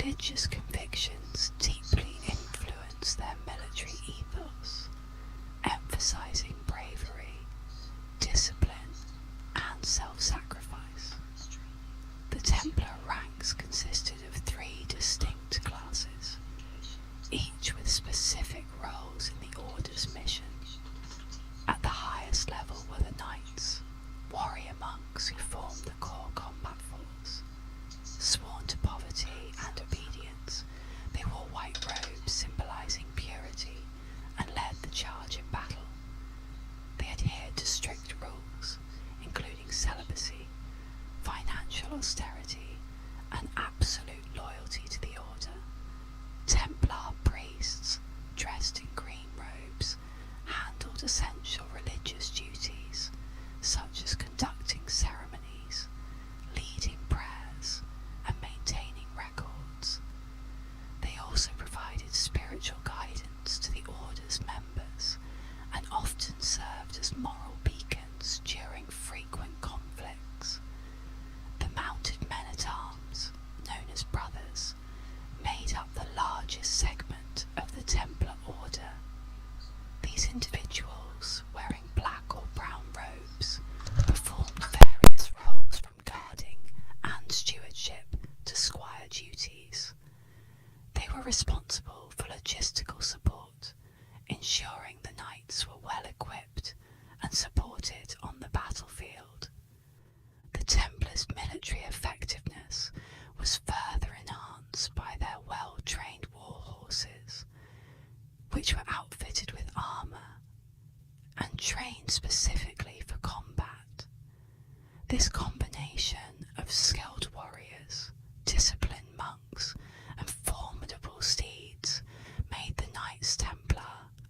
religious convictions deeply influenced their military ethos, emphasizing bravery, discipline, and self-sacrifice. The Templar ranks consisted of 3 distinct classes, each with specific roles in the Order's mission. At the highest level were the Knights, warrior monks who formed the core combat force. Sworn to poverty and obedience, they wore white robes symbolising purity and led the charge in battle. They adhered to strict rules, including celibacy, financial austerity, and absolute loyalty to the Order. Templar priests, dressed in green robes, handled essential religious duties, such as conducting ceremonies, leading prayers, and maintaining records. They also provided spiritual guidance to the Order's members, and often served as moral beacons during frequent conflicts. The mounted men-at-arms, known as brothers, made up the largest segment of the Templar Order. These individuals, wearing black or brown robes, performed various roles from guarding and stewardship to squire duties. They were responsible for logistical support, ensuring the knights were well equipped and supported on the battlefield. The Templars' military effectiveness was further enhanced by their well-trained war horses, which were outfitted with armour and trained specifically for combat. This combination of skilled warriors, disciplined monks, and formidable steeds made the Knights Templar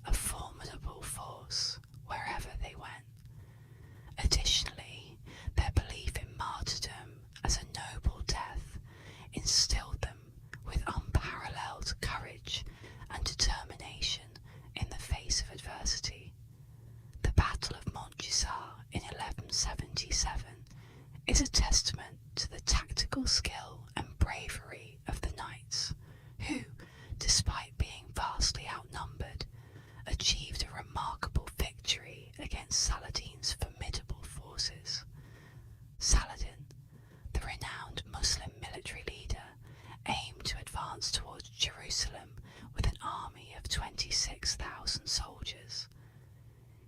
a formidable force wherever they went. Additionally, their belief in martyrdom as a noble death instilled them with unparalleled courage and determination in the face of adversity. The Battle of Montgisard in 1177 is a testament to the tactical skill and bravery of the knights, who, despite being vastly outnumbered, achieved a remarkable victory against Saladin's formidable forces. Saladin, the renowned Muslim military leader, aimed to advance towards Jerusalem with an army of 26,000 soldiers.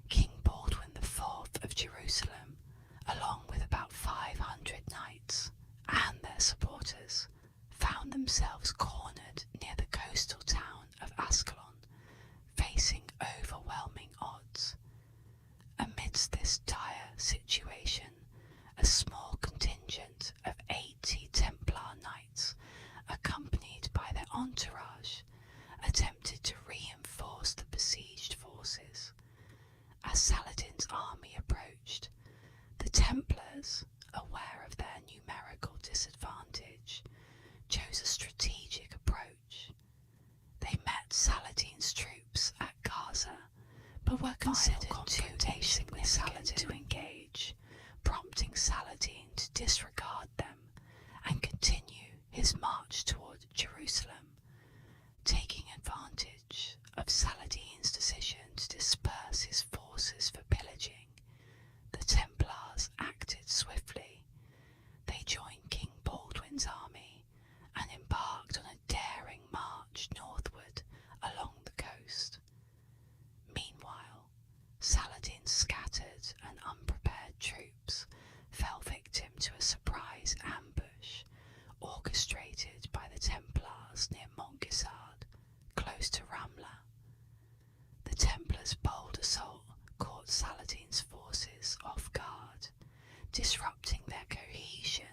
King Baldwin IV of Jerusalem, along with about 500 knights and their supporters, found themselves cornered near the coastal town of Ascalon, facing overwhelming odds. Amidst this dire situation, a small contingent of 80 Templar knights, accompanied by their entourage, attempted to reinforce the besieged forces. As Saladin's army approached, the Templars, aware of their numerical disadvantage, chose a strategic approach. They met Saladin's troops at Gaza, but were considered too insignificant to engage, prompting Saladin to disregard them and continue his march toward Jerusalem. Taking advantage of Saladin's decision to disperse his forces for pillaging, the Templars acted swiftly. They joined King Baldwin's army and embarked on a daring march northward along the coast. Meanwhile, Saladin's scattered and unprepared troops fell victim to a surprise ambush orchestrated by the Templars near Montgisard, close to Ramla. The Templars' bold assault caught Saladin's forces off guard, disrupting their cohesion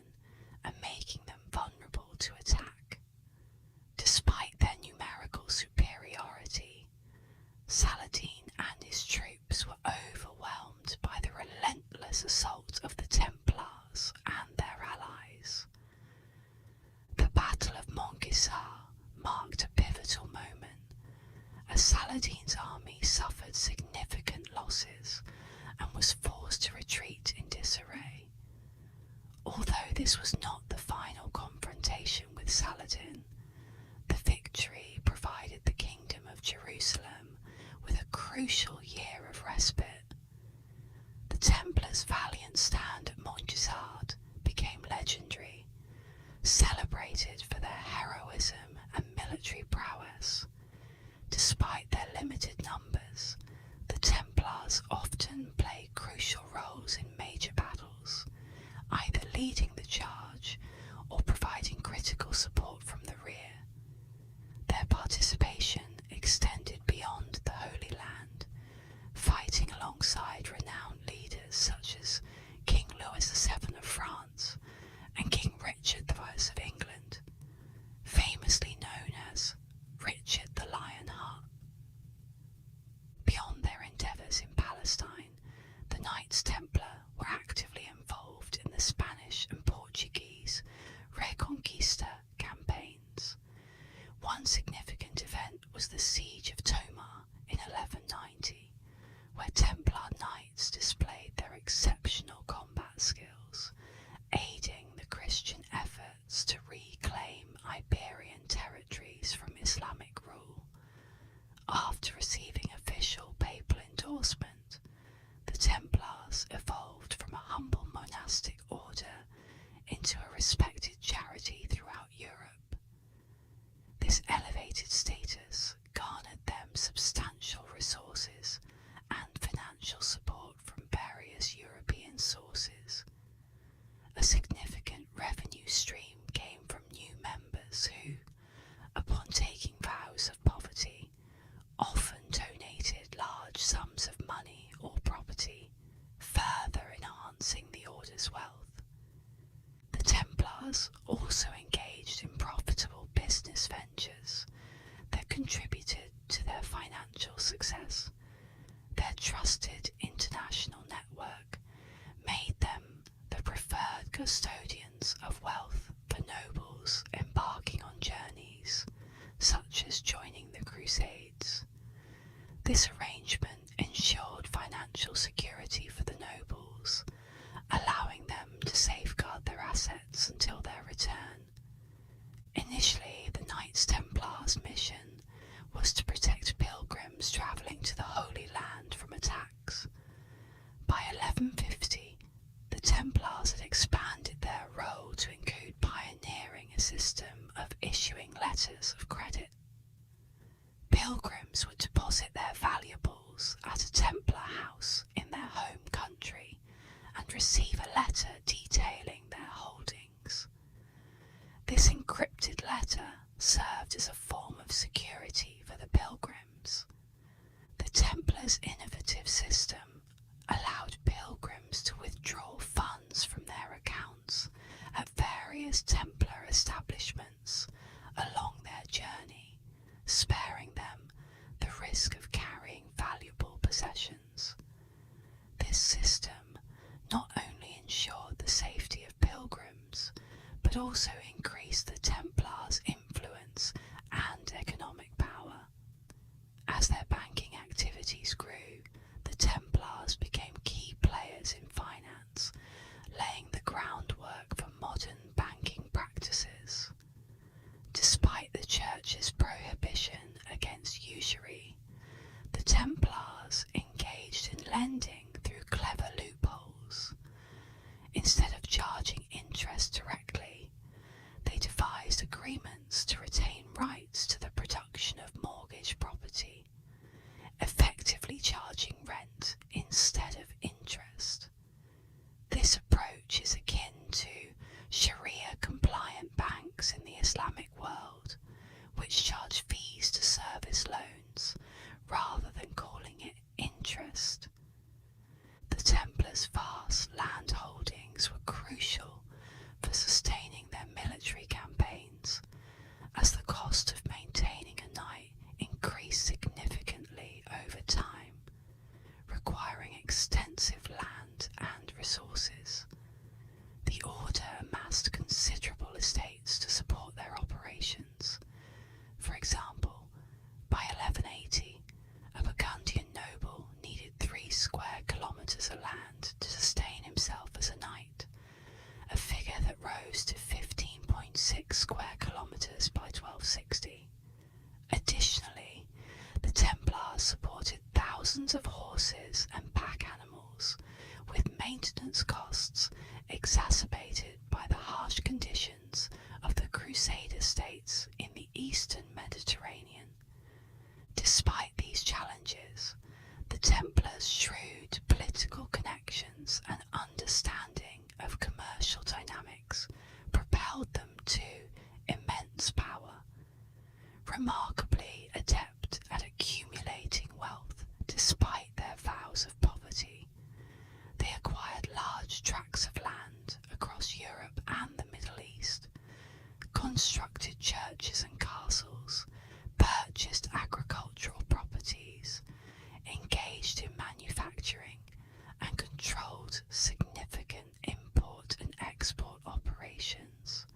and making them vulnerable to attack. Despite their numerical superiority, Saladin and his troops were overwhelmed by the relentless assault of the Templars and their allies. The Battle of Montgisard marked a pivotal moment, as Saladin's army suffered significant losses and was forced to retreat in disarray. Although this was not the final confrontation with Saladin, One significant event was the Siege of Tomar in 1190, where Templar knights displayed their exceptional combat skills, aiding the Christian efforts to reclaim Iberian territories from Islamic rule. After receiving official papal endorsement, the Templars evolved from a humble monastic order into a respected charity throughout Europe. This elevated status garnered them substantial resources and financial support from various European sources. A significant revenue stream came from new members who, upon taking vows of poverty, often donated large sums of money or property, further enhancing the order's wealth. The Templars also engaged in profitable business ventures that contributed to their financial success. Their trusted international network made them the preferred custodians of wealth for nobles embarking on journeys, such as joining the Crusades. This arrangement ensured financial security for the nobles, allowing them to safeguard their assets until their return. Initially, the Knights Templars' mission was to protect pilgrims travelling to the Holy Land from attacks. By 1150, the Templars had expanded their role to include pioneering a system of issuing letters of credit. Pilgrims would deposit their valuables at a Templar house in their home country and receive a letter detailing their holdings. This encrypted letter served as a form of security for the pilgrims. The Templars' innovative system allowed pilgrims to withdraw funds from their accounts at various Templar establishments along their journey, sparing them the risk of carrying valuable possessions. This system not only ensured the safety of pilgrims, but also increased the Templars' influence and economic power. As their banking activities grew, the Templars became key players in finance, laying the groundwork for modern banking practices. Despite the Church's prohibition against usury, the Templars engaged in lending through clever loopholes. Instead of charging interest directly, they devised agreements to retain rights to the production of mortgage property, effectively charging rent instead of interest. This approach is akin to Sharia-compliant banks in the Islamic world, which charge fees to service loans rather than calling it interest. The Templars' vast land holdings were crucial for sustaining their military campaigns, as the cost of maintaining a knight increased significantly over time, requiring extensive land and resources. The order amassed considerable estates to support their operations. For example, by 1180, a Burgundian noble needed 3 square kilometres of land to sustain himself as a knight, a figure that rose to 15.6 square kilometres by 1260. Additionally, the Templars supported thousands of horses and pack animals, with maintenance costs exacerbated by the harsh conditions of the Crusader states in the eastern Mediterranean. Despite these challenges, the Templars' shrewd political connections and understanding of commercial dynamics propelled them to immense power. Remarkably adept at accumulating wealth despite their vows of poverty, they acquired large tracts of land across Europe and the Middle East, constructed churches and castles, purchased agricultural properties, engaged in manufacturing, and controlled significant import and export operations.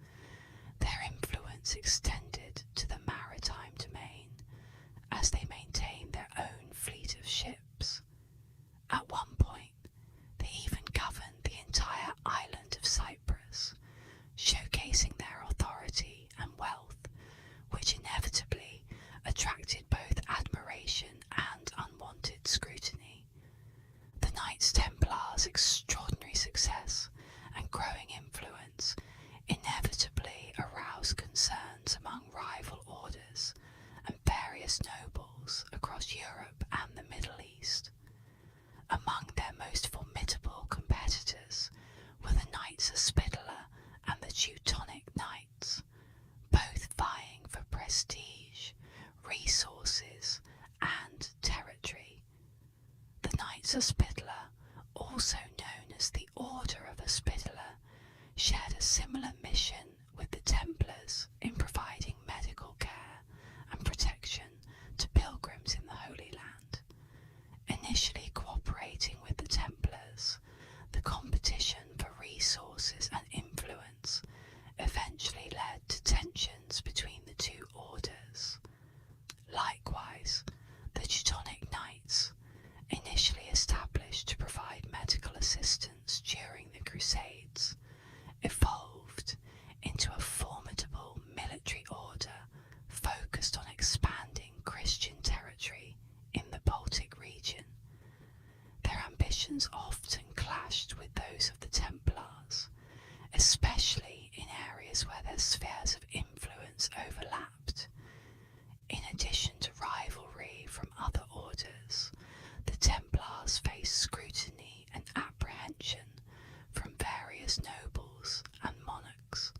Their influence extended to the maritime Knights Hospitaller, also known as the Order of Hospitaller, shared a similar mission with the Templars in providing medical care and protection to pilgrims in the Holy Land. Initially cooperating with the Templars, the competition for resources and influence eventually led to tensions between the two orders. Likewise, the Teutonic Knights, initially established to provide medical assistance during the Crusades, evolved into a formidable military order focused on expanding Christian territory in the Baltic region. Their ambitions often clashed with those of the Templars, especially in areas where their spheres of influence overlapped. In addition to rivalry from other orders, the Templars faced scrutiny and apprehension from various nobles and monarchs.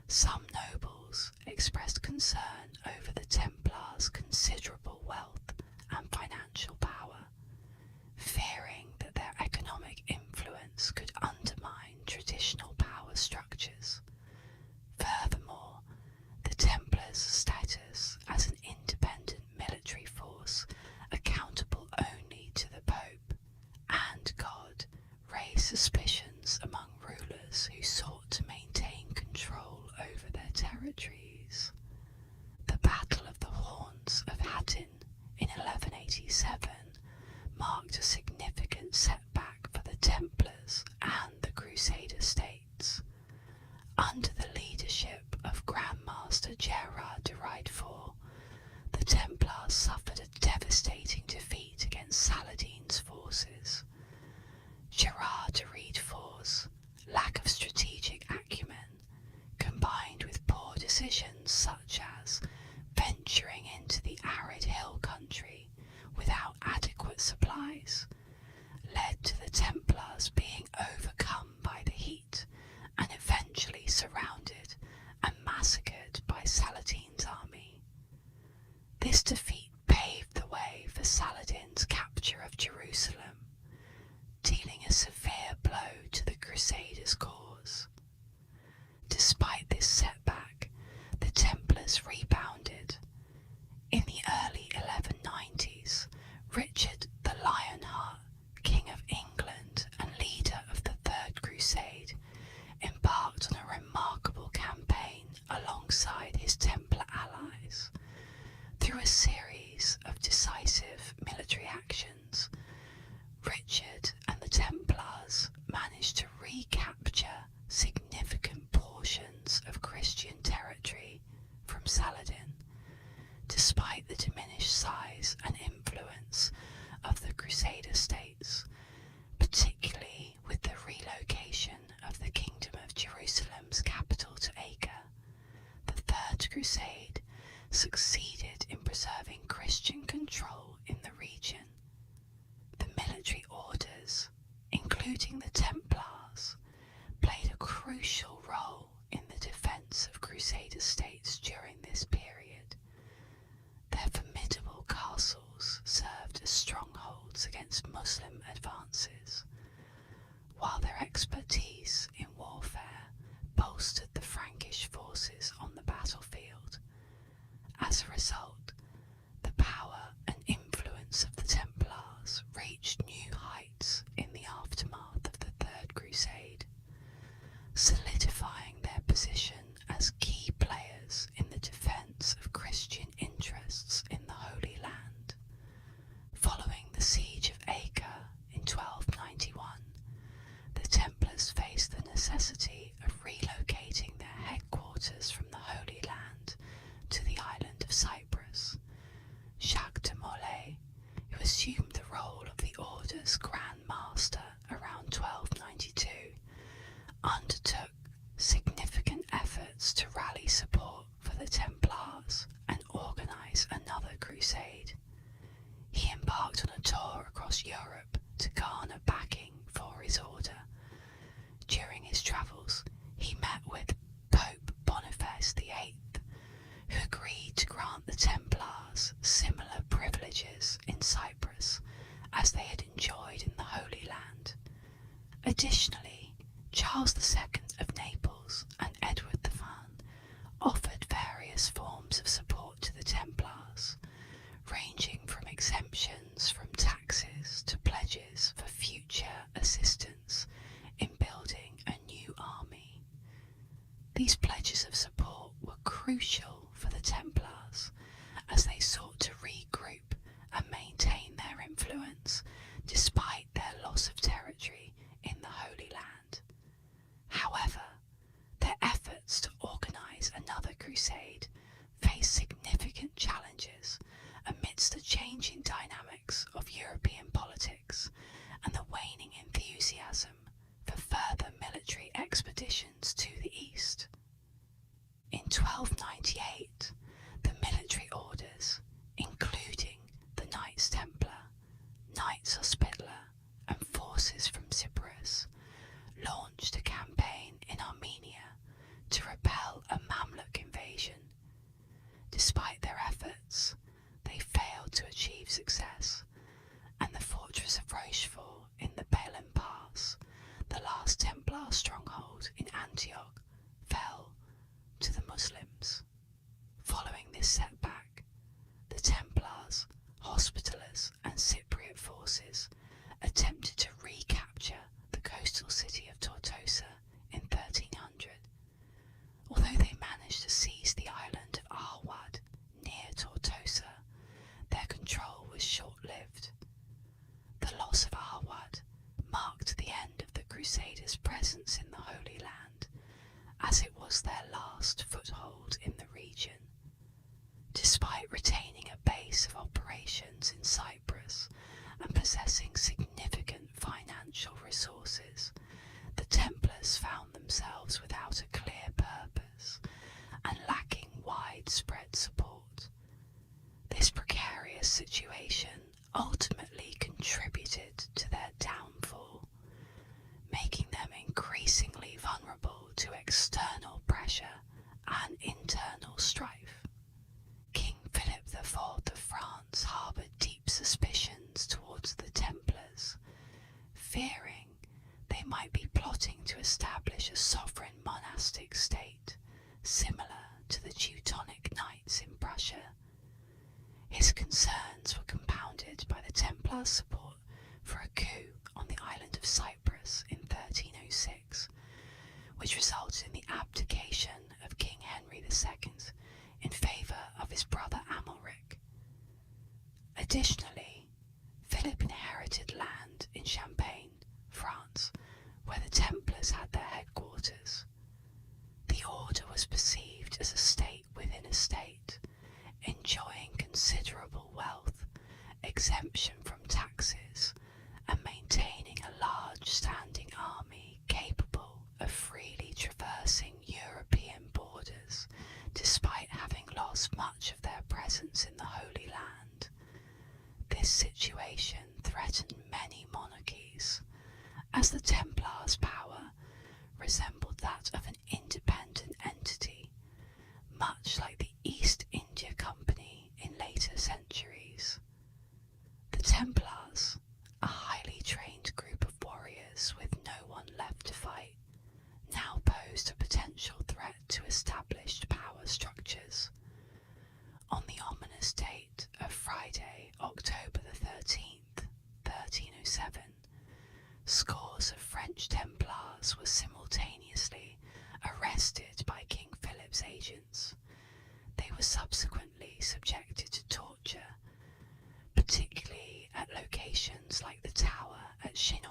Some nobles expressed concern over the Templars' considerable wealth and financial power, fearing that their economic influence could undermine traditional power structures. Furthermore, the Templars' status as an independent military force accountable only to the Pope and God raised suspicions among rulers who sought to maintain control over their territories. The Battle of the Horns of Hattin in 1187 marked a significant setback for the Templars and the Crusader states. Under the leadership of Grand Master Gerard de Rydefort, the Templars suffered a devastating defeat against Saladin's forces. Gerard de Rydefort's lack of strategic acumen, combined with poor decisions such as venturing into the arid hill country without adequate supplies, led to the Templars being overcome by the heat and eventually surrounded and massacred by Saladin's army. This defeat paved the way for Saladin's capture of Jerusalem, dealing a severe blow to the Crusaders' cause. Despite this setback, the Templars rebounded. In the early 1190s, Richard the Lionheart, King of England and leader of the Third Crusade, embarked on a remarkable campaign alongside his Templar allies. Through a series of decisive military actions, Richard and the Templars managed to recapture significant portions of Christian territory from Saladin, despite the diminished size and influence of the Crusader states, particularly with the relocation of the Kingdom of Jerusalem's capital to Acre. The Third Crusade succeeded in preserving Christian control in the region. The military orders, including the Templars, played a crucial role in the defence of Crusader states during this period. Their formidable castles served as strongholds against Muslim advances, while their expertise in warfare bolstered the Frankish forces on the battlefield. As a result, the power and influence of the Templars reached new heights in the aftermath of the Third Crusade, solidifying their position as key players in the defence of Christian interests in the Holy Land. Following the siege of Acre in 1291, the Templars faced the necessity of relocating their headquarters from the Holy Land to the island of Cyprus. Jacques de Molay, who assumed the role of the Order's Grand Master around 1292, undertook significant efforts to rally support for the Templars and organise another crusade. He embarked on a tour across Europe to garner backing for his order. During his travels, he met with Pope Boniface VIII, who agreed to grant the Templars similar privileges in Cyprus as they had enjoyed in the Holy Land. Additionally, Charles II of Naples and Edward the Fan offered various forms of support to the Templars, ranging from exemptions from taxes to pledges for future assistance in building a new army. These pledges of support were crucial for the Templars as they sought to regroup and maintain their influence despite their loss of territory in the Holy Land. However, their efforts to organise another crusade faced significant challenges amidst the changing dynamics of European politics and the waning enthusiasm for further military expeditions to the east. In 1298, the military orders, including the Knights Templar, Knights Hospitaller, and forces from Cyprus, launched a campaign in Armenia to repel a Mamluk invasion. Despite their efforts, they failed to achieve success, and the fortress of Rochefort in the Balen Pass, the last Templar stronghold in Antioch, fell to the Muslims. Following this setback, the Templars, Hospitallers, and Cypriot forces attempted to recapture the coastal city of Tortosa in 1300. Although they managed to seize the island of Arwad near Tortosa, their control was short-lived. The loss of Arwad marked the end of the Crusaders' presence in the Holy Land, as it was their last foothold in the region. Despite retaining a base of operations in Cyprus and possessing significant financial resources, the Templars found themselves without a clear purpose and lacking widespread support. This precarious situation ultimately contributed to their downfall, making them increasingly vulnerable to external pressure and internal strife. King Philip IV of France harboured deep suspicions towards the Templars, fearing they might be plotting to establish a sovereign monastic state similar to the Teutonic Knights in Prussia. His concerns were compounded by the Templars' support for a coup on the island of Cyprus in 1306, which resulted in the abdication of King Henry II in favour of his brother Amalric. Additionally, Philip inherited land in Champagne, France, where the Templars had their headquarters. The order was perceived as a state within a state, enjoying considerable wealth, exemption from taxes, and maintaining a large standing army capable of freely traversing European borders, despite having lost much of their presence in the Holy Land. This situation threatened many monarchies, as the Templars' power resembled that of an independent entity, much like the East India Company in later centuries. The Templars, a highly trained group of warriors with no one left to fight, now posed a potential threat to established power structures. On the ominous date of Friday, October the 13th, 1307, scores of French Templars were simultaneously arrested by King Philip's agents. They were subsequently subjected to torture, particularly at locations like the tower at Chinon,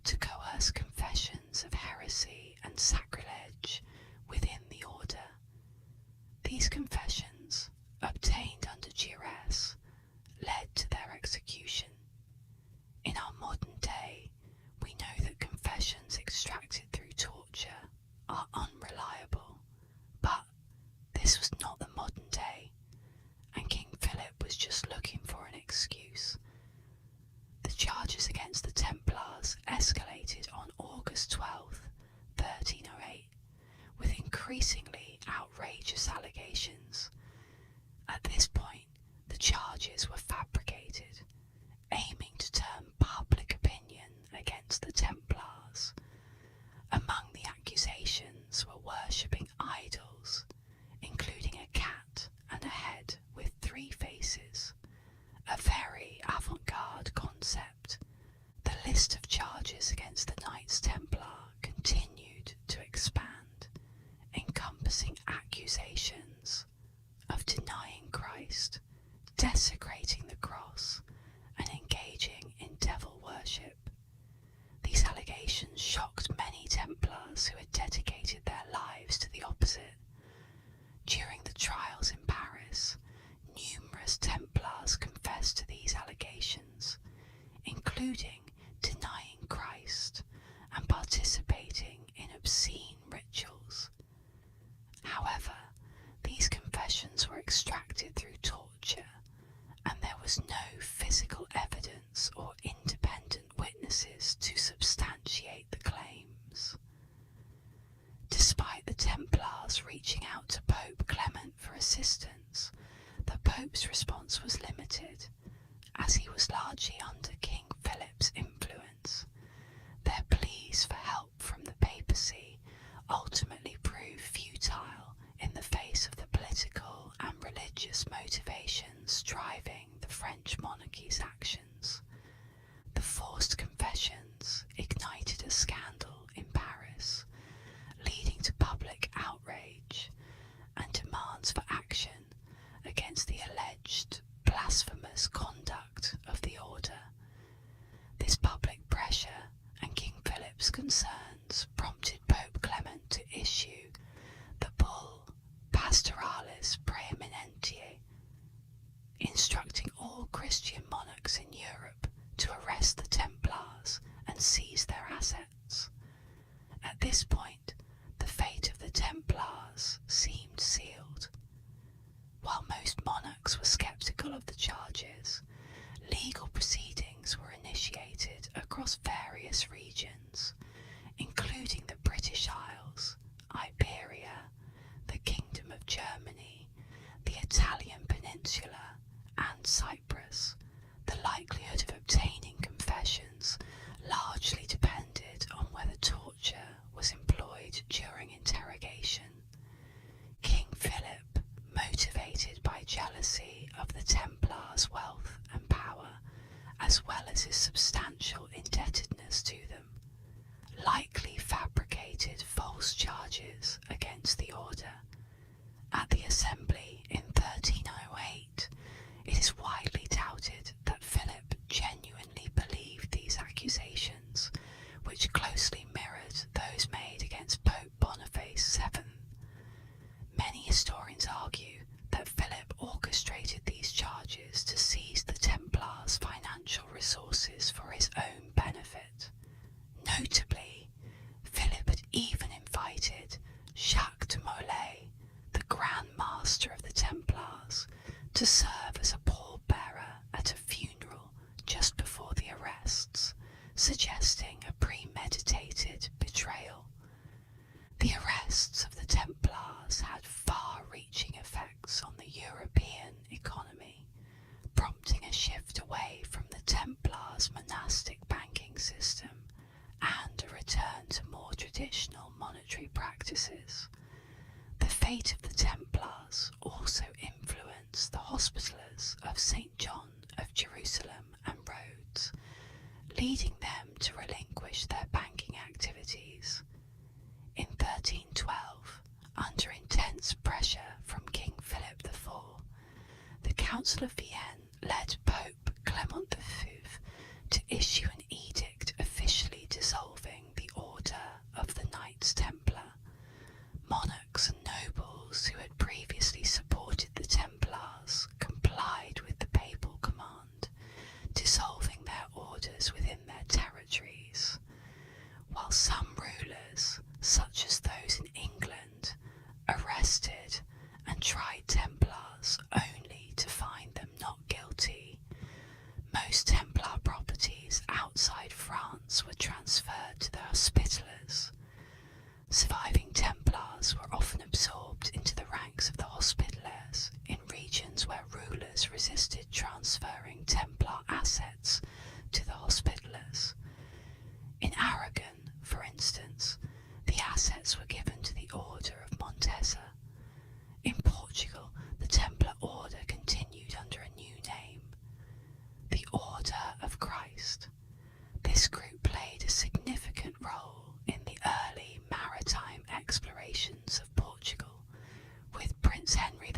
to coerce confessions of heresy and sacrilege within the order. These confessions, obtained under duress, led to their execution. In our modern day, we know that confessions extracted through torture are unreliable, but this was not the modern day, and King Philip was just looking for an excuse. The charges against the Templars escalated on August 12th, 1308, with increasingly outrageous allegations. At this point, the charges were fabricated, aiming to turn public Templars who had dedicated their lives to the opposite. During the trials in Paris, numerous Templars confessed to these allegations, including denying Christ and participating in obscene rituals. However, these confessions were extracted through torture, and there was no physical evidence or independent witnesses to substantiate the claims. Despite the Templars reaching out to Pope Clement for assistance, the Pope's response was limited, as he was largely under King Philip's influence. Their pleas for help from the papacy ultimately proved futile in the face of the political and religious motivations driving the French monarchy's actions. The forced confessions ignited a scandal in Paris, leading to public outrage and demands for action against the alleged blasphemous conduct of the order. This public pressure and King Philip's concerns prompted Pope Clement to issue the bull Pastoralis Praeeminentiae, instructing all Christian monarchs in Europe to arrest the Templars and seize their assets. At this point, the fate of the Templars seemed sealed. While most monarchs were sceptical of the charges, legal proceedings were initiated across various regions, including the British Isles, Iberia, the Kingdom of Germany, the Italian Peninsula, and Cyprus. The likelihood of obtaining confessions largely depended on whether torture was employed during interrogation. King Philip, motivated by jealousy of the Templars' wealth and power, as well as his substantial indebtedness to them, likely fabricated false charges against the order. At the assembly in 1308, it is widely doubted that Philip genuinely believed these accusations, which closely mirrored those made against Pope Boniface VII. Many historians argue that Philip orchestrated these charges to seize the Templars' financial resources for his own benefit. Notably, Philip had even invited Jacques de Molay, the Grand Master of the Templars, to serve as a pallbearer at a funeral just before the arrests, suggesting a premeditated betrayal. The arrests of the Templars had far-reaching effects on the European economy, prompting a shift away from the Templars' monastic banking system and a return to more traditional monetary practices. The fate of the Templars also influenced the Hospitallers of St. John of Jerusalem and Rhodes, leading them to relinquish their banking activities. In 1312, under intense pressure from King Philip IV, the Council of Vienne led Pope Clement V to issue an edict officially dissolving the Order of the Knights Templar. Monarchs and nobles who had previously supported the Templars complied with the papal command, dissolving their orders within their territories, while some rulers, such as those in England, arrested and tried Templars only to find them not guilty. Most Templar properties outside France were transferred to the Hospitallers. Surviving Templars were often absorbed into the ranks of the Hospitallers in regions where rulers resisted transferring Templar assets to the Hospitallers. In Aragon, for instance, the assets were given to the Order of Montesa. In Portugal, the Templar Order continued under a new name, the Order of Christ. This group played a significant role in the early maritime explorations of Portugal, with Prince Henry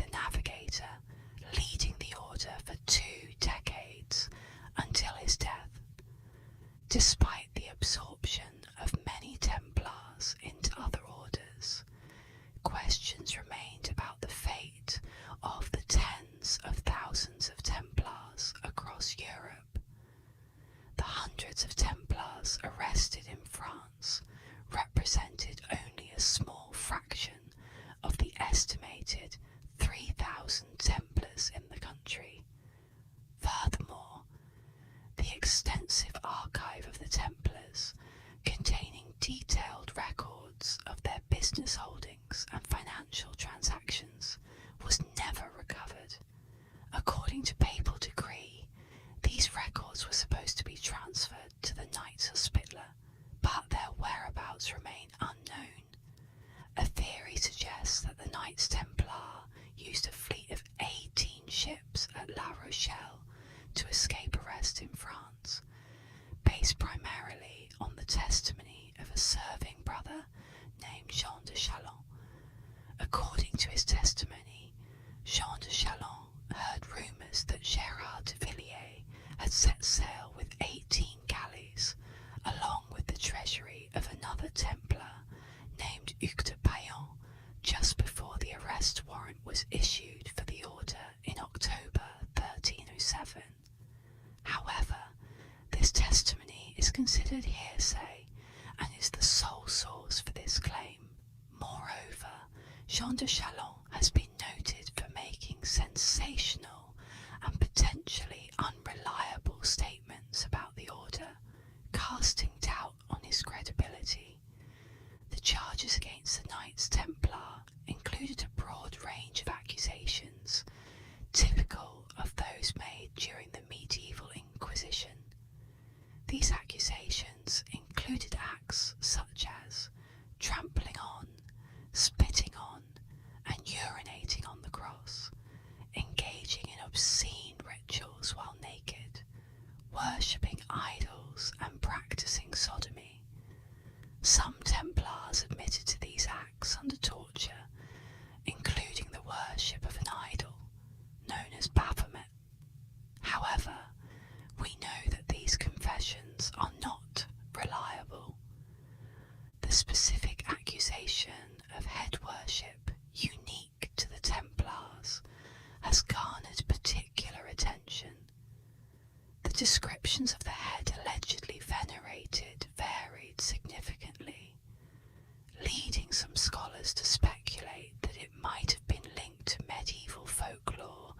According to papal decree, these records were supposed to be transferred to the Knights Hospitaller, but their whereabouts remain unknown. A theory suggests that the Knights Templar used a fleet of 18 ships at La Rochelle to escape arrest in France, based primarily on the testimony of a serving brother named Jean de Chalon. According to his testimony, Jean de Chalon heard rumours that Gérard de Villiers had set sail with 18 galleys, along with the treasury of another Templar named Hugues de Payan, just before the arrest warrant was issued for the order in October 1307. However, this testimony is considered hearsay and is the sole source for this claim. Moreover, Jean de Chalon has been noted for making sensational and potentially unreliable statements about the order, casting doubt on his credibility. The charges against the Knights Templar included a broad range of accusations, typical of those made during the medieval Inquisition. These accusations included acts such as trampling on, spitting on, and urinating on the cross, engaging in obscene rituals while naked, worshipping idols, and practicing sodomy. Some Templars admitted to these acts under torture, including the worship of an idol known as Baphomet. However, we know that these confessions are not reliable. The specific accusation of head worship unique to the Templars has garnered particular attention. The descriptions of the head allegedly venerated varied significantly, leading some scholars to speculate that it might have been linked to medieval folklore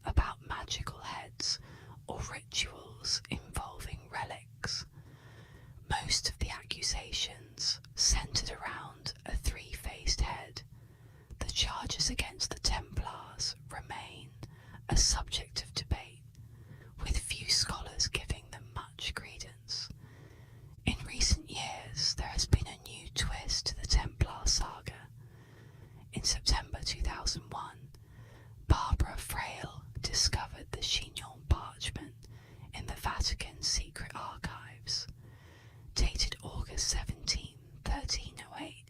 about magical heads or rituals involving relics. Most of the accusations centered around a three-faced head. The charges against the Templars remain a subject of debate, with few scholars giving them much credence. In recent years, there has been a new twist to the Templar saga. In September 2001, Barbara Frail discovered the Chignon parchment in the Vatican secret archives. Dated August 17, 1308,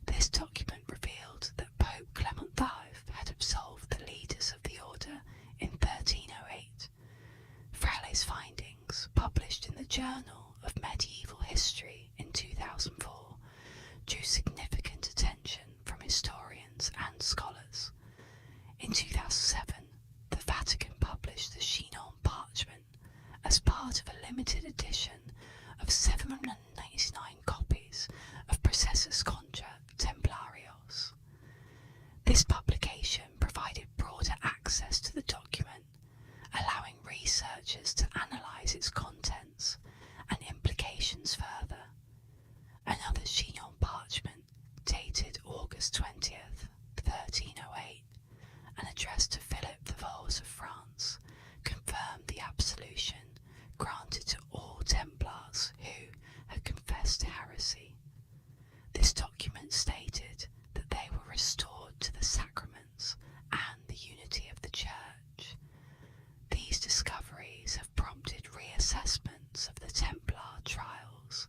this document revealed that Pope Clement V had absolved the leaders of the order in 1308. Fraile's findings, published in the Journal of Medieval History in 2004, drew significant attention from historians and scholars. In 2007, the Vatican published the Chignon parchment as part of a limited edition of 799 copies of Processus Contra Templarios. This publication provided broader access to the document, allowing researchers to analyse its contents and implications further. Another Chignon parchment, dated August 20th, 1308, and addressed to Philip the Vos of France, confirmed the absolution granted to all Templars who had confessed to heresy. This document stated that they were restored to the sacraments and the unity of the Church. These discoveries have prompted reassessments of the Templar trials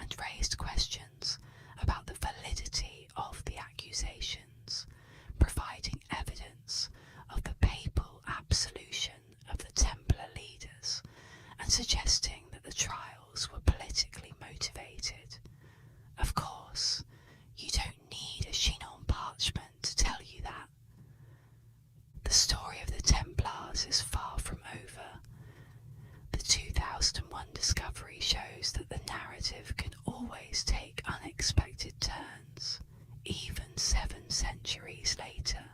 and raised questions about the validity of the accusations, providing evidence of the papal absolution of the Templar leaders and suggesting that the trials were politically motivated. Of course, you don't need a Chignon parchment to tell you that. The story of the Templars is far from over. The 2001 discovery shows that the narrative can always take unexpected turns, even 7 centuries later.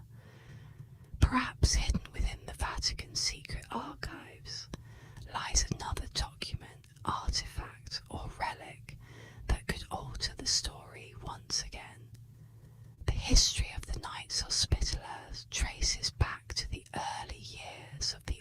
Perhaps hidden within the Vatican's secret archives lies another document, artifact, or relic that could alter the story once again. The history of the Knights Hospitaller traces back to the early years of the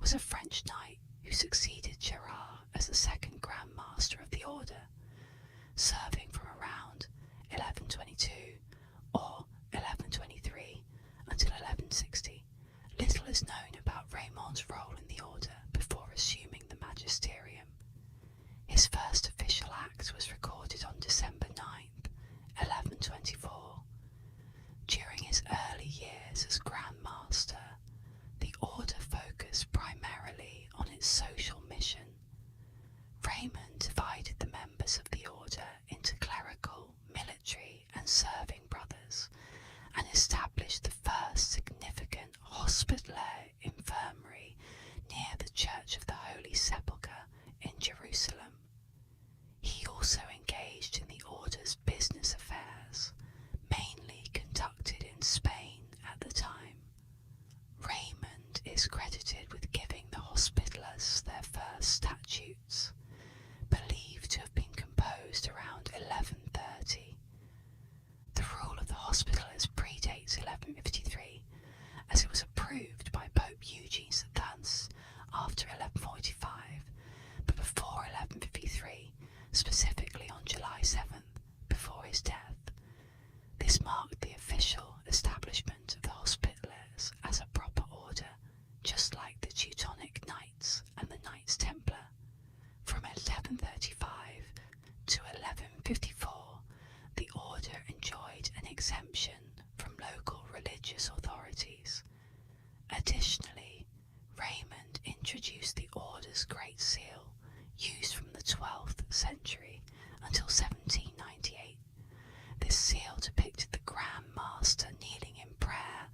was a French knight who succeeded Gerard as the second Grand Master of the Order, serving from around 1122 or 1123 until 1160. Little is known about Raymond's role in the Order before assuming the magisterium. His first official act was recorded on December 9th, 1124. During his early years as Grand Master, the Order focused primarily on its social mission. Raymond divided the members of the Order into clerical, military, and serving brothers, and established the first significant hospitaller infirmary near the Church of the Holy Sepulchre in Jerusalem. He also engaged in the Order's business affairs, mainly conducted in Spain at the time. Raymond is credited with giving the Hospitallers their first statutes, believed to have been composed around 1130. The rule of the Hospitallers predates 1153, as it was approved by Pope Eugene VII after 1145, but before 1153, specifically on July 7th, before his death. This marked the official establishment of the Hospitallers as a proper order, just like the Teutonic Knights and the Knights Templar. From 1135 to 1154, the order enjoyed an exemption from local religious authorities. Additionally, Raymond introduced the order's Great Seal, used from the 12th century until 1798. This seal depicted the Grand Master kneeling in prayer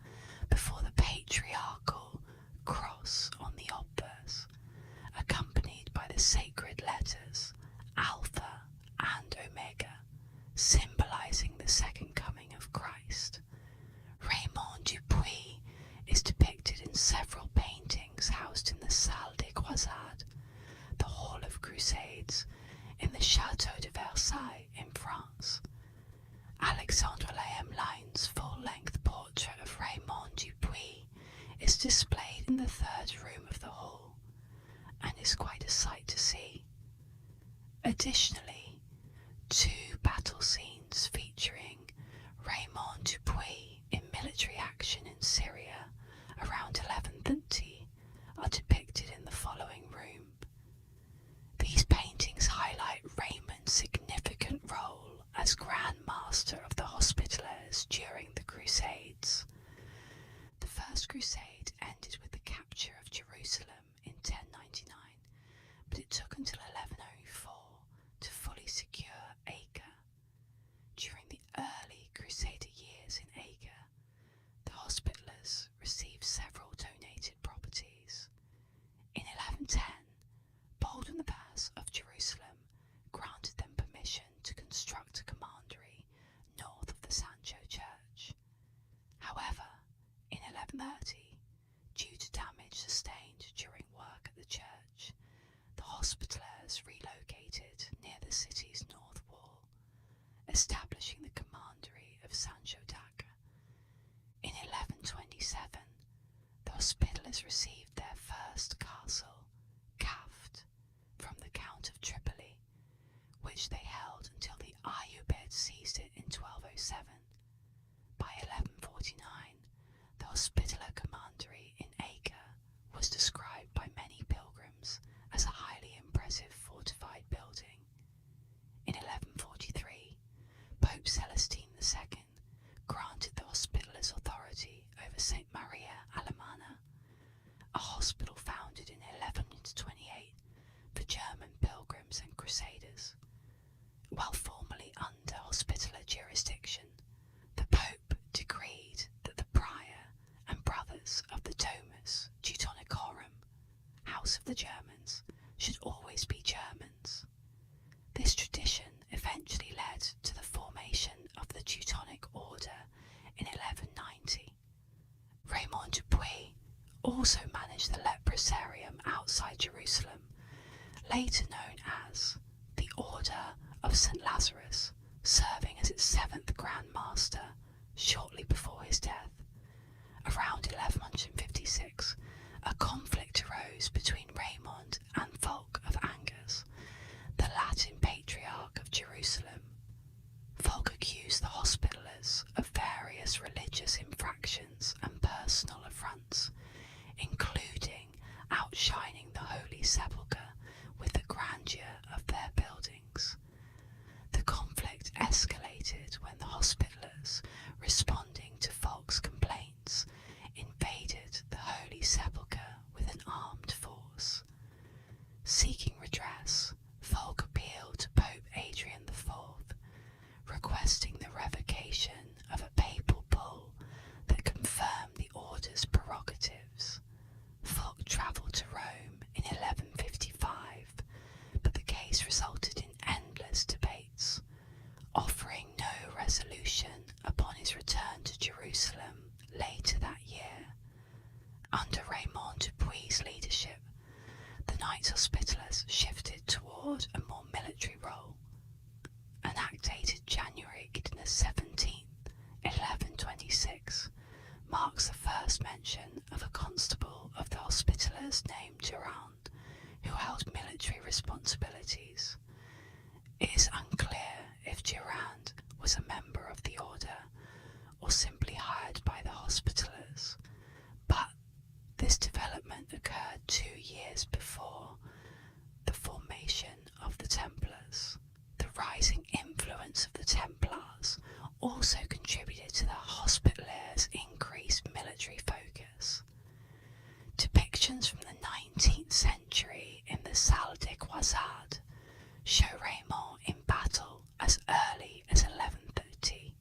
before the patriarchal cross on the obverse, accompanied by the sacred letters Alpha and Omega, symbolizing the second coming of Christ. Raymond Dupuis is depicted in several paintings housed in the Salle des Croisades, the Hall of Crusades, in the Château de Versailles in France. Alexandre Lehemlein's full-length portrait of Raymond Dupuis is displayed in the third room of the hall, and is quite a sight to see. Additionally, two battle scenes featuring Raymond Dupuis in military action in Syria around 1130 are depicted in the following room. These paintings highlight Raymond's significant role as Grand Master of the Hospitallers during the Crusades. The First Crusade ended with the capture of Jerusalem in 1099, but it took until 1104 to fully secure Acre. During the early Crusader years in Acre, the Hospitallers received several donated properties. In 1110, Baldwin IV of Jerusalem granted them permission to construct a commandery north of the Sancho Church. However, in 1130, due to damage sustained during work at the church, the Hospitallers relocated near the city's north wall, establishing the commandery of Sancho d'Acre. In 1127, the Hospitallers received their first castle, Caft, from the Count of Tripoli, which they held until the Ayyubids seized it in 1207. By 1149, the Hospitaller commandery in Acre was described by many pilgrims as a highly impressive fortified building. In 1143, Pope Celestine II granted the Hospitallers authority over St. Maria Alemana, a hospital founded in 1128 for German pilgrims and crusaders. While formerly under Hospitaller jurisdiction, the Pope decreed that the prior and brothers of the Domus Teutonicorum, House of the Germans, should always be Germans. This tradition eventually led to the formation of the Teutonic Order in 1190. Raymond Dupuis also managed the leprosarium outside Jerusalem, later known as the Order of St. Lazarus, serving as its seventh Grand Master shortly before his death. Around 1156, a conflict arose arose between Raymond and Fulk of Angers, the Latin Patriarch of Jerusalem. Fulk accused the Hospitallers of various religious infractions and personal affronts, including outshining the Holy Sepulchre with the grandeur of their buildings. The conflict escalated when the Hospitallers, responding to Fulk's complaints, invaded the Holy Sepulchre with an armed force. Seeking redress, Fulk appealed to Pope Adrian IV, requesting the revocation of a papal bull that confirmed the order's prerogatives. Fulk travelled to Rome in 1155, but the case resulted in endless debates, offering no resolution upon his return to Jerusalem later that year. Under Raymond Dupuis's leadership, the Knights Hospitallers shifted toward a more military role. An act dated January the 17th, 1126, marks the first mention of a constable of the Hospitallers named Durand, who held military responsibilities. It is unclear if Durand was a member of the order or simply hired by the Hospitallers, but this development occurred 2 years before the formation of the Templars. The rising influence of the Templars also contributed to the Hospitallers' increased military focus. Depictions from the 19th century in the Salle des Croisades show Raymond in battle as early as 1130.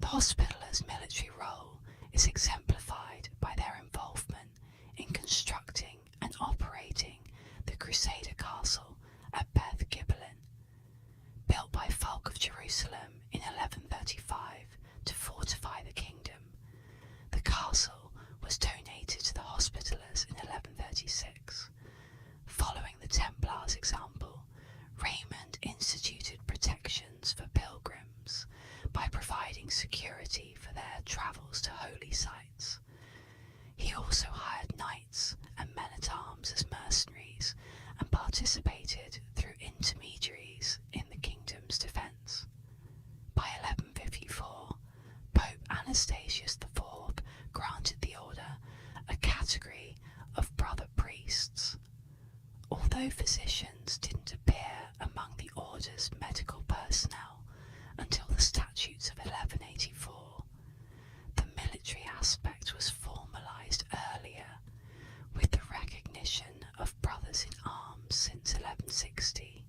The Hospitallers' military role is exemplified by their involvement in constructing and operating the Crusader castle at Beth Gibelin, built by Fulk of Jerusalem in 1135 to fortify the kingdom. The castle was donated to the Hospitallers in 1136. Following the Templars' example, Raymond instituted protections for pilgrims by providing security for their travels to holy sites. He also hired knights and men-at-arms as mercenaries and participated through intermediaries in the kingdom's defence. By 1154, Pope Anastasius IV granted the order a category of brother priests. Although physicians didn't appear among the order's medical personnel until the statutes of 1184, the military aspect was formalised earlier, with the recognition of brothers in arms since 1160,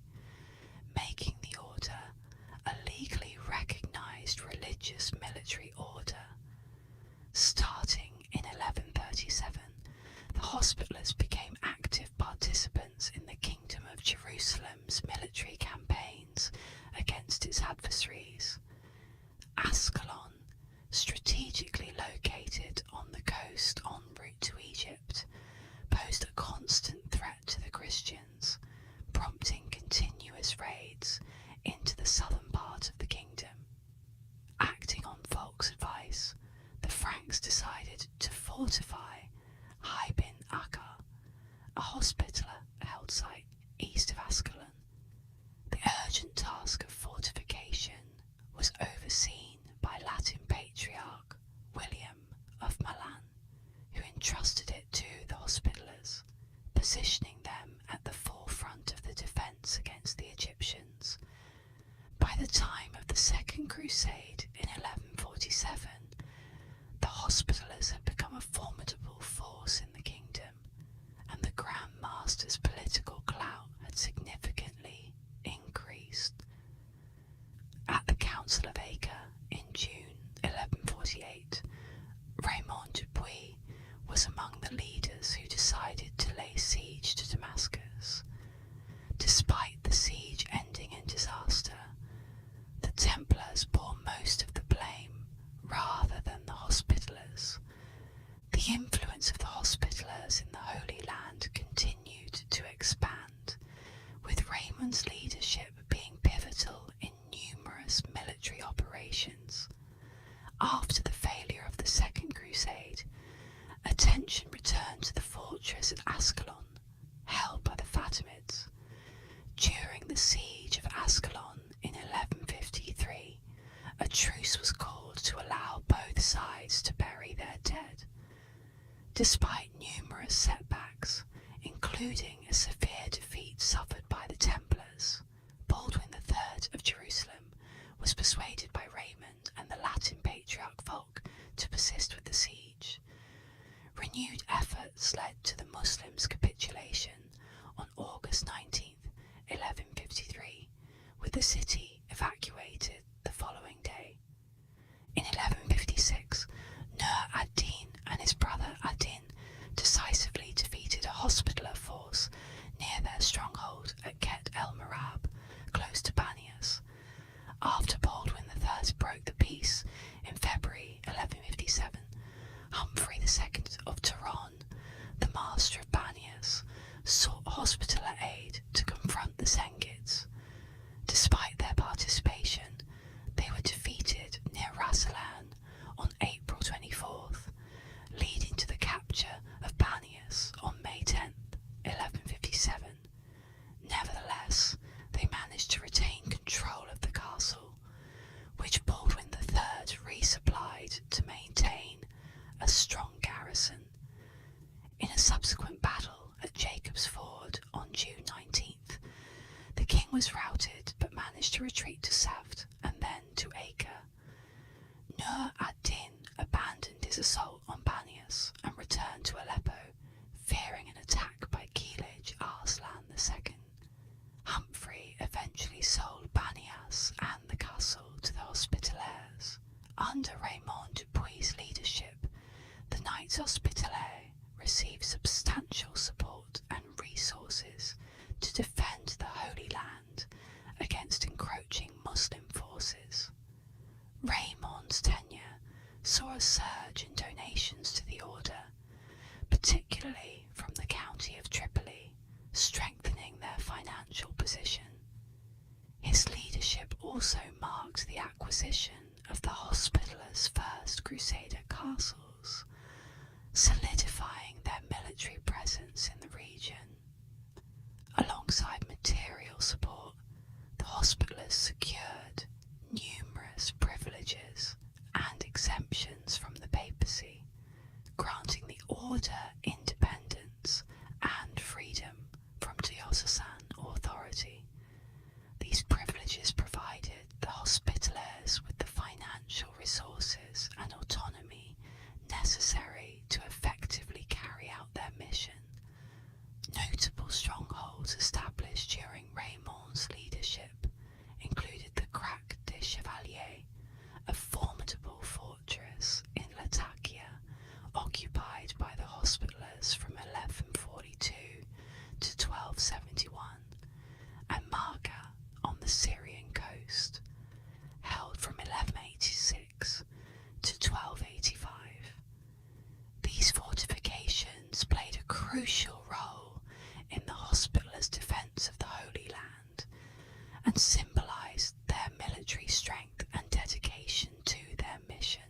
making the order a legally recognised religious military order. Starting in 1137, the Hospitallers became active participants in the Kingdom of Jerusalem's military campaigns against its adversaries. Ascalon, strategically located on the coast en route to Egypt, posed a constant threat to the Christians, prompting continuous raids into the southern part of the kingdom. Acting on Fulk's advice, the Franks decided to fortify Haibin Akkar, a Hospitaller-held site east of Ascalon. The urgent task of fortification was overseen by Latin Patriarch William of Milan, who entrusted it to the Hospitallers, positioning them at the forefront of the defence against the Egyptians. By the time of the Second Crusade in 1147, the Hospitallers had become a formidable force in the kingdom, and the Grand Master's political clout had significantly increased. At the Council of Acre in June 1148, Raymond Dupuis was among the leaders who decided to lay siege to Damascus. Despite the siege ending in disaster, the Templars bore most of the blame rather than the Hospitallers. The influence of the Hospitallers in the Holy Land continued to Despite numerous setbacks, including a severe defeat suffered by the Templars, Baldwin III of Jerusalem was persuaded by Raymond and the Latin patriarch Fulk to persist with the siege. Renewed efforts led to the Muslims' capitulation on August 19, 1153, with the city evacuated the following day. In 1156, Nur ad-Din and his brother Ad-Din decisively defeated a Hospitaller force near their stronghold at Ket el-Marab, close to Banias. After Baldwin III broke the peace in February 1157, Humphrey II of Tehran, the master of Banias, sought Hospitaller aid to confront the Zengids. Despite their participation, they were defeated near Rassalan on April 24th, leading to the capture of Banias on May 10, 1157. Nevertheless, they managed to retain control of the castle, which Baldwin III resupplied to maintain a strong garrison. In a subsequent battle at Jacob's Ford on June 19th, the king was routed but managed to retreat to Safed and then to Acre. Nur ad-Din abandoned his assault on Banias and returned to Aleppo, fearing an attack by Kilij Arslan II. Humphrey eventually sold Banias and the castle to the Hospitallers. Under Raymond Dupuis' leadership, the Knights Hospitallers received substantial support and resources to defend the Holy Land against encroaching Muslim forces. Raymond's tenure saw a surge in donations to the order, particularly from the county of Tripoli, strengthening their financial position. His leadership also marked the acquisition of the Hospitallers' first Crusader castles, solidifying their military presence in the region. Alongside material support, the Hospitallers secured numerous privileges and exemptions from the papacy, granting the order independence and freedom from diocesan authority. These privileges provided the Hospitallers with the financial resources and autonomy necessary to effectively carry out their mission. Notable strongholds established during Raymond's leadership included the Crac des Chevaliers, a formidable fortress in Latakia, occupied by the Hospitallers from 1142 to 1271, and Marga on the Syrian coast, held from 1186 to 1285. These fortifications played a crucial role in the Hospitallers' defence of the Holy Land and symbolised their military strength and dedication to their mission.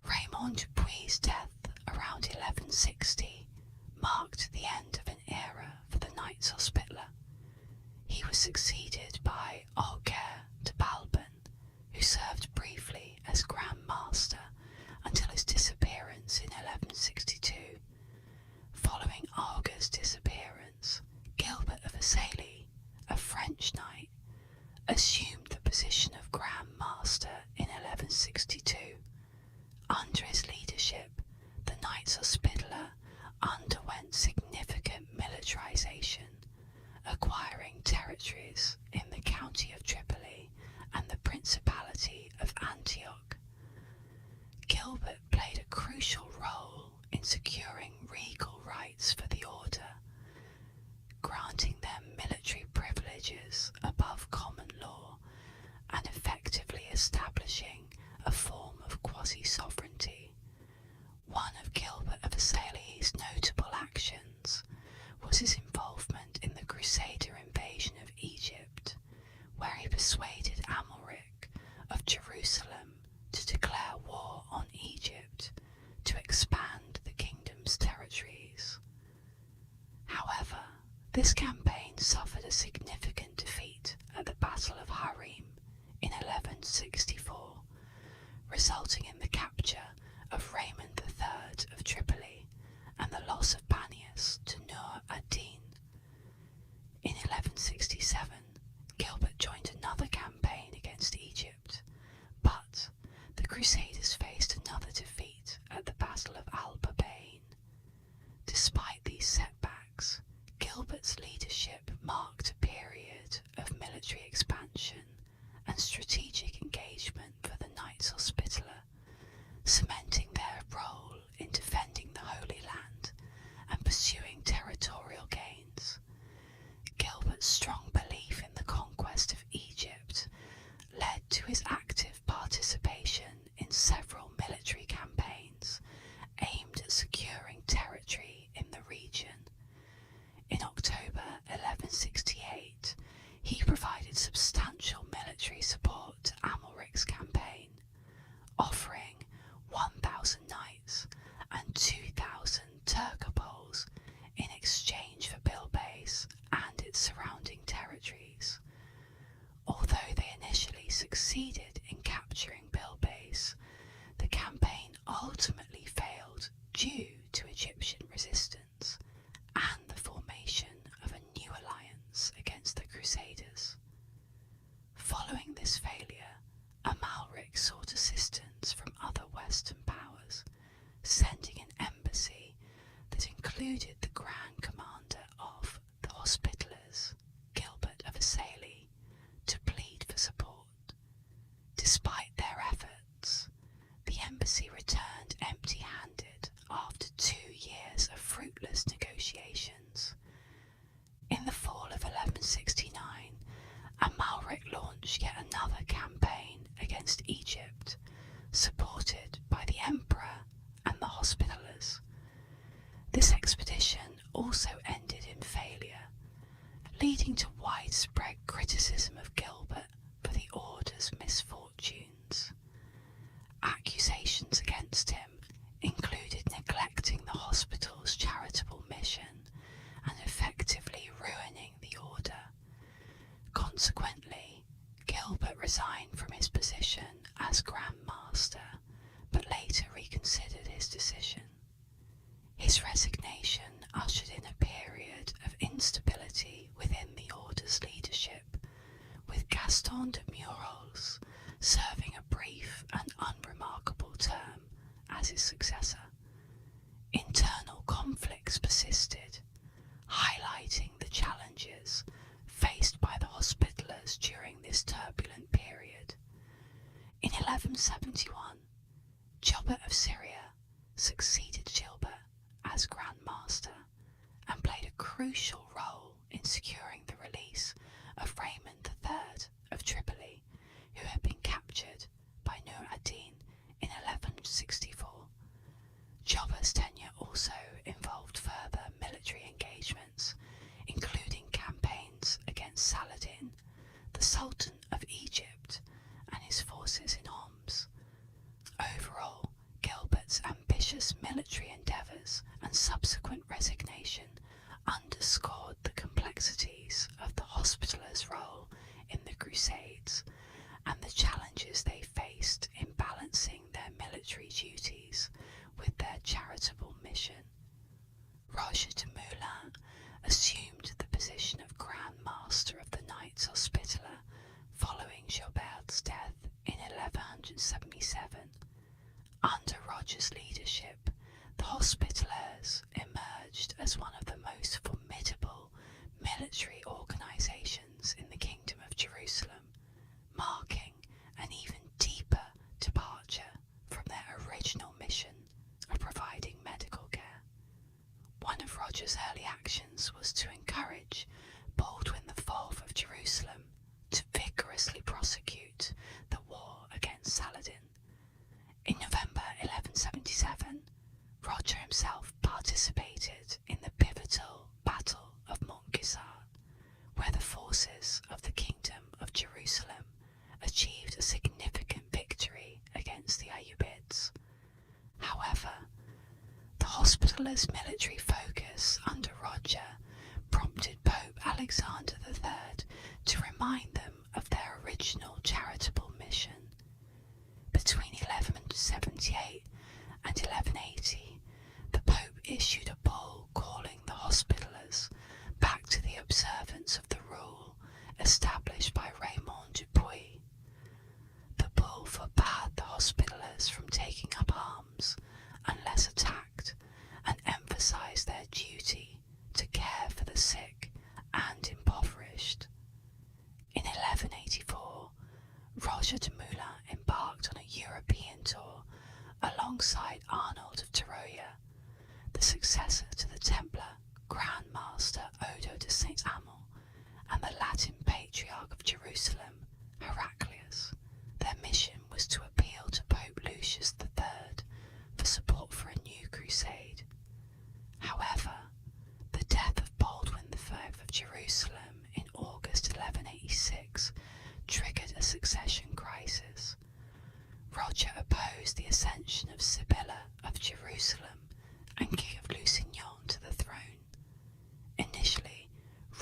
Raymond Dupuis' death around 1160 marked the end of an era for the Knights Hospitaller. He was succeeded by Auger de Balban, who served briefly as Grand Master until his disappearance in 1162. Following Auger's disappearance, Gilbert of Assailly, a French knight, assumed the position of Grand Master in 1162. Under his leadership, the Knights Hospitaller underwent significant militarisation, acquiring territories in the county of Tripoli and the Principality of Antioch. Gilbert played a crucial role in securing regal rights for the order, granting them military privileges above common law and effectively establishing a form of quasi-sovereignty. One of Gilbert of Assailly's notable actions was his involvement in the Crusader invasion of Egypt, where he persuaded Amalric of Jerusalem to declare war on Egypt to expand the kingdom's territories. However, this campaign suffered a significant defeat at the Battle of Harim in 1164, resulting in the capture of Raymond III theft of Tripoli and the loss of Banias to Nur ad-Din. In 1167, Gilbert joined another campaign against Egypt, but the Crusaders faced another defeat at the Battle of Al-Babain. Despite these setbacks, Gilbert's leadership marked a period of military expansion and strategic engagement for the Knights Hospitaller, cementing their role in defending the Holy Land and pursuing territorial gains. Gilbert's strong belief in the conquest of Egypt led to his active participation in several military campaigns aimed at securing territory in the region. In October 1168, he provided substantial military support to Amalric's campaign, offering 1,000 knights and 2,000 Turcopoles in exchange for Bilbais and its surrounding territories. Although they initially succeeded in capturing Bilbais, the campaign ultimately failed due to Egyptian resistance and the formation of a new alliance against the Crusaders. Following this failure, Amalric sought assistance from other Western powers, sending an embassy that included the Grand Commander of the Hospitallers, Gilbert of Assaili, to plead for support. Despite their efforts, the embassy returned empty-handed after 2 years of fruitless negotiations. In the fall of 1169, Amalric launched yet another campaign against Egypt, supported by the Emperor and the Hospitallers. This expedition also ended in failure, leading to widespread criticism of Gilbert for the order's misfortunes. Accusations against him included neglecting the hospital's charitable mission and effectively ruining the order. Consequently, Gilbert resigned from his position as Grand Master, but later reconsidered his decision. His resignation ushered in a period of instability within the order's leadership, with Gaston de Murals serving a brief and unremarkable term as his successor. Internal conflicts persisted, highlighting the challenges faced by the Hospitallers during this turbulent period. In 1171, Gilbert of Syria succeeded Gilbert as Grand Master and played a crucial role in securing the release of Raymond III of Tripoli, who had been captured by Nur ad-Din in 1164. Gilbert's tenure also involved further military engagements, including campaigns against Saladin, the Sultan of Egypt, and his forces in Homs. Overall, Gilbert's ambitious military endeavours and subsequent resignation underscored the complexities of the Hospitallers' role in the Crusades and the challenges they faced in balancing their military duties with their charitable mission. Roger de Moulin assumed the position of Grand Master of the Knights Hospitaller following Gilbert's death in 1177. Under Roger's leadership, the Hospitallers emerged as one of the most formidable military organisations in the Kingdom of Jerusalem, marking an even deeper departure from their original mission of providing medical care. One of Roger's early actions was to encourage Baldwin IV of Jerusalem to vigorously prosecute the war against Saladin. In November 1177, Roger himself participated in the pivotal Battle of Montgisart, where the forces of the Kingdom of Jerusalem achieved a significant victory against the Ayyubids. However, the Hospitallers' military focus under Roger prompted Pope Alexander III to remind them of their original charitable mission. Between 1178 and 1180, observance of the rule established by Raymond Dupuy. The bull forbade the Hospitallers from taking up arms unless attacked, and emphasised their duty to care for the sick and impoverished. In 1184, Roger de Moulin embarked on a European tour alongside Arnold of Teroya, the successor to the Templar Grand Master Odo de Saint-Amand, and the Latin Patriarch of Jerusalem, Heraclius. Their mission was to appeal to Pope Lucius III for support for a new crusade. However, the death of Baldwin IV of Jerusalem in August 1186 triggered a succession crisis. Roger opposed the ascension of Sibylla of Jerusalem and King of Lusignan to the throne. Initially,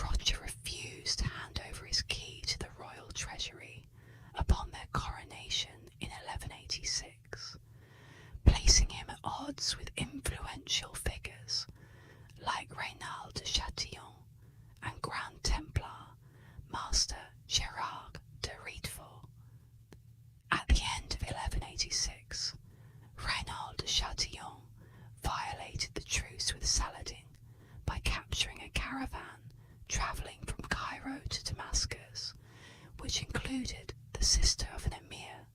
Roger refused to hand over his key to the royal treasury upon their coronation in 1186, placing him at odds with influential figures like Reynald de Chatillon and Grand Templar Master Gérard de Riedefort. At the end of 1186, Reynald de Chatillon violated the truce with Saladin by capturing a caravan travelling from Cairo to Damascus, which included the sister of an emir.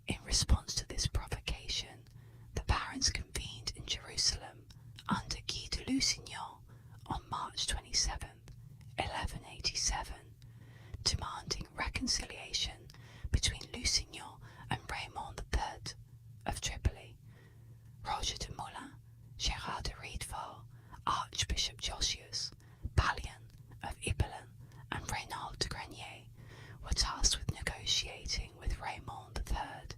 In response to this provocation, the barons convened in Jerusalem under Guy de Lusignan on March 27, 1187, demanding reconciliation between Lusignan and Raymond III of Tripoli. Roger de Moulin, Gérard de Riedefort, Archbishop Josius, Balian of Ibelin, and Reynald de Grenier were tasked with negotiating with Raymond III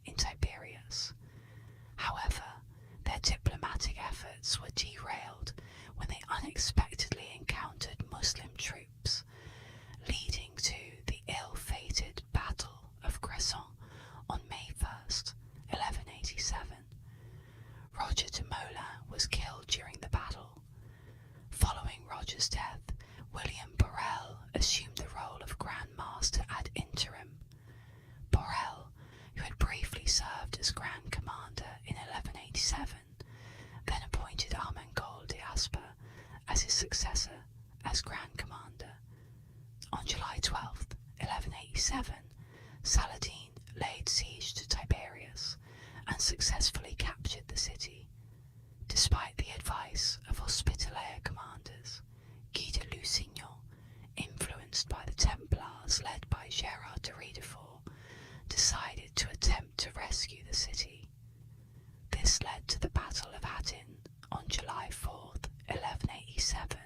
in Tiberias. However, their diplomatic efforts were derailed when they unexpectedly encountered Muslim troops, leading to the ill-fated Battle of Cresson on May 1st, 1187. Roger de Moulin was killed during the battle. Following Roger's death, William Borel assumed the role of Grand Master ad interim. Borel, who had briefly served as Grand Commander in 1187, then appointed Armengol de Asper as his successor as Grand Commander. On July 12th, 1187, Saladin laid siege to Tiberias and successfully captured the city. Despite the advice of Hospitaller commanders, Guy de Lusignan, influenced by the Templars led by Gérard de Riedefort, decided to attempt to rescue the city. This led to the Battle of Hattin on July 4th, 1187,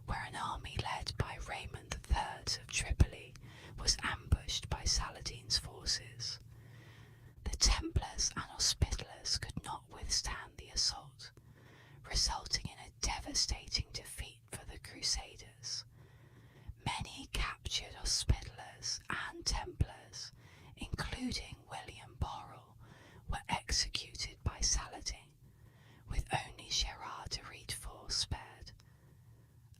where an army led by Raymond III of Tripoli was ambushed by Saladin's forces. The Templars and Hospitallers could not withstand the assault, resulting in a devastating defeat for the Crusaders. Many captured Hospitallers and Templars, including William Borel, were executed by Saladin, with only Gérard de Riedefort spared.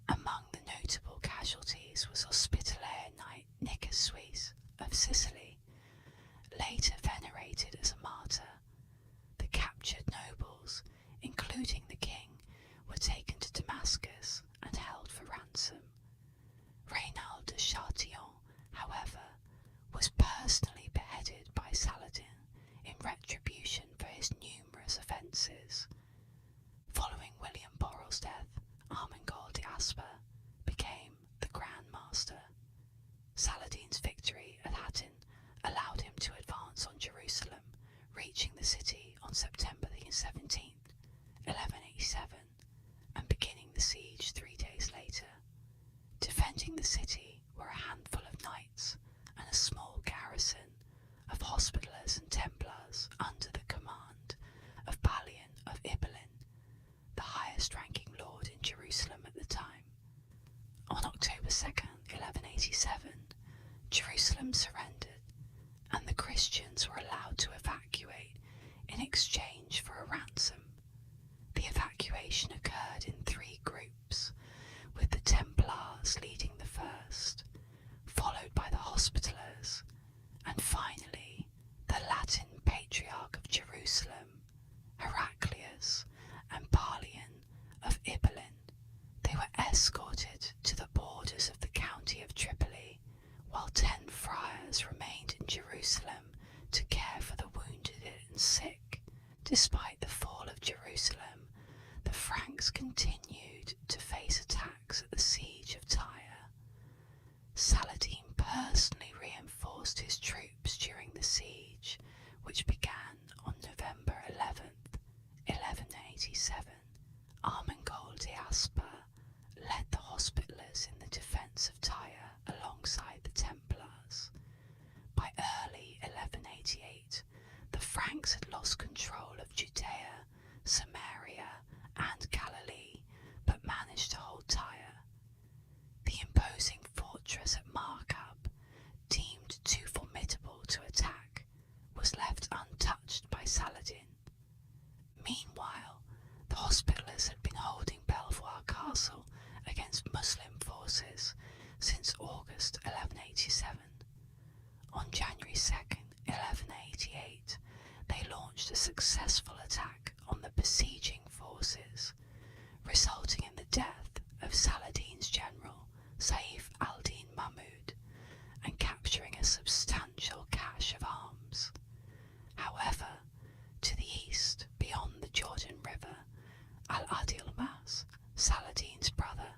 Among the notable casualties was Hospitaller Knight Nicephorus of Sicily, later venerated as a martyr. The captured nobles, including the king, were taken to Damascus and held for ransom. Reynald de Chatillon, however, was personally beheaded by Saladin in retribution for his numerous offences. Following William Borel's death, Armengol de Asper became the Grand Master. Saladin's victory at Hattin allowed him to advance on Jerusalem, reaching the city on September 17th, 1187, and beginning the siege 3 days later. Defending the city were a handful of knights and a small garrison of Hospitallers and Templars under the command of Balian of Ibelin, the highest-ranking lord in Jerusalem at the time. On October 2nd, 1187, Jerusalem surrendered, and the Christians were allowed to evacuate in exchange for a ransom. The evacuation occurred in 3 groups, with the Templars Franks continued to face attacks at the siege of Tyre. Saladin personally reinforced his troops during the siege, which began on November 11th, 1187. Armengol de Asper led the Hospitallers in the defence of Tyre alongside the Templars. By early 1188, the Franks had lost control of Judea, Samaria, and Galilee, but managed to hold Tyre. The imposing fortress at Markab, deemed too formidable to attack, was left untouched by Saladin. Meanwhile, the Hospitallers had been holding Belvoir Castle against Muslim forces since August 1187. On January 2nd, 1188, they launched a successful attack on the besieging forces, resulting in the death of Saladin's general, Saif al-Din Mahmud, and capturing a substantial cache of arms. However, to the east, beyond the Jordan River, Al-Adil Mas, Saladin's brother,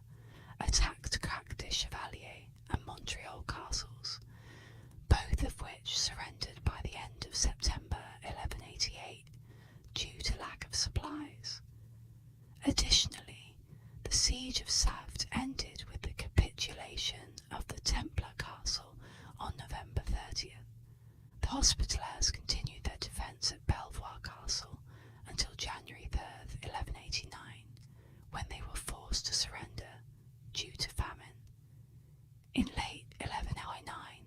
attacked Crac de Chevalier and Montreal castles, both of which surrendered by the end of September 1188 due to lack of supplies. Additionally, the siege of Saft ended with the capitulation of the Templar castle on November 30th. The Hospitallers continued their defence at Belvoir Castle until January 3rd, 1189, when they were forced to surrender due to famine. In late 1199,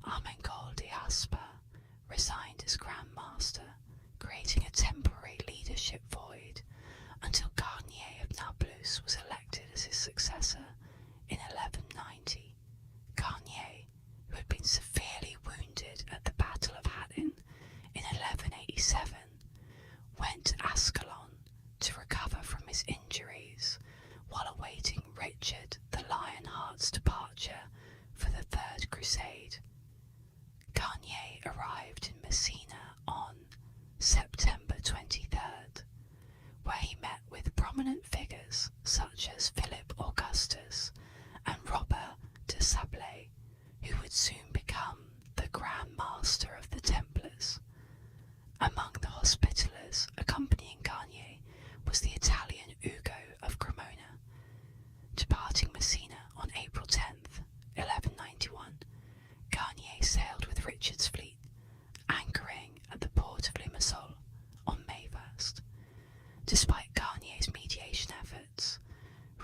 Armengol de Asper resigned as Grand Master, creating a temporary leadership void until Garnier of Nablus was elected as his successor in 1190. Garnier, who had been severely wounded at the Battle of Hattin in 1187, went to Ascalon to recover from his injuries while awaiting Richard the Lionheart's departure for the Third Crusade. Garnier arrived in Messina on September 23rd, where he met with prominent figures such as Philip Augustus and Robert de Sablé, who would soon become the Grand Master of the Templars. Among the Hospitallers accompanying Garnier was the Italian Ugo of Cremona. Departing Messina on April 10th, 1191, Garnier sailed with Richard's fleet, anchoring at the port of Limassol on May 1st. Despite Garnier's mediation efforts,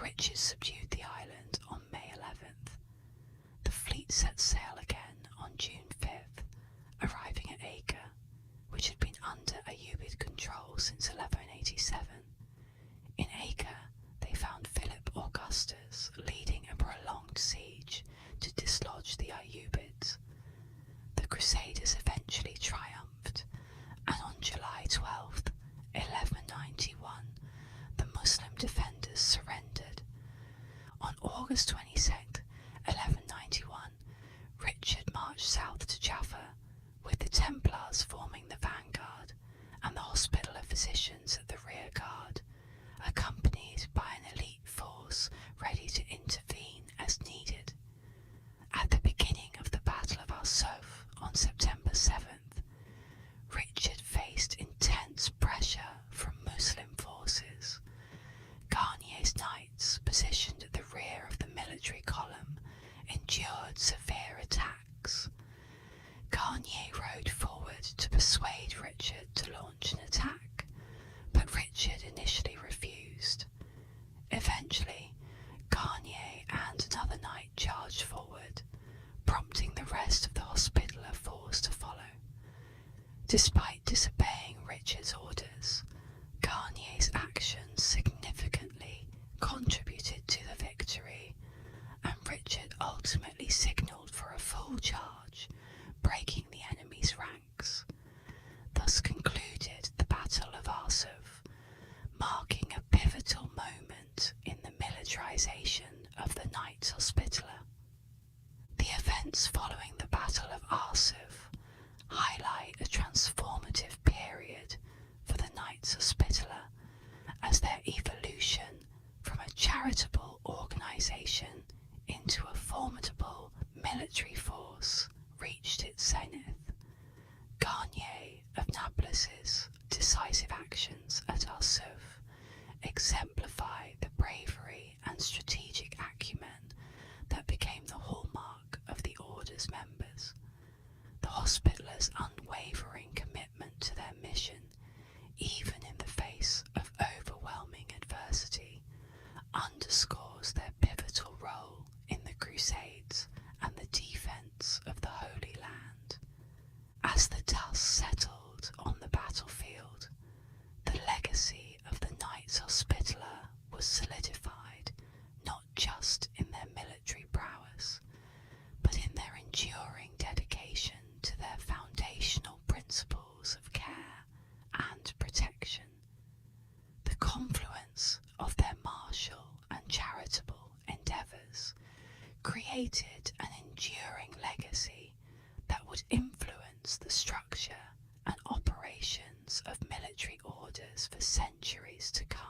Richard subdued the island on May 11th. The fleet set sail again on June 5th, arriving at Acre, which had been under Ayyubid control since 1187. In Acre, they found Philip Augustus leading a prolonged siege to dislodge the Ayyubids. The Crusaders eventually triumphed, and on July 12th, 1191, the Muslim defenders surrendered. On August 22nd, 1191, Richard marched south to Jaffa, with the Templars forming the vanguard and the Hospitaller physicians at the rear guard, accompanied by an elite force ready to intervene as needed. At the beginning of the Battle of Arsuf on September 7th, Richard faced intense pressure from Muslim forces. Garnier's knights, positioned at the rear of the military column, endured severe attacks. Garnier rode forward to persuade Richard to launch an attack, but Richard initially refused. Eventually, Garnier and another knight charged forward, prompting the rest of the Hospitaller force to follow. Despite disobeying Richard's orders, Garnier's actions significantly contributed to the victory, and Richard ultimately signalled for a full charge, breaking the enemy's ranks. Thus concluded the Battle of Arsuf, marking a pivotal moment in the militarisation of the Knights Hospitaller. The events following the Battle of Arsuf highlight a transformative period for the Knights Hospitaller as their evolution charitable organisation into a formidable military force reached its zenith. Garnier of Naples' decisive actions at Arsuf exemplify the bravery and strategic acumen that became the hallmark of the Order's members. The Hospitallers' unwavering commitment to their mission, even in the face of overwhelming adversity, underscores their pivotal role in the Crusades and the defence of the Holy Land. As the dust settled on the battlefield, the legacy of the Knights Hospitaller was solidified not just in their military prowess, but in their enduring dedication to their foundational principles of care and protection. The confluence of their martial and charitable endeavours created an enduring legacy that would influence the structure and operations of military orders for centuries to come.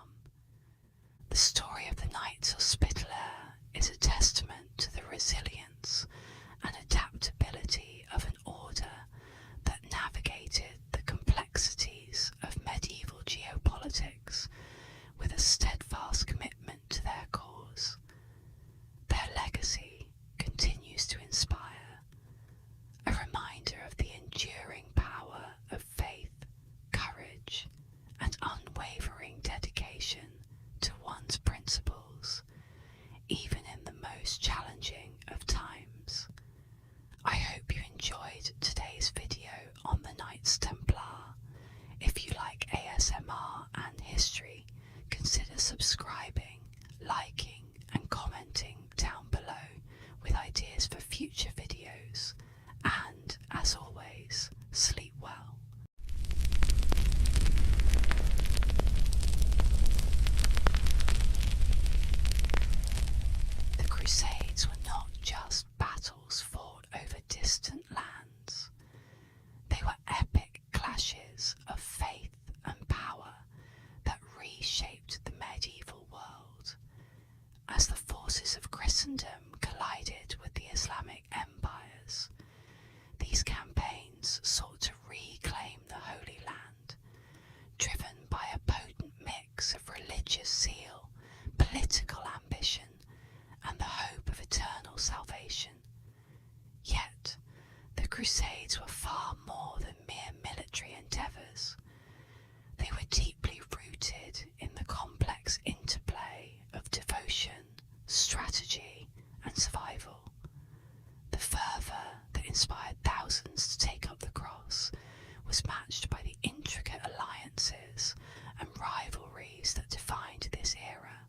The story of the Knights Hospitaller is a testament to the resilience and adaptability of an order that navigated the complexities of medieval geopolitics with a steadfast commitment to their cause. Their legacy continues to inspire, a reminder of the enduring power of faith, courage, and unwavering dedication to one's principles, even in the most challenging of times. I hope you enjoyed today's video on the Knights Templar. If you like ASMR and history, consider subscribing, liking and commenting down below with ideas for future videos, and as always, sleep well. The Crusades were not just battles fought over distant lands. They were epic clashes of faith and power that reshaped the medieval world. As the forces of Christendom collided with the Islamic empires, these campaigns sought to reclaim the Holy Land, driven by a potent mix of religious zeal, political ambition, and the hope of eternal salvation. Yet, the Crusades were far more than mere military endeavours. They were deeply rooted in the complex interplay of devotion, strategy, and survival. The fervour that inspired thousands to take up the cross was matched by the intricate alliances and rivalries that defined this era.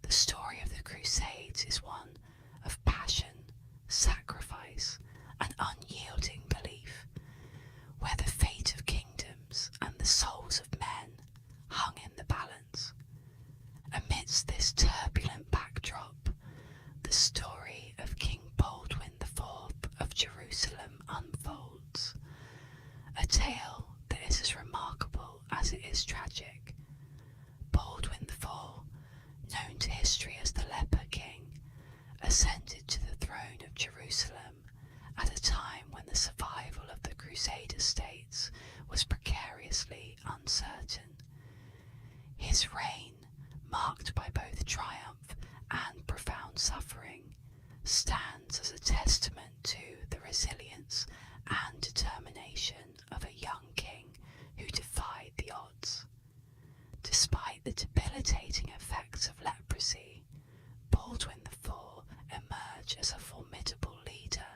The story of the Crusades is one of passion, sacrifice, and unyielding belief, where the fate of kingdoms and the souls of men hung in the balance. Amidst this turbulent backdrop, the story of King Baldwin IV of Jerusalem unfolds, a tale that is as remarkable as it is tragic. Baldwin IV, known to history as the Leper King, ascended to the throne of Jerusalem at a time when the survival of the Crusader states was precariously uncertain. His reign, marked by both triumph and profound suffering, stands as a testament to the resilience and determination of a young king who defied the odds. Despite the debilitating effects of leprosy, Baldwin IV emerged as a formidable leader,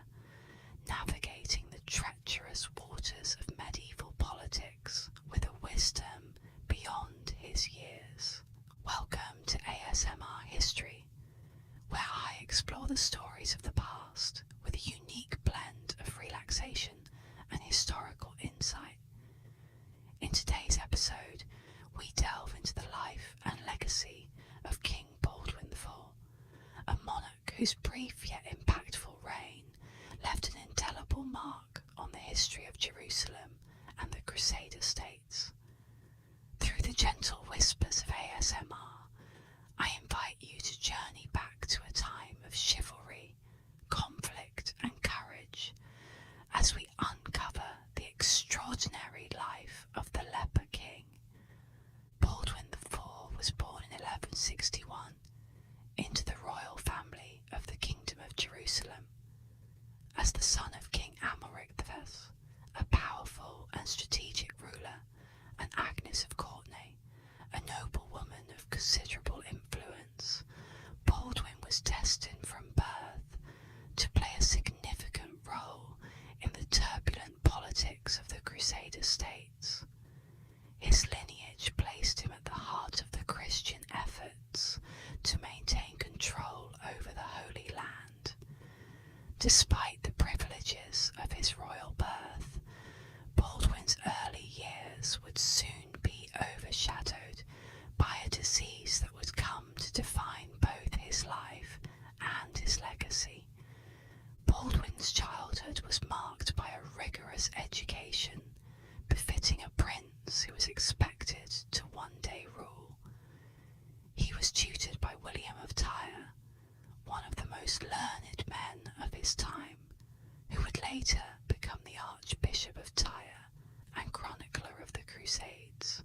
navigating the treacherous waters of medieval politics with a wisdom beyond his years. Welcome to ASMR History, where I explore the stories of the past with a unique blend of relaxation and historical insight. In today's episode, we delve into the life and legacy of King Baldwin IV, a monarch whose brief yet impactful reign left an indelible mark on the history of Jerusalem and the Crusader states. Through the gentle whispers of ASMR, I invite 1161 into the royal family of the Kingdom of Jerusalem as the son of King Amalric I, a powerful and strategic ruler, and Agnes of Courtenay, a noble woman of considerable influence. Baldwin was destined from birth to play a significant role in the turbulent politics of the Crusader states. His lineage placed him at the heart of the Christian efforts to maintain control over the Holy Land. Despite the privileges of his royal birth, Baldwin's early years would soon be overshadowed by a disease that would come to define both his life and his legacy. Baldwin's childhood was marked by a rigorous education, befitting a prince who was expected to one day rule. He was tutored by William of Tyre, one of the most learned men of his time, who would later become the Archbishop of Tyre and chronicler of the Crusades.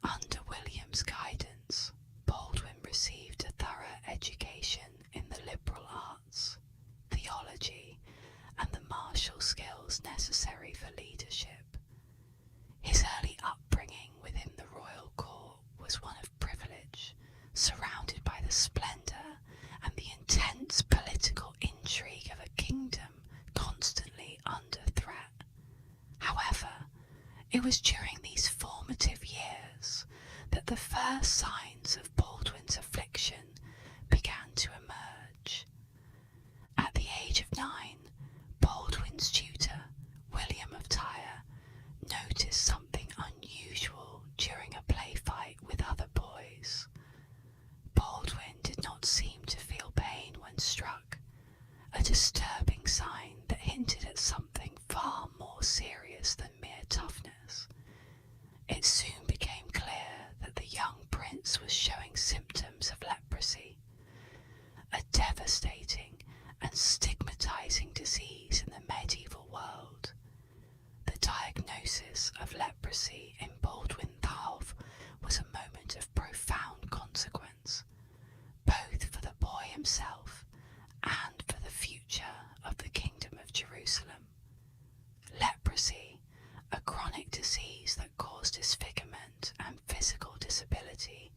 Under William's guidance, Baldwin received a thorough education in the liberal arts, theology, and the martial skills necessary for leadership. His early upbringing within the royal court was one of privilege, surrounded by the splendour and the intense political intrigue of a kingdom constantly under threat. However, it was during these formative years that the first signs of Baldwin's affliction began to emerge. At the age of 9, Baldwin's tutor, William of Tyre, noticed something unusual during a play fight with other boys. Baldwin did not seem to feel pain when struck, a disturbing sign that hinted at something far more serious than mere toughness. It soon became clear that the young prince was showing symptoms of leprosy, a devastating and stigmatizing disease in the medieval world. The diagnosis of leprosy in Baldwin IV was a moment of profound consequence, both for the boy himself and for the future of the Kingdom of Jerusalem. Leprosy, a chronic disease that caused disfigurement and physical disability,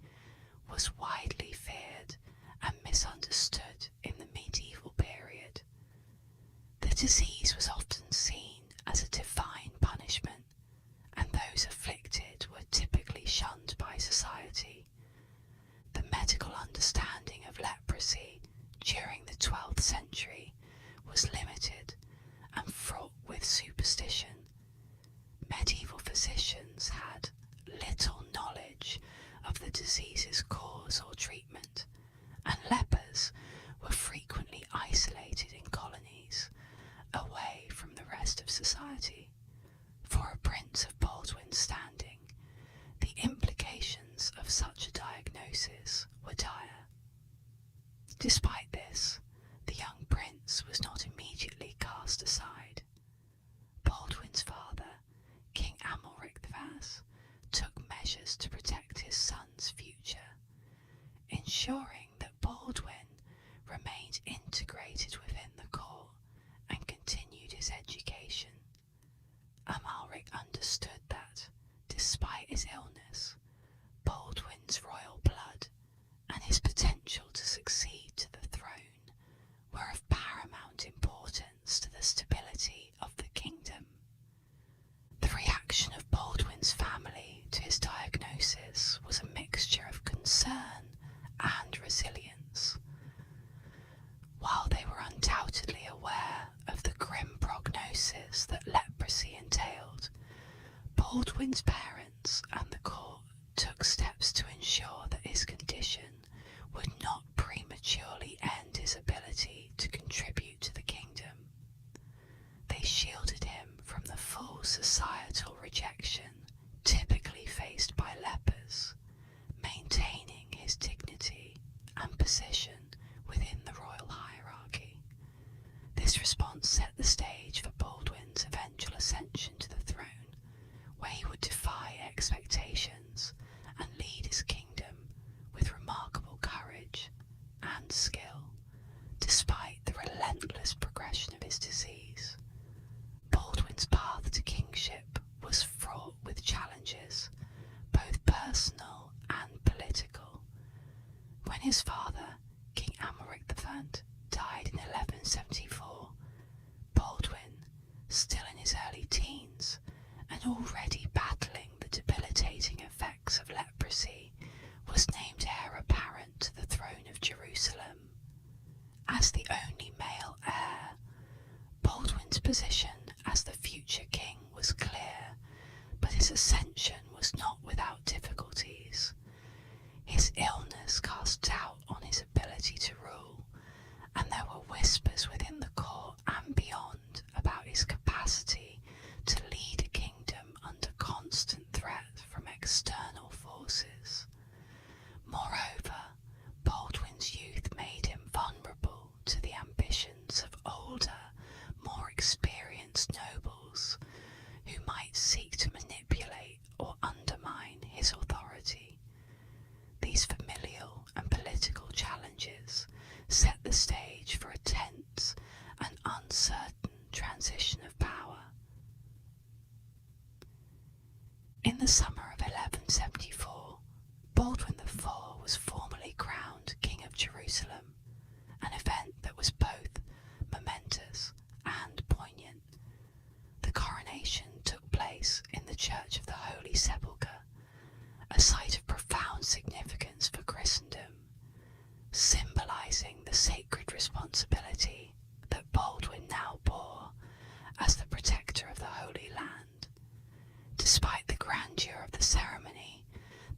was widely feared and misunderstood in the medieval period. The disease was often seen as a divine punishment, and those afflicted were typically shunned by society. The medical understanding of leprosy during the 12th century was limited and fraught with superstition. Medieval physicians had little knowledge of the disease's cause or treatment, and lepers were frequently isolated in colonies, away from the rest of society. For a prince of Baldwin's standing, the implications of such a diagnosis were dire. Despite this, the young prince was not immediately cast aside. Baldwin's father, King Amalric I, took measures to protect his son's future, ensuring that Baldwin remained integrated within the court and continued his education. Amalric understood that, despite his illness, Baldwin's royal blood and his potential to succeed to the throne were of paramount importance to the stability of the kingdom. The reaction of Baldwin's family to his diagnosis was a mixture of concern and resilience. While they were undoubtedly aware of the grim prognosis that leprosy entailed, Baldwin's parents and the court took steps to ensure that his condition would not prematurely end his ability to contribute to the kingdom. They shielded him from the full societal rejection typically faced by lepers, maintaining his dignity and position within the royal hierarchy. This response set the stage for Baldwin's eventual ascension to the throne, where he would defy expectations personal and political. When his father, King Amalric I, died in 1174, Baldwin, still in his early teens and already battling the debilitating effects of leprosy, was named heir apparent to the throne of Jerusalem. As the only male heir, Baldwin's position as the future king was clear, but his ascension was not without difficulties. His illness cast doubt on his ability to rule, and there were whispers within the court and beyond about his capacity to lead a kingdom under constant threat from external forces. Moreover, Baldwin's youth made him vulnerable to the ambitions of older, more experienced nobles who might seek to manipulate or undermine his authority. These familial and political challenges set the stage for a tense and uncertain transition of power. In the summer of 1174, Baldwin IV was formally crowned King of Jerusalem, an event that was both momentous and poignant. The coronation took place in the Church of the Holy Sepulchre, a site of profound significance for Christendom, symbolising the sacred responsibility that Baldwin now bore as the protector of the Holy Land. Despite the grandeur of the ceremony,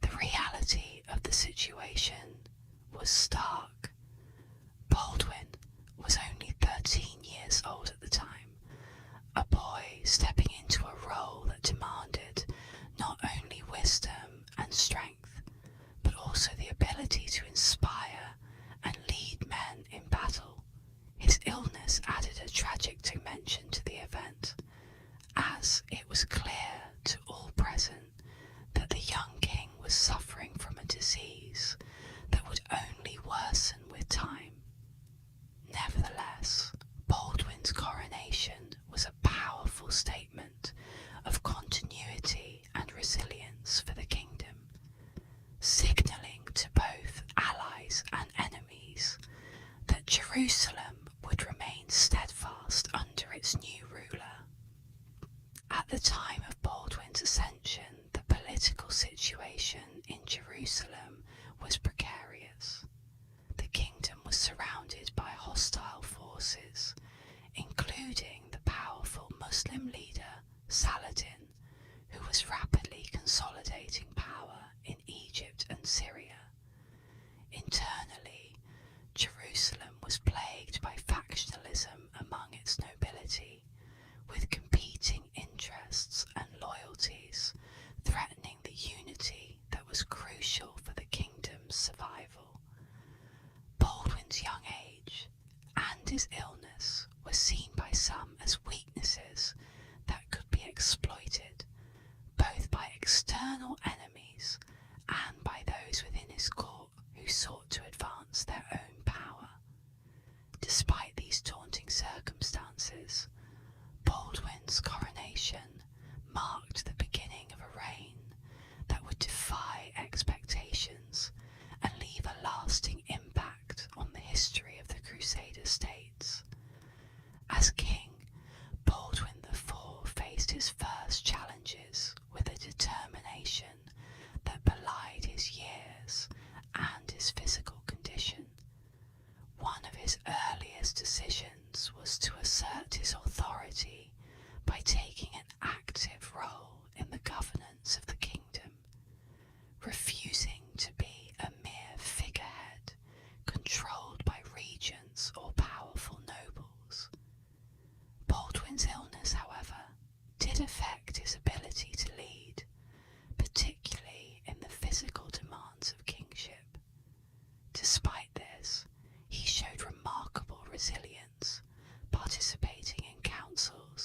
the reality of the situation was stark. Baldwin was only 13 years old at the time, a boy stepping into a role that demanded not only wisdom and strength, but also the ability to inspire and lead men in battle. His illness added a tragic dimension to the event, as it was clear to all present that the young king was suffering from a disease that would only worsen with time. Nevertheless, Baldwin's coronation was a powerful statement of continuity and resilience for the kingdom, signalling to both allies and enemies that Jerusalem would remain steadfast under its new ruler. At the time of Baldwin's ascension, the political situation in Jerusalem was precarious. The kingdom was surrounded by hostile forces, including the powerful Muslim leader Saladin, who was rapidly consolidating power in Egypt and Syria. Internally, Jerusalem was plagued by factionalism among its nobility, with competing interests and loyalties threatening the unity that was crucial for the kingdom's survival. Baldwin's young age and his illness were seen by some as weaknesses that could be exploited, both by external enemies and by those within his court who sought to advance their own power. Despite these daunting circumstances, Baldwin's coronation marked the beginning of a reign that would defy expectations and leave a lasting impact on the history of the Crusader states. As king, Baldwin IV faced his first challenges with a determination that belied his years and his physical condition. One of his earliest decisions was to assert his authority by taking an active role in the governance of the kingdom, refusing to be a mere figurehead controlled by regents or powerful nobles. Baldwin's illness, however, did affect his ability to lead, particularly in the physical demands of kingship. Despite this, he showed remarkable resilience, participating in councils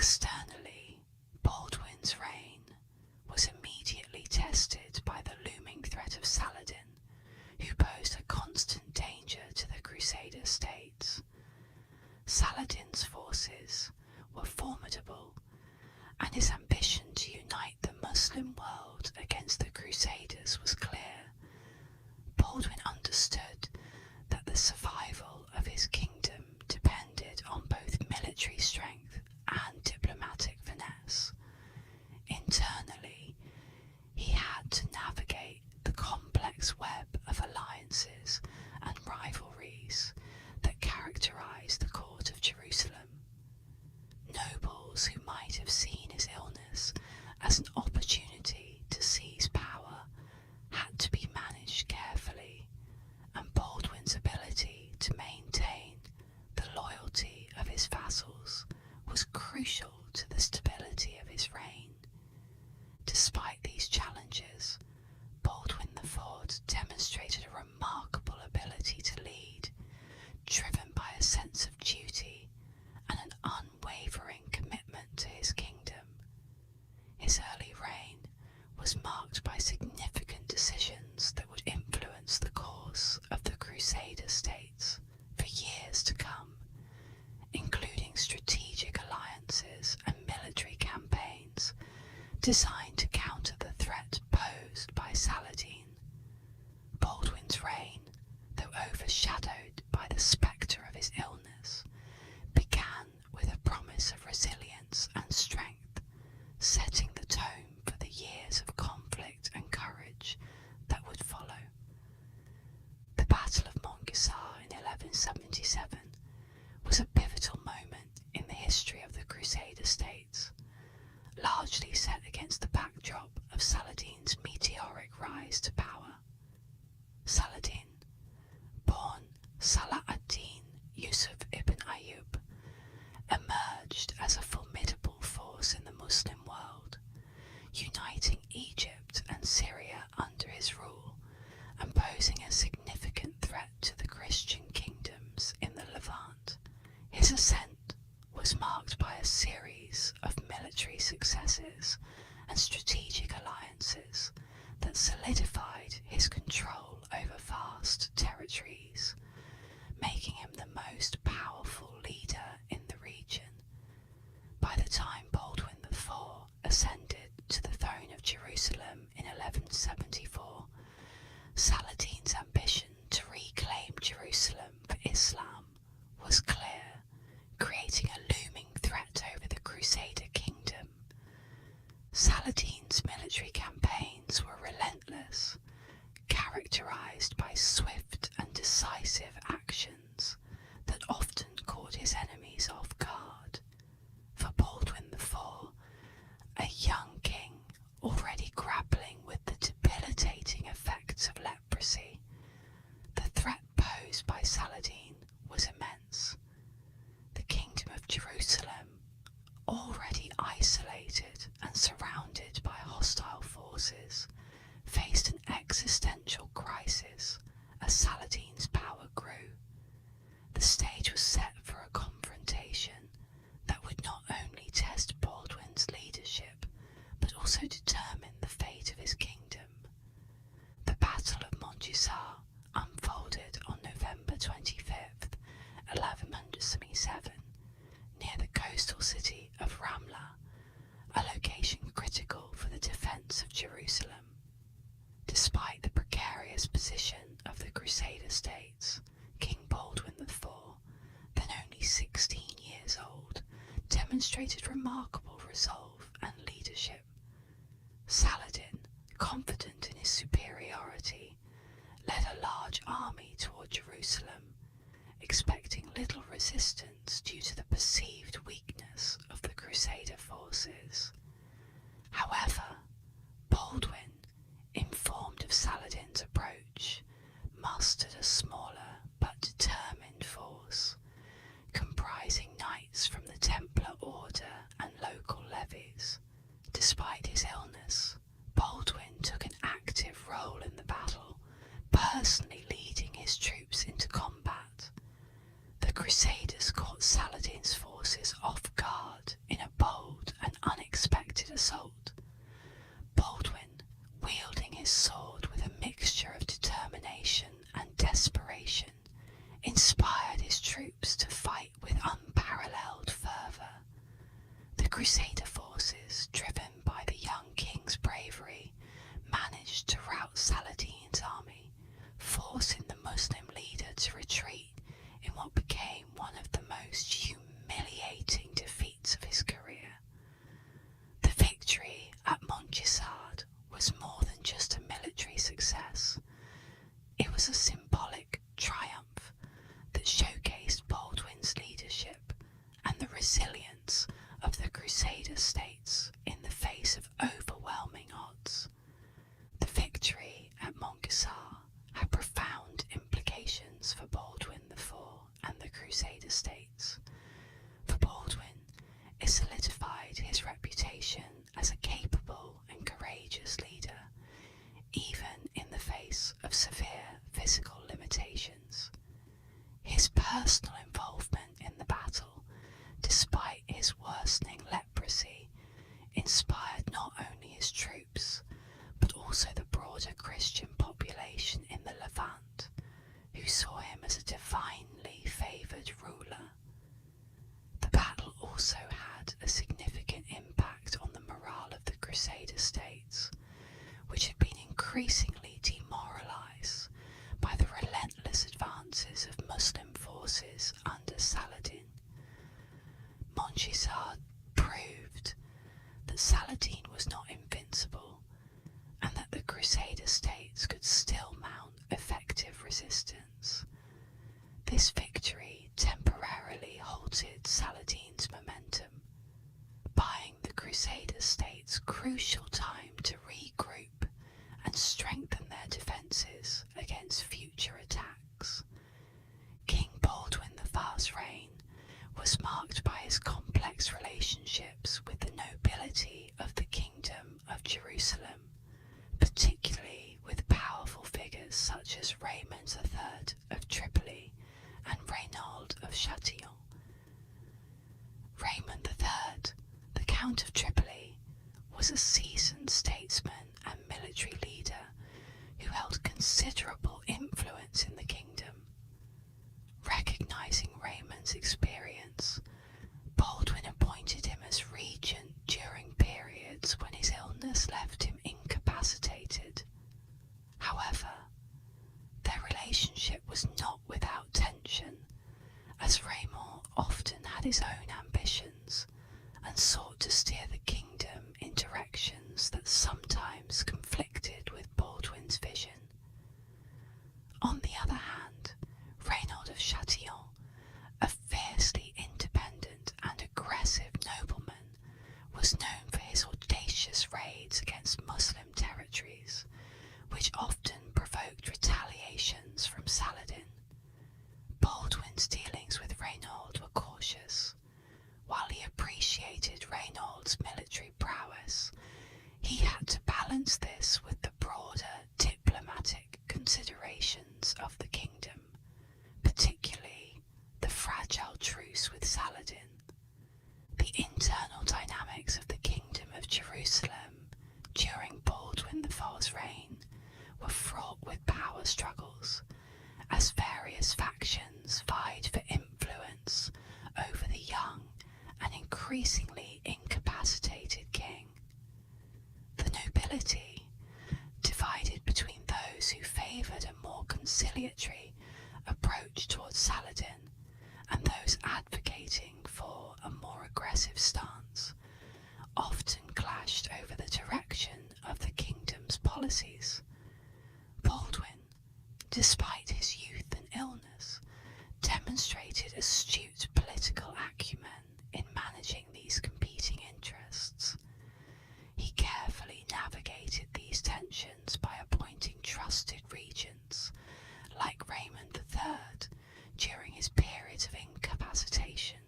Externally, Baldwin's reign was immediately tested by the looming threat of Saladin, who posed a constant danger to the Crusader states. Saladin's forces were formidable, and his ambition to unite the Muslim world against the Crusaders was clear. Baldwin understood that the survival of his kingdom depended on both military strength and diplomatic finesse. Internally, he had to navigate the complex web of alliances and rivalries that characterized the court of Jerusalem. Nobles who might have seen his illness as an opportunity to seize power had to be managed carefully, and Baldwin's ability to maintain the loyalty of his vassals was crucial to the stability of his reign. Despite these challenges, Baldwin IV demonstrated a remarkable ability to lead, driven by a sense of duty and an unwavering commitment to his kingdom. His early reign was marked by significant decisions that would influence the course of the Crusader states for years to come, including strategic alliances and military campaigns designed to counter the threat posed by Saladin. Baldwin's reign, though overshadowed by the spectre of his illness, began with a promise of resilience and strength, setting the tone for the years of conflict and courage that would follow. The Battle of Montgisar in 1177 was a pivotal moment in the history of the Crusader states, largely set against the backdrop of Saladin's meteoric rise to power. Saladin, born Salah ad-Din Yusuf ibn Ayyub, emerged as a formidable force in the Muslim world, uniting Egypt and Syria under his rule and posing a significant threat to the Christian kingdoms in the Levant. His ascent was marked by a series of military successes and strategic alliances that solidified his control over vast territories, making him the most powerful leader in the region. By the time Baldwin IV ascended to the throne of Jerusalem in 1174, Saladin's ambition to reclaim Jerusalem for Islam was clear, creating a looming threat over the Crusader kingdom. Saladin's military campaigns were relentless, characterized by swift and decisive actions that often caught his enemies off guard. For Baldwin IV, a young king already grappling with the debilitating effects of leprosy, the threat posed by Saladin was immense. The kingdom of Jerusalem, already isolated and surrounded by hostile forces, faced an existential crisis as Saladin's power grew. The stage was set for a confrontation that would not only test Baldwin's leadership, but also determine the fate of his kingdom. The Battle of Montgisar unfolded on November 25th, 1177, near the coastal city of Ramla, a location critical for the defence of Jerusalem. Despite the precarious position of the Crusader states, King Baldwin IV, then only 16 years old, demonstrated remarkable resolve and leadership. Saladin, confident in his superiority, led a large army toward Jerusalem, expecting little resistance due to the perceived weakness of the Crusader forces. However, Baldwin, informed of Saladin's approach, mustered a smaller but determined force, comprising knights from the Templar order and local levies. Despite his illness, Baldwin took an active role in the battle, personally leading his troops into combat. The Crusaders caught Saladin's forces off guard in a bold assault. Baldwin, wielding his sword with a mixture of determination and desperation, inspired his troops to fight with unparalleled fervour. The Crusader forces, driven by the young king's bravery, managed to rout Saladin's army, forcing the Muslim leader to retreat in what became one of the most humiliating defeats of his career. The victory at Montgisard was more than just a military success. It was a symbolic triumph that showcased Baldwin's leadership and the resilience of the Crusader states in the face of overwhelming odds. The victory at Montgisard had profound implications for Baldwin IV and the Crusader states. For Baldwin, it solidified his reputation as a capable and courageous leader, even in the face of severe physical limitations. His personal involvement in the battle, despite his worsening leprosy, inspired not only his troops, but also the broader Christian population in the Levant, who saw him as a divinely favoured ruler. The battle also had a significant impact on the morale of the Crusader states, which had been increasingly demoralised by the relentless advances of Muslim forces under Saladin. Montgisard proved that Saladin was not invincible, and that the Crusader states could still mount effective resistance. This victory temporarily halted Saladin's momentum, buying the Crusader states crucial time to regroup and strengthen their defences against future attacks. King Baldwin IV's reign was marked by his complex relationships with the nobility of the Kingdom of Jerusalem, particularly with powerful figures such as Raymond III of Tripoli and Reynaud of Châtillon. Raymond III, the Count of Tripoli, was a seasoned statesman and military leader who held considerable influence in the kingdom. Recognising Raymond's experience, Baldwin appointed him as regent during periods when his illness left him incapacitated. However, their relationship was not without tension, as Raymond often had his own ambitions and sought to steer the kingdom in directions that sometimes conflicted with Baldwin's vision. On the other hand, Reynaud of Châtillon, a fiercely independent and aggressive nobleman, was known for his audacious raids against Muslim territories, which often provoked retaliations from Saladin. Baldwin's dealings with Reynaud were cautious. While he appreciated Reynaud's military prowess, he had to balance this with the broader diplomatic considerations of the kingdom, particularly the fragile truce with Saladin. The internal dynamics of the Kingdom of Jerusalem during Baldwin IV's reign were fraught with power struggles, as various factions vied for influence over the young and increasingly incapacitated king. The nobility, divided between those who favoured a more conciliatory approach towards Saladin and those advocating for a more aggressive stance, often clashed over the direction of the kingdom's policies. Baldwin, despite his youth and illness, demonstrated astute political acumen in managing these competing interests. He carefully navigated these tensions by appointing trusted regents like Raymond III during his periods of incapacitation,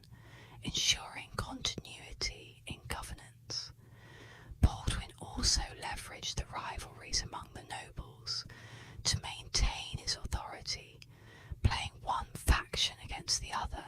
ensuring continuity in governance. Baldwin also leveraged the rivalries among the nobles to maintain his authority, playing one faction against the other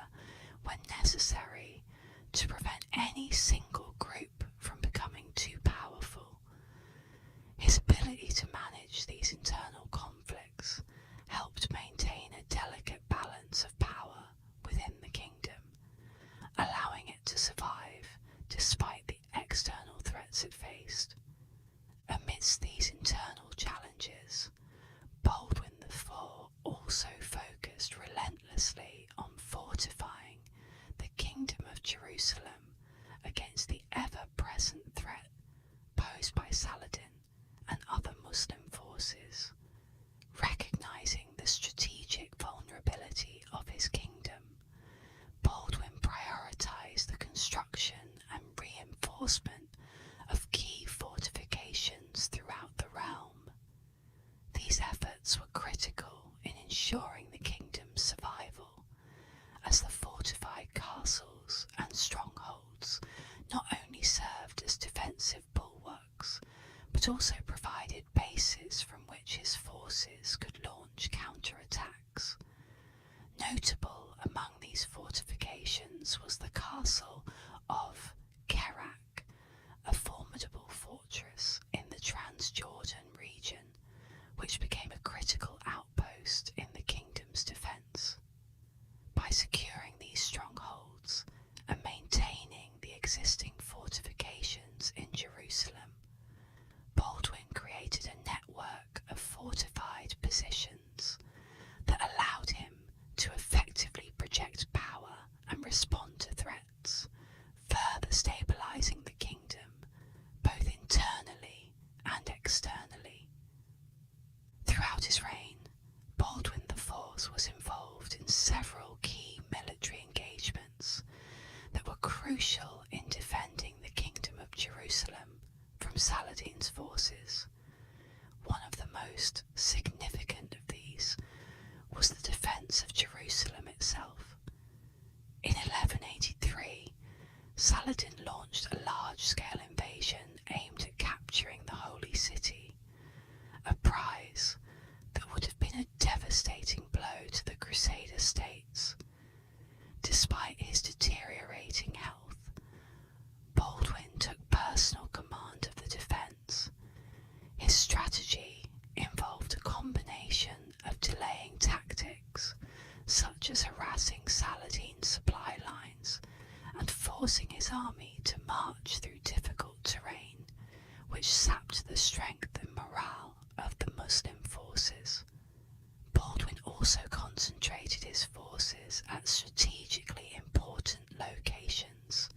despite the external threats it faced. Amidst these internal challenges, Baldwin IV also focused relentlessly on fortifying the Kingdom of Jerusalem against the ever-present threat posed by Saladin and other Muslim forces. Recognizing the strategic vulnerability of his kingdom, Baldwin prioritized the construction and reinforcement of key fortifications throughout the realm. These efforts were critical in ensuring the kingdom's survival, as the fortified castles and strongholds not only served as defensive bulwarks, but also provided bases from which his forces could launch counterattacks. Notable among these fortifications was the castle of Kerak, a formidable fortress in the Transjordan region, which became a critical outpost in the kingdom's defence. By securing these strongholds and maintaining the existing fortifications in Jerusalem, Baldwin created a network of fortified positions that allowed him to effectively project power and respond to threats, further stabilising the kingdom both internally and externally. Throughout his reign, Baldwin IV was involved in several key military engagements that were crucial in defending the Kingdom of Jerusalem from Saladin's forces. One of the most significant of these was the defence of Jerusalem itself. In 1183, Saladin launched a large-scale invasion aimed at capturing the Holy City, a prize that would have been a devastating blow to the Crusader states. Despite his deteriorating health, Baldwin took personal command of the defence. His strategy involved a combination of delaying tactics, such as harassing Saladin's supply lines and forcing his army to march through difficult terrain, which sapped the strength and morale of the Muslim forces. Baldwin also concentrated his forces at strategically important locations,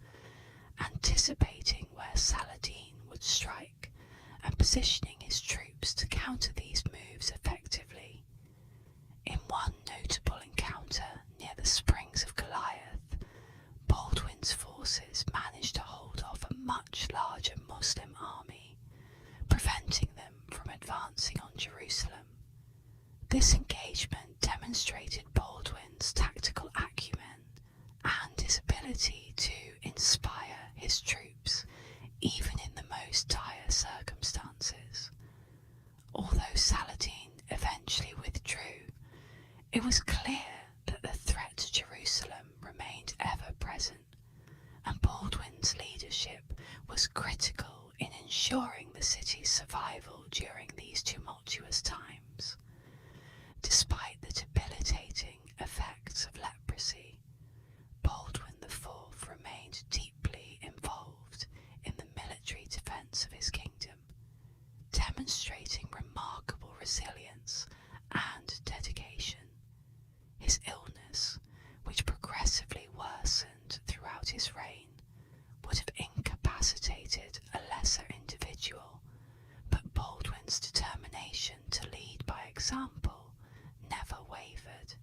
anticipating where Saladin would strike and positioning his troops to counter these moves effectively. In one notable encounter near the Springs of Goliath, Baldwin's forces managed to hold off a much larger Muslim army, preventing them from advancing on Jerusalem. This engagement demonstrated Baldwin's tactical acumen and his ability to inspire his troops even in the most dire circumstances. Although Saladin eventually withdrew, it was clear that the threat to Jerusalem remained ever present, and Baldwin's leadership was critical in ensuring the city's survival during these tumultuous times. Despite the debilitating effects of leprosy, Baldwin IV remained deeply involved in the military defence of his kingdom, demonstrating remarkable resilience and dedication. His illness, which progressively worsened throughout his reign, would have incapacitated a lesser individual, but Baldwin's determination to lead by example never wavered.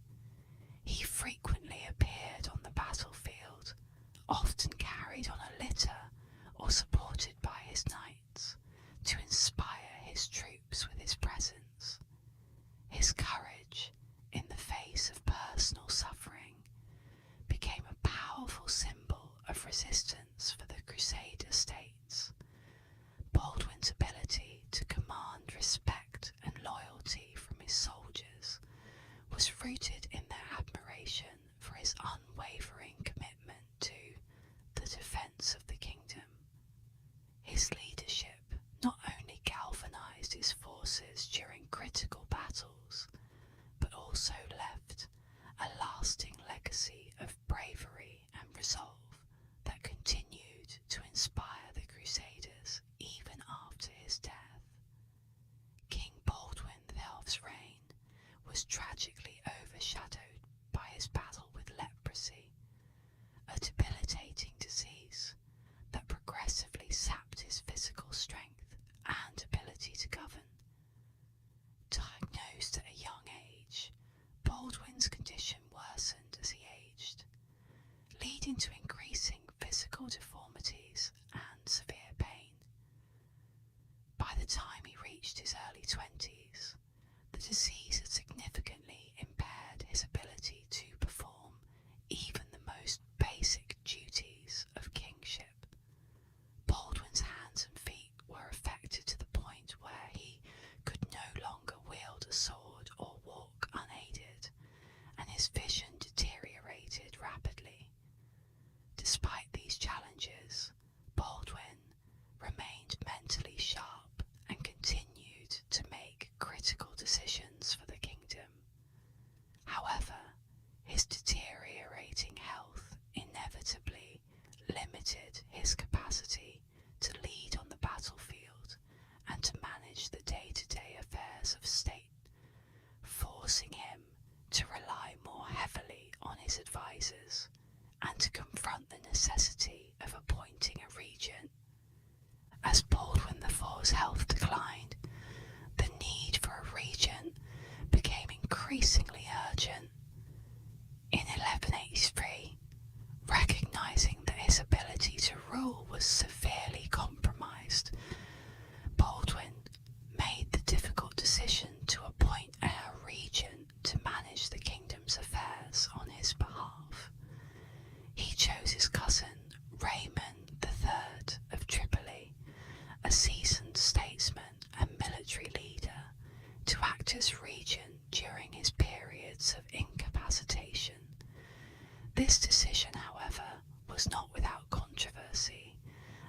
He frequently appeared on the battlefield, often carried on a litter or supported by his knights, to inspire his troops with his presence. His courage in the face of personal suffering became a powerful symbol of resistance for the Crusader states. Baldwin's ability to command respect and loyalty from his soldiers was rooted in their admiration for his unwavering commitment to the defence of the kingdom. His leadership not only galvanised his forces during critical battles, but also left a lasting legacy of bravery and resolve that continued to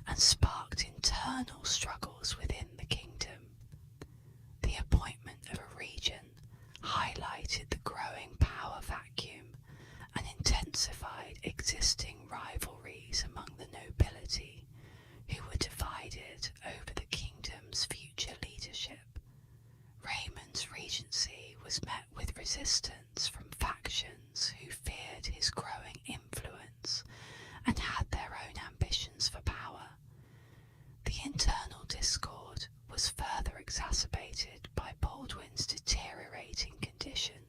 and sparked internal struggles within the kingdom. The appointment of a regent highlighted the growing power vacuum and intensified existing rivalries among the nobility, who were divided over the kingdom's future leadership. Raymond's regency was met with resistance from factions who feared his growing influence and had their own ambitions for power. The internal discord was further exacerbated by Baldwin's deteriorating condition,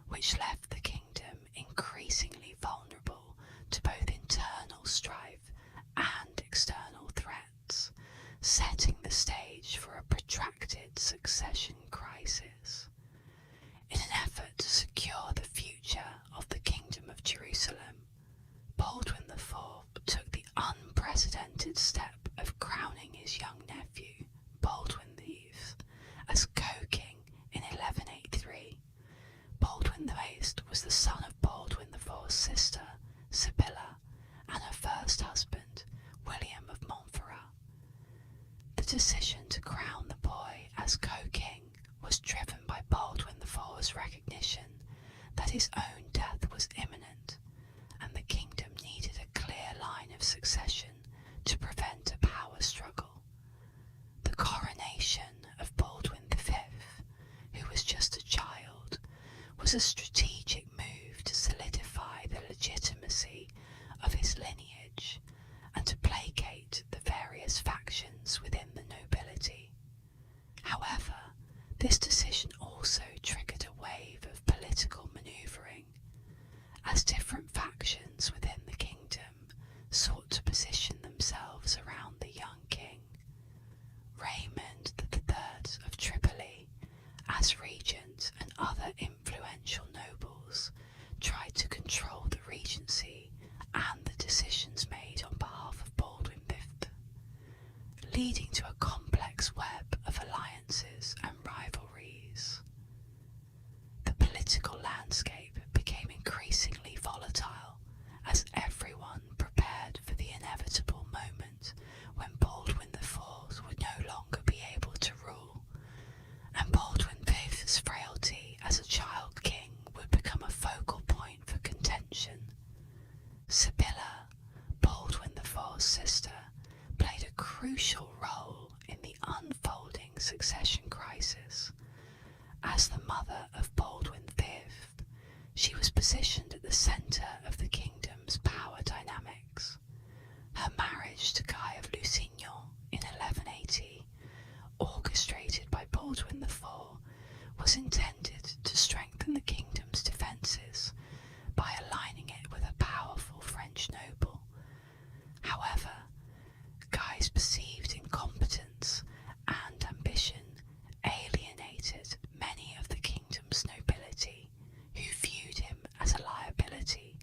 which left the kingdom increasingly vulnerable to both internal strife and external threats, setting the stage for a protracted succession crisis. In an effort to secure the future of the Kingdom of Jerusalem, Baldwin IV took the unprecedented step of crowning his young nephew, Baldwin IV, as co-king in 1183. Baldwin VIII was the son of Baldwin IV's sister, Sibylla, and her first husband, William of Montferrat. The decision to crown the boy as co-king was driven by Baldwin IV's recognition that his own death was imminent, and the kingdom needed a clear line of succession to prevent a power struggle. The coronation of Baldwin V, who was just a child, was a strategic move to solidify the legitimacy of his lineage and to placate the various factions within the nobility. However, this decision also triggered a wave of political manoeuvring, as different factions within the kingdom sought to position themselves around the young king. Raymond III of Tripoli, as regent, and other influential nobles tried to control the regency and the decisions made on behalf of Baldwin V, leading to a complex web of alliances and rivalries. The political landscape became increasingly volatile as everyone prepared for the inevitable moment when Baldwin IV would no longer be able to rule, and Baldwin V's frailty as a child king would become a focal point for contention. Sibylla, Baldwin IV's sister, played a crucial role in the unfolding succession crisis. As the mother of Baldwin V, she was positioned at the centre of the kingdom's power dynamics. Her marriage to Guy of Lusignan in 1180, orchestrated by Baldwin IV, was intended to strengthen the kingdom's defences by aligning it with a powerful French noble. However, Guy's perceived incompetence and ambition alienated many of the kingdom's nobility, who viewed him as a liability.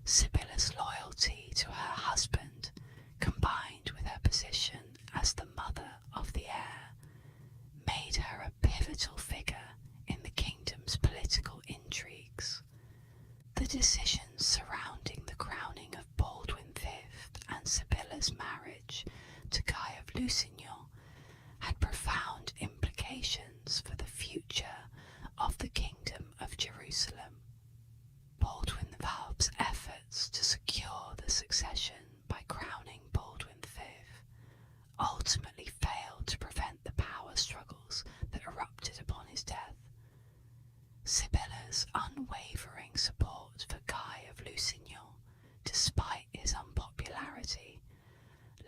Sibylla's loyalty to her husband, combined with her position as the mother of the heir, made her a pivotal figure in the kingdom's political intrigues. The decisions surrounding the crowning of Baldwin V and Sibylla's marriage to Guy of Lusignan had profound implications for the future of the Kingdom of Jerusalem. Baldwin IV's efforts to secure the succession by crowning Baldwin V ultimately failed to prevent the power struggles that erupted upon his death. Sibylla's unwavering support for Guy of Lusignan, despite his unpopularity,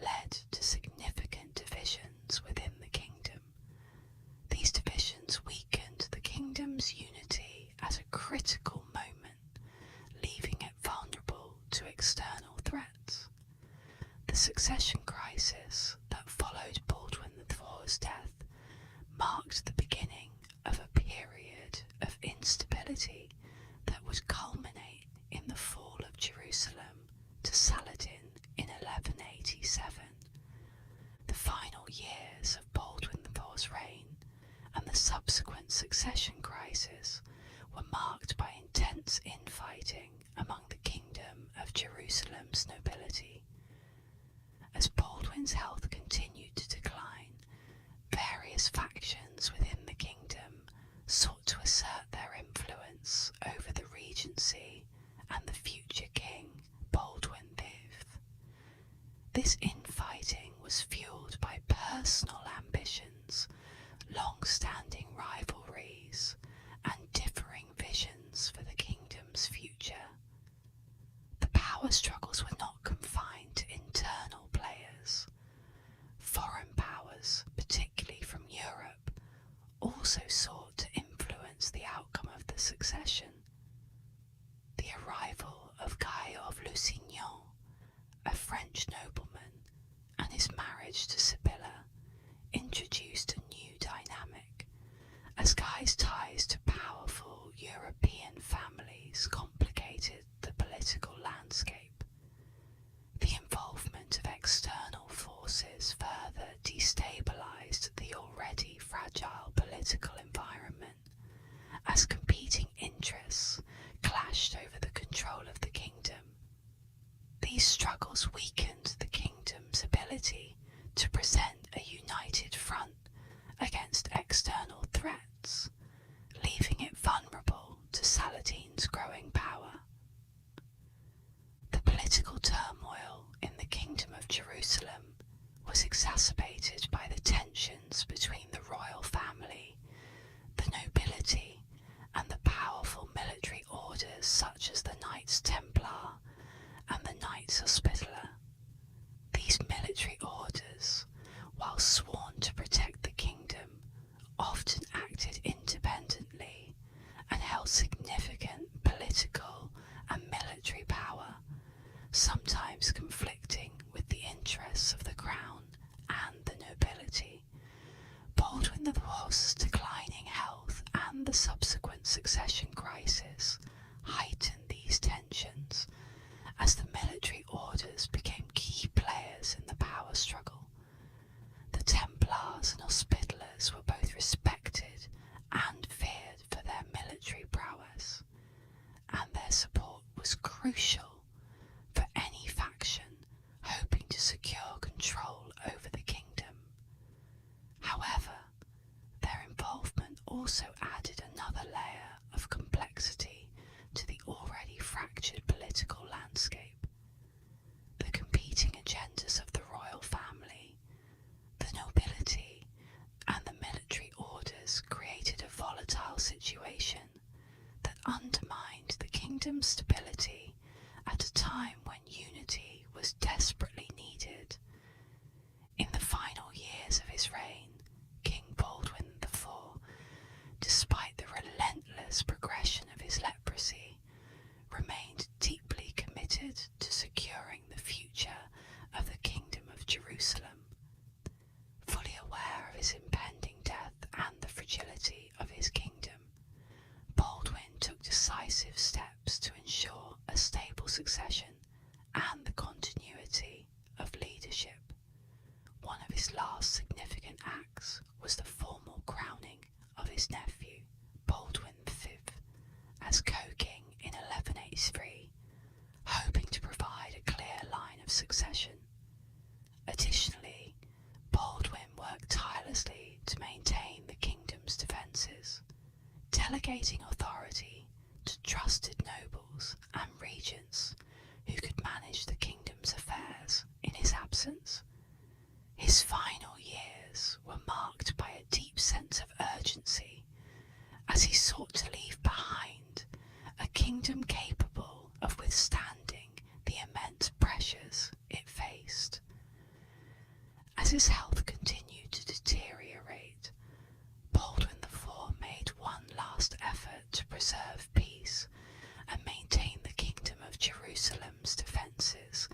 led to significant divisions within the kingdom. These divisions weakened the kingdom's unity at a critical moment, leaving it vulnerable to external threats. The succession crisis that followed Baldwin IV's death marked the beginning of a period of instability that would culminate in the fall of Jerusalem to Saladin in 1187. The final years of Baldwin IV's reign and the subsequent succession crisis were marked by intense infighting among the Kingdom of Jerusalem's nobility. As Baldwin Baldwin's health continued to decline, various factions within the kingdom sought to assert their influence over the regency and the future king, Baldwin IV. This infighting was fueled by personal ambitions, long-standing rivalries, and differing visions for the kingdom's future. The power struggles were not confined to internal players. Foreign powers, particularly from Europe, also sought to influence the outcome of the succession. The arrival of Guy of Lusignan, a French nobleman, and his marriage to Sibylla introduced a new dynamic, as Guy's ties to powerful European families complicated the political landscape. The involvement of external forces further destabilized the already fragile political environment, as competing interests clashed over the control of the kingdom. These struggles weakened the kingdom's ability to present a united front against external threats, leaving it vulnerable to Saladin's growing power. The political turmoil in the Kingdom of Jerusalem was exacerbated by the tensions between the royal family, the nobility, and the powerful military orders such as the Knights Templar and the Knights Hospitaller. These military orders, while sworn to protect the kingdom, often acted independently and held significant political and military power, sometimes conflicting with the interests of the crown and the nobility. Baldwin IV's declining health and the subsequent succession crisis heightened these tensions, as the military orders became key players in the power struggle. The Templars and Hospitallers were both respected and feared for their military prowess, and their support was crucial for any faction hoping to secure control over the kingdom. However, their involvement also added another layer of complexity to the already fractured political landscape. The competing agendas of the royal family, the nobility, and the military orders created a volatile situation that undermined the kingdom's stability at a time when unity was desperately needed. In the final years of his reign, King Baldwin IV, despite the relentless progression of his leprosy, remained deeply committed to securing the future of the Kingdom of Jerusalem. Fully aware of his impending death and the fragility of his kingdom, Baldwin took decisive steps to ensure a stable succession and the continuity of leadership. One of his last significant acts was the formal crowning of his nephew, Baldwin V, as co-king in 1183, hoping to provide a clear line of succession. Additionally, Baldwin worked tirelessly to maintain the kingdom's defences, delegating authority to trusted nobles and regents who could manage the kingdom's affairs in his absence. His final years were marked by a deep sense of urgency, as he sought to leave behind a kingdom capable of withstanding the immense pressures it faced. As his health continued to deteriorate, Baldwin IV made one last effort to preserve peace and maintain the Kingdom of Jerusalem's defences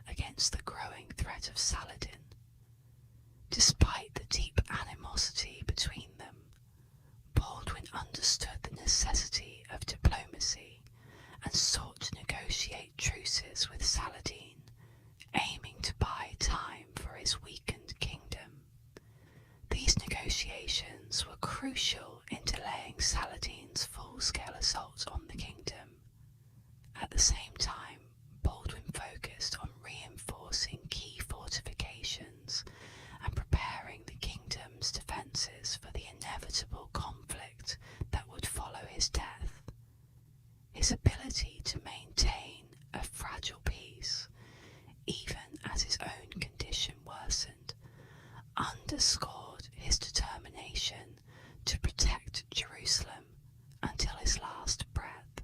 against the growing threat of Saladin. Despite the deep animosity between them, Baldwin understood the necessity of diplomacy and sought to negotiate truces with Saladin, aiming to buy time for his weakened kingdom. These negotiations were crucial in delaying Saladin's full-scale assault on the kingdom. At the same time, Baldwin focused on reinforcing key fortifications underscored his determination to protect Jerusalem until his last breath.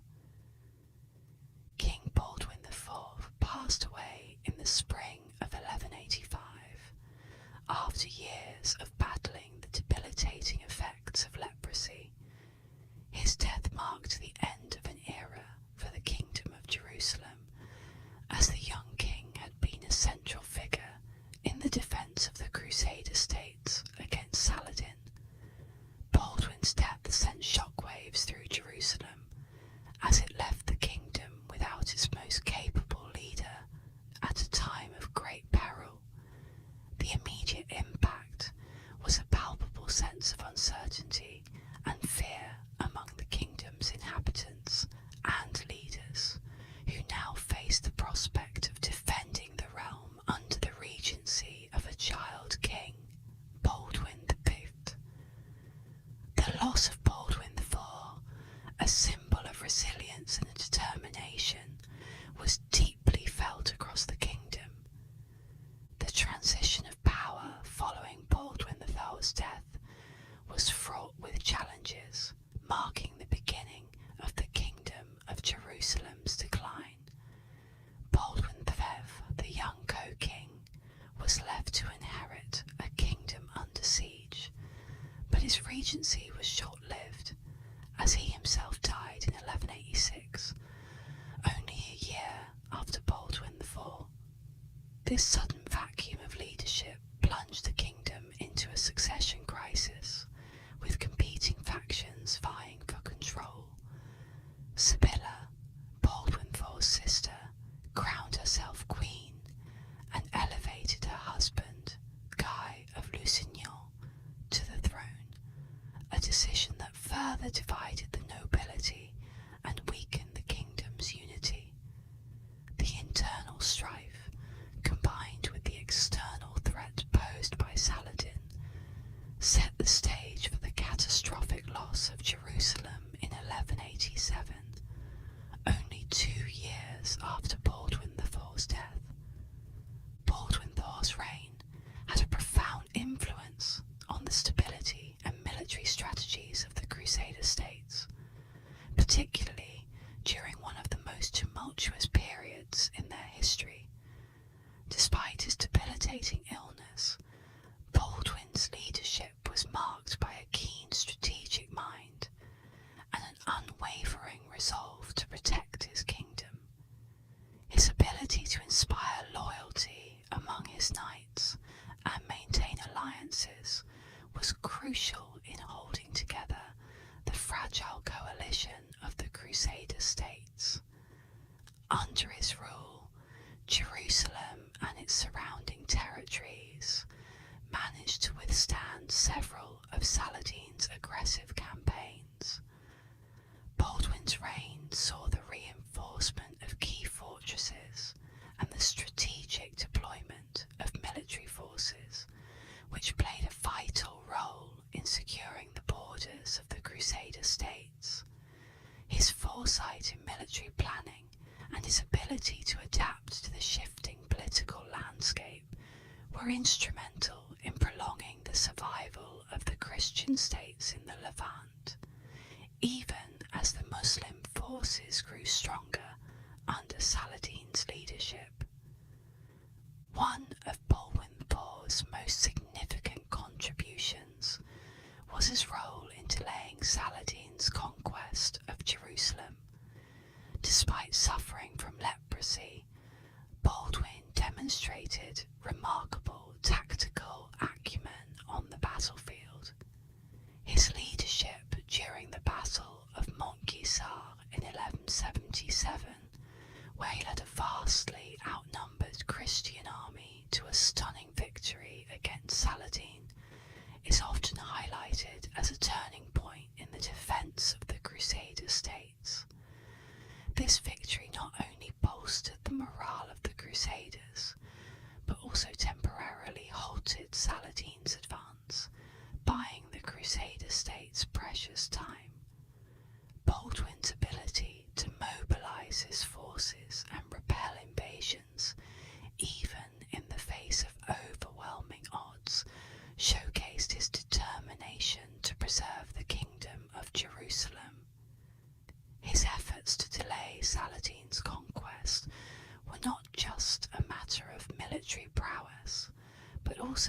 King Baldwin IV passed away in the spring of 1185, after years of battling the debilitating effects of leprosy. His death marked the end of an era for the Kingdom of Jerusalem, as the young king had been a central figure in the defence of the Crusader states against Saladin. Baldwin's death sent shockwaves through Jerusalem, as it left the kingdom without its most capable leader at a time of great peril. The immediate impact was a palpable sense of uncertainty and fear among the kingdom's inhabitants and leaders, who now faced the prospect of defending the realm under the regency of a child king, Baldwin V. The loss of Baldwin IV, a symbol of resilience and determination, was deeply felt across the kingdom. The transition of power following Baldwin IV's death was fraught with challenges, marking the beginning of the Kingdom of Jerusalem's decline. Baldwin IV, the young co-king, was left to inherit a kingdom under siege, but his regency was short-lived, as he himself died in 1186, only a year after Baldwin IV. This sudden vacuum of leadership plunged the kingdom into a succession crisis, with competing factions vying for control. Sibylla, Baldwin IV's sister, crowned herself queen and elevated her husband, Guy of Lusignan, to the throne, a decision that further divided the nobility and weakened the kingdom's unity. The internal strife, combined with the external threat posed by Saladin, set the stage for the catastrophic loss of Jerusalem in 1187, only 2 years after Baldwin IV's death. Baldwin IV's reign had a profound influence on the stability and military strategies of the Crusader states, particularly during one of the most tumultuous periods in their history. Despite his debilitating illness, Baldwin's leadership was marked by a keen strategic mind and an unwavering resolve to protect his kingdom. His ability to inspire loyalty among his knights and maintain alliances was crucial in holding together the fragile coalition of the Crusader states. Under his rule, Jerusalem and its surrounding territories managed to withstand several of Saladin's aggressive campaigns. Baldwin's reign saw the reinforcement of key fortresses and the strategic deployment of military forces, which played a vital role in securing the borders of the Crusader states. His foresight in military planning and his ability to adapt to the shifting political landscape were instrumental in prolonging the survival of the Christian states in the Levant, even as the Muslim forces grew stronger under Saladin's leadership. One of Baldwin IV's most significant contributions was his role in delaying Saladin's conquest of Jerusalem. Despite suffering from leprosy, Baldwin demonstrated remarkable tactical acumen on the battlefield. His leadership during the Battle of Montgisart in 1177, where he led a vastly outnumbered Christian army to a stunning victory against Saladin, is often highlighted as a turning point in the defence of the Crusader states. This victory not only bolstered the morale of the Crusaders, but also temporarily halted Saladin's advance, buying the Crusader states precious time. Baldwin's ability to mobilise his forces and repel invasions, even in the face of overwhelming odds, showed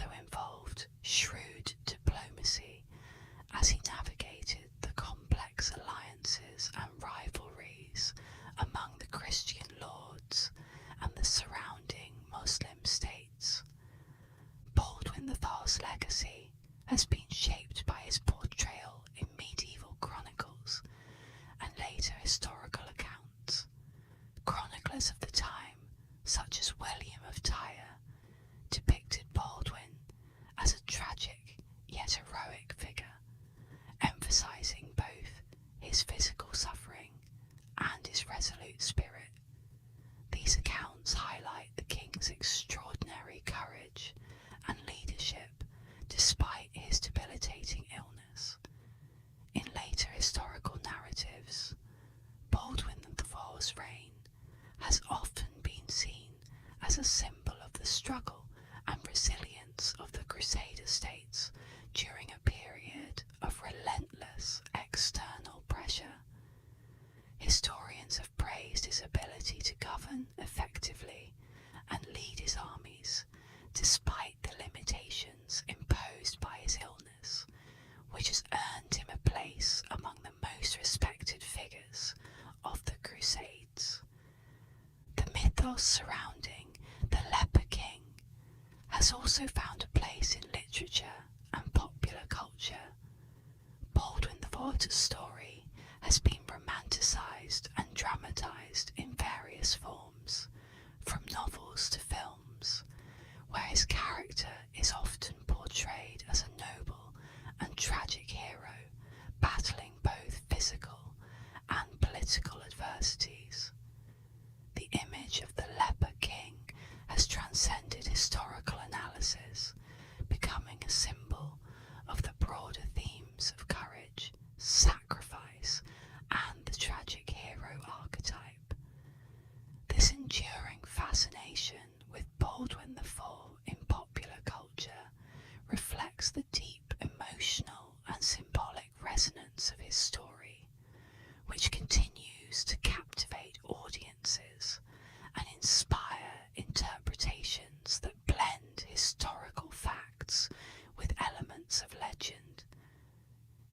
also involved shrewd diplomacy as he navigated the complex alliances and rivalries among the Christian lords and the surrounding Muslim states. Baldwin IV's legacy has been shaped by his portrayal in medieval chronicles and later historical accounts. Chroniclers of the time, such as William of Tyre, depicted Baldwin as a tragic yet heroic figure, emphasizing both his physical suffering and his resolute spirit. These accounts highlight the king's extraordinary courage and leadership despite his debilitating illness. In later historical narratives, Baldwin IV's reign has often been seen as a symbol of the struggle and resilience of the Crusader states during a period of relentless external pressure. Historians have praised his ability to govern effectively and lead his armies despite the limitations imposed by his illness, which has earned him a place among the most respected figures of the Crusades. The mythos surrounding the Leper King has also found a place in literature and popular culture. Baldwin IV's story has been romanticised and dramatised in various forms, from novels to films, where his character is often portrayed as a noble and tragic hero, battling both physical and political adversities. The image of the Leper King has transcended historical analysis, becoming a symbol of the broader themes of courage, sacrifice, and the tragic hero archetype. This enduring fascination with Baldwin IV in popular culture reflects the deep emotional and symbolic resonance of his story, which continues to captivate audiences and inspire interpretations that blend historical facts with elements of legend.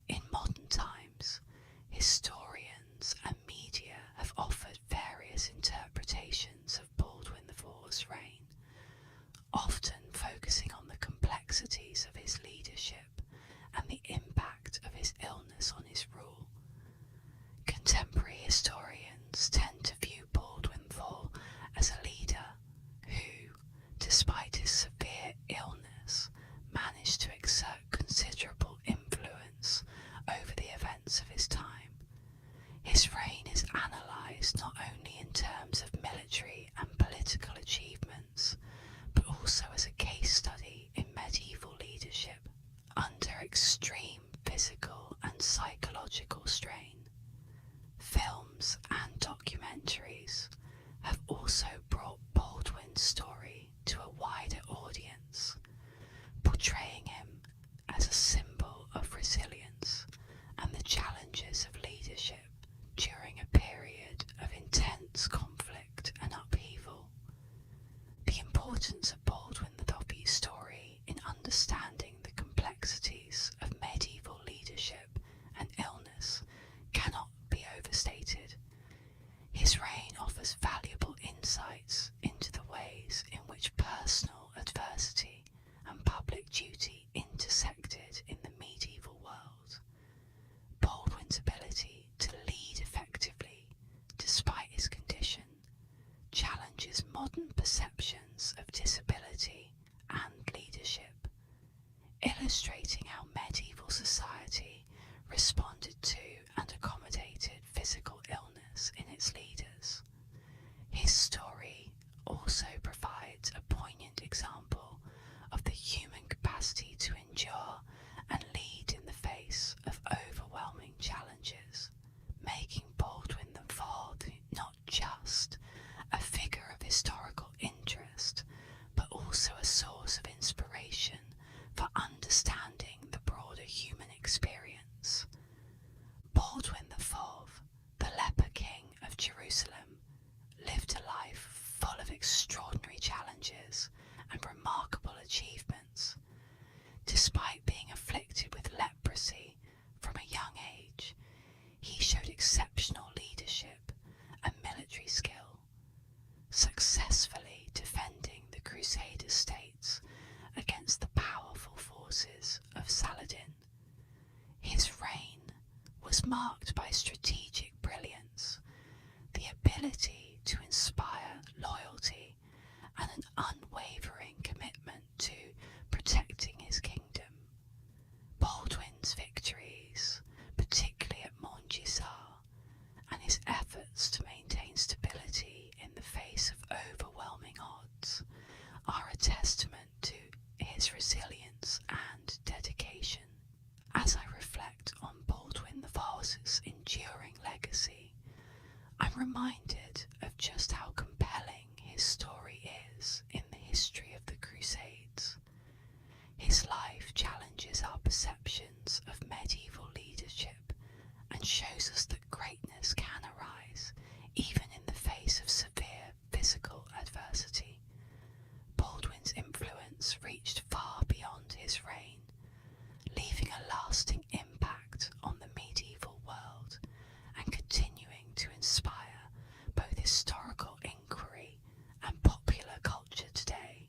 In modern times, historians and media have offered various interpretations of Baldwin IV's reign, often focusing on the complexities of his leadership and the impact of his illness on his rule. Contemporary historians tend to view Baldwin IV as a leader who, despite his severe illness, managed to exert considerable influence over the events of his time. His reign is analysed not only in terms of military and political achievements, but also as a case study in medieval leadership under extreme physical and psychological strain. Films and documentaries have also brought Baldwin's story to a wider audience, portraying him as a symbol of resilience and the challenges of leadership during a period of intense conflict and upheaval. The importance of Baldwin IV's story in understanding the complexities of medieval leadership and illness cannot be overstated. His reign offers valuable insights into the ways in which personal adversity and public duty intersected in the medieval world. Baldwin's ability to lead effectively despite his condition challenges modern perceptions of disability and leadership, illustrating how medieval society responded to and accommodated physical illness in its leaders. His story also provides a poignant example of the human capacity to endure and lead in the face of overwhelming challenges, making Baldwin IV not just a figure of historical interest, but also a source of inspiration for understanding the broader human experience. Baldwin IV, the Leper King of Jerusalem, lived a life full of extraordinary challenges and remarkable achievements, marked by strategic brilliance, the ability to inspire loyalty, and an unwavering commitment to protecting his kingdom. Baldwin's victories, particularly at Montgisart, and his efforts to maintain stability in the face of overwhelming odds, are a testament to his resilience and dedication. As I reflect on Baldwin IV's enduring legacy, I'm reminded of just how compelling his story is in the history of the Crusades. His life challenges our perceptions of medieval leadership and shows us that greatness can arise even in the face of severe physical adversity. Baldwin's influence reached far beyond his reign, leaving a lasting impact on the medieval world and continuing to inspire both historical inquiry and popular culture today.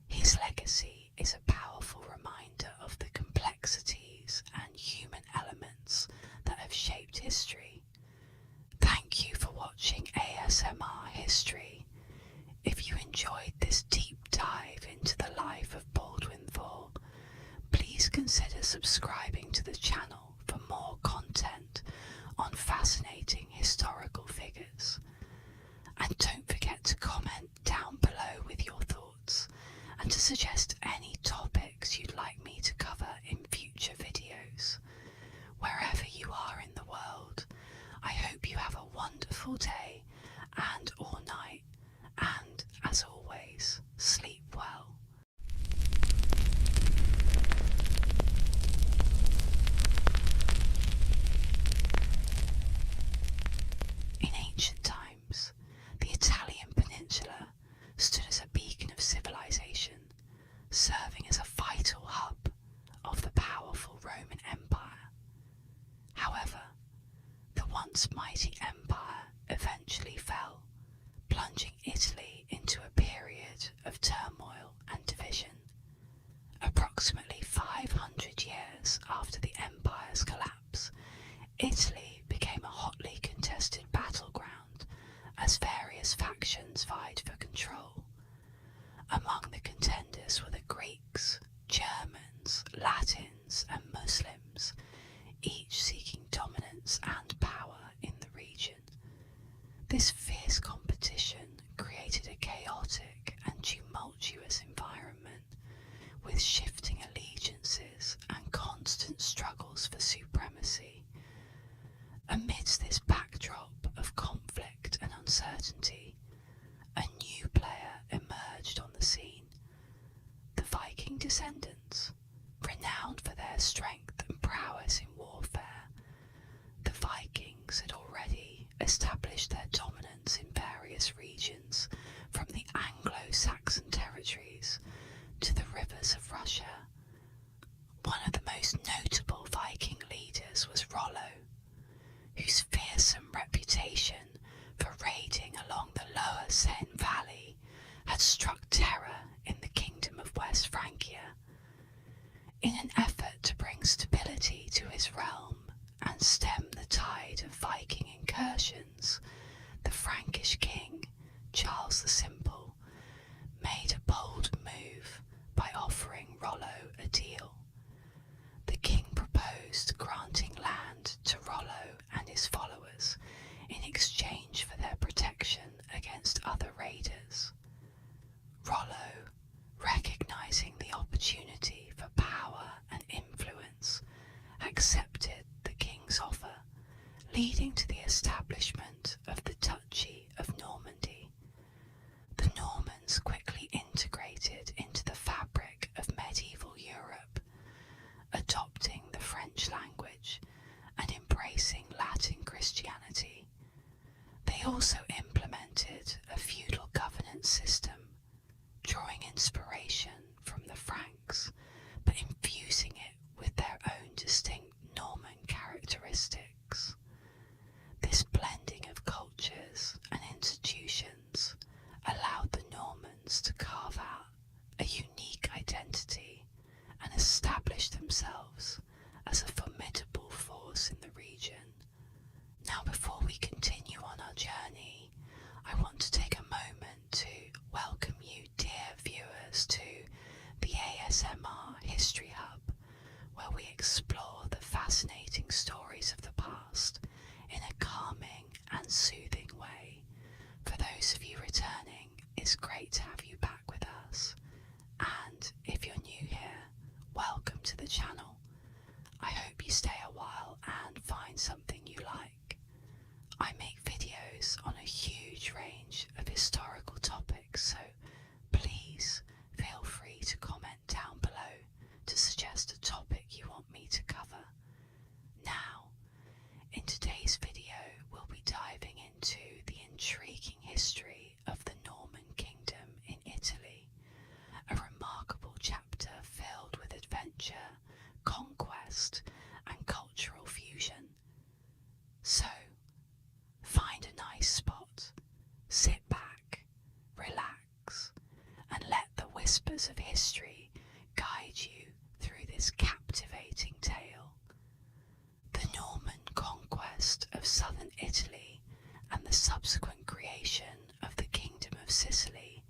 His legacy is a powerful reminder of the complexities and human elements that have shaped history. Thank you for watching ASMR History. If you enjoyed this deep dive into the life of Baldwin IV, please consider subscribing to the channel for more content on fascinating historical figures. And don't forget to comment down below with your thoughts and to suggest any topics you'd like me to cover in future videos. Wherever you are in the world, I hope you have a wonderful day and or night, and as always, sleep well. In ancient times, the Italian peninsula stood as a beacon of civilization, serving as a vital hub of the powerful Roman Empire. However, the once mighty empire eventually fell, plunging Italy into a period of turmoil and division. Approximately 500 years after the empire's collapse, Italy became a hotly contested battleground as various factions vied for control. Among the contenders were the Greeks, Germans, Latins, and Muslims, each seeking dominance and power in the region. This fierce competition created a chaotic and tumultuous environment, with shifting allegiances and constant struggles for supremacy. Amidst this backdrop of conflict and uncertainty, a new player emerged on the scene: the Viking descendants. Renowned for their strength and prowess in warfare, the Vikings had already established their dominance in various regions, from the Anglo-Saxon territories to the rivers of Russia. One of the most notable Viking leaders was Rollo, whose fearsome reputation for raiding along the lower Seine Valley had struck terror in the kingdom of West Francia. In an effort to bring stability to his realm and stem the tide of Viking incursions, the Frankish king, Charles the Simple, made a bold move by offering Rollo a deal. The king proposed granting land to Rollo and his followers in exchange for their protection against other raiders. Rollo, recognizing the opportunity for power and influence, accepted the king's offer, leading to the establishment of the Duchy of Normandy. The Normans quickly integrated into the fabric of medieval Europe, adopting the French language and embracing Latin Christianity. They also implemented a feudal governance system, drawing inspiration from the Franks, but infusing it with their own distinct Norman characteristics. ASMR History Hub, where we explore the fascinating stories of the past in a calming and soothing way. For those of you returning, it's great to have you back with us. And if you're new here, welcome to the channel. I hope you stay a while and find something you like. I make videos on a huge range of historical topics, so please feel free to comment down below to suggest a topic you want me to cover. Now, in today's video, we'll be diving into the intriguing history of the Norman Kingdom in Italy, a remarkable chapter filled with adventure, conquest, and cultural fusion. So, find a nice spot, sit back, relax, and let the whispers of history guide you through this captivating tale. The Norman conquest of southern Italy and the subsequent creation of the Kingdom of Sicily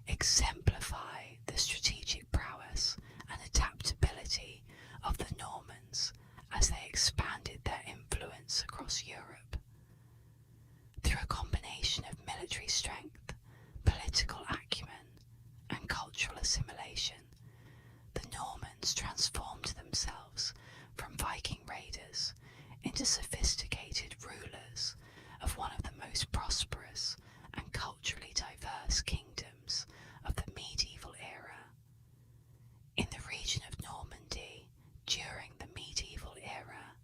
exemplify the strategic prowess and adaptability of the Normans as they expanded their influence across Europe. Through a combination of military strength, political acumen, and cultural assimilation, the Normans transformed themselves from Viking raiders into sophisticated rulers of one of the most prosperous and culturally diverse kingdoms of the medieval era. In the region of Normandy, during the medieval era,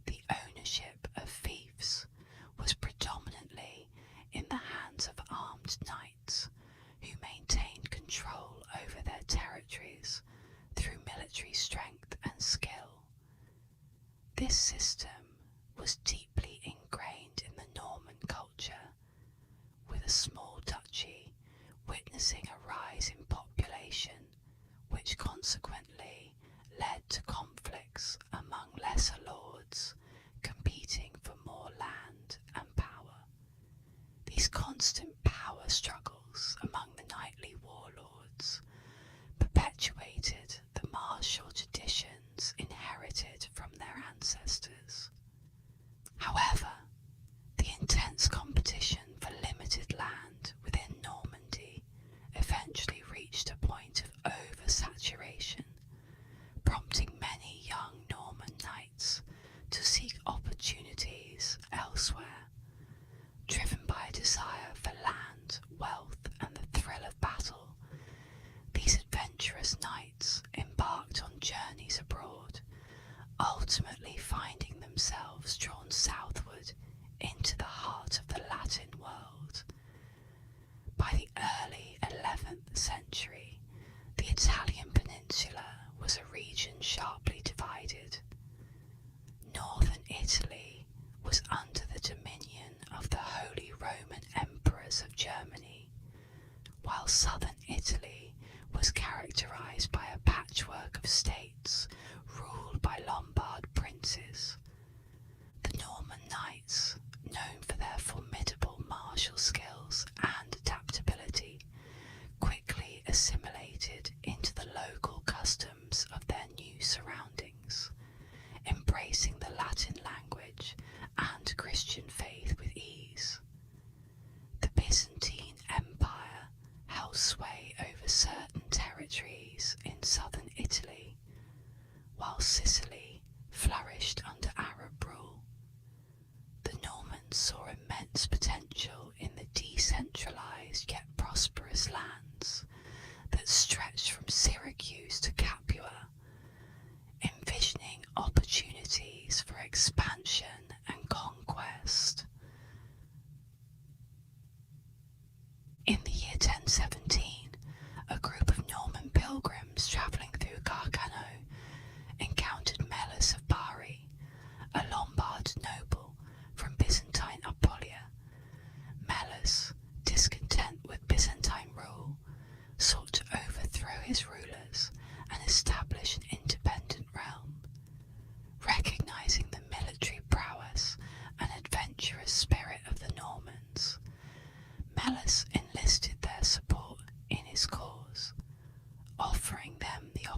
the ownership of fiefs was predominantly in the hands of armed knights who maintained control over their territories through military strength and skill. This system was deeply ingrained in the Norman culture, with a small duchy witnessing a rise in population, which consequently led to conflicts among lesser lords competing for more land and power. These constant power struggles among the knightly warlords perpetuated the martial traditions inherited from their ancestors. However, the intense competition for limited land within Normandy eventually reached a point of oversaturation, prompting many young Norman knights to seek opportunities elsewhere. Driven by a desire for land, wealth, and the thrill of battle, these adventurous knights embarked on journeys abroad, ultimately finding themselves drawn southward into the heart of the Latin world. By the early 11th century, the Italian peninsula was a region sharply divided. Northern Italy was under the dominion of the Holy Roman Emperors of Germany, while southern Italy was characterized by a patchwork of states ruled by Lombard princes. The Norman knights, known for their formidable martial skills and adaptability, quickly assimilated into the local customs of their new surroundings, embracing the Latin language and Christian faith with ease. The Byzantine Empire held sway over certain territories in southern Italy, while Sicily flourished under Arab rule. The Normans saw immense potential in the decentralized yet prosperous lands that stretched from Syracuse to Capua, envisioning opportunities for expansion and conquest. In the year 1017, a group of Norman pilgrims travelling through Carcano encountered Melus of Bari,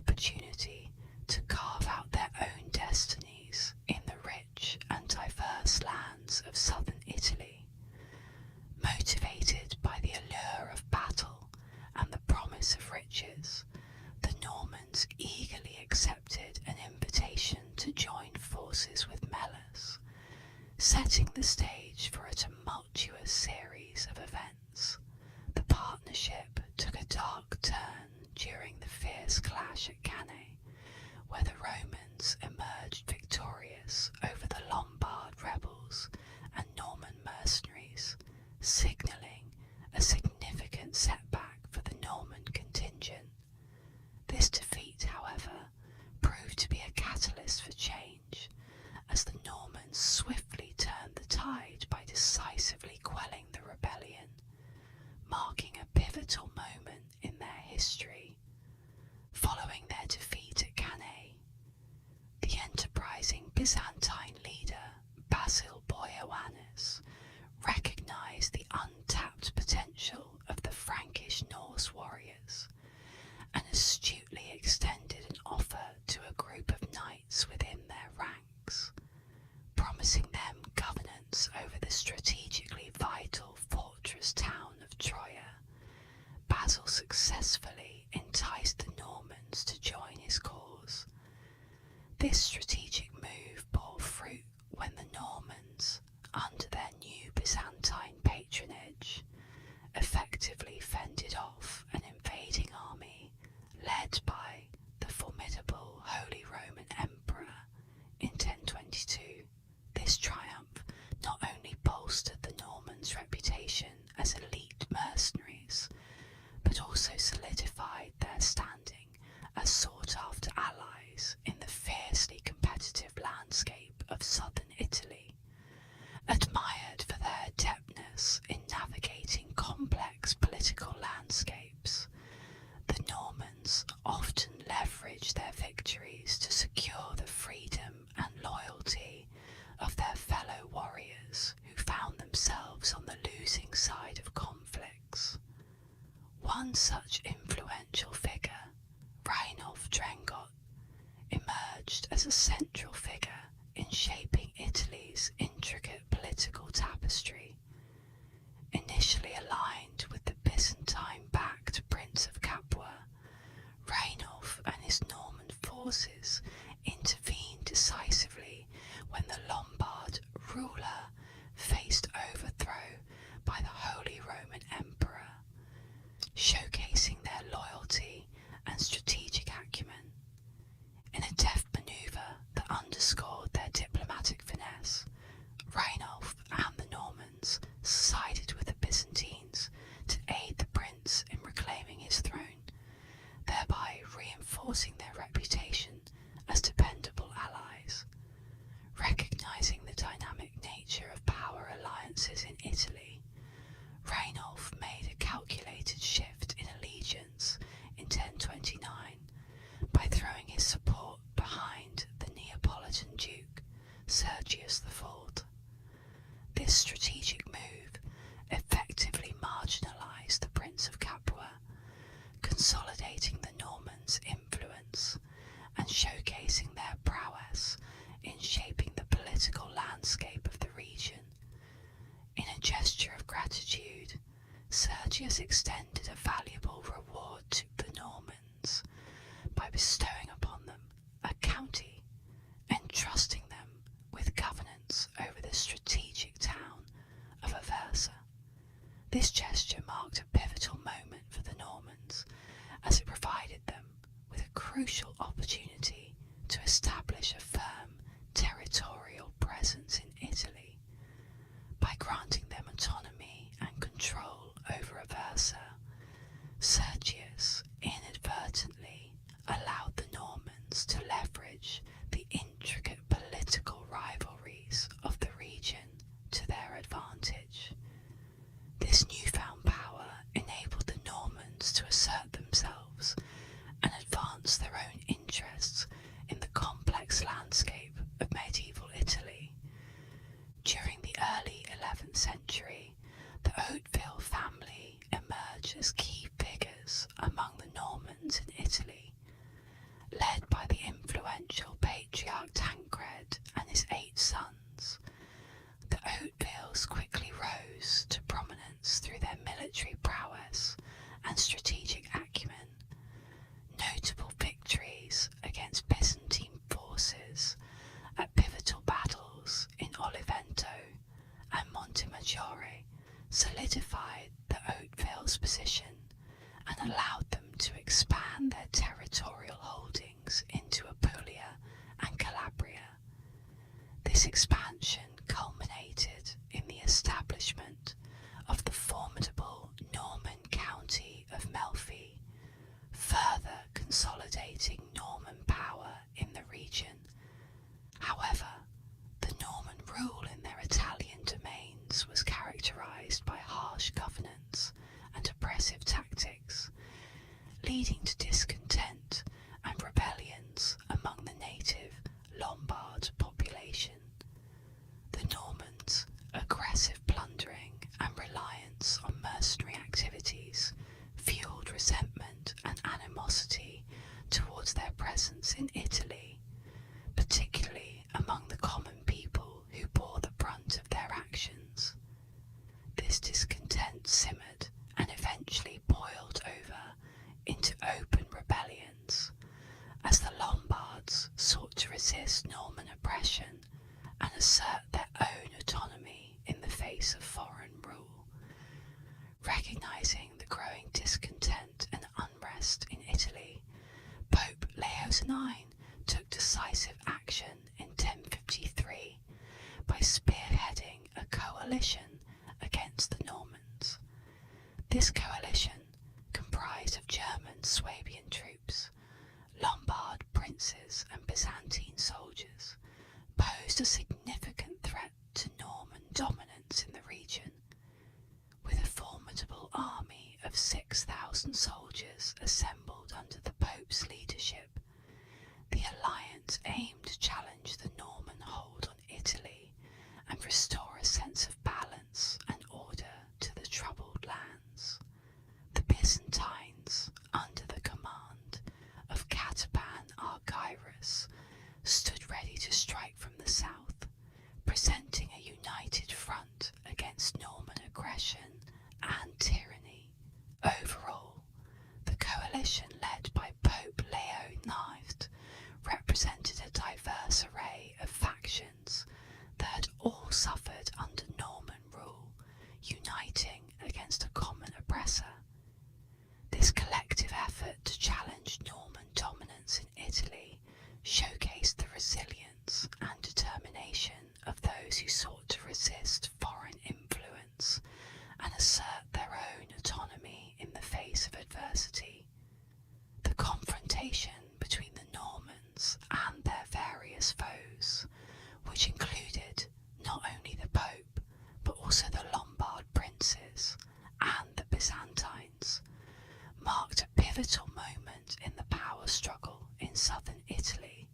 opportunity to carve out their own destinies in the rich and diverse lands of southern Italy. Motivated by the allure of battle and the promise of riches, the Normans eagerly accepted an invitation to join forces with Mellus, setting the stage for a tumultuous series of events. The partnership took a dark turn during the fierce clash at Cannae, where the Romans emerged victorious over the Lombard rebels and Norman mercenaries, signalling a significant setback for the Norman contingent. This defeat, however, proved to be a catalyst for change, as the Normans swiftly turned the tide by decisively quelling the rebellion, marking a pivotal moment in their history. Following their defeat at Cannae, the enterprising Byzantine leader Basil Boioannes recognised the untapped potential of the Frankish Norse warriors and astutely extended an offer to a group of knights within their ranks, promising them governance over the strategically vital fortress town of Troia. Basil successfully enticed the Normans to join his cause. This strategic move bore fruit when the Normans, under their new Byzantine patronage, effectively fended off an invading army led by the formidable Holy Roman Emperor in 1022. This triumph not only bolstered the Normans' reputation as elite mercenaries, but also solidified their standing as sought-after allies in the fiercely competitive landscape of southern Italy. Admired for their adeptness in navigating complex political landscapes, the Normans often leveraged their victories to secure the freedom and loyalty of their fellow warriors who found themselves on the losing side of conflicts. One such influential figure, Reinulf Drengot, emerged as a central figure in shaping Italy's intricate political tapestry. Initially aligned with the Byzantine-backed Prince of Capua, Reinulf and his Norman forces intervened decisively when the Lombard ruler faced overthrow by the Holy Roman Emperor, showcasing their loyalty and strategic acumen. In a deft manoeuvre that underscored their diplomatic finesse, Reinulf and the Normans sided with the Byzantines to aid the prince in reclaiming his throne, thereby reinforcing their reputation as dependable allies. Recognizing the dynamic nature of power alliances in Italy, Reinulf made a calculated shift in allegiance in 1029 by throwing his support behind the Neapolitan Duke, Sergius IV. This strategic move effectively marginalised the Prince of Capua, consolidating the Normans' influence and showcasing their prowess in shaping the political landscape of the region. In a gesture of gratitude, Sergius extended a valuable reward to the Normans by bestowing upon them a county, entrusting them with governance over the strategic town of Aversa. This gesture marked a pivotal moment for the Normans, as it provided them with a crucial opportunity to establish a firm territorial presence in Italy. By granting them autonomy and control over Aversa, Sergius inadvertently allowed the Normans to leverage the intricate political rivalries of the region to their advantage. This newfound power enabled the Normans to assert themselves and advance their own peasants in Italy, particularly among the common people who bore the brunt of their actions. This discontent simmered and eventually boiled over into open rebellions, as the Lombards sought to resist Norman oppression and assert their own autonomy in the face of foreign rule. Recognising the growing discontent and unrest in Italy, Pope Leo IX took decisive action in 1053 by spearheading a coalition against the Normans. This coalition, comprised of German Swabian troops, Lombard princes and Byzantine soldiers, posed a significant threat to Norman dominance in the region. With a formidable army of 6,000 soldiers assembled under the Pope's leadership, the alliance aimed to challenge the Norman hold on Italy and restore a sense of balance and order to the troubled lands. The Byzantines, under the command of Catapan Argyrus, stood ready to strike from the south, presenting a united front against Norman aggression and tyranny. Overall, the coalition led by Pope Leo IX represented a diverse array of factions that had all suffered under Norman rule, uniting against a common oppressor. This collective effort to challenge Norman dominance in Italy showcased the resilience and determination of those who sought to resist foreign influence and assert their own autonomy in the face of adversity. The confrontation between the Normans and their various foes, which included not only the Pope but also the Lombard princes and the Byzantines, marked a pivotal moment in the power struggle in southern Italy.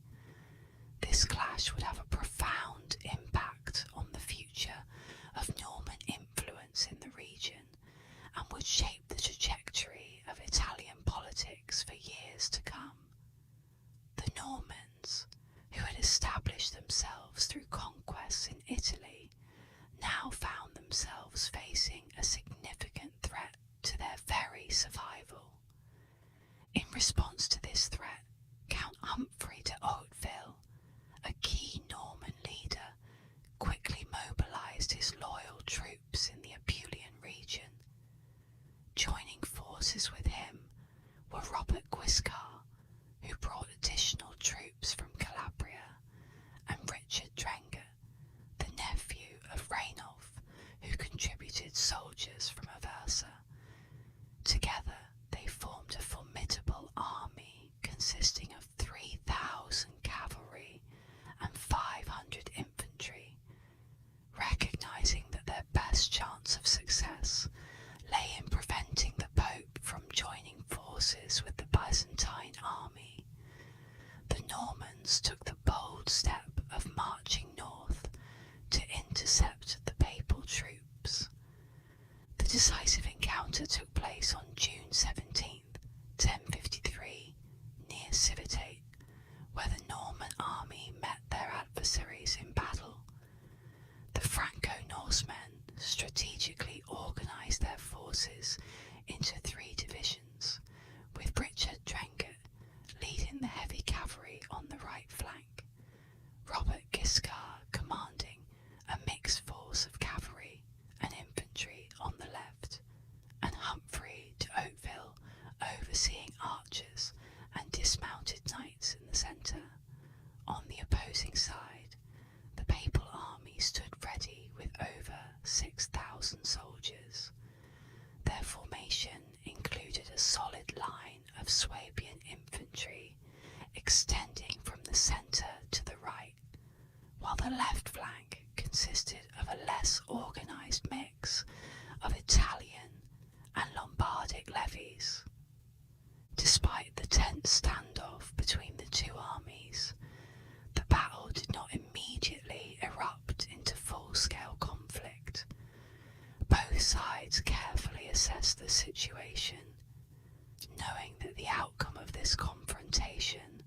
This clash would have a profound impact on the future of Norman influence in the region and would shape the trajectory of Italian politics for years to come. The Normans, who had established themselves through conquests in Italy, now found themselves facing a significant threat to their very survival. In response to this threat, Count Humphrey de Hauteville, a key Norman leader, quickly mobilised his loyal troops in the Apulian region. Joining forces with him were Robert Guiscard, who brought additional troops from Calabria, and Richard Drenger, the nephew of Rainulf, who contributed soldiers from Aversa. Together they formed a formidable army consisting of 3,000 cavalry and 500 infantry. Recognising that their best chance of success lay in preventing the Pope from joining forces with the Byzantine army, the Normans took the bold step of marching north to intercept the papal troops. The decisive encounter took place on June 17th, 1053, near Civitate, where the Norman army met their adversaries in battle. The Franco-Norsemen strategically organised their forces into 3 divisions, with Richard Drenger leading the heavy cavalry on the right flank, Robert Guiscard commanding a mixed force of cavalry and infantry on the left, and Humphrey de Hauteville overseeing archers and dismounted knights in the centre. On the opposing side, the papal army stood ready with over 6,000 soldiers. Their formation included a solid line of Swabian infantry extending from the centre to the right, while the left flank consisted of a less organised mix of Italian and Lombardic levies. Despite the tense standoff between the two armies, the battle did not immediately erupt into full-scale conflict. Both sides carefully assessed the situation, knowing that the outcome of this confrontation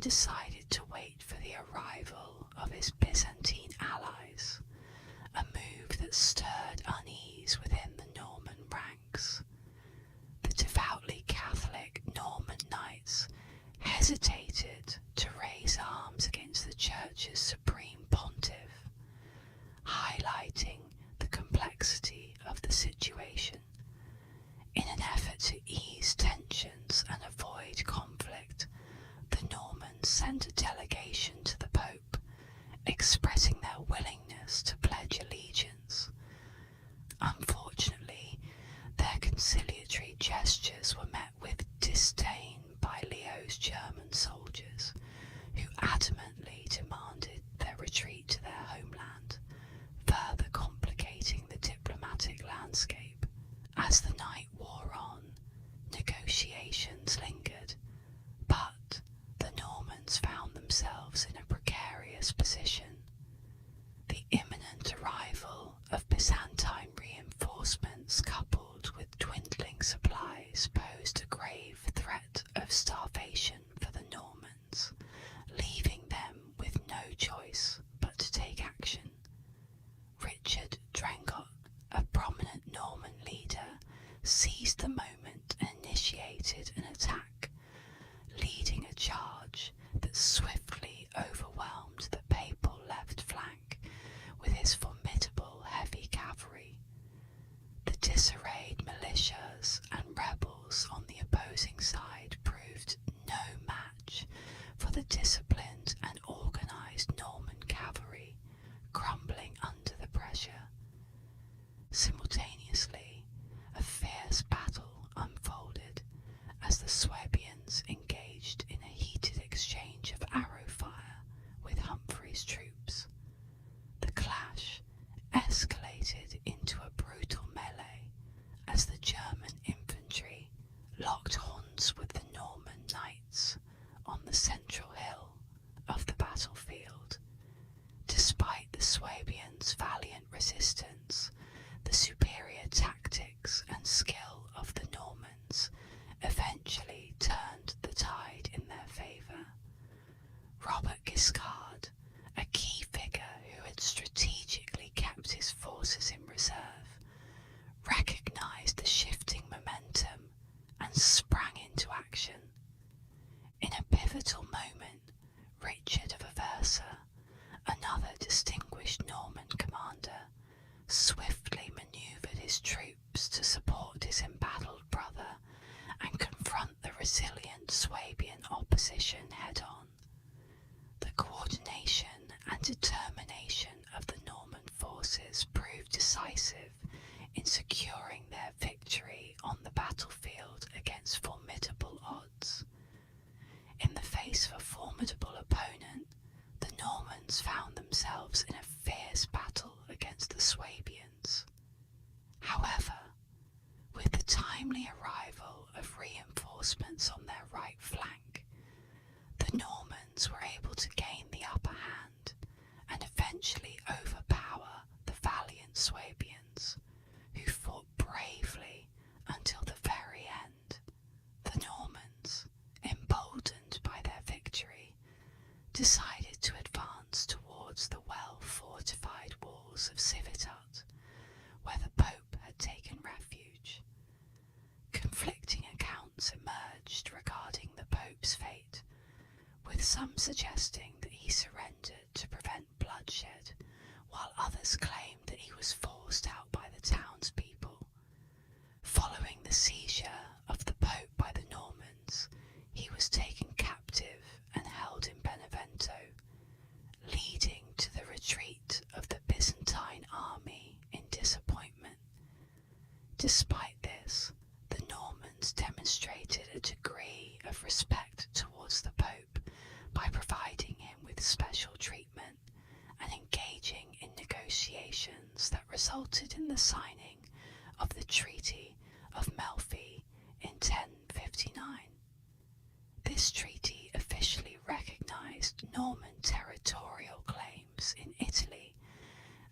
decided to wait for the arrival of his Byzantine allies, a move that stirred unease within the Norman ranks. The devoutly Catholic Norman knights hesitated to raise arms against the Church's supreme pontiff, highlighting the complexity of the situation. In an effort to ease tensions and avoid conflict, the Normans sent a delegation to the Pope, expressing their willingness to pledge allegiance. Unfortunately, their conciliatory gestures were met with disdain by Leo's German soldiers, who adamantly demanded their retreat to their homeland, further complicating the diplomatic landscape. As the night wore on, negotiations lingered, but the Normans found themselves in a precarious position. The imminent arrival of Byzantine reinforcements coupled with dwindling supplies posed a grave threat of starvation for the Normans, leaving them with no choice but to take action. Richard Drengot, a prominent Norman leader, seized the moment and initiated an attack, leading a charge that swiftly overwhelmed the papal left flank with his formidable heavy cavalry. The disarrayed militias and rebels on the opposing side proved no match for the disciplined and organised Norman cavalry, crumbling under the pressure. Simultaneously, a fierce battle unfolded as the Swabians engaged in a heated exchange of arrow fire with Humphrey's troops. The clash escalated into a brutal melee as the German infantry locked horns with the Norman knights on the central hill of the battlefield. Despite the Swabians' valiant resistance, the superior tactics and skill of the Normans eventually turned the tide in their favour. Robert Guiscard, a key figure who had strategically kept his forces in reserve, recognised the shifting momentum and sprang into action. In a pivotal moment, Richard of Aversa, another distinguished Norman commander, swiftly manoeuvred his troops to support his embattled brother and confront the resilient Swabian opposition head-on. The coordination and determination of the Norman forces proved decisive in securing their victory on the battlefield against formidable odds. In the face of a formidable opponent, the Normans found themselves in a fierce battle against the Swabians. However, with the timely arrival of reinforcements on their right flank, the Normans were able to gain the upper hand and eventually overpower the valiant Swabians, who fought bravely until the very end. The Normans, emboldened by their victory, decided to advance towards the well-fortified walls of Civitat, where the Pope had taken refuge. Conflicting accounts emerged regarding the Pope's fate, with some suggesting that he surrendered to prevent bloodshed, while others claimed that he was forced out by the townspeople. Following the seizure of the Pope by the Normans, he was taken captive and held in Benevento, leading to the retreat of the Byzantine army in disappointment. Despite this, the Normans demonstrated a degree of respect towards the Pope by providing him with special treatment and engaging in negotiations that resulted in the signing of the Treaty of Melfi in 1059. This treaty officially recognised Norman territorial claims in Italy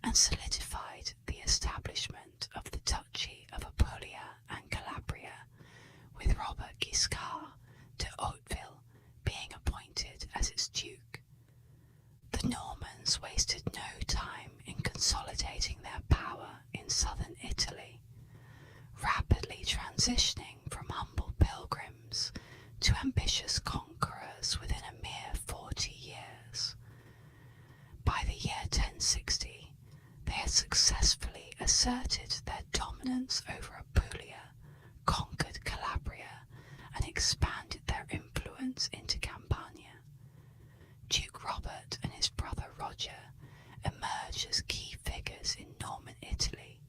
and solidified the establishment of the Duchy of Apulia and Calabria, with Robert Guiscard de Hauteville being appointed as to ambitious conquerors within a mere 40 years. By the year 1060, they had successfully asserted their dominance over Apulia, conquered Calabria, and expanded their influence into Campania. Duke Robert and his brother Roger emerged as key figures in Norman Italy,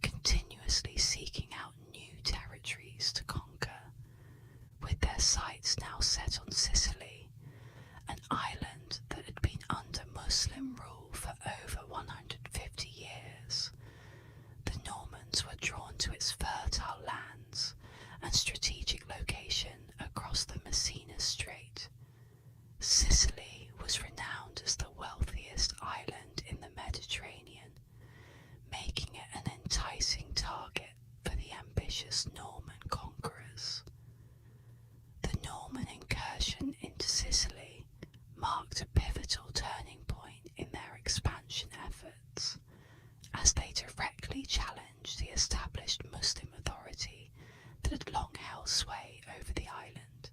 continuously seeking out new territories to conquer, with their sights now set on Sicily, an island that had been under Muslim rule for over 150 years. The Normans were drawn to its fertile lands and strategic location across the Messina Strait. Sicily was renowned as the wealthiest island in the Mediterranean, making it an enticing target for the ambitious Norman conquerors. The Norman incursion into Sicily marked a pivotal turning point in their expansion efforts, as they directly challenged the established Muslim authority that had long held sway over the island.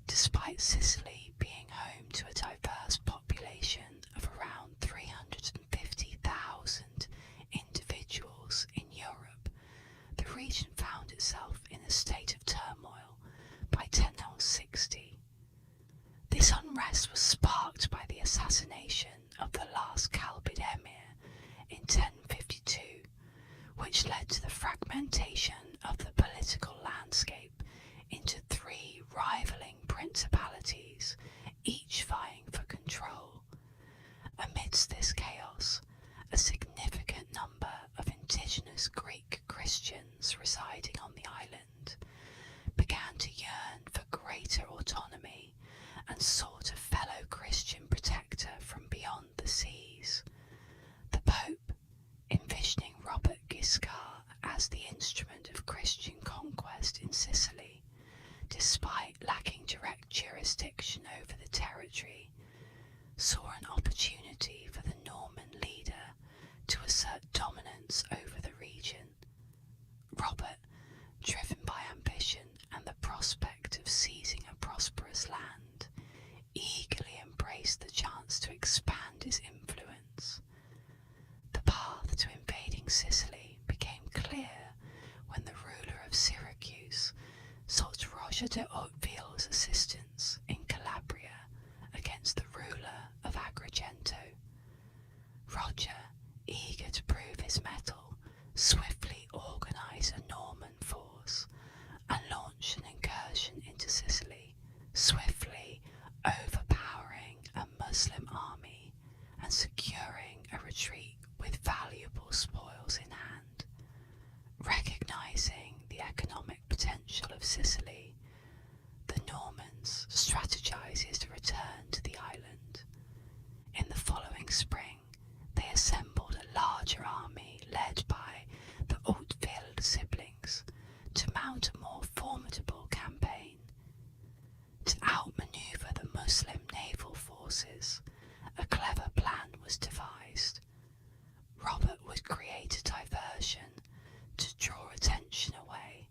Despite Sicily being home to a diverse population of around 350,000 individuals in Europe, the region found itself in a state of turmoil by 1060. This unrest was sparked by the assassination of the last Kalbid emir in 1052, which led to the fragmentation of the political landscape into three rivaling principalities, each vying for control. Amidst this chaos, a significant number of indigenous Greek Christians residing on the island began to yearn for greater autonomy and sought a fellow Christian protector from beyond the seas. The Pope, envisioning Robert Guiscard as the instrument of Christian conquest in Sicily, despite lacking direct jurisdiction over the territory, saw an opportunity for the Norman leader to assert dominance over the region. Robert, driven by ambition and the prospect of seizing a prosperous land, eagerly embraced the chance to expand his influence. The path to invading Sicily became clear when the ruler of Syracuse sought Roger de Hauteville's assistance in Calabria against the ruler of Agrigento. Roger, eager to prove his mettle, swiftly organised a Norman force and launched an incursion into Sicily, swiftly overpowering a Muslim army and securing a retreat with valuable spoils in hand. Recognising the economic potential of Sicily, the Normans strategized to return to the island. In the following spring, they assembled a larger army led by the Hauteville siblings to mount a more formidable campaign. To outmaneuver the Muslim naval forces, a clever plan was devised. Robert would create a diversion to draw attention away,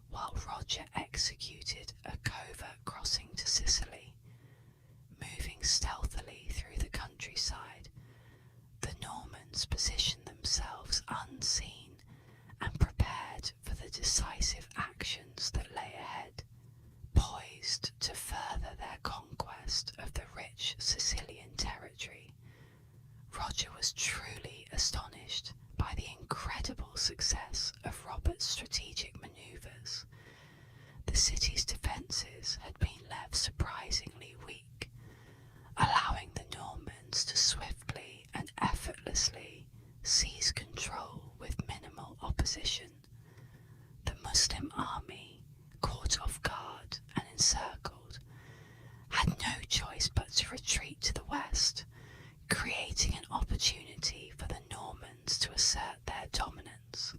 while Roger executed a covert crossing to Sicily. Moving stealthily through the countryside, the Normans positioned themselves unseen and prepared for the decisive actions that lay ahead. Poised to further their conquest of the rich Sicilian territory, Roger was truly astonished by the incredible success of Robert's strategic manoeuvres. The city's defences had been left surprisingly weak, allowing the Normans to swiftly and effortlessly seize control with minimal opposition. The Muslim army, caught off guard and encircled, had no choice but to retreat to the west, creating an opportunity for the Normans to assert their dominance.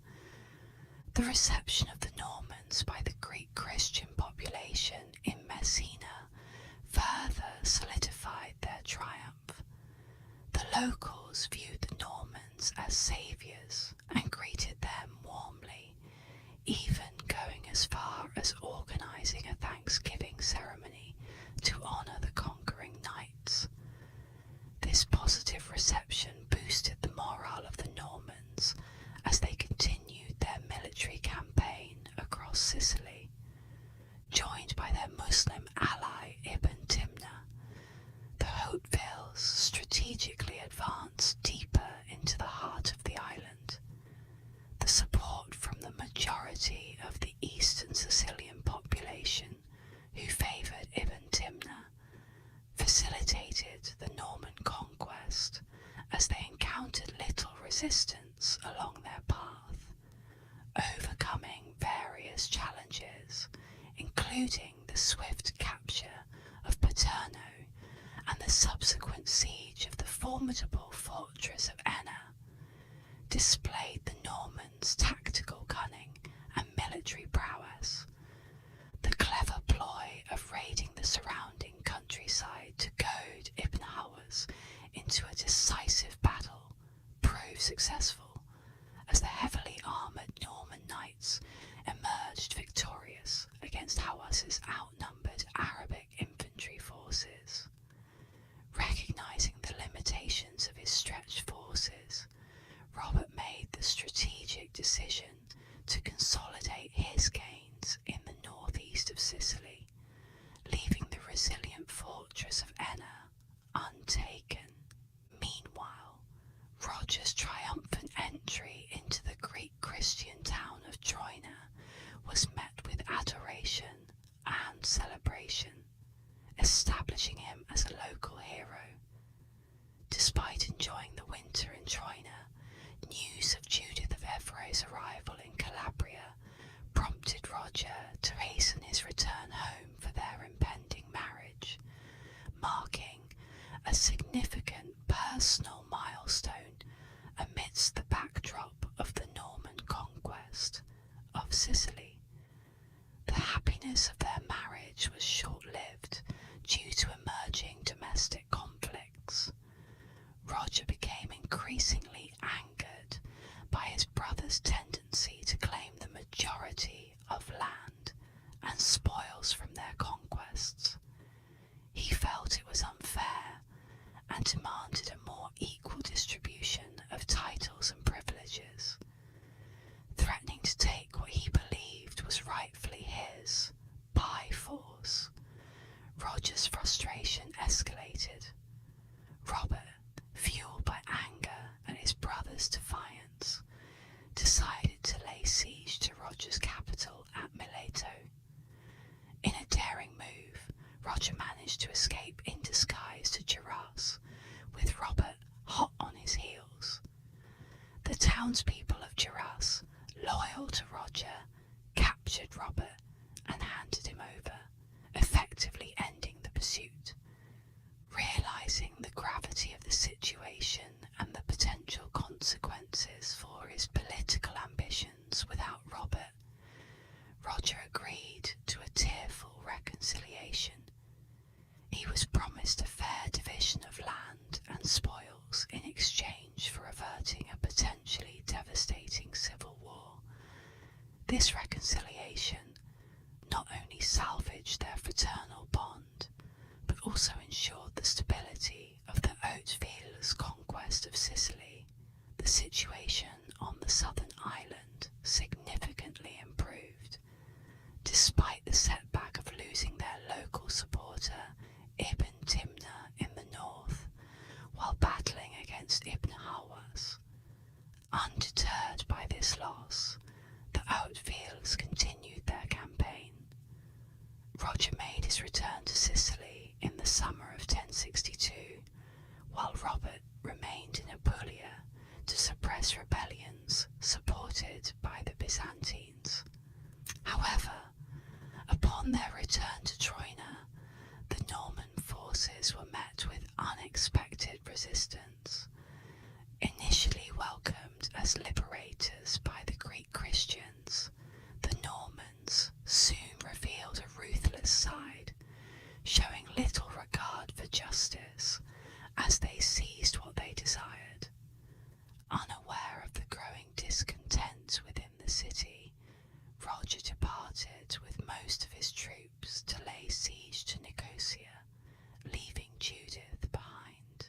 The reception of the Normans by the Greek Christian population in Messina further solidified their triumph. The locals viewed the Normans as saviours and greeted them warmly, even going as far as organising a Thanksgiving ceremony resistance along their path, overcoming various challenges, including the swift capture of Paterno and the subsequent siege of the formidable fortress of Enna, displayed the Normans' tactical cunning and military prowess. The clever ploy of raiding the surrounding countryside to goad Ibn Hawaz into a decisive battle proved successful, as the heavily armoured Norman knights emerged victorious against Hawaz's outnumbered Arabic infantry forces. Recognising the limitations of his stretched forces, Robert made the strategic decision to consolidate his gains in the northeast of Sicily, leaving the resilient fortress of Enna untaken. Meanwhile, Roger's triumphant entry into the Greek Christian town of Troina was met with adoration and celebration, establishing him as a local hero. Despite enjoying the winter in Troina, news of Judith of Evreux' arrival in Calabria prompted Roger to hasten his return home for their impending marriage, marking a significant personal milestone amidst the backdrop of the Norman conquest of Sicily. The happiness of their marriage was short-lived due to emerging domestic conflicts. Roger became increasingly angered by his brother's tendency to claim the majority of land and spoils from their conquests. He felt it was unfair and demanded a more equal distribution of titles and privileges, threatening to take what he believed was rightfully his by force. Roger's frustration escalated. Robert, fueled by anger at his brother's defiance, decided to lay siege to Roger's capital at Mileto. In a daring move, Roger managed to escape in disguise to Geras, with Robert hot on his heels. The townspeople of Geras, loyal to Roger, captured Robert and handed him over, effectively ending the pursuit. Realising the gravity of the situation and the potential consequences for his political ambitions without Robert, Roger agreed to a tearful reconciliation. He was promised a fair division of land and spoils in exchange for averting a potentially devastating civil war. This reconciliation not only salvaged their fraternal bond, but also ensured the stability of the Haute-Ville's conquest of Sicily. The situation on the southern island significantly improved, despite the setback of losing their local supporter Ibn Timna in the north, while battling against Ibn Hawaz. Undeterred by this loss, the Haute-Villes continued their campaign. Roger made his return to Sicily in the summer of 1062, while Robert remained in Apulia to suppress rebellions supported by the Byzantines. However, upon their return to Troina, the Norman forces were met with unexpected resistance. Initially welcomed as liberators by the Greek Christians, the Normans soon revealed a ruthless side, showing little regard for justice as they seized what they desired. Unaware of the growing discontent within the city, Roger departed with most of his troops to lay siege to Nicosia, leaving Judith behind.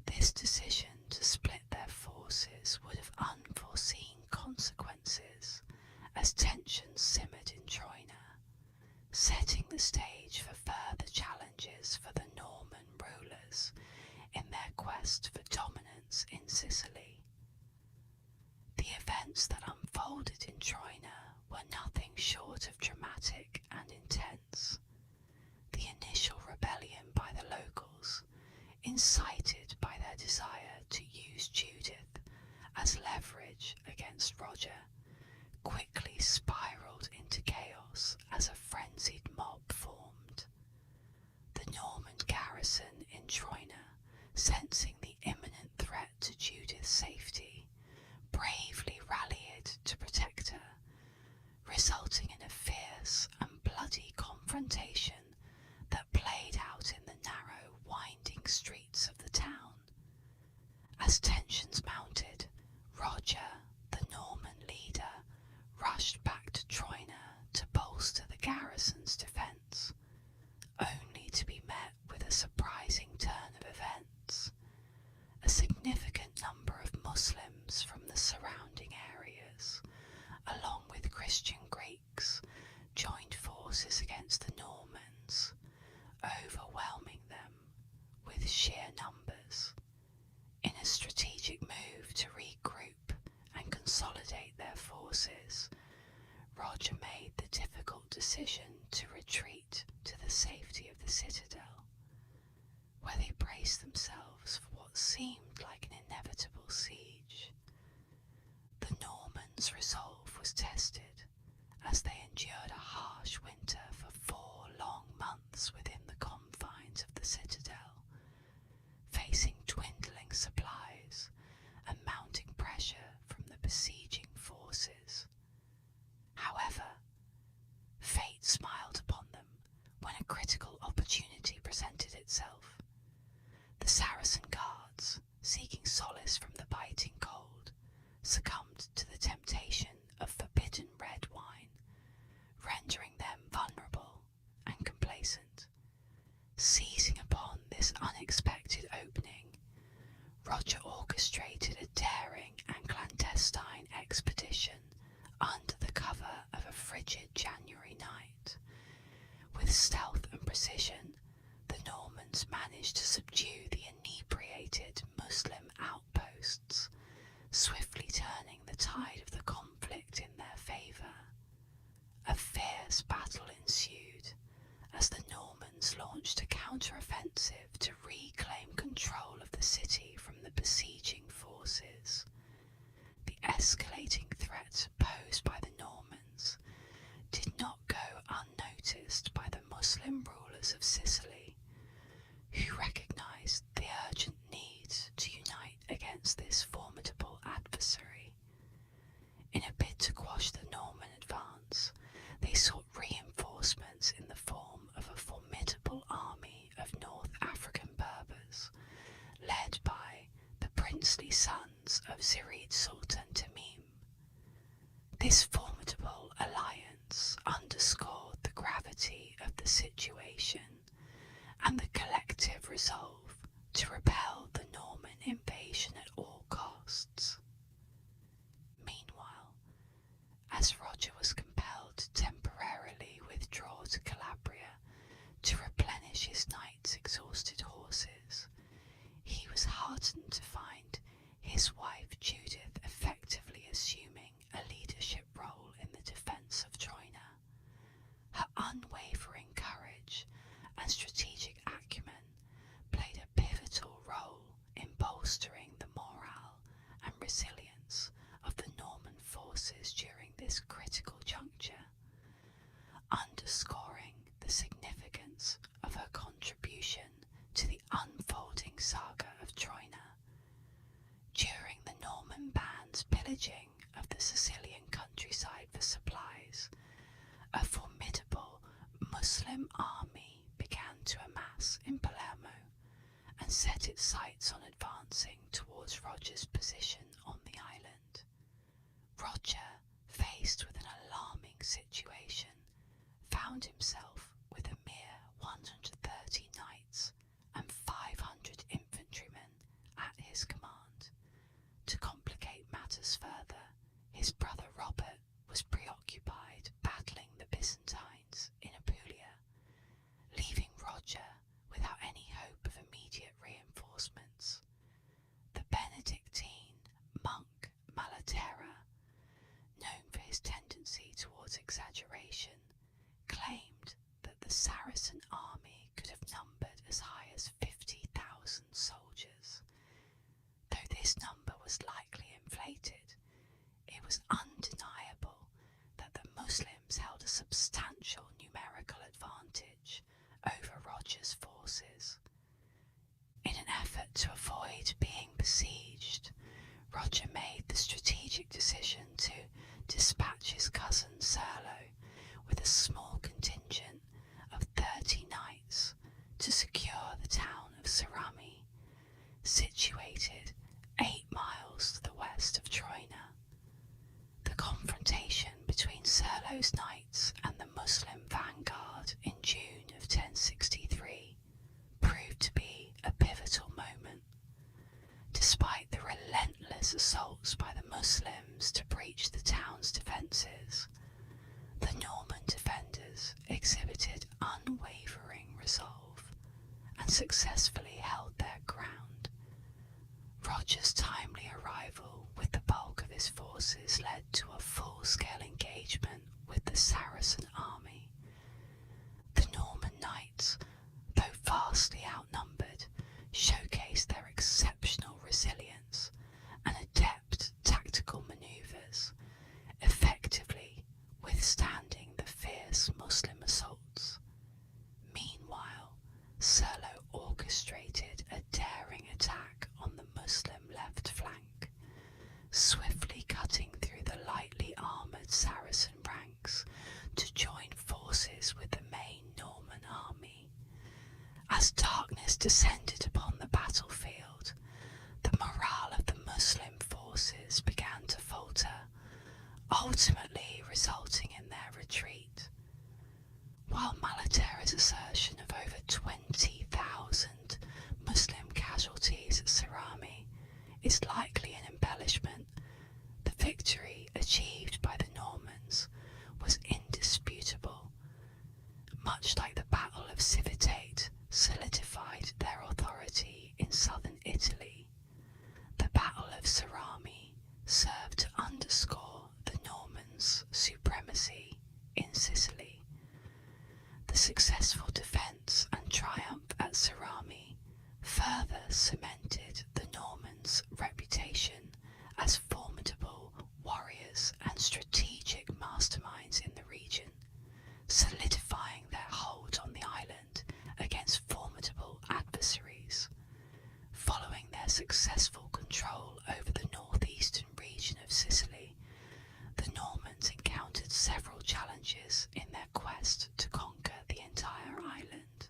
This decision to split their forces would have unforeseen consequences as tensions simmered in Troina, setting the stage for further challenges for the Norman rulers in their quest for dominance in Sicily. The events that unfolded in Troina were nothing short of dramatic and intense. The initial rebellion by the locals, incited by their desire to use Judith as Roger quickly spiralled into chaos as a frenzied mob formed. The Norman garrison in Troina, sensing the imminent threat to Judith's safety, bravely rallied to protect her, resulting in a fierce and bloody confrontation that played out in the narrow, winding streets of the town. As tensions mounted, Roger, the Norman leader, rushed back to Troina to bolster the garrison's defence, only to be met with a surprising turn of events. A significant number of Muslims from the surrounding areas, along with Christian Greeks, joined forces against the Normans, overwhelming them with sheer numbers. In a strategic move to regroup and consolidate their forces, Roger made the difficult decision to retreat to the safety of the citadel, where they braced themselves for what seemed like an inevitable siege. The Normans' resolve was tested as they endured a harsh winter for 4 long months within the confines of the citadel, facing dwindling supplies and mounting pressure from the besieging forces. However, fate smiled upon them when a critical opportunity presented itself. The Saracen guards, seeking solace from the biting cold, succumbed to the temptation of forbidden red wine, rendering them vulnerable and complacent. Seizing upon this unexpected opening, Roger orchestrated a daring and clandestine expedition under the cover of a frigid January night. With stealth and precision, the Normans managed to subdue the inebriated Muslim outposts, swiftly turning the tide of the conflict in their favour. A fierce battle ensued as the Normans launched a counter-offensive to reclaim control of the city from the besieging forces. The escalating threat posed by the Normans did not go unnoticed by the Muslim rulers of Sicily, who recognised the urgent need to unite against this formidable adversary. In a bid to quash the Norman advance, they sought reinforcements in the form of a formidable army of North African Berbers, led by the princely sons of Zirid Sultan Tamim. This formidable alliance underscored the gravity of the situation and the collective resolve to repel the Norman invasion at all costs. Meanwhile, as Roger was compelled to temporarily withdraw to Calabria to replenish his knight's exhausted horses, he was heartened to find his wife Judith effectively assuming a leadership role in the defence of Troina. Her unwavering courage and strategic acumen played a pivotal role in bolstering the morale and resilience of the Norman forces during this critical juncture, underscoring the significance of her contribution to the unfolding saga of Troina. During the Norman band's pillaging of the Sicilian countryside for supplies, a formidable Muslim army began to amass in Palermo and set its sights on advancing towards Roger's position on the island. Roger, faced with an alarming situation, found himself with a mere 130 knights and 500 infantrymen at his command. To complicate matters further, his brother Robert was preoccupied battling the Byzantines in Apulia, leaving Roger without any hope of immediate reinforcements. The Benedictine monk Malaterra, known for his tendency towards exaggeration, claimed that the Saracen army could have numbered as high as 50,000 soldiers. Though this number was likely inflated, it was successfully held their ground. Roger's timely arrival with the bulk of his forces led to a full-scale engagement with the Saracen army. The Norman knights, though vastly outnumbered, showcased their exceptional resilience and adept tactical manoeuvres, effectively withstanding the fierce Muslim assaults. Meanwhile, Serlo orchestrated a daring attack on the Muslim left flank, swiftly cutting through the lightly armoured Saracen ranks to join forces with the main Norman army. As darkness descended upon the battlefield, the morale of the Muslim forces began to falter, ultimately resulting in their retreat. While Malaterra's assertion of over 20,000 Muslim casualties at Sarami is likely an embellishment, the victory achieved by the Normans was indisputable. Much like the Battle of Civitate solidified their authority in southern Italy, the Battle of Sarami served to underscore the Normans' supremacy in Sicily. The successful defence and triumph at Sarami further cemented the Normans' reputation as formidable warriors and strategic masterminds in the region, solidifying their hold on the island against formidable adversaries. Following their successful control over the northeastern region of Sicily, the Normans encountered several challenges in their quest to conquer the entire island.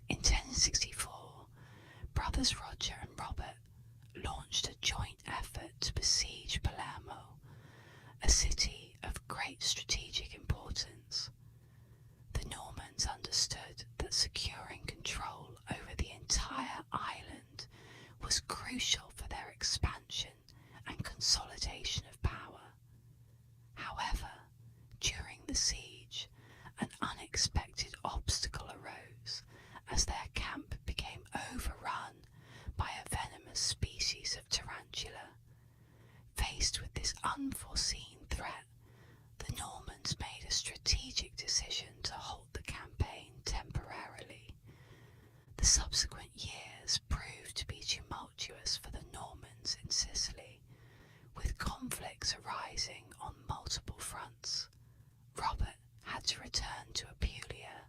In 1064, brothers Roger and Robert launched a joint effort to besiege Palermo, a city of great strategic importance. The Normans understood that securing control over the entire island was crucial for their expansion and consolidation of power. However, during the siege, an unexpected obstacle arose as their camp became overrun by a venomous species of tarantula. Faced with this unforeseen threat, the Normans made a strategic decision to halt the campaign temporarily. The subsequent years proved to be tumultuous for the Normans in Sicily, with conflicts arising on multiple fronts. Robert had to return to Apulia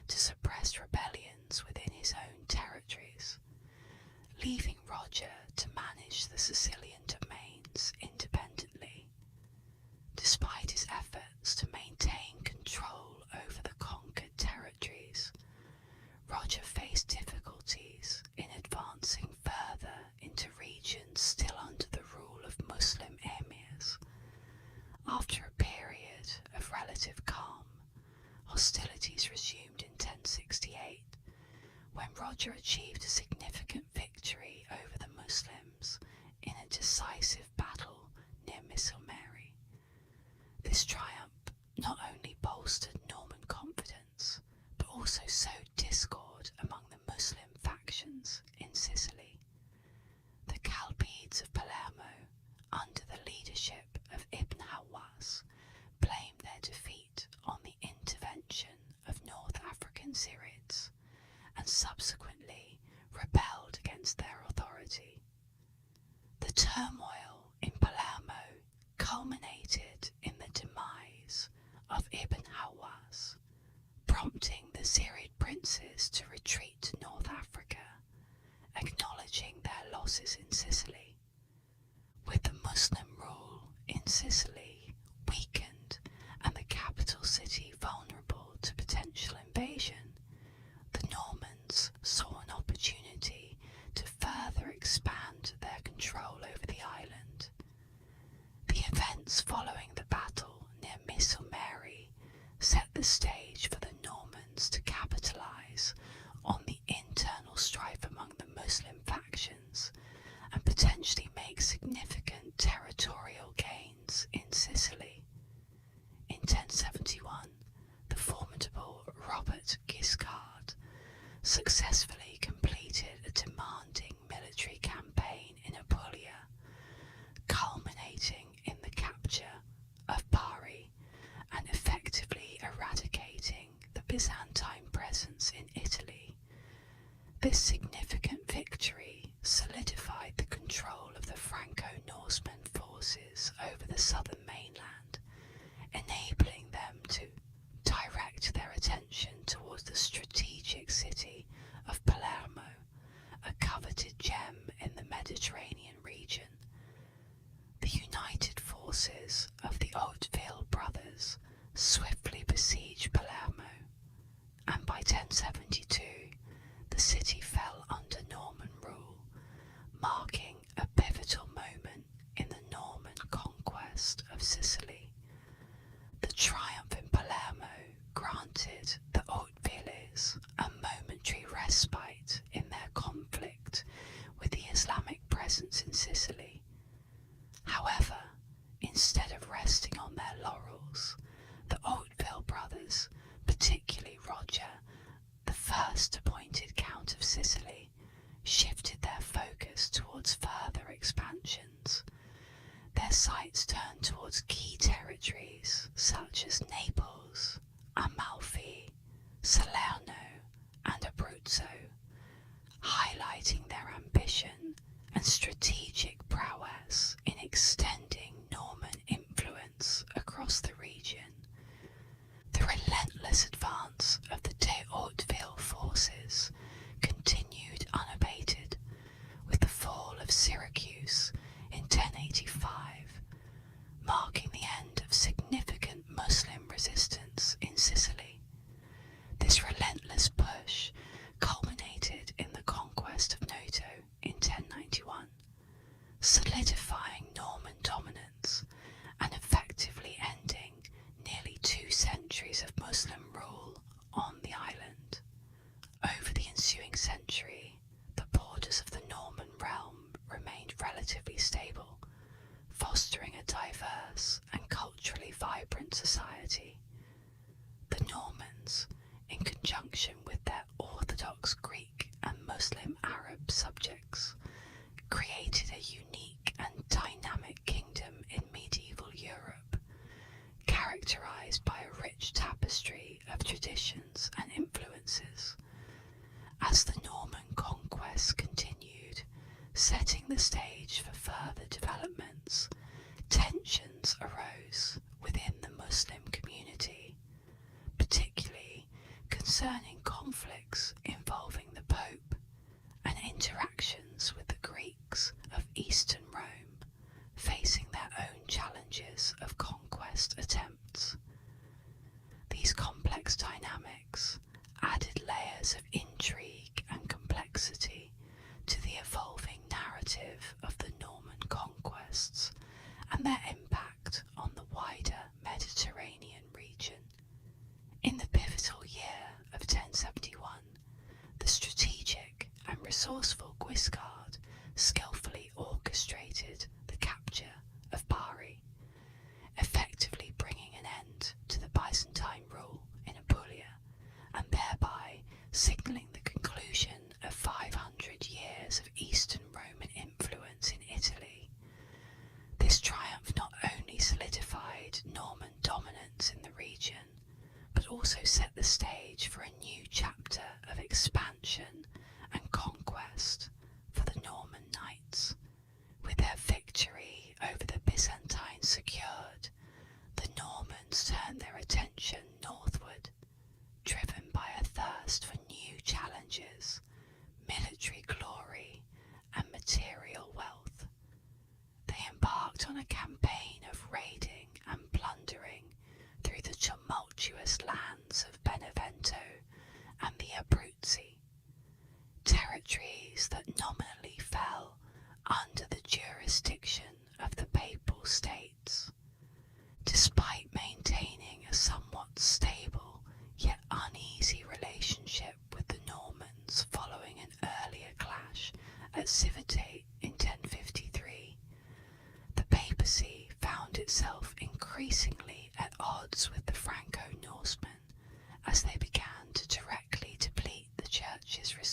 to suppress rebellions within his own territories, leaving Roger to manage the Sicilian domains independently. Despite his efforts to maintain control over the conquered territories, Roger faced difficulties in advancing further into regions still under the rule of Muslim emirs. After a period of relative calm, hostilities resumed in 1068, when Roger achieved a significant victory over the Muslims in a decisive battle near Misselmeri. This triumph not only bolstered Norman confidence, but also sowed discord among the Muslim factions in Sicily. The Calbides of Palermo, under the leadership of Ibn Hawas, blamed their defeat on the intervention of North African Zirids, and subsequently rebelled against their authority. The turmoil in Palermo culminated in the demise of Ibn Hawas, prompting the Zirid princes to retreat to North Africa, acknowledging their losses in Sicily. With the Muslim rule in Sicily weakened and the capital city vulnerable to potential invasion, the Normans saw an opportunity to further expand their control over the island. The events following the battle near Misselmeri set the stage for the Normans to capitalise on the internal strife among the Muslim factions and potentially make significant territorial gains in Sicily. In 1071, the formidable Robert Guiscard succeeded successfully completed a demanding military campaign in Apulia, culminating in the capture of Bari and effectively eradicating the Byzantine presence in Italy. This significant victory solidified the control of the Franco-Norseman forces over the southern mainland, enabling them to direct their attention towards the strategic city of Palermo, a coveted gem in the Mediterranean region. The united forces of the Hauteville brothers swiftly besieged Palermo, and by 1072 the city fell under Norman rule, marking a pivotal moment in the Norman conquest of Sicily. The triumph in Palermo granted the Hautevilles a momentary respite in their conflict with the Islamic presence in Sicily. However, instead of resting on their laurels, the Hauteville brothers, particularly Roger, the first appointed Count of Sicily, shifted their focus towards further expansions. Their sights turned towards key territories such as Naples, Amalfi, Salerno, and Abruzzo, highlighting their ambition and strategic prowess in extending Norman influence across the region. The relentless advance of the de Hauteville forces continued unabated, with the fall of Syracuse in 1085, marking the end of significant Muslim resistance in Sicily. This relentless push culminated in the conquest of Noto in 1091, solidifying Norman dominance and effectively ending nearly 2 centuries of Muslim rule on the island. Over the ensuing century, the borders of the Norman realm remained relatively stable, fostering a diverse and culturally vibrant society. The Normans, in conjunction with their Orthodox Greek and Muslim Arab subjects, created a unique and dynamic kingdom in medieval Europe, characterized by a rich tapestry of traditions and influences. As the Norman conquest continued, setting the stage for further developments, tensions arose within the Muslim community, particularly concerning conflicts involving the Pope and interactions with the Greeks of Eastern Rome, facing their own challenges of conquest attempts. These complex dynamics added layers of intrigue and complexity to the evolving narrative of the Norman conquests and their impact on the wider Mediterranean region. In the pivotal year of 1071, the strategic and resourceful Guiscard skillfully orchestrated the capture of Bari, effectively bringing an end to the Byzantine rule in Apulia and thereby signalling the conclusion of 500 years of Eastern Roman influence in Italy. This triumph not only solidified Norman dominance in the region, but also set the stage for a new chapter of expansion and conquest for the Norman Knights. With their victory over the Byzantines secured, the Normans turned their attention northward, driven by a thirst for new challenges, military glory, and material wealth. They embarked on a campaign of raiding and plundering through the tumultuous lands of Benevento and the Abruzzi, territories that nominally fell under the jurisdiction of the Papal States. Despite maintaining a somewhat stable yet uneasy relationship with the Normans following an earlier clash at Civitate in 1053, the papacy found itself increasingly at odds with the Franco-Norsemen as they began to directly deplete the church's resources.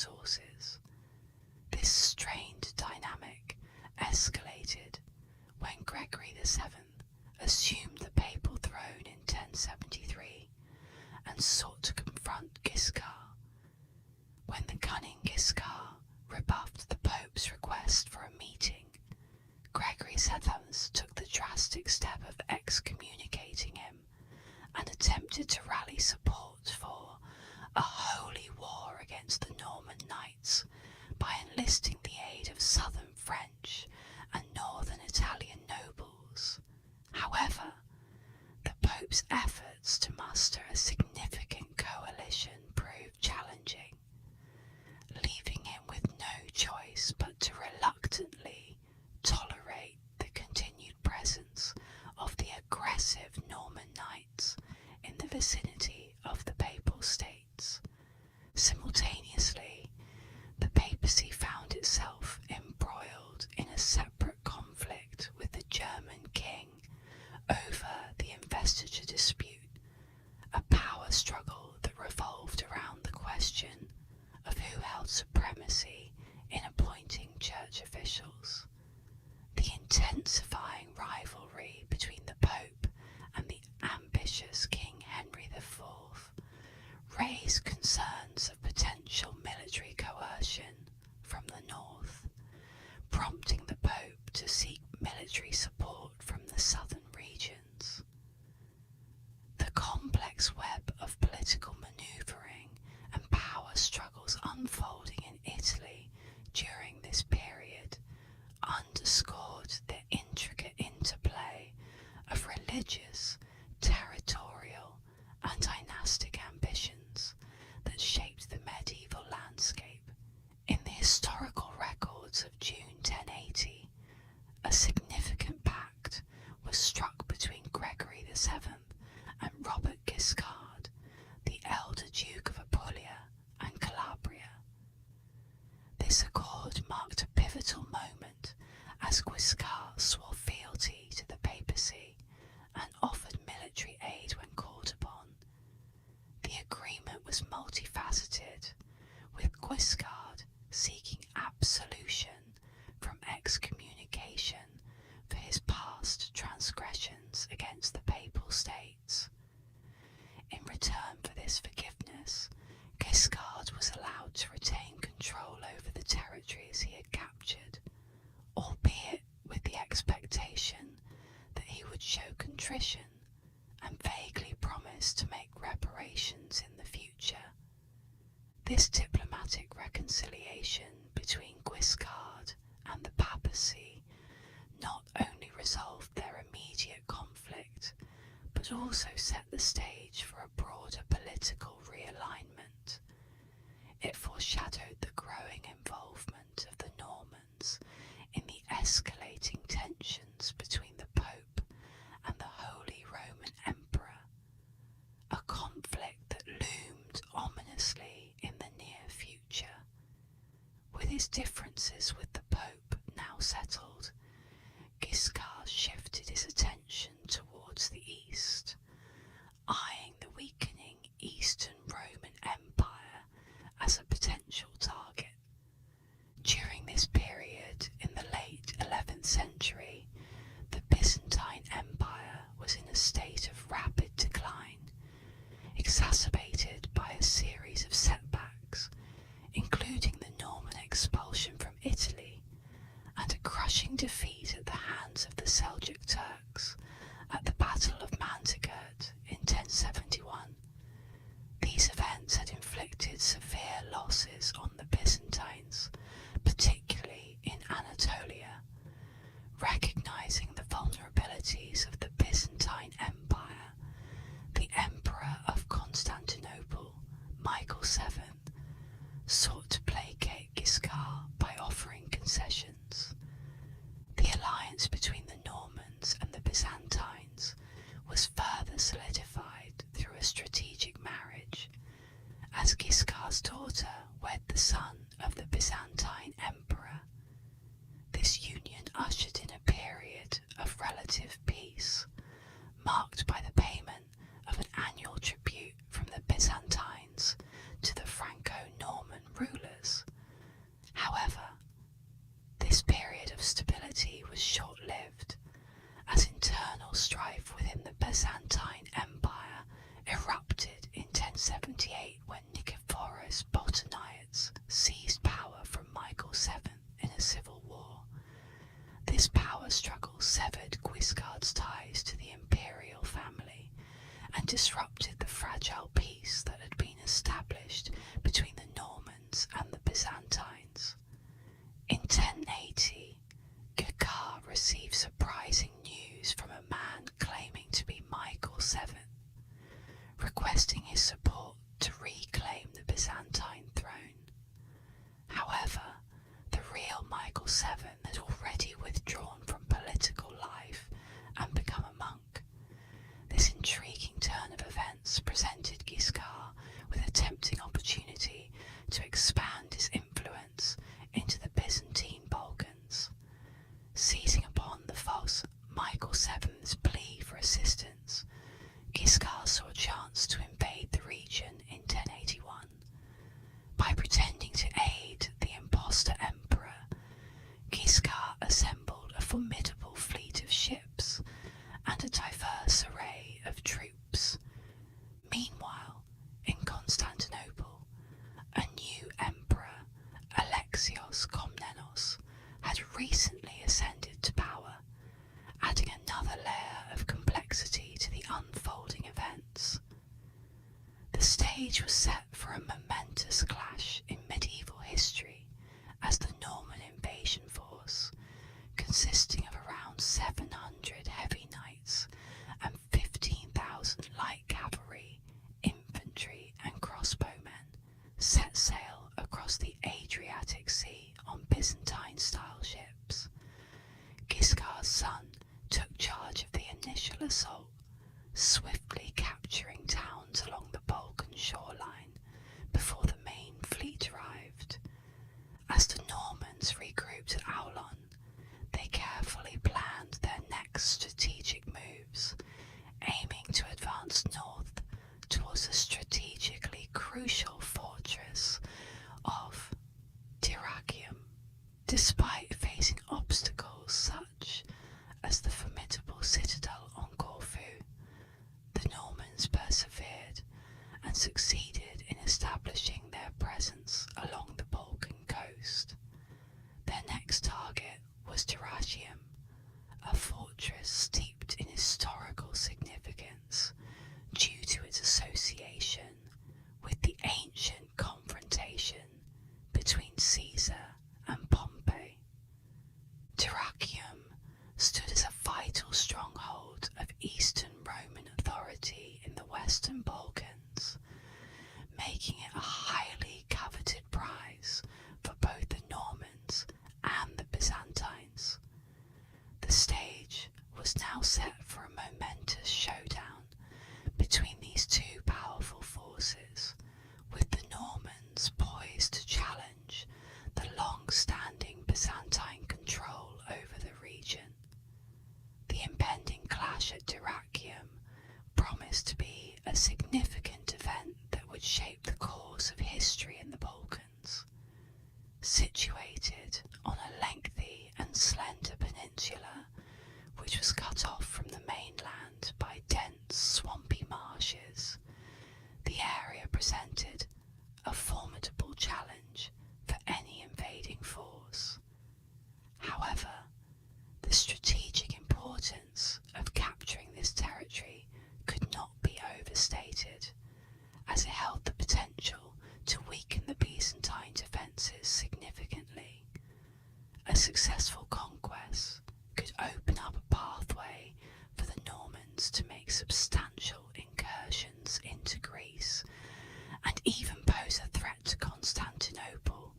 Guiscard rebuffed the Pope's request for a meeting, Gregory VII took the drastic step of excommunicating him and attempted to rally support for a holy war against the Norman knights by enlisting the aid of southern French and northern Italian nobles. However, the Pope's efforts to muster a significant coalition proved challenging, leaving him with no choice but to reluctantly tolerate the continued presence of the aggressive Norman knights in the vicinity of the Papal States. Simultaneously, the papacy found itself embroiled in a separate conflict with the German king over the investiture dispute, a power struggle that revolved around the question of who held supremacy in appointing church officials. The intensifying rivalry between the Pope and the ambitious King Henry IV raised concerns of potential military coercion from the north, prompting the Pope to seek military support from the southern regions. The complex web of political manoeuvring and power struggles unfolding in Italy during this period underscored the intricate interplay of religious, territorial, and dynastic ambitions that shaped the medieval landscape. In the historical records of June 1080, a significant pact was struck between Gregory VII and Robert Guiscard, the elder Duke of Apulia and Calabria. This accord marked a pivotal moment as Guiscard swore fealty to the papacy and offered military aid when called upon. The agreement was multifaceted, with Guiscard seeking absolution from excommunication for his past transgressions against the Papal States. In return for this forgiveness, Guiscard was allowed to retain control over the territories he had captured, albeit with the expectation that he would show contrition and vaguely promise to make reparations in the future. This diplomatic reconciliation between Guiscard and the papacy not only resolved their immediate conflict, but also set the stage for a broader political realignment. It foreshadowed the growing involvement of the Normans in the escalating tensions between the Pope and the Holy Roman Emperor, a conflict that loomed ominously in the near future. With his differences with the Pope now settled, Guiscard shifted his attention towards the east, eyeing the weakening Eastern Roman Empire as a potential target. During this period, in the late 11th century, the Byzantine Empire was in a state of rapid decline, exacerbated by a series of setbacks, including the Norman expulsion from Italy and a crushing defeat at the hands of the Seljuk Turks at the Battle of Manzikert in 1071. These events had inflicted severe losses on the Byzantines, particularly in Anatolia. Recognizing the vulnerabilities of the Byzantine Empire, the Emperor of Constantinople, Michael VII, sought to placate Guiscard by offering concessions. The alliance between the Normans and the Byzantines was further solidified through a strategic marriage, as Guiscard's daughter wed the son of the Byzantine Emperor. This union ushered in a period of relative peace, marked by the payment of an annual tribute from the Byzantines to the Franco-Norman rulers. However, this period of stability was short-lived, as internal strife within the Byzantine Empire erupted in 1078 when Nicephorus Botanites seized severed Guiscard's ties to the imperial family and disrupted the fragile peace that had been established between the Normans and the Byzantines. In 1080, Guiscard received surprising news from a man claiming to be Michael VII, requesting his support to reclaim the Byzantine throne. However, the real Michael VII had already withdrawn from political life and become a monk. This intriguing turn of events presented Guiscard with a tempting opportunity to expand his influence into the Byzantine Balkans. Seizing upon the false Michael VII's plea for assistance, Guiscard saw a chance to invade the region in 1081. By pretending to aid the impostor emperor, Guiscard assembled a formidable fleet of ships and a diverse array of troops. Meanwhile, in Constantinople, a new emperor, Alexios Komnenos, had recently ascended to power, adding another layer of complexity to the unfolding events. The stage was set for a momentous clash in medieval history as the Norman invasion force, consisting of around 700 heavy knights and 15,000 light cavalry, infantry and crossbowmen, set sail across the Adriatic Sea on Byzantine-style ships. Guiscard's son took charge of the initial assault, swiftly capturing towns along the Balkan shoreline before the main fleet arrived. As the Normans regrouped at Aulon, they carefully planned their next strategic moves, aiming to advance north towards the strategically crucial fortress of Dyrrhachium. Despite facing obstacles such as the formidable citadel on Corfu, the Normans persevered and succeeded in establishing their presence along the Balkan coast. Their next target was Dyrrhachium, a fortress steeped in historical significance due to its association with the ancient confrontation between Caesar and Pompey. Dyrrhachium stood as a vital stronghold of Eastern Roman authority in the Western Balkans, making it a highly coveted prize for both the Normans and the Byzantines. The stage was now set for a momentous showdown between these two powerful forces, with the Normans poised to challenge the long-standing Byzantine control over the region. The impending clash at Dyrrhachium promised to be a significant event that would shape the course of history in the Balkans. Situated on a lengthy and slender peninsula, which was cut off from the mainland by dense, swampy marshes, the area presented a formidable challenge for any invading force. However, the strategic importance of capturing this territory could not be overstated, as it held the potential to weaken the Byzantine defences significantly. A successful conquest could open up a pathway for the Normans to make substantial incursions into Greece, and even pose a threat to Constantinople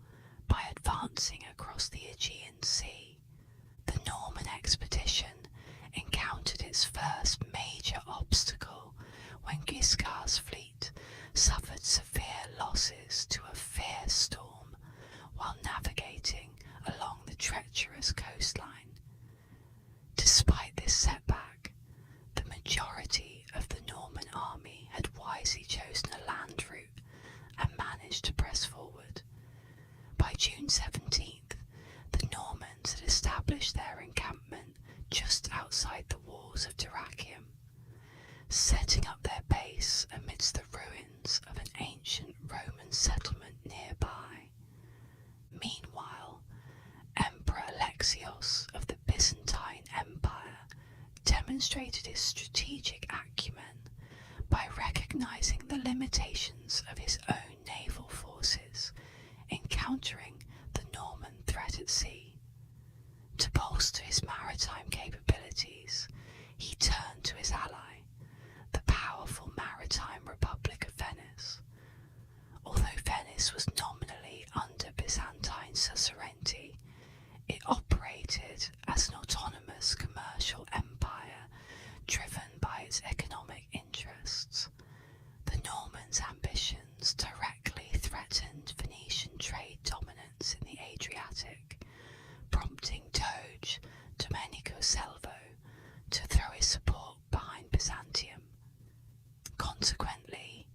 by advancing across the Aegean Sea. The Norman expedition encountered its first major obstacle when Guiscard's fleet suffered severe losses to a fierce storm while navigating along the treacherous coastline. Despite this setback, the majority of the Norman army had wisely chosen a land route and managed to press forward. By June 17th, the Normans had established their encampment just outside the walls of Dyrrhachium, setting up their base amidst the ruins of an ancient Roman settlement nearby. Meanwhile, Emperor Alexios of the Byzantine Empire demonstrated his strategic acumen by recognising the limitations of his own naval forces in countering the Norman threat at sea. To bolster his maritime capabilities, he turned to his ally, the powerful maritime Republic of Venice. Although Venice was nominally under Byzantine suzerainty, it operated as an autonomous commercial empire driven by its economic interests. The Normans' ambitions directly threatened Venetian trade dominance in the Adriatic, prompting Doge Domenico Salvo to throw his support behind Byzantium. Consequently,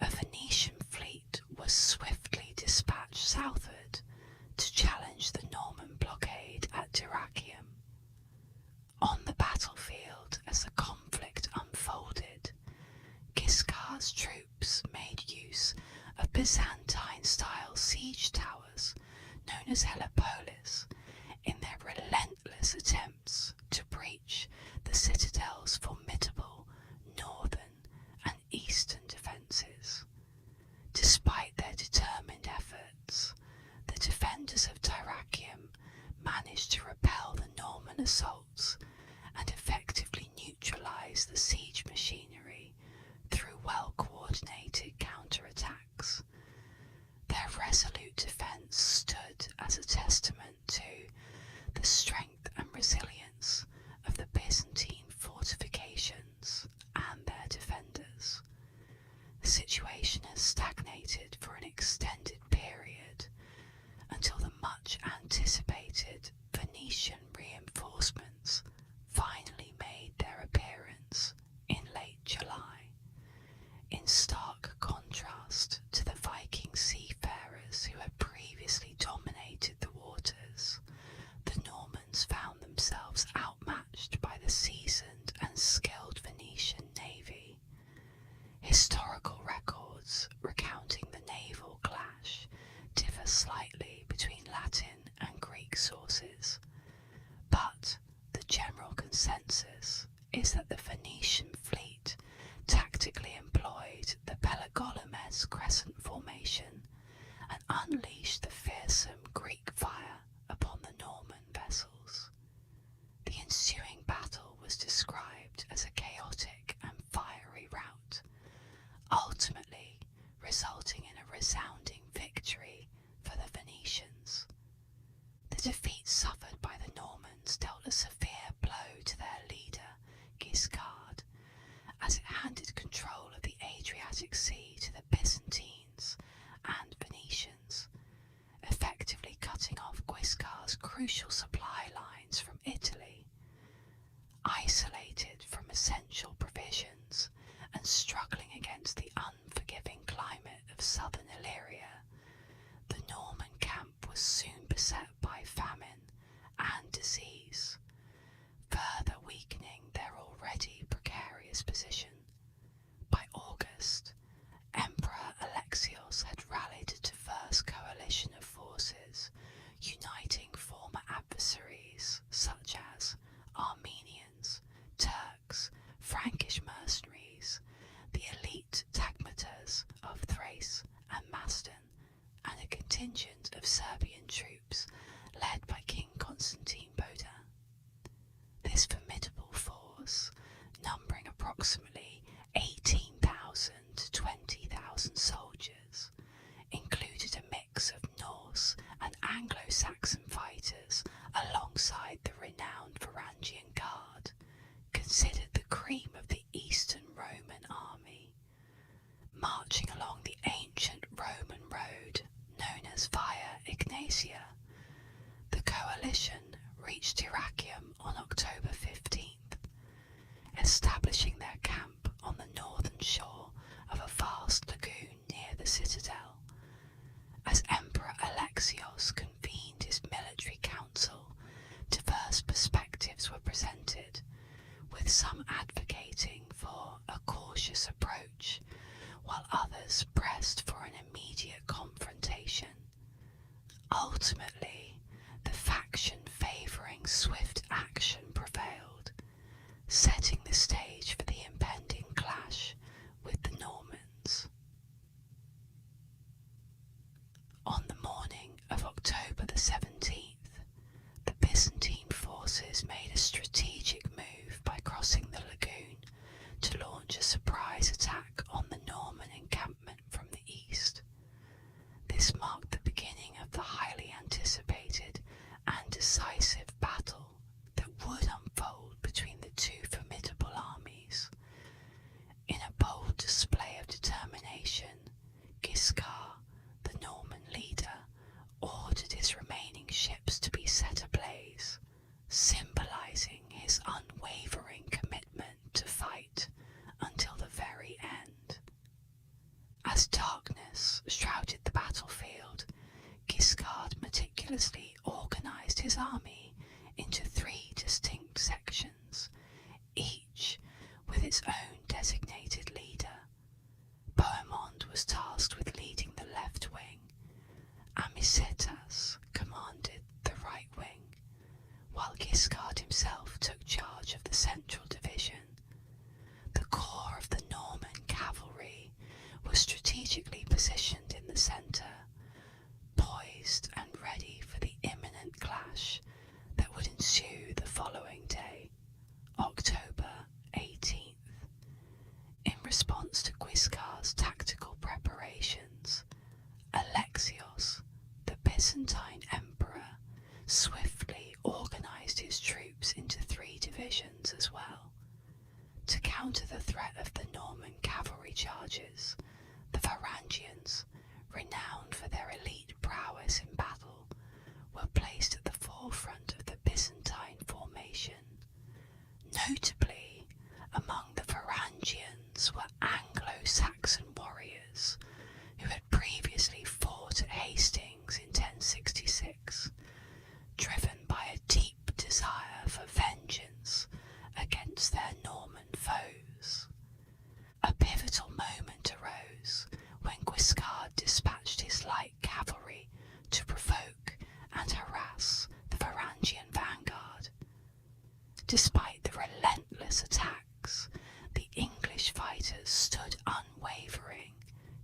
a Venetian fleet was swiftly dispatched southward to challenge the Norman blockade at Dyrrhachium. On the battlefield, as the conflict unfolded, Guiscard's troops made use of Byzantine-style siege towers known as helepolis in their relentless attempts to breach the citadel's formidable northern and eastern defences. Despite their determined efforts, the defenders of Dyrrhachium managed to repel the Norman assaults and effectively neutralise the siege machinery through well-coordinated counterattacks. Their resolute defence stood as a testament to the strength and resilience of the Byzantine fortifications and their defenders. The situation has stagnated for an extended period until the much anticipated Venetian reinforcements finally made their appearance in late July. In stark contrast to the Viking seafarers who had previously dominated the waters, the Normans found themselves outmatched by the seasoned and skilled Venetian navy. Historical records recounting the naval clash differ slightly between Latin and Greek sources, but the general consensus is that the Venetian fleet tactically employed the Pelagolomes crescent formation and unleashed the fearsome Greek fire upon the Norman vessels. The ensuing battle was described as a chaotic and fiery rout, ultimately resulting in a resounding victory for the Venetians. The defeat suffered by the Normans dealt a severe blow to their leader, Guiscard, as it handed control of the Adriatic Sea to the Byzantines and Venetians, effectively cutting off Guiscard's crucial supply lines from Italy. Isolated from essential provisions and struggling against the unforgiving climate of southern Illyria, the Norman camp was soon beset by famine and disease, further weakening their already precarious position. By August, Emperor Alexios had rallied a diverse coalition of forces, uniting former adversaries such as Armenians, Turks, Frankish mercenaries, the elite tagmators of Thrace and Macedon, and a contingent of Serbian troops led by King Constantine Boda. This formidable force, numbering approximately 18,000 to 20,000 soldiers, included a mix of Norse and Anglo-Saxon fighters alongside the renowned Varangian Guard, considered the cream of the Eastern Roman army. Marching along the ancient Roman road known as Via Ignatia, the coalition reached Dyrrhachium on October 15th, establishing their camp on the northern shore of a vast lagoon near the citadel. As Emperor Alexios convened his military council, diverse perspectives were presented, with some advocating for a cautious approach, while others pressed for an immediate confrontation. Ultimately, the faction favouring swift action prevailed. setting the stage for the impending clash with the Normans. On the morning of October the 17th, the Byzantine forces made a strategic move by crossing the lagoon to launch a surprise attack on the Norman encampment from the east. This marked the beginning of the highly anticipated and decisive battle that would unfold between the two formidable armies. In a bold display of determination, Guiscard, the Norman leader, ordered his remaining ships to be set ablaze, symbolising his unwavering commitment to fight until the very end. As darkness shrouded the battlefield, Guiscard meticulously organised his army into 3 distinct sections, each with its own designated leader. Bohemond was tasked with leading the left wing, Amicetas commanded the right wing, while Guiscard himself took charge of the central division. The core of the Norman cavalry was strategically positioned in the centre, poised and ready for the imminent clash that would ensue the following day, October 18th. In response to Guiscard's tactical preparations, Alexios, the Byzantine emperor, swiftly organised his troops into 3 divisions as well. To counter the threat of the Norman cavalry charges, the Varangians, renowned for their elite prowess in battle, were placed at the forefront of the Byzantine formation. Notably, among the Varangians were Anglo-Saxon warriors who had previously fought at Hastings in 1066, driven by a deep desire for vengeance against their Norman foes. A pivotal moment arose when Guiscard dispatched his light cavalry to provoke and harass the Varangian vanguard. Despite the relentless attacks, the English fighters stood unwavering,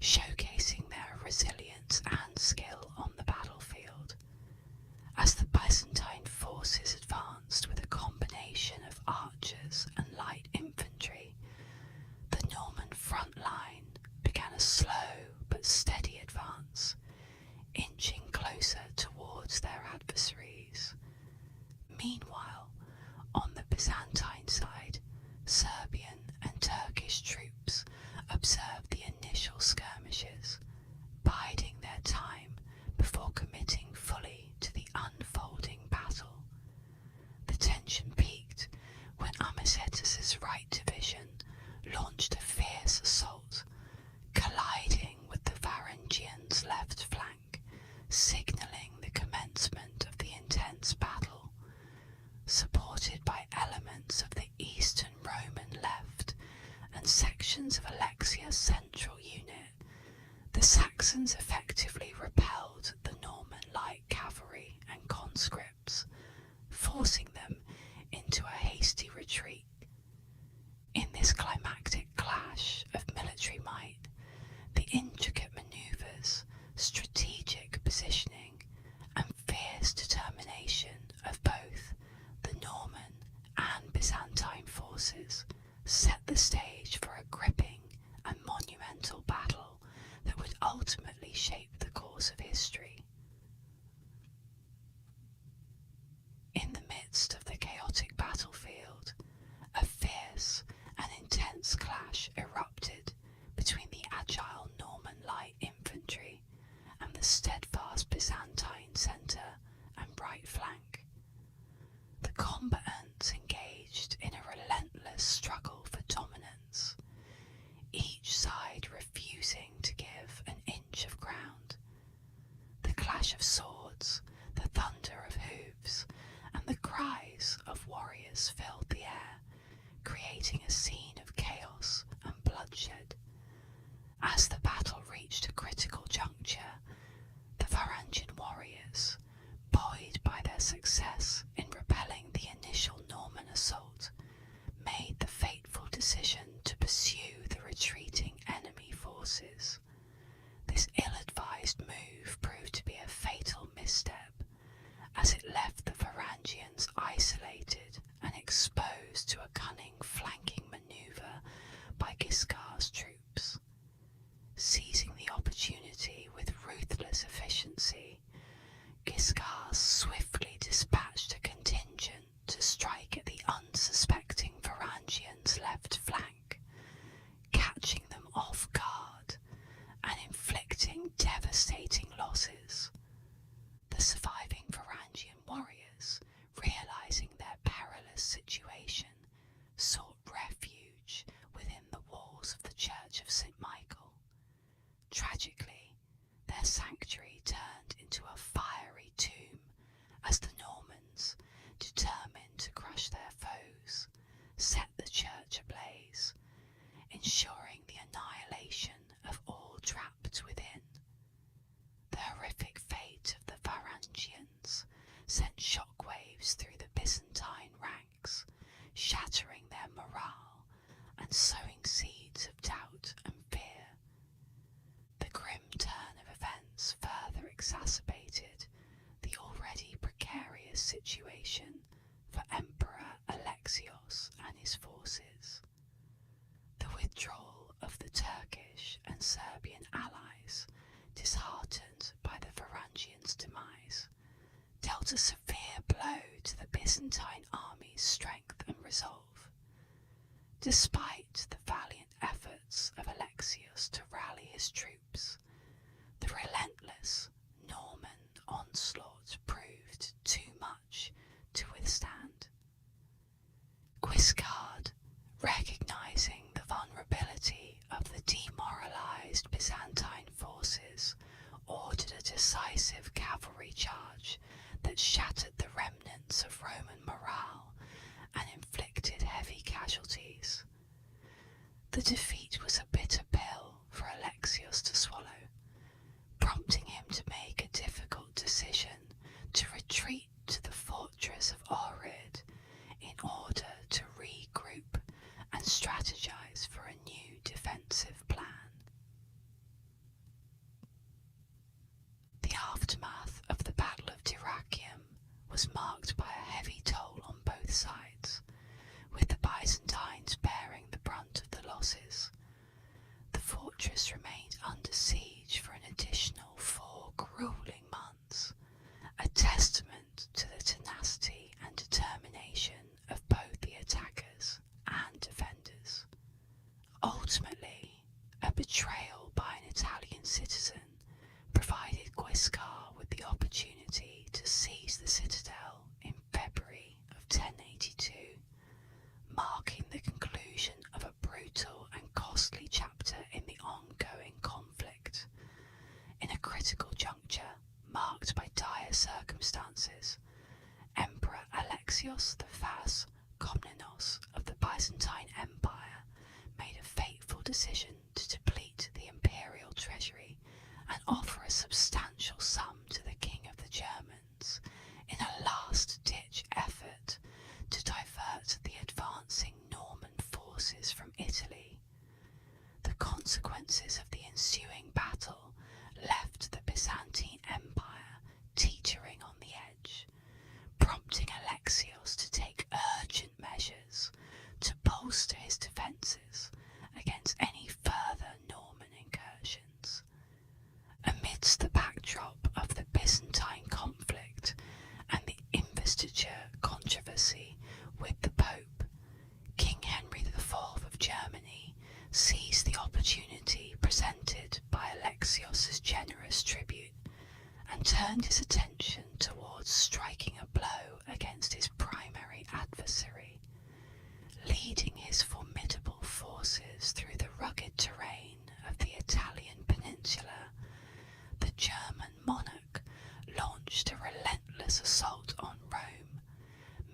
showcasing their resilience and skill on the battlefield. As the Byzantine forces advanced with a combination of archers and light infantry, the Norman front line began a slow but steady advance, inching closer towards their adversaries. Meanwhile, on the Byzantine side, Serbian and Turkish troops observed the initial skirmishes, biding their time before committing fully to the unfolding battle. The tension peaked when Amicetas' right division launched a fierce assault, colliding with the Varangians' left flank, signalling the commencement of the intense battle. Supported by elements of the Eastern Roman left and sections of Alexia's central unit, the Saxons effectively repelled the Norman light cavalry and conscripts, forcing them into a hasty retreat. In this climactic clash of military might, the intricate manoeuvres, strategic positioning, and fierce determination of both the Norman and Byzantine forces set the stage for a gripping and monumental battle that would ultimately shape the course of history. In the midst of the chaotic battlefield, a fierce and intense clash erupted between the agile Norman light infantry and the steadfast Byzantine centre and right flank. The combatants engaged in a relentless struggle for dominance, each side refusing to give an inch of ground. The clash of swords, the thunder of hooves, and the cries of warriors filled the air, creating a scene of chaos and bloodshed. As the battle reached a critical juncture, the Varangian warriors, buoyed by their success in repelling the initial Norman assault, made Church of St. Michael. Tragically, their sanctuary turned into a fiery tomb as the Normans, determined to crush their foes, set the church ablaze, ensuring the annihilation of all trapped within. The horrific fate of the Varangians sent shockwaves through the Byzantine ranks, shattering their morale and sowing seeds of doubt and fear. The grim turn of events further exacerbated the already precarious situation for Emperor Alexios and his forces. The withdrawal of the Turkish and Serbian allies, disheartened by the Varangians' demise, dealt a severe blow to the Byzantine army's strength and resolve. Despite the valiant efforts of Alexios to rally his troops, the relentless Norman onslaught proved too much to withstand. Guiscard, recognizing the vulnerability of the demoralized Byzantine forces, ordered a decisive cavalry charge that shattered the remnants of Roman morale and inflicted heavy casualties. The defeat was a bitter pill for Alexios to swallow, prompting him to make a difficult decision to retreat to the fortress of Ohrid in order to regroup and strategize for a new defensive plan. The aftermath of the Battle of Dyrrhachium was marked by a heavy toll on both sides, with the Byzantines bearing the brunt of the losses. The fortress remained under siege for an additional 4 grueling months, a testament to the tenacity and determination of both the attackers and defenders. Ultimately, a betrayal by an Italian citizen provided Guiscard with the opportunity to seize the citadel in February of 1082, marking the conclusion of a brutal and costly chapter in the ongoing conflict. In a critical juncture marked by dire circumstances, Emperor Alexios I Komnenos of the Byzantine Empire made a fateful decision to deplete the imperial treasury and offer a substantial sum to the King of the Germans in a last-ditch effort to divert the advancing Norman forces from Italy. The consequences of the ensuing battle left the Byzantine Empire teetering on the edge, prompting Alexios to take urgent measures to bolster his defences against any further Norman incursions. Amidst the backdrop of the Byzantine conflict and the investiture controversy with the Pope, King Henry IV of Germany seized the opportunity presented by Alexios' generous tribute and turned his attention towards striking a blow against his primary adversary. Leading his formidable forces through the rugged terrain of the Italian peninsula, the German monarch launched a relentless assault on Rome,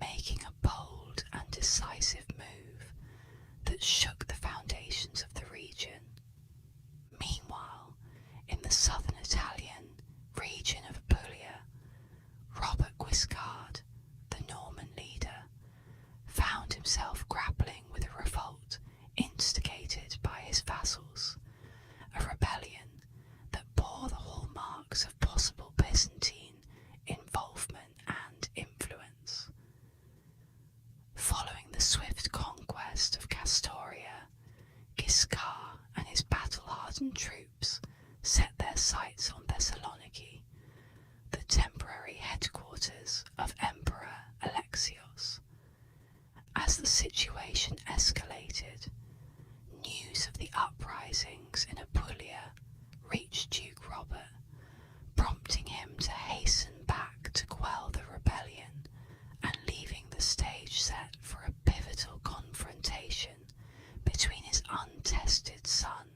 making a bold and decisive move that shook the foundations of the region. Meanwhile, in the southern Italian region of Apulia, Robert Guiscard, the Norman leader, found himself grappling with a revolt instigated by his vassals, a rebellion that bore the hallmarks of possible Byzantine involvement and influence. Following the swift conquest of Castoria, Guiscard and his battle-hardened troops set their sights on Thessaloniki, the temporary headquarters of Emperor Alexios. As the situation escalated, news of the uprisings in Apulia reached Duke Robert, prompting him to hasten back to quell the rebellion and leaving the stage set for a pivotal confrontation between his untested son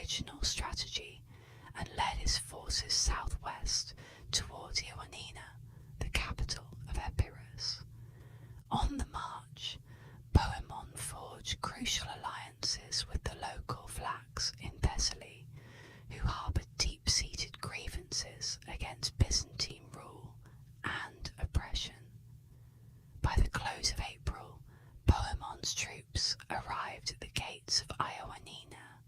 original strategy and led his forces southwest towards Ioannina, the capital of Epirus. On the march, Bohemond forged crucial alliances with the local Vlachs in Thessaly, who harboured deep-seated grievances against Byzantine rule and oppression. By the close of April, Bohemond's troops arrived at the gates of Ioannina,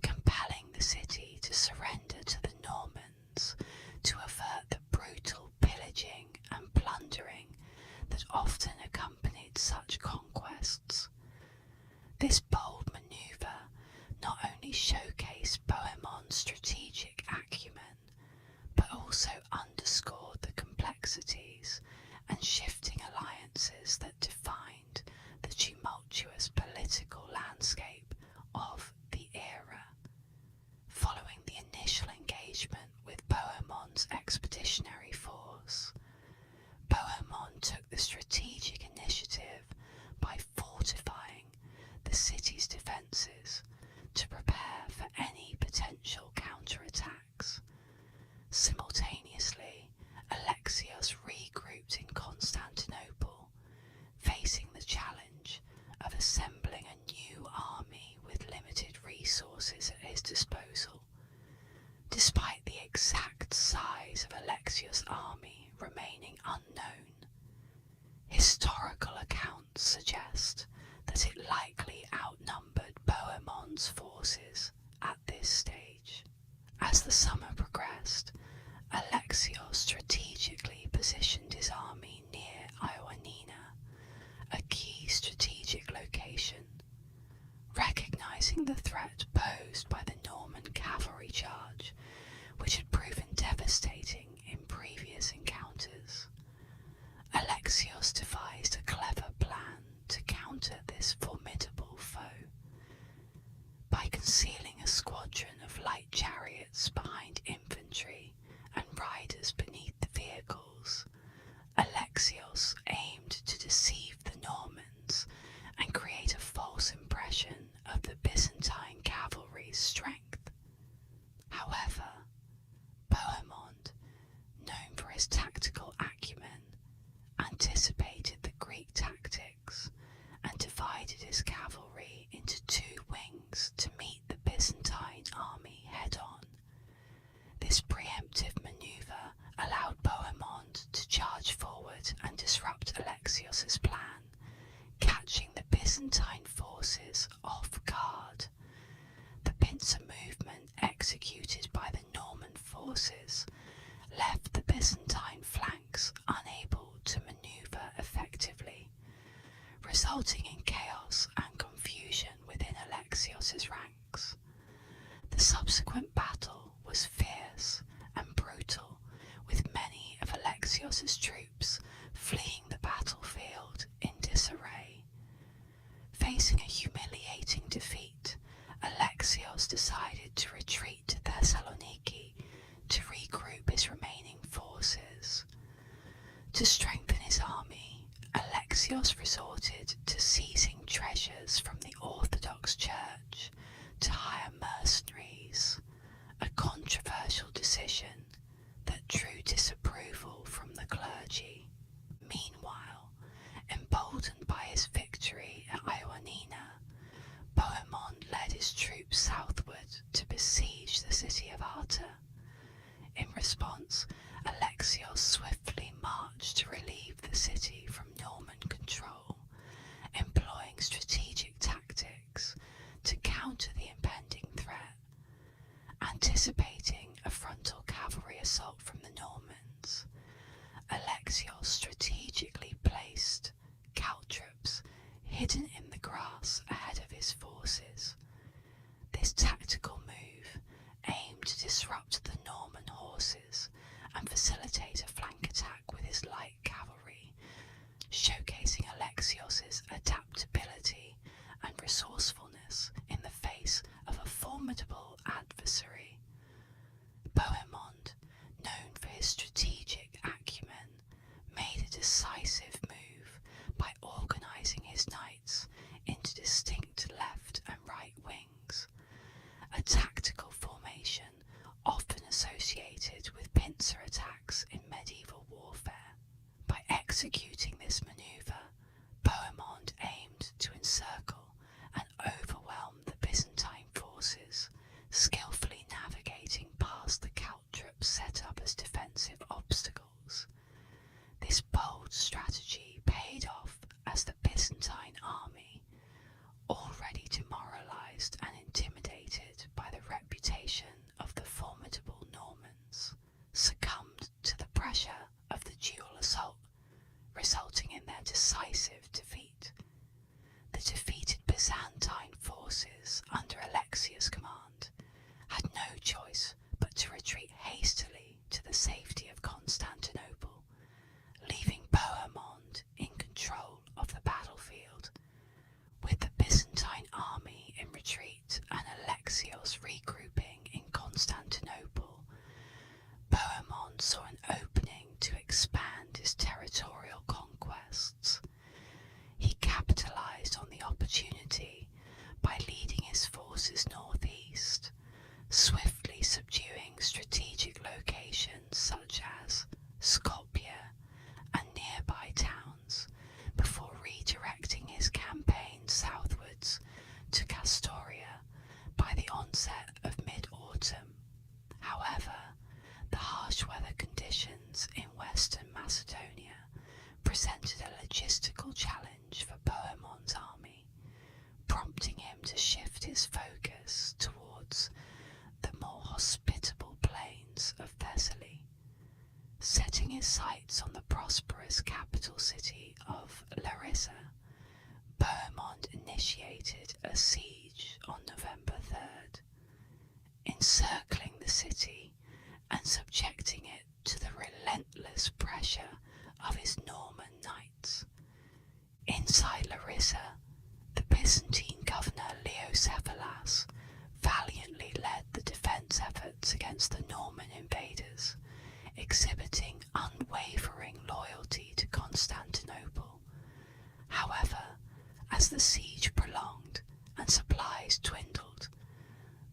compelling the city to surrender to the Normans to avert the brutal pillaging and plundering that often accompanied such conquests. This bold manoeuvre not only showcased Bohemond's strategic acumen, but also underscored the complexities and shifting alliances that defined the tumultuous political landscape of the era. Following the initial engagement with Bohemond's expeditionary force, Bohemond took the strategic initiative by fortifying the city's defences to prepare for any potential counterattacks. Simultaneously, Alexios regrouped in Constantinople, facing the challenge of assembling a new army with limited resources at his disposal. Despite the exact size of Alexios' army remaining unknown, historical accounts suggest that it likely outnumbered Bohemond's forces at this stage. As the summer progressed, Alexios strategically positioned his army near Ioannina, a key strategic location. Recognizing the threat posed by the Norman cavalry charge, which had proven devastating in previous encounters, Alexios devised a clever plan to counter this formidable foe. By concealing a squadron of light chariots behind infantry and riders beneath the vehicles, Alexios aimed to deceive the Normans and create a false impression of the Byzantine cavalry's strength. However, Bohemond, known for his tactical acumen, anticipated the Greek tactics and divided his cavalry into two wings to meet the Byzantine army head-on. This preemptive manoeuvre allowed Bohemond to charge forward and disrupt Alexios' plan, catching the Byzantine forces off guard. The pincer movement executed by the Norman forces left the Byzantine flanks unable to manoeuvre effectively, resulting in chaos and confusion within Alexios' ranks. The subsequent battle was fierce and brutal, with many of Alexios' troops fleeing the battlefield in disarray. Facing a humiliating defeat, Alexios decided to retreat to Thessaloniki to regroup his remaining forces. To strengthen his army, Alexios resorted to seizing treasures from the Orthodox Church to hire mercenaries, a controversial decision that drew disapproval from the clergy. Meanwhile, emboldened by his victory at Ioannina, Bohemond led his troops southward to besiege the city of Arta. In response, Alexios swiftly marched to relieve the city from Norman control, employing strategic tactics to counter the impending threat. Anticipating a frontal cavalry assault from the Normans, Alexios strategically placed caltrops hidden in the grass ahead of his forces. This tactical move aimed to disrupt the Norman horses and facilitate a flank attack with his light cavalry. Executing this manoeuvre, Bohemond aimed to encircle and overwhelm the Byzantine forces, skillfully navigating past the caltrops set up as defensive obstacles. This bold strategy paid off as the Byzantine army, already demoralised and intimidated by the reputation of the formidable Normans, succumbed to the pressure of the dual assault, resulting in their decisive defeat. The defeated Byzantine forces under Alexius' command had no choice but to retreat hastily to the safety of Constantinople, leaving Bohemond in control of the battlefield. With the Byzantine army in retreat and Alexios regrouping in Constantinople, Bohemond saw an opening to expand his territorial conquests. He capitalized on the opportunity by leading his forces northeast, swiftly subduing strategic locations such as Skopje and nearby towns, before redirecting his campaign southwards to Castoria by the onset of mid-autumn. However, the harsh weather conditions in western Macedonia presented a logistical challenge for Bohemond's army, prompting him to shift his focus towards the more hospitable plains of Thessaly. Setting his sights on the prosperous capital city of Larissa, Bohemond initiated a siege on November 3rd, encircling the city and subjecting it to the relentless pressure of his Norman knights. Inside Larissa, the Byzantine governor Leocephalas valiantly led the defence efforts against the Norman invaders, exhibiting unwavering loyalty to Constantinople. However, as the siege prolonged and supplies dwindled,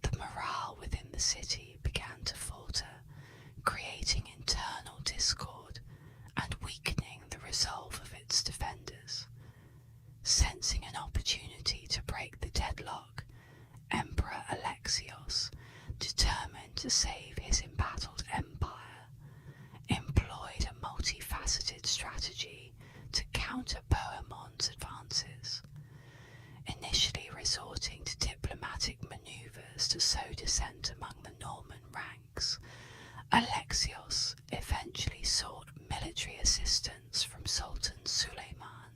the morale within the city began to falter, creating internal discord and weakening the resolve of its defenders. Sensing an opportunity to break the deadlock, Emperor Alexios, determined to save his embattled empire, employed a multifaceted strategy to counter Bohemond's advances. Initially resorting to diplomatic manoeuvres to sow dissent among the Norman ranks, Alexios eventually sought military assistance from Sultan Suleiman,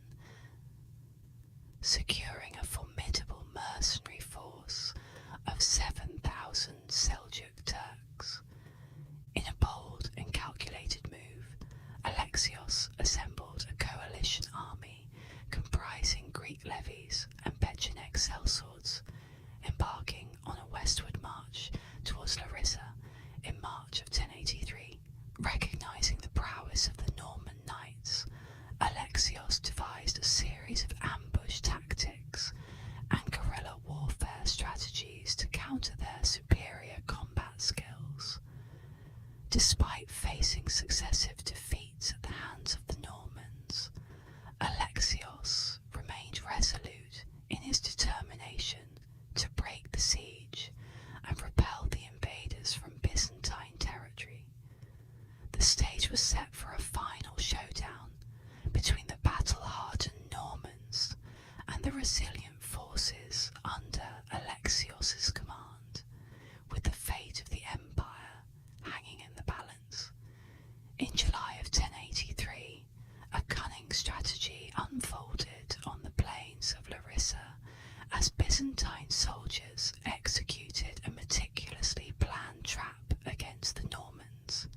securing a formidable mercenary force of 7,000 Seljuk Turks. In a bold and calculated move, Alexios assembled a coalition army comprising Greek levies and Pecheneг sellswords, embarking on a westward march towards Larissa in March of 1083. Recognizing the prowess of the Norman knights, Alexios devised a series of ambush tactics and guerrilla warfare strategies to counter their superior combat skills. Despite facing successive defeats at the hands of the Normans, Alexios remained resolute in his determination to break the siege and repel the invaders from Byzantine territory. The stage was set for a final showdown between the battle-hardened Normans and the resilient forces under Alexios' command, with the fate of the empire hanging in the balance. In July of 1083, a cunning strategy unfolded on the plains of Larissa as Byzantine soldiers executed a meticulously planned trap against the Normans.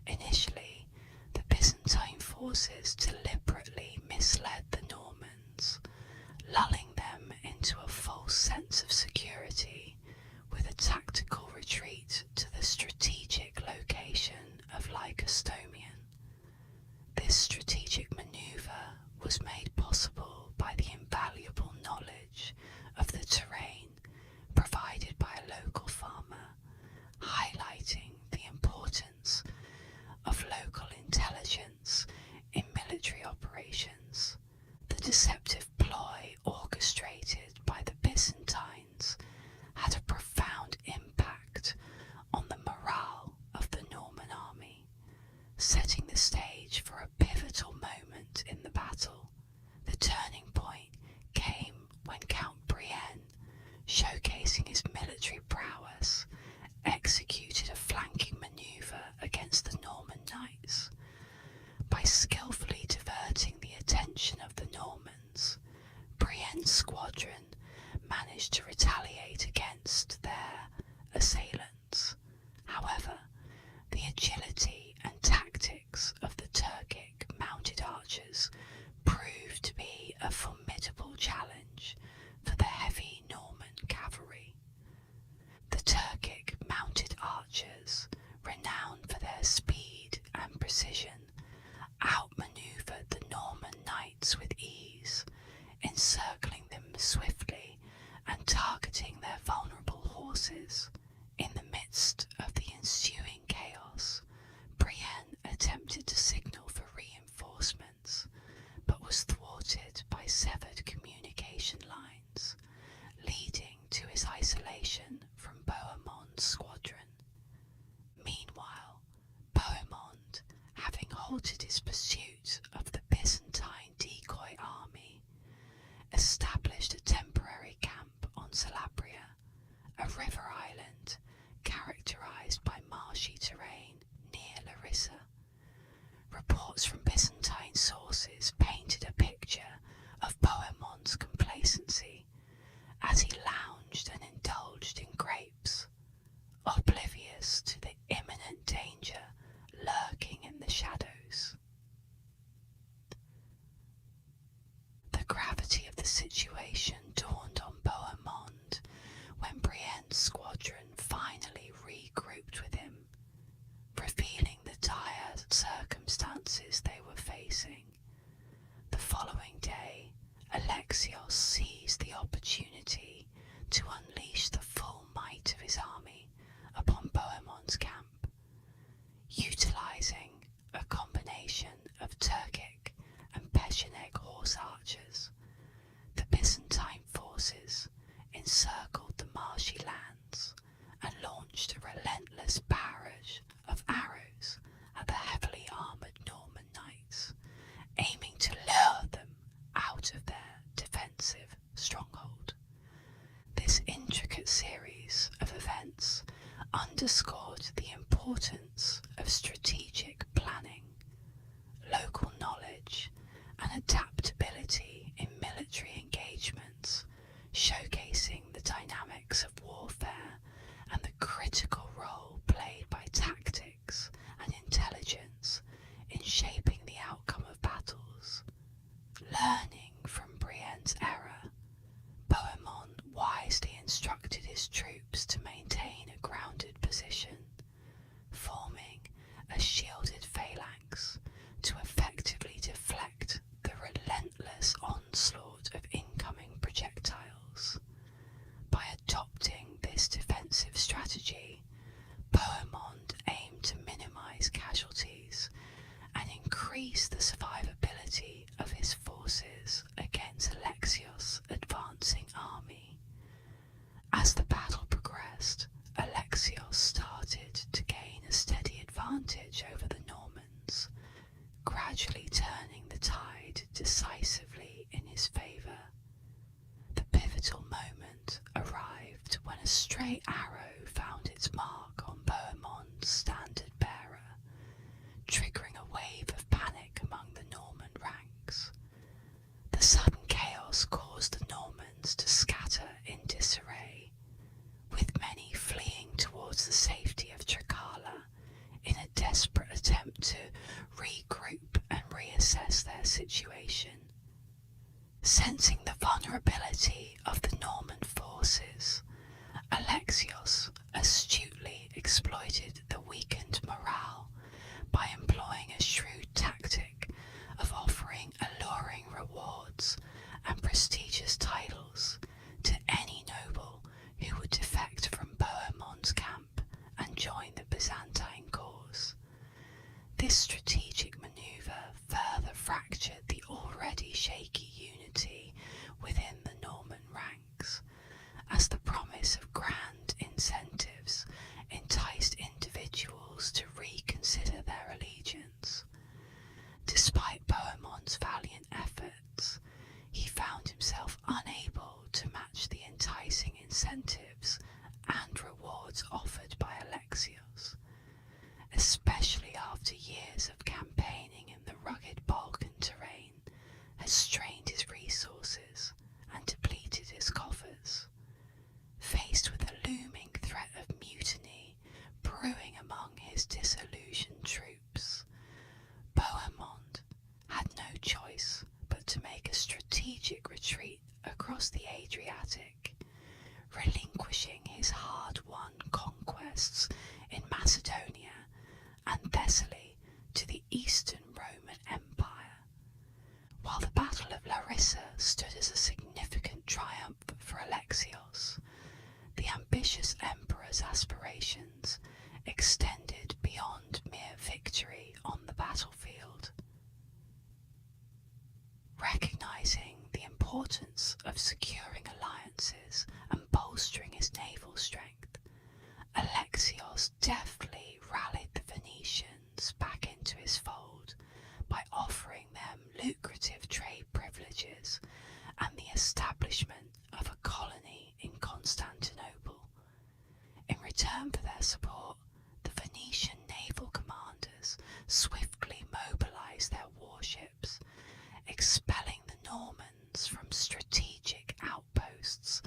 Initially, the Byzantine forces deliberately misled the Normans, lulling them into a false sense of security with a tactical retreat to the strategic location of Lycostomian. This strategic maneuver was made a formidable challenge for the heavy Norman cavalry. The Turkic mounted archers, renowned for their speed and precision, outmaneuvered the Norman knights with ease, encircling them swiftly and targeting their vulnerable horses. In the midst of the ensuing chaos, Brienne attempted to signal for reinforcements, but was thwarted by severed communication lines, leading to his isolation from Bohemond's squadron. Meanwhile, Bohemond, having halted his pursuit of the Byzantine decoy army, established a temporary camp on Calabria, a river island characterized by marshy terrain near Larissa. Reports from Byzantine sources painted a picture of Bohemond's complacency as he lounged and indulged in grapes, oblivious to the imminent danger lurking in the shadows. The gravity of the situation dawned on Bohemond when Brienne's squadron finally regrouped with him, revealing the dire circumstances they were facing. The following day, Alexios seized the opportunity to unleash the full might of his army upon Bohemond's camp, utilizing a combination of Turkic and Pecheneг horse archers. The Byzantine forces encircled the marshy lands and launched a relentless barrage of arrows at the heavily armoured Norman knights, aiming to lure them out of their defensive stronghold. This intricate series of events underscored the importance of strategic planning, local knowledge, and adaptability in military engagements, showcasing the dynamics of warfare and the critical role played by tactics and intelligence in shaping the outcome of battles. Learning from Brienne's error, Bohemond wisely instructed his troops to maintain a grounded position, forming a shielded phalanx to effectively deflect the relentless onslaught of incoming projectiles. By adopting this defensive strategy, Bohemond aimed to minimize casualties and increase the survivability of his forces against Alexios' advancing army. As the battle progressed, Alexios started to gain a steady advantage over the Normans, gradually turning the tide decisively in his favour. The pivotal moment arrived when a stray arrow found its mark on Bohemond's standard bearer, triggering a wave of panic among the Norman ranks. The sudden chaos caused the Normans to scatter in disarray, with many fleeing towards the safety of Trikala in a desperate attempt to regroup and reassess their situation. Sensing the vulnerability of the Norman forces, Alexios astutely exploited the weakened morale by employing a shrewd tactic of offering alluring rewards and prestigious titles to any noble who would defect from Bohemond's camp and join the Byzantine cause. This strategic maneuver further fractured the already shaky unity within the Norman ranks, as the promise of grand incentives enticed individuals to reconsider their allegiance. Despite Bohemond's valiant efforts, he found himself unable to match the enticing incentives and rewards offered by Alexios, especially after years of campaigning in the rugged Balkan terrain had strained his resources and depleted his coffers. Faced with a looming threat of mutiny brewing among his disillusioned troops, Bohemond had no choice but to make a strategic Larissa stood as a significant triumph for Alexios. The ambitious emperor's aspirations extended beyond mere victory on the battlefield. Recognizing the importance of securing alliances and bolstering his naval strength, Alexios deftly rallied the Venetians back into his fold by offering them lucrative trade privileges and the establishment of a colony in Constantinople. In return for their support, the Venetian naval commanders swiftly mobilized their warships, expelling the Normans from strategic outposts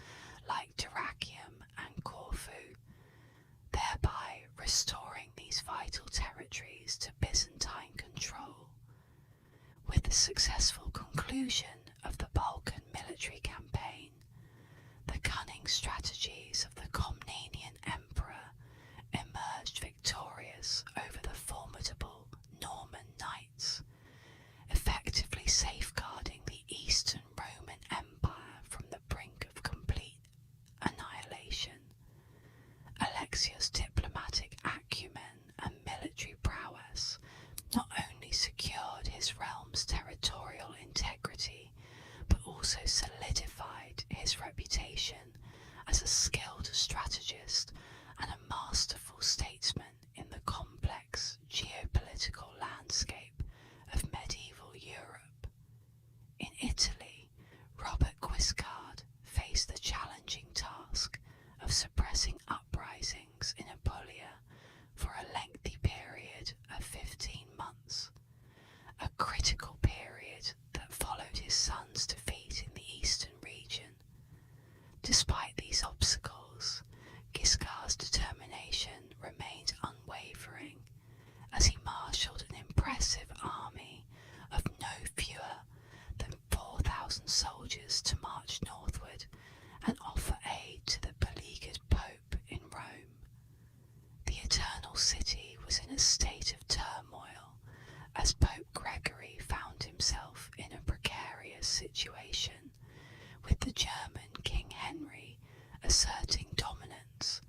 like Dyrrhachium and Corfu, thereby restoring these vital territories to Byzantine control. With the successful conclusion of the Balkan military campaign, the cunning strategies of the Komnenian emperor emerged victorious over the formidable Norman knights, effectively safeguarding the Eastern Roman Empire from the brink of complete annihilation. Alexios' diplomatic acumen and military prowess not only secured his realm's territorial integrity, but also solidified his reputation as a skilled strategist and a masterful statesman in the complex geopolitical landscape of medieval Europe. In Italy, Robert Guiscard faced the challenging task of suppressing uprisings in Apulia for a lengthy period of 15 months, a critical period that followed his son's defeat in the eastern region. Despite these obstacles, Guiscard's determination remained unwavering as he marshalled an impressive army of no fewer than 4,000 soldiers to march northward and offer aid to the beleaguered Pope in Rome. The Eternal City was in a state of turmoil as Pope Gregory found himself in a precarious situation, with the German King Henry asserting dominance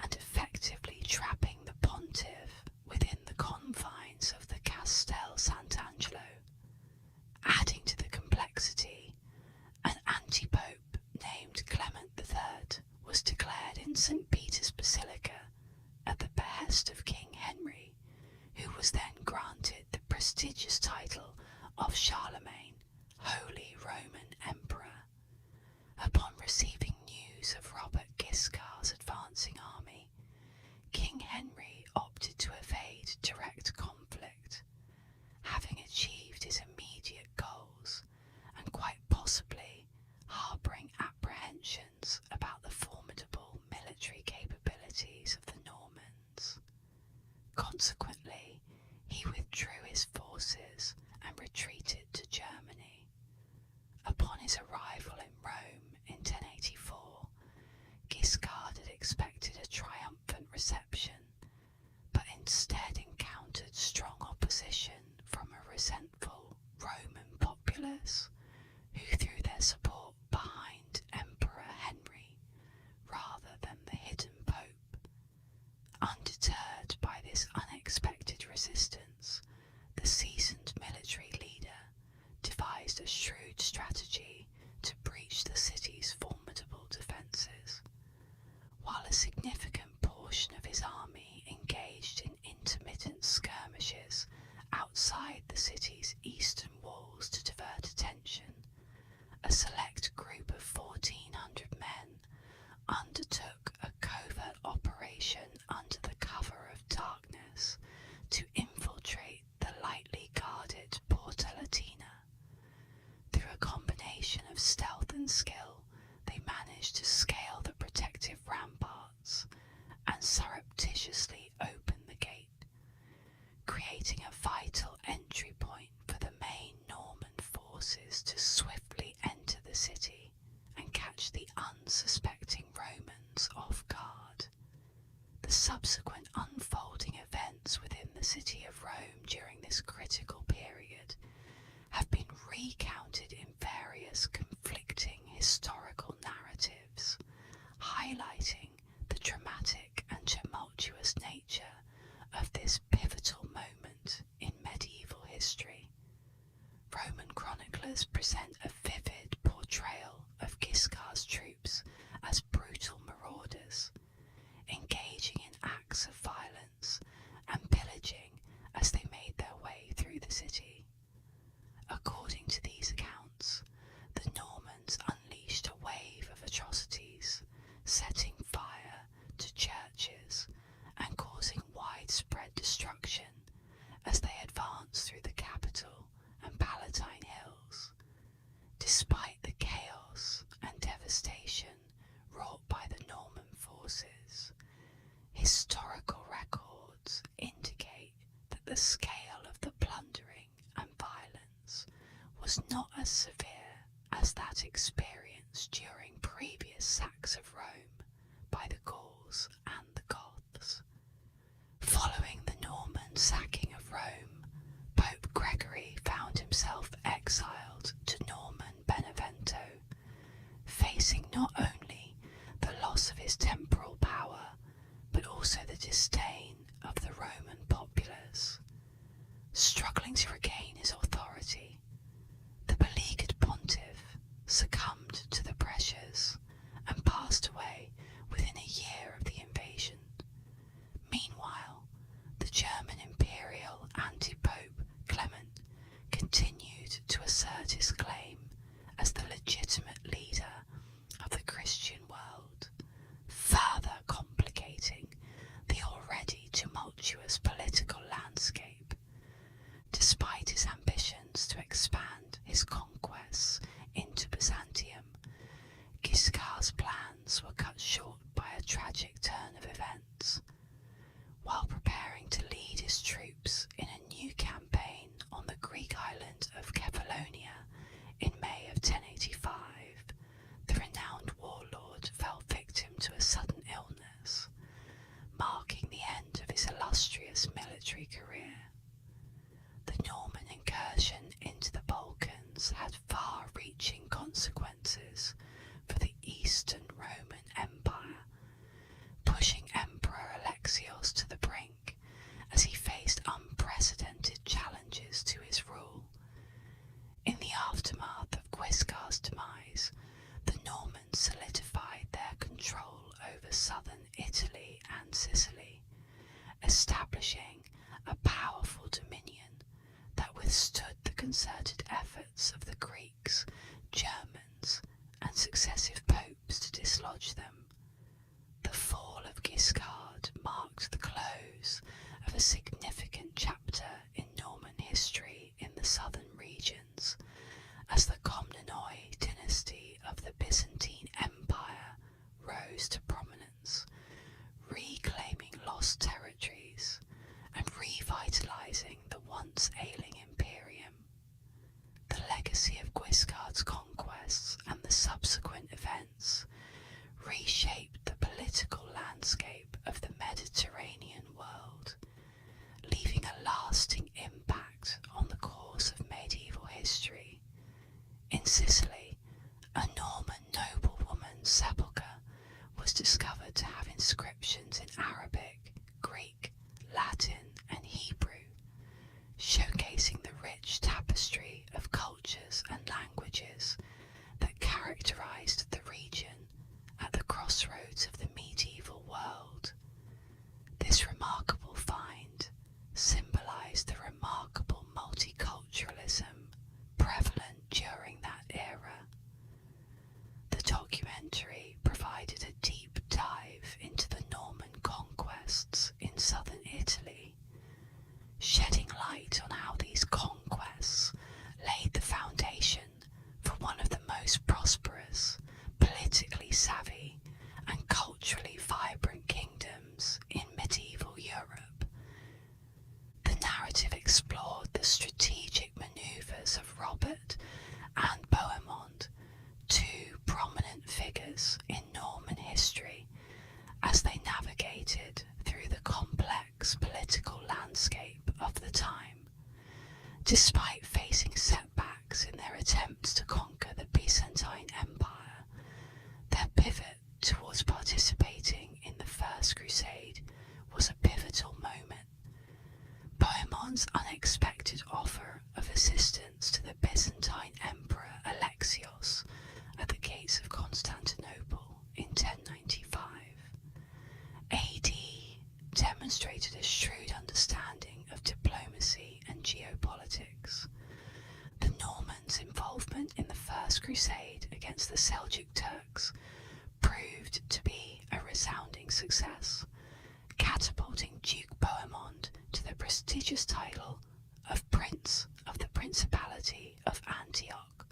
and effectively trapping the pontiff within the confines of the Castel Sant'Angelo. Adding to the complexity, an anti-pope named Clement III was declared in St. Peter's Basilica at the behest of King Henry, who was then granted the prestigious title of Charlemagne, Holy Roman Emperor. Upon receiving news of Robert Guiscard's advancing army, King Henry opted to evade direct conflict, having achieved his immediate goals and quite possibly harbouring apprehensions about the formidable military capabilities of the Normans. Consequently, he withdrew his forces and retreated to Germany. Upon his arrival in Rome in 1084, Guiscard had expected a triumphant reception, but instead encountered strong opposition from a resentful Roman populace who threw their support behind Emperor Henry rather than the hidden Pope. Undeterred by this unexpected resistance, the seasoned military leader devised a shrewd strategy to breach the city's formidable defences. While a significant portion of his army engaged in intermittent skirmishes outside the city's eastern walls to divert attention, a select group of 1,400 men undertook a covert operation under the cover of darkness to infiltrate the lightly guarded Porta Latina. Through a combination of stealth and skill, they managed to scale the protective ramparts and surreptitiously open the gate, creating a vital entry point for the main Norman forces to swiftly enter the city and catch the unsuspecting Romans off guard. The subsequent unfolding events within the city of Rome during this critical period have been recounted in chroniclers present a vivid portrayal of Guiscard's troops as brutal marauders, engaging in acts of violence and pillaging as they made their way through the city. According to these accounts, the Normans unleashed a wave of atrocities, setting fire to churches and causing widespread destruction as they advanced through the capital and Palatine Hills. Despite the chaos and devastation wrought by the Norman forces, historical records indicate that the scale of the plundering and violence was not as severe as that experienced during previous sacks of Rome by the Gauls and the Goths. Following the Norman sacking of Rome, Pope Gregory found himself exiled to Norman Benevento, facing not only the loss of his temporal power, but also the disdain of the Roman populace. Struggling to regain his authority, the beleaguered pontiff succumbed to the pressures and passed away within a year of the invasion. Meanwhile, the German imperial anti-pope Clement continued to assert his claim as the legitimate leader of the Christian world, further complicating the already tumultuous political landscape. Despite his ambitions to expand his conquests into Byzantium, Guiscard's plans were cut short by a tragic turn of events. While preparing to lead his troops in a new campaign on the Greek island of Kefalonia in May of 1085, the renowned warlord fell victim to a sudden illness, marking the end of his illustrious military career. The Norman incursion into the Balkans had far-reaching consequences for the Eastern Roman Empire, pushing Emperor Alexios to the brink as he faced unprecedented challenges to his rule. In the aftermath of Guiscard's demise, the Normans solidified their control over southern Italy and Sicily, establishing a powerful dominion that withstood the concerted efforts of the Greeks, Germans, and successive popes to dislodge them. The fall of Guiscard marked the close of a significant chapter in Norman history in the southern regions, as the Komnenoi dynasty of the Byzantine Empire rose to prominence, reclaiming lost territories and revitalizing the once ailing imperium. The legacy of Guiscard's conquests and the subsequent events reshaped the political landscape of the Mediterranean world, leaving a lasting impact on the course of medieval history. In Sicily, a Norman noblewoman's sepulchre was discovered to have inscriptions in Arabic, Greek, Latin, and Hebrew, showcasing the rich tapestry of cultures and languages that characterized the region at the crossroads of the medieval world. This remarkable find symbolized the remarkable multiculturalism prevalent during that era. The documentary provided a deep dive into the Norman conquests in southern Italy, shedding light on how these conquests laid the foundation for one of the most prosperous, politically savvy, and culturally vibrant kingdoms in medieval Europe. The narrative explored the strategic maneuvers of Robert and Bohemond, two prominent figures in Norman history, as they navigated through the complex political landscape of the time. Despite facing setbacks in their attempts to conquer the Byzantine Empire, their pivot towards participating in the First Crusade was a pivotal moment. Bohemond's unexpected offer of assistance to the Byzantine Emperor Alexios at the gates of Constantinople in 1095. AD demonstrated a shrewd understanding of diplomacy and geopolitics. The Normans' involvement in the First Crusade against the Seljuk Turks proved to be a resounding success, catapulting Duke Bohemond to the prestigious title of Prince of the Principality of Antioch.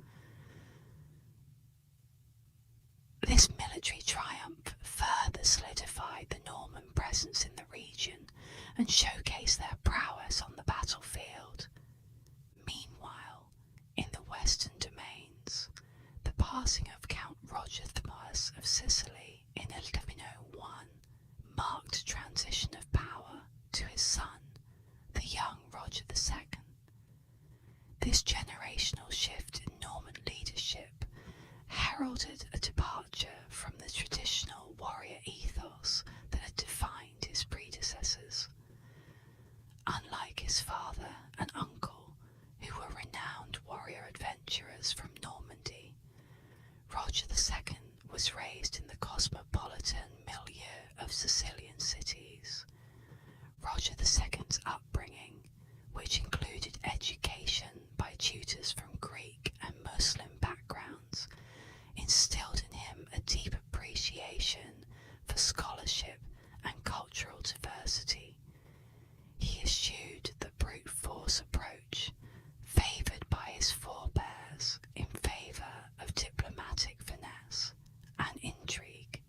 This military triumph further solidified the Norman presence in the region and showcased their prowess on the battlefield. Meanwhile, in the western domains, the passing of Count Roger Thomas of Sicily in 1101 marked a transition of power to his son, the young Roger II. This generational shift in Norman leadership heralded a departure from the traditional warrior ethos that had defined his predecessors. Unlike his father and uncle, who were renowned warrior adventurers from Normandy, Roger II was raised in the cosmopolitan milieu of Sicilian cities. Roger II's upbringing, which included education by tutors from Greek and Muslim backgrounds, instilled in him a deep appreciation for scholarship and cultural diversity. He eschewed the brute force approach, favoured by his forebears, in favour of diplomatic finesse and intrigue.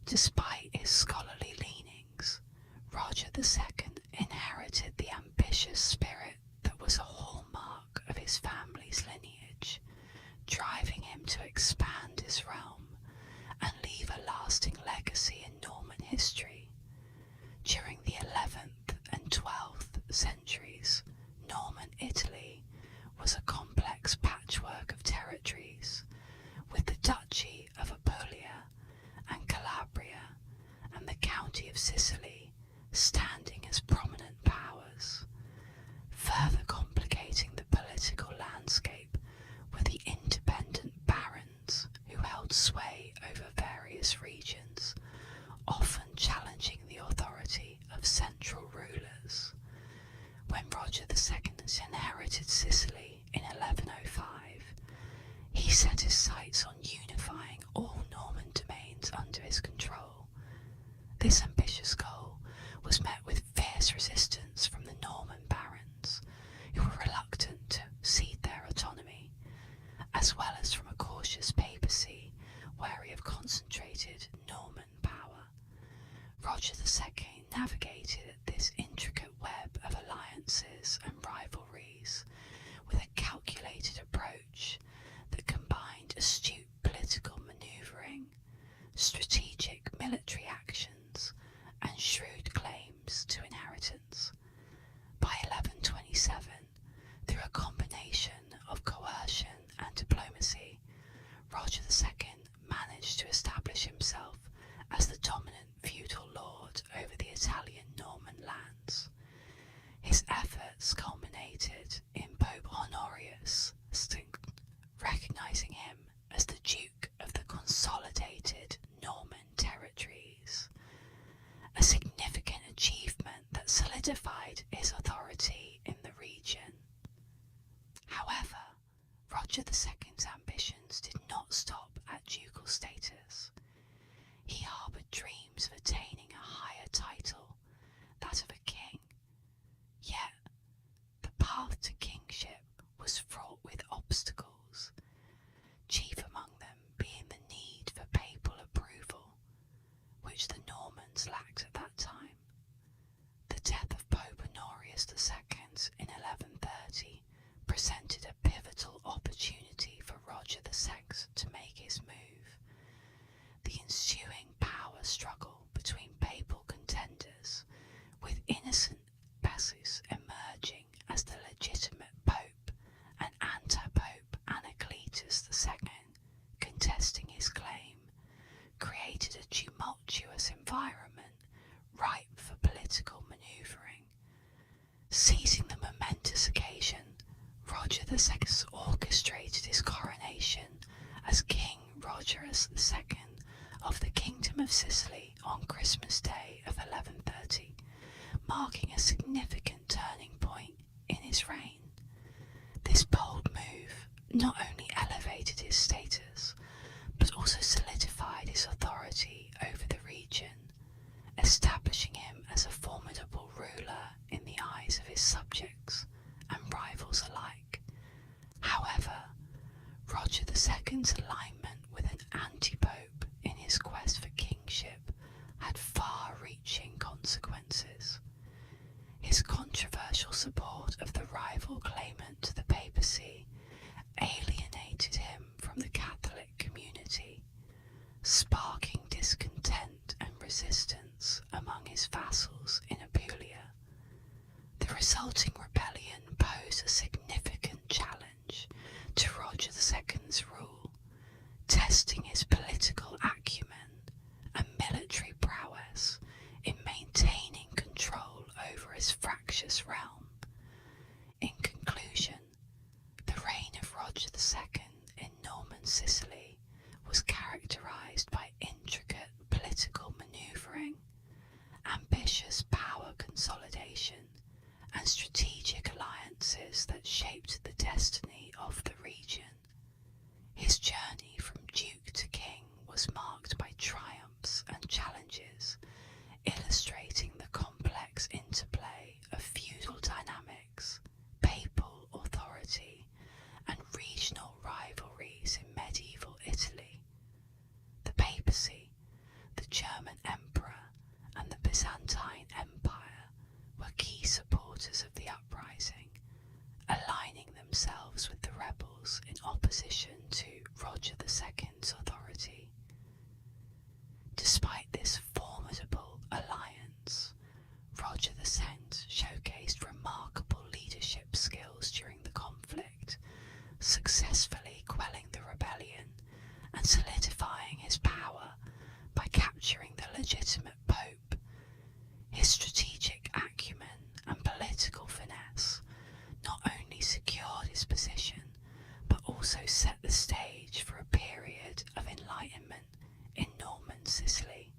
Despite his scholarly leanings, Roger II inherited the ambitious spirit that was a hallmark of his family's lineage, driving him to expand his realm and leave a lasting legacy in Norman history. During the 11th and 12th centuries, Norman Italy was a complex patchwork of territories, with the Duchy of Apulia and Calabria and the County of Sicily standing as prominent powers. Further complicating the political landscape were the independent barons who held sway over various regions, often challenging the authority of central rulers. When Roger II inherited Sicily in 1105, he set his sights on unifying all Norman domains under his control. This ambitious goal was met with fierce resistance from the Norman barons, who were reluctant to cede their autonomy, as well as from a cautious papacy wary of concentrated Norman power. Roger II navigated this intricate web of alliances and rivalries with a calculated approach that combined astute political manoeuvring, strategic military actions, and shrewd claims to inheritance. By 1127, through a combination of coercion and diplomacy, Roger II managed to establish himself as the dominant feudal lord over the Italian Norman lands. His efforts culminated in Pope Honorius recognising him as the Duke of the consolidated Norman territories, a significant achievement that solidified his authority in the region. However, Roger II's ambitions did not stop at ducal status. He harboured dreams of attaining a higher title, that of a king. Yet, the path to kingship was fraught with obstacles, chief among them being the need for papal approval, which the Normans lacked at that time. The death of Pope Honorius II in 1130 presented a pivotal opportunity for Roger VI to make his move. The ensuing power struggle between papal contenders, with Innocent Bessus emerging as the legitimate pope and anti-pope Roger II of the Kingdom of Sicily on Christmas Day of 1130, marking a significant turning point in his reign. This bold move not only elevated his status, but also solidified his authority over the region, establishing him as a formidable ruler in the eyes of his subjects and rivals alike. However, Roger II's alignment with an anti-pope in his quest for kingship had far-reaching consequences. His controversial support of the rival claimant to the papacy alienated him from the Catholic community, sparking discontent and resistance among his vassals in Apulia. The resulting rebellion posed a significant challenge to Roger II's rule, testing his political acumen and military prowess in maintaining control over his fractious realm. In conclusion, the reign of Roger II in Norman Sicily was characterised by intricate political manoeuvring, ambitious power consolidation, and strategic alliances that shaped the destiny of the region. His journey from duke to king was marked by triumphs and challenges, illustrating the complex interplay of feudal dynamics, papal authority, and regional rivalries in medieval Italy. The papacy, the German emperor, and the Byzantine Empire were key supporters of the uprising, aligning themselves with the rebels in opposition to Roger II's authority. Despite this formidable alliance, Roger II showcased remarkable leadership skills during the conflict, successfully quelling the rebellion and solidifying his power by capturing the legitimate pope. His strategic acumen and political finesse not only secured his position, but also set the stage for a period of enlightenment in Norman Sicily.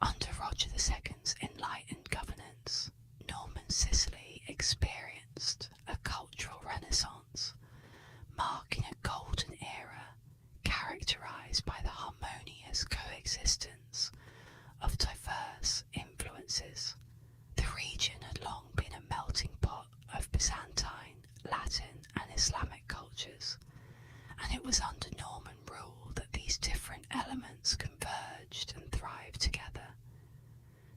Under Roger II's enlightened governance, Norman Sicily experienced a cultural renaissance, marking a golden era characterised by the harmonious coexistence of diverse influences. The region had long been a melting pot of Byzantine, Latin and Islamic cultures, and it was under Norman rule that these different elements converged and thrived together.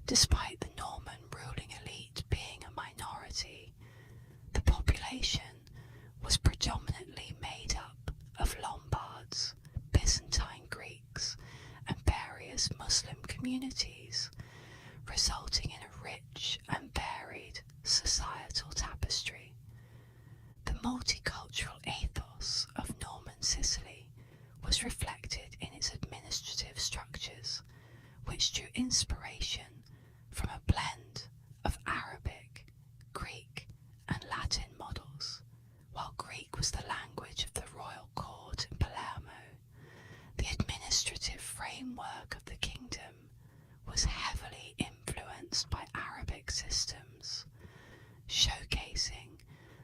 Despite the Norman ruling elite being a minority, the population was predominantly made up of Lombards, Byzantine Greeks, and various Muslim communities, resulting in a rich and varied societal tapestry. The multicultural ethos of Norman Sicily was reflected in its administrative structures, which drew inspiration from a blend of Arabic, Greek, and Latin models. While Greek was the language of the royal court in Palermo, the administrative framework of the kingdom was heavily influenced by Arabic systems, showcasing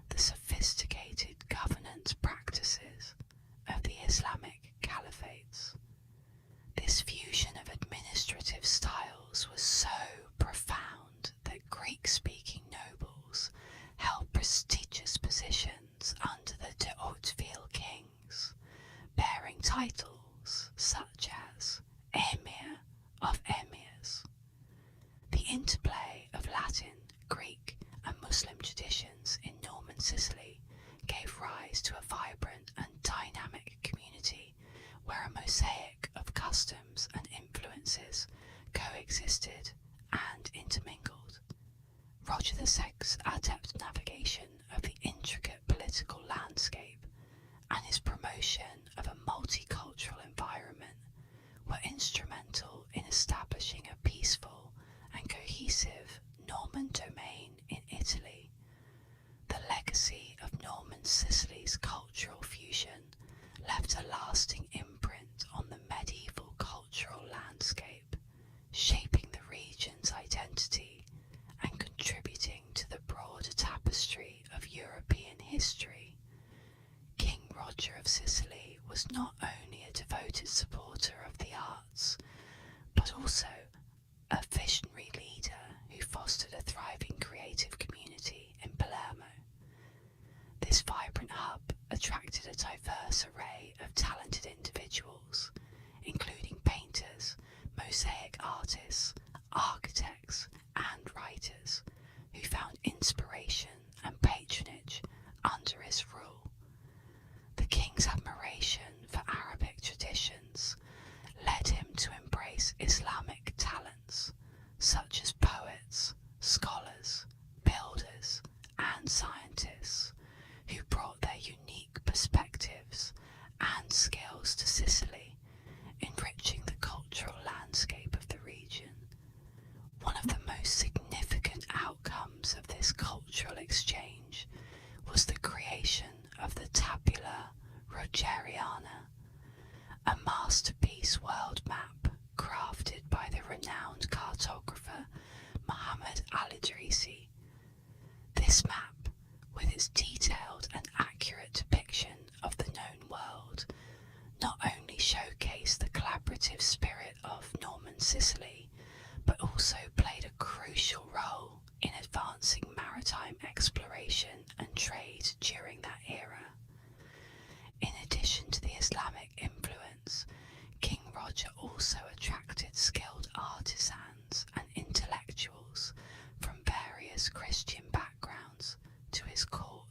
the sophisticated governance practices of the Islamic caliphates. This fusion of administrative styles was so profound that Greek-speaking nobles held prestigious positions under the de Hauteville kings, bearing titles such as Emir of Emirs. The interplay of Latin, Greek, and Muslim traditions in Norman Sicily gave rise to a vibrant and dynamic community where a mosaic of customs and influences coexisted and intermingled. Roger VI's adept navigation of the intricate political landscape and his promotion of a multicultural environment were instrumental in establishing a peaceful and cohesive Norman domain in Italy. The legacy of Norman Sicily's cultural fusion left a lasting imprint on the was not only a devoted supporter of the arts, but also a visionary leader who fostered a thriving creative community in Palermo. This vibrant hub attracted a diverse array of talented individuals, including painters, mosaic artists, architects, and writers, who found inspiration and patronage under his rule. The king's admiration for Arabic traditions led him to embrace Islamic talents, such as poets, scholars, builders, and scientists, who brought their unique perspectives and skills to Sicily, enriching the cultural landscape of the region. One of the most significant outcomes of this cultural exchange was the creation of the Tabula Rogeriana, a masterpiece world map crafted by the renowned cartographer Muhammad al-Idrisi. This map, with its detailed and accurate depiction of the known world, not only showcased the collaborative spirit of Norman Sicily, but also played a crucial role in advancing maritime exploration and trade during that era. In addition to the Islamic influence, King Roger also attracted skilled artisans and intellectuals from various Christian backgrounds to his court,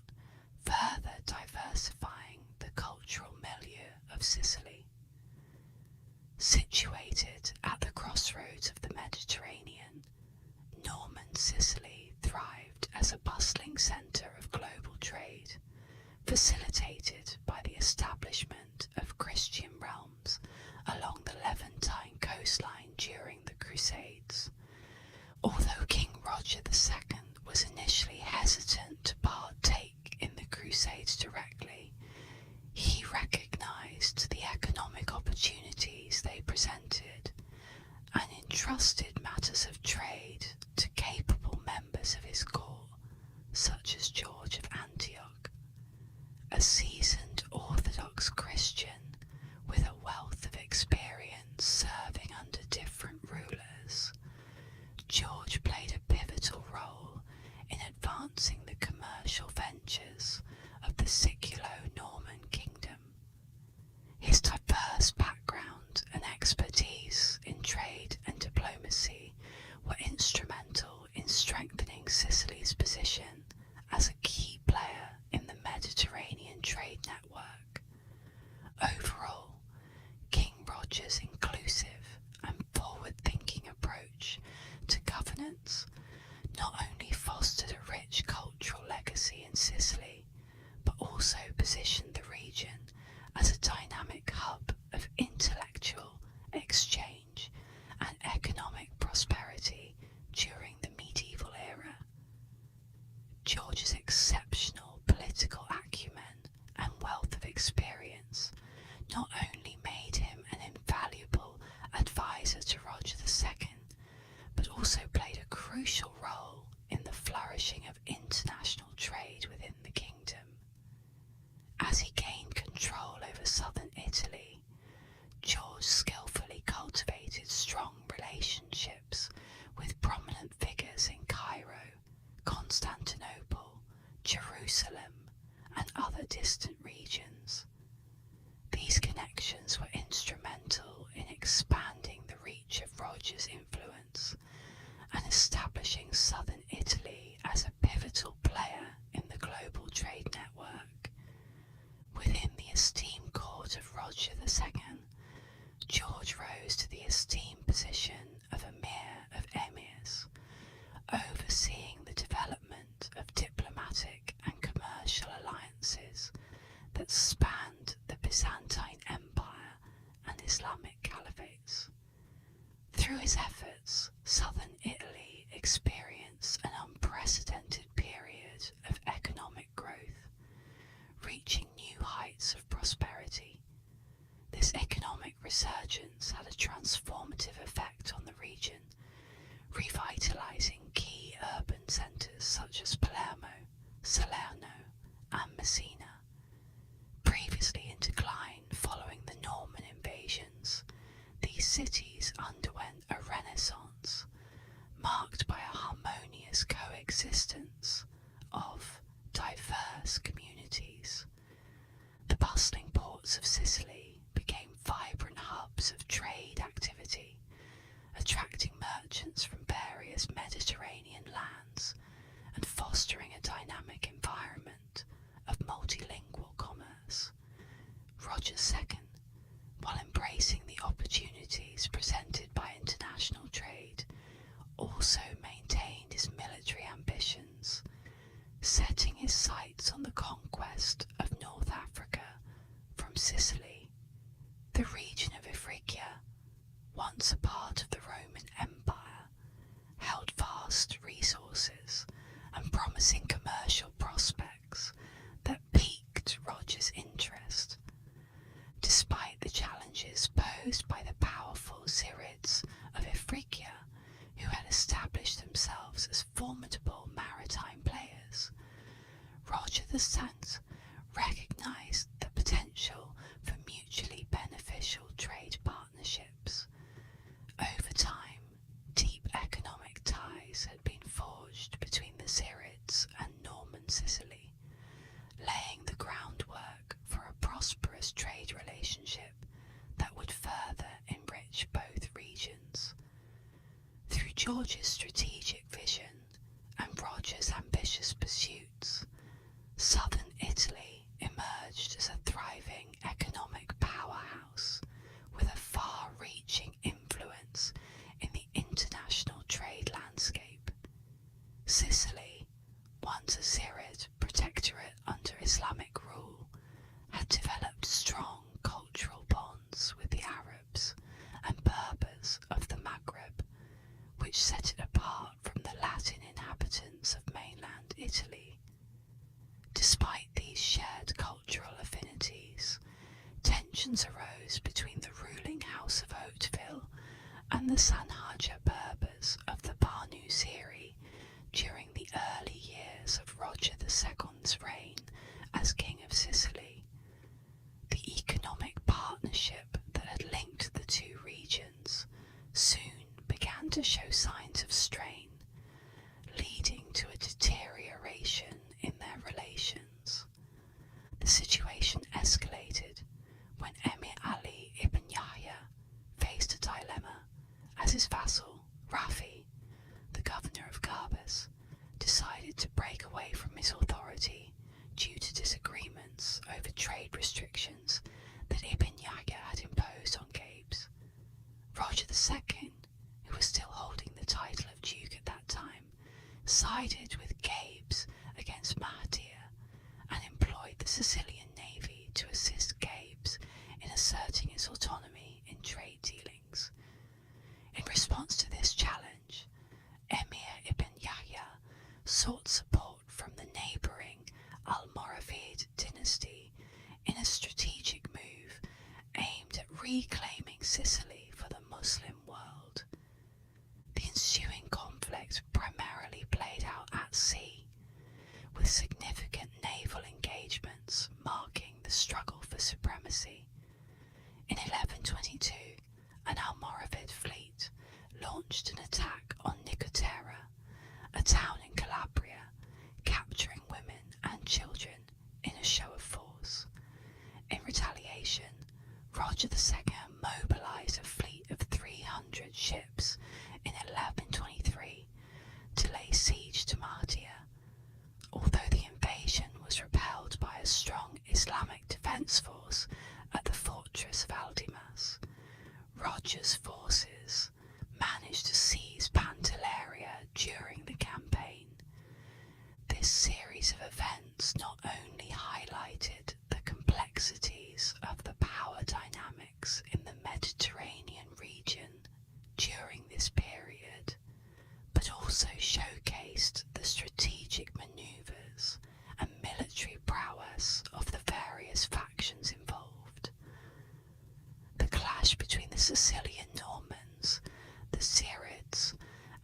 further diversifying the cultural milieu of Sicily. Situated at the crossroads of the Mediterranean, Norman Sicily thrived as a bustling centre of global trade, facilitated by the establishment of Christian realms along the Levantine coastline during the Crusades. Although King Roger II was initially hesitant to partake in the Crusades directly, he recognised the economic opportunities they presented and entrusted matters of trade to capable members of his court, such as George of Antioch. A seasoned Orthodox Christian with a wealth of experience serving under different rulers, George played a pivotal role in advancing the commercial ventures of the Siculo-Norman kingdom. His diverse background and expertise in trade and diplomacy were instrumental in strengthening Sicily's position as a key player in the Mediterranean trade network. Overall, King Roger's inclusive and forward-thinking approach to governance not only fostered a rich cultural legacy in Sicily, but also positioned the region as a dynamic hub of intellectual exchange and economic prosperity during the medieval era. George's exceptional political acumen and wealth of experience not only made him an invaluable advisor to Roger II, but also played a crucial role in the flourishing of international trade within the kingdom. As he gained control over southern Italy, George skillfully cultivated strong relationships with prominent figures in Cairo, Constantinople, Jerusalem, and other distant regions. These connections were instrumental in expanding the reach of Roger's influence and establishing southern Italy as a pivotal player in the global trade network. Within the esteemed court of Roger II, George rose to the esteemed position of Emir of Emirs, overseeing the development of diplomatic and commercial alliances that spanned the Byzantine Empire and Islamic caliphates. Through his efforts, southern Italy experienced an unprecedented period of economic growth, reaching new heights of prosperity. This economic resurgence had a transformative effect on the region, revitalizing key urban centers such as Palermo, Salerno, and Messina, previously in decline following cities underwent a renaissance, marked by a harmonious coexistence of diverse communities. The bustling ports of Sicily became vibrant hubs of trade activity, attracting merchants from various Mediterranean lands and fostering a dynamic environment of multilingual commerce. Roger II, while embracing the opportunities presented by international trade, also maintained his military ambitions, setting his sights on the conquest of North Africa from Sicily. The region of Ifriqiya, once a part of the Roman Empire, held vast resources and promising commercial prospects that piqued Roger's interest. Despite the challenges posed by the powerful Zirids of Ifriqiya, who had established themselves as formidable maritime players, Roger VI recognised the potential for mutually beneficial trade partnerships. Over time, deep economic ties had been forged between the Zirids and Norman Sicily, laying the groundwork for a prosperous trade relationship that would further enrich both regions. Through George's strategic vision and Roger's ambitious pursuits, southern Italy emerged as a thriving economic powerhouse with a far-reaching influence in the international trade landscape. Sicily, once a Zirid protectorate under Islamic rule, had developed strong cultural bonds with the Arabs and Berbers of the Maghreb, which set it apart from the Latin inhabitants of mainland Italy. Despite these shared cultural affinities, tensions arose between the ruling House of Hauteville and the Sanhaja Berbers of the Banu Siri during the early years of Roger II's reign as King of Sicily. The economic partnership that had linked the two regions soon began to show signs of strain, leading to a deterioration in their relations. The situation escalated when Emir Ali ibn Yahya faced a dilemma as his vassal, Rafi, the governor of Garbus, decided to break away from his authority due to disagreements over trade restrictions that Ibn Yahya had imposed on Gabes. Roger II, who was still holding the title of Duke at that time, sided with Gabes against Mahadir and employed the Sicilian navy to assist Gabes in asserting its autonomy in trade dealings. In response to this challenge, Emir ibn Yahya sought support from the neighbouring Almoravid dynasty in a strategic move aimed at reclaiming Sicily for the Muslim world. The ensuing conflict primarily played out at sea, with significant naval engagements marking the struggle for supremacy. In 1122, an Almoravid fleet launched an attack on Nicotera, a town in Calabria, capturing women and children in a show of force. In retaliation, Roger II mobilised a fleet of 300 ships in 1123 to lay siege to Mahdia. Although the invasion was repelled by a strong Islamic defence force at the fortress of Aldimas, Roger's forces managed to seize Pantelleria during the campaign. This series of events not only highlighted the complexities of the power dynamics in the Mediterranean region during this period, but also showcased the strategic manoeuvres and military prowess of the various factions involved. The clash between the Sicilian Normans, the Zirids,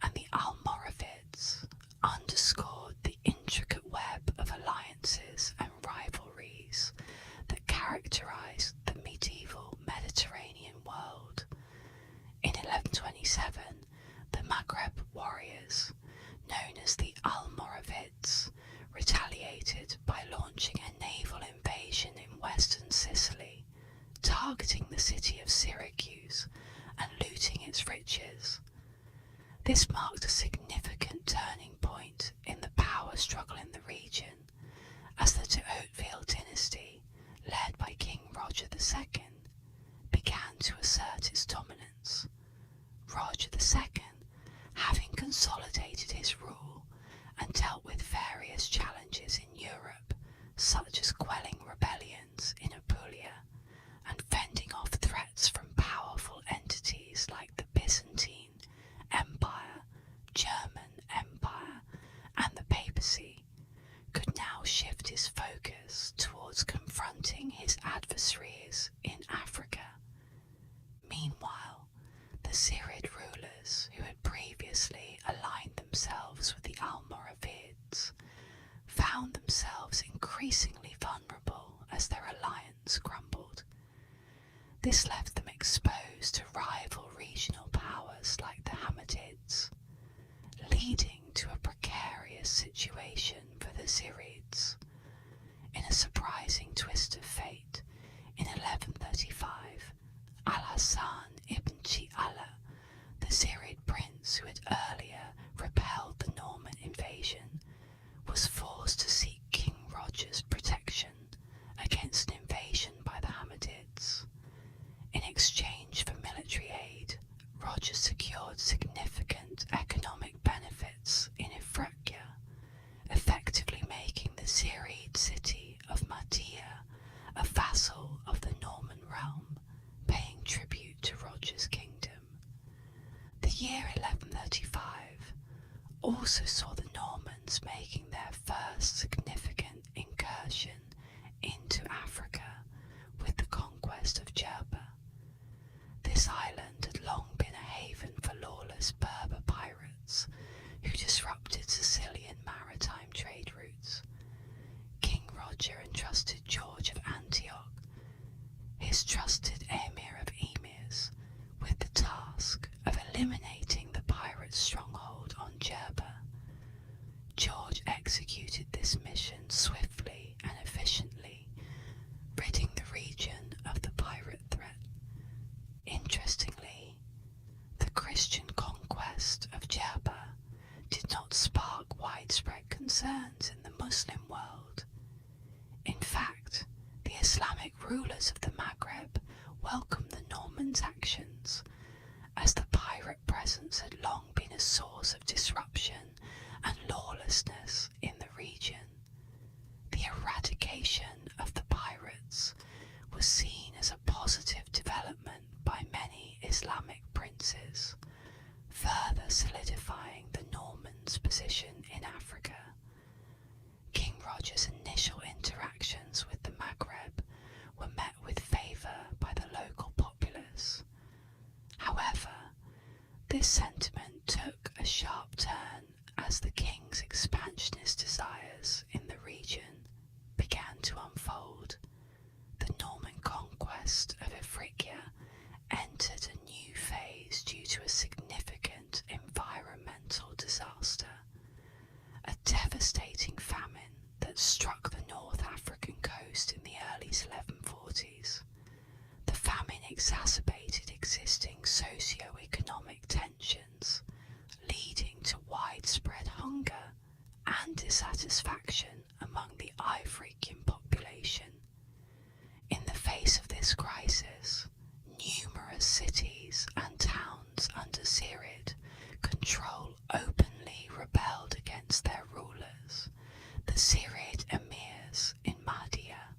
and the Almoravids underscored the intricate web of alliances and rivalries that characterised the medieval Mediterranean world. targeting the city of Syracuse and looting its riches. This marked a significant turning point in the power struggle in the region, as the de Hauteville dynasty, led by King Roger II, began to assert its dominance. Roger II, having consolidated his rule and dealt with various challenges in Europe, such as quelling rebellions in Apulia and fending off threats from powerful entities like the Byzantine Empire, German Empire, and the papacy, could now shift his focus towards confronting his adversaries in Africa. Meanwhile, the Zirid rulers, who had previously aligned themselves with the Almoravids, found themselves increasingly vulnerable as their alliance crumbled. This left them exposed to rival regional powers like the Hammadids, leading to a precarious situation for the Zirids. In a surprising twist of fate, in 1135, Al-Hassan ibn Chi'ala, the Zirid prince who had earlier repelled the Norman invasion, was forced to seek King Roger's protection against an invasion by the Hammadids. In exchange for military aid, Roger secured significant economic benefits in Ifriqiya, effectively making the Zirid city of Mahdia a vassal of the Norman realm, paying tribute to Roger's kingdom. The year 1135 also saw the Normans making their first significant incursion into Africa with the conquest of Jerba. This island had long been a haven for lawless Berber pirates who disrupted Sicilian maritime trade routes. King Roger entrusted George of Antioch, his trusted emir of emirs, with the task of eliminating the pirate stronghold on Jerba. George executed this mission swiftly and efficiently, ridding the region of the pirate threat. Interestingly, the Christian conquest of Jerba did not spark widespread concerns in the Muslim world. In fact, the Islamic rulers of the Maghreb welcomed the Normans' actions, as the pirate presence had long been a source of disruption and lawlessness in the region. The eradication of the pirates was seen as a positive development by many Islamic princes, further solidifying the Normans' position in Africa. King Roger's initial interactions with the Maghreb were met with favour by the local populace. However, this sentiment took a sharp turn as the king's expansionist desires in the region began to unfold. The Norman conquest of Ifriqiya entered a new phase due to a significant environmental disaster, a devastating famine that struck the North African coast in the early 1140s. The famine exacerbated existing socio-economic tensions, leading to widespread hunger and dissatisfaction among the Ifriqiyan population. In the face of this crisis, numerous cities and towns under Zirid control openly rebelled against their rulers, the Zirid emirs in Mahdia.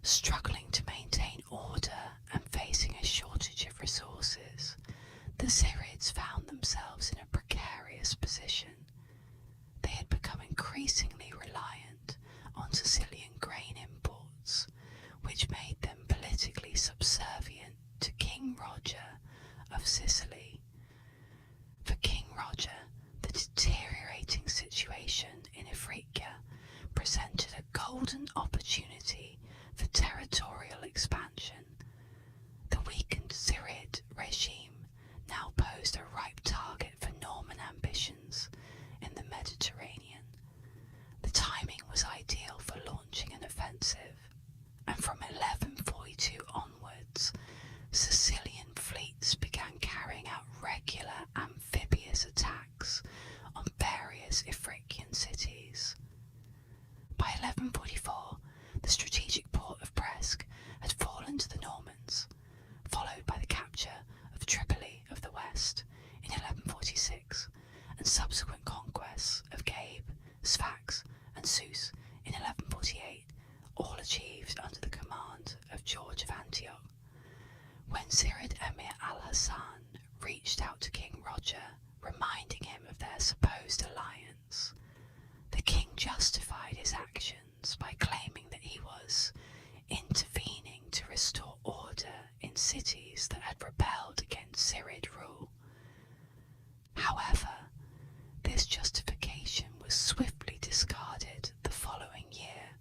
Struggling to maintain order and facing a shortage of resources, the Zirids found themselves in a precarious position. They had become increasingly reliant on Sicilian grain imports, which made them politically subservient to King Roger of Sicily. For King Roger, the deteriorating situation in Ifriqiya presented a golden opportunity for territorial expansion. The weakened Zirid regime now posed a ripe target for Norman ambitions in the Mediterranean. The timing was ideal for launching an offensive, and from 1142 onwards, When Zirid Emir al-Hassan reached out to King Roger, reminding him of their supposed alliance, the king justified his actions by claiming that he was intervening to restore order in cities that had rebelled against Zirid rule. However, this justification was swiftly discarded the following year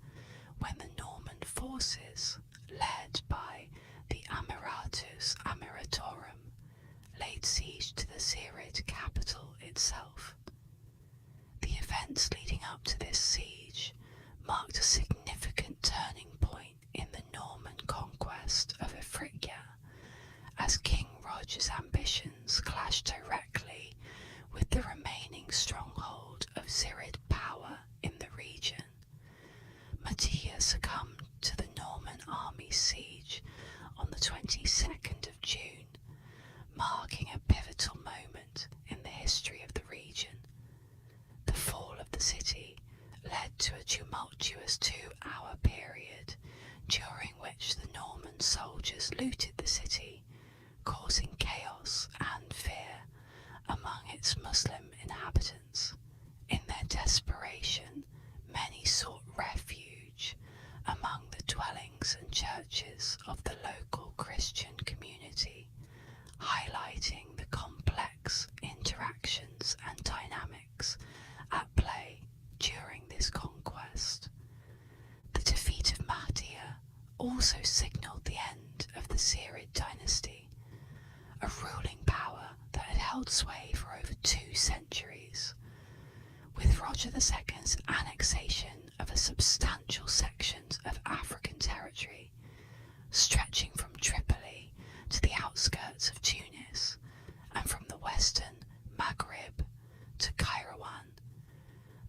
when the Norman forces, led by the Amiratus Amiratorum, laid siege to the Zirid capital itself. The events leading up to this siege marked a significant turning point in the Norman conquest of Africa, as King Roger's ambitions clashed directly with the remaining stronghold of Zirid power in the region. Matia succumbed to the Norman army's siege on the 22nd of June, marking a pivotal moment in the history of the region. The fall of the city led to a tumultuous 2-hour period, during which the Norman soldiers looted the city, causing chaos and fear among its Muslim inhabitants. In their desperation, many sought refuge among the dwellings and churches of the local Christian community, highlighting the complex interactions and dynamics at play during this conquest. The defeat of Mahdia also signalled the end of the Zirid dynasty, a ruling power that had held sway for over 2 centuries. With Roger II's annexation of a substantial sections of African territory, stretching from Tripoli to the outskirts of Tunis, and from the western Maghreb to Kairouan,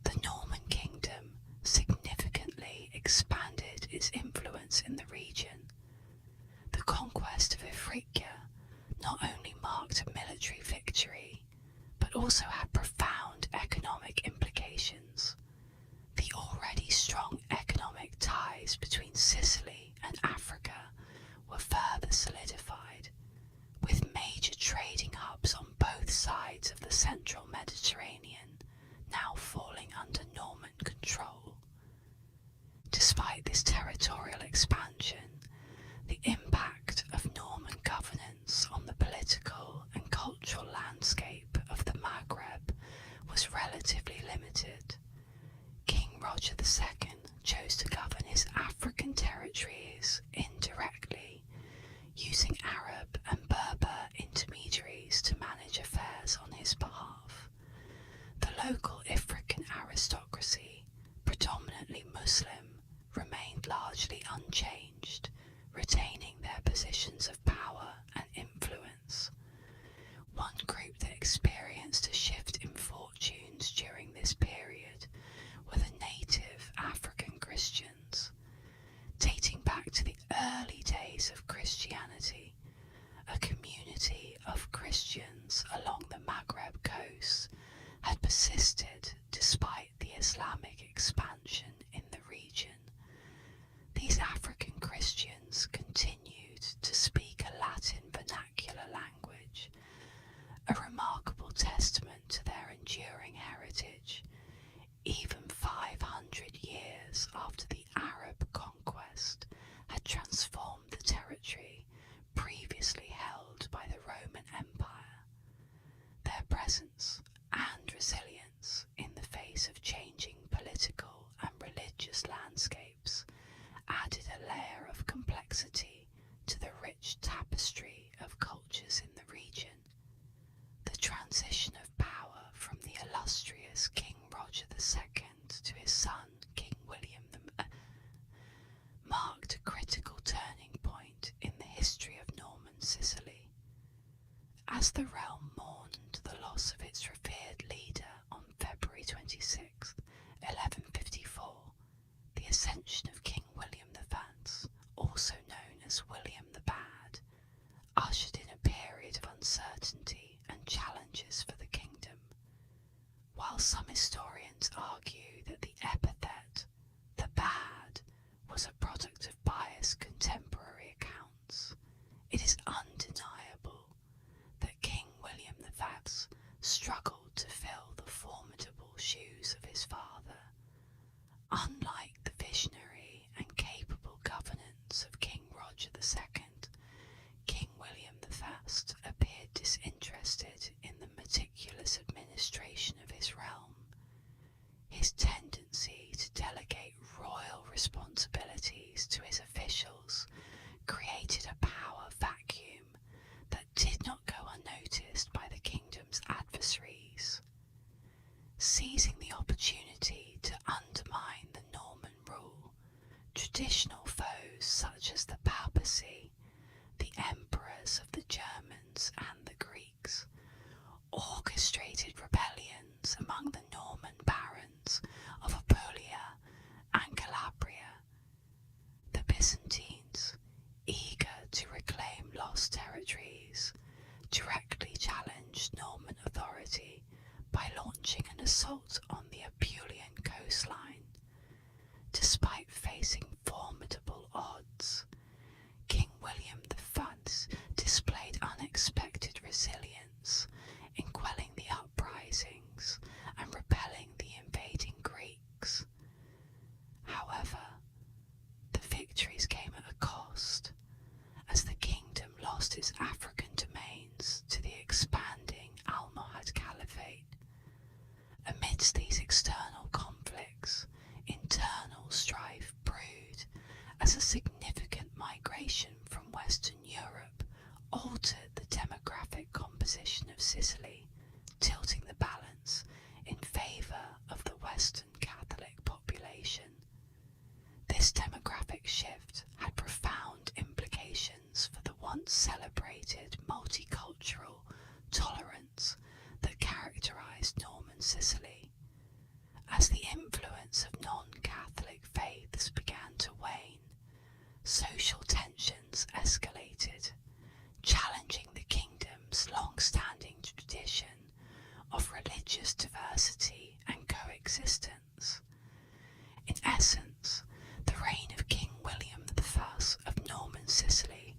the Norman kingdom significantly expanded its influence in the region. The conquest of Africa not only marked a military victory, but also had profound economic implications. The already strong economic ties between Sicily and Africa were further solidified, with major trading hubs on both sides of the central Mediterranean now falling under Norman control. Despite this territorial expansion, the impact of Norman governance on the political and cultural landscape of the Maghreb was relatively limited. King Roger II chose to govern his African territories indirectly, using Arab and Berber intermediaries to manage affairs on his behalf. The local African aristocracy, predominantly Muslim, remained largely unchanged, retaining their positions of power and influence. One group that experienced a shift in fortunes during this period were the native African Christians. Dating back to the early days of Christianity, a community of Christians along the Maghreb coast had persisted despite the Islamic expansion in the region. These African Christians continued to speak a Latin vernacular language, a remarkable testament to their enduring heritage, even 500 years after the Arab conquest had transformed the territory previously held by the Roman Empire. Their presence and resilience in the face of changing political and religious landscapes added a layer of complexity to the rich tapestry of cultures in the region. The transition of power from the illustrious King Roger II to his son, King William marked a critical turning point in the history of Norman Sicily. As the realm mourned the loss of its revered leader on February 26, 1154, the ascension of King William the Vance, also known as William the Bad, ushered in a period of uncertainty and challenges for the kingdom. While some historians argue that the epithet, the Bad, was a product of biased contemporary accounts, it is undeniable Lost Territories directly challenged Norman authority by launching an assault on the Apulian coastline. Despite facing formidable odds, King William I displayed unexpected resilience in quelling the uprisings and repelling the invading Greeks. However, the victories came at a cost, as the kingdom lost its African domains to the expanding Almohad Caliphate. Amidst these external conflicts, internal strife brewed as a significant migration from Western Europe altered the demographic composition of Sicily, tilting the balance in favour of the Western Catholic population. This demographic shift had profound implications for the once celebrated multicultural tolerance that characterised Norman Sicily. As the influence of non-Catholic faiths began to wane, social tensions escalated, challenging the kingdom's long-standing tradition of religious diversity and coexistence. In essence, the reign of King William I of Norman Sicily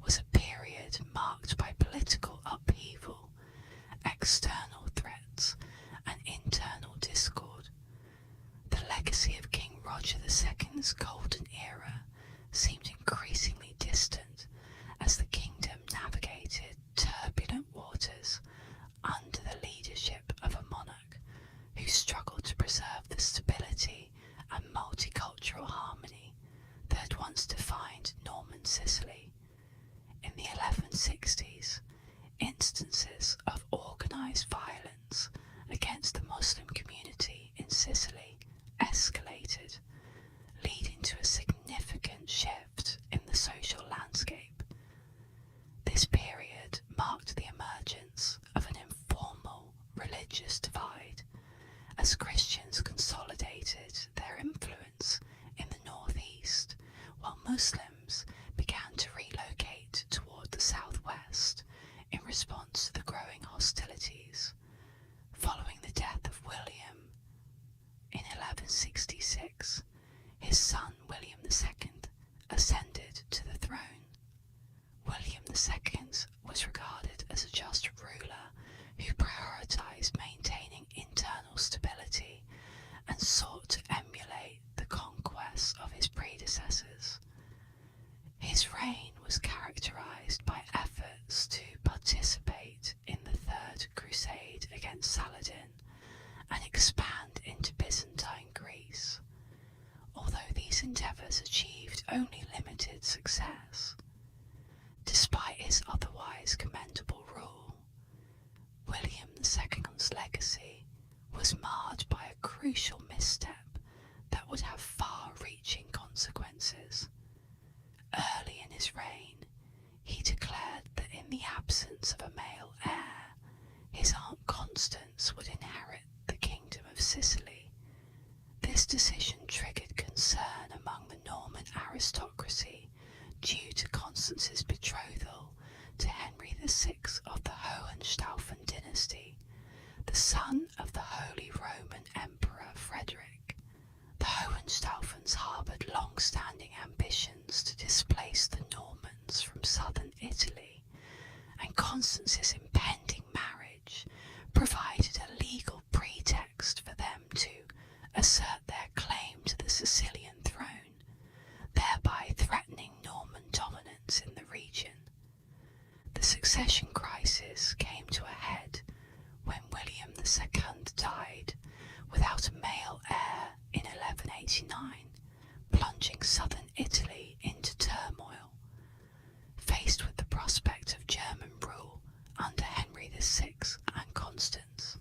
was a period marked by political upheaval, external threats, and internal discord. The legacy of King Roger II's golden era seemed increasingly distant as the kingdom navigated turbulent waters under the leadership of a monarch who struggled to preserve the stability and multicultural harmony that had once defined Norman Sicily. In the 1160s, instances of organised violence against the Muslim community in Sicily escalated, leading to a significant shift in the social landscape. This period marked the emergence of an informal religious divide as Christians consolidated their influence in the northeast, while Muslims began to relocate toward the southwest in response to the growing hostilities. Following the death of William in 1166, his son William II ascended to the throne. William II was regarded as a just ruler who prioritised maintaining internal stability and sought to emulate the conquests of his predecessors. His reign was characterised by efforts to participate in the Third Crusade against Saladin and expand into Byzantine Greece, although these endeavours achieved only limited success. Despite his otherwise commendable rule, William II's legacy was marred by a crucial misstep that would have far-reaching consequences. Early in his reign, he declared that in the absence of a male heir, his Aunt Constance would inherit the kingdom of Sicily. This decision triggered concern among the Norman aristocracy due to Constance's betrothal to Henry VI of the Hohenstaufen dynasty, the son of the Holy Roman Emperor Frederick. The Hohenstaufens harboured long-standing ambitions to displace the Normans from southern Italy, and Constance's impending marriage provided a legal pretext for them to assert their claim to the Sicilian throne, thereby threatening Norman dominance in the region. The succession crisis came to a head when William II died without a male heir in 1189, plunging southern Italy into turmoil. Faced with the prospect of German rule under Henry VI and Constance,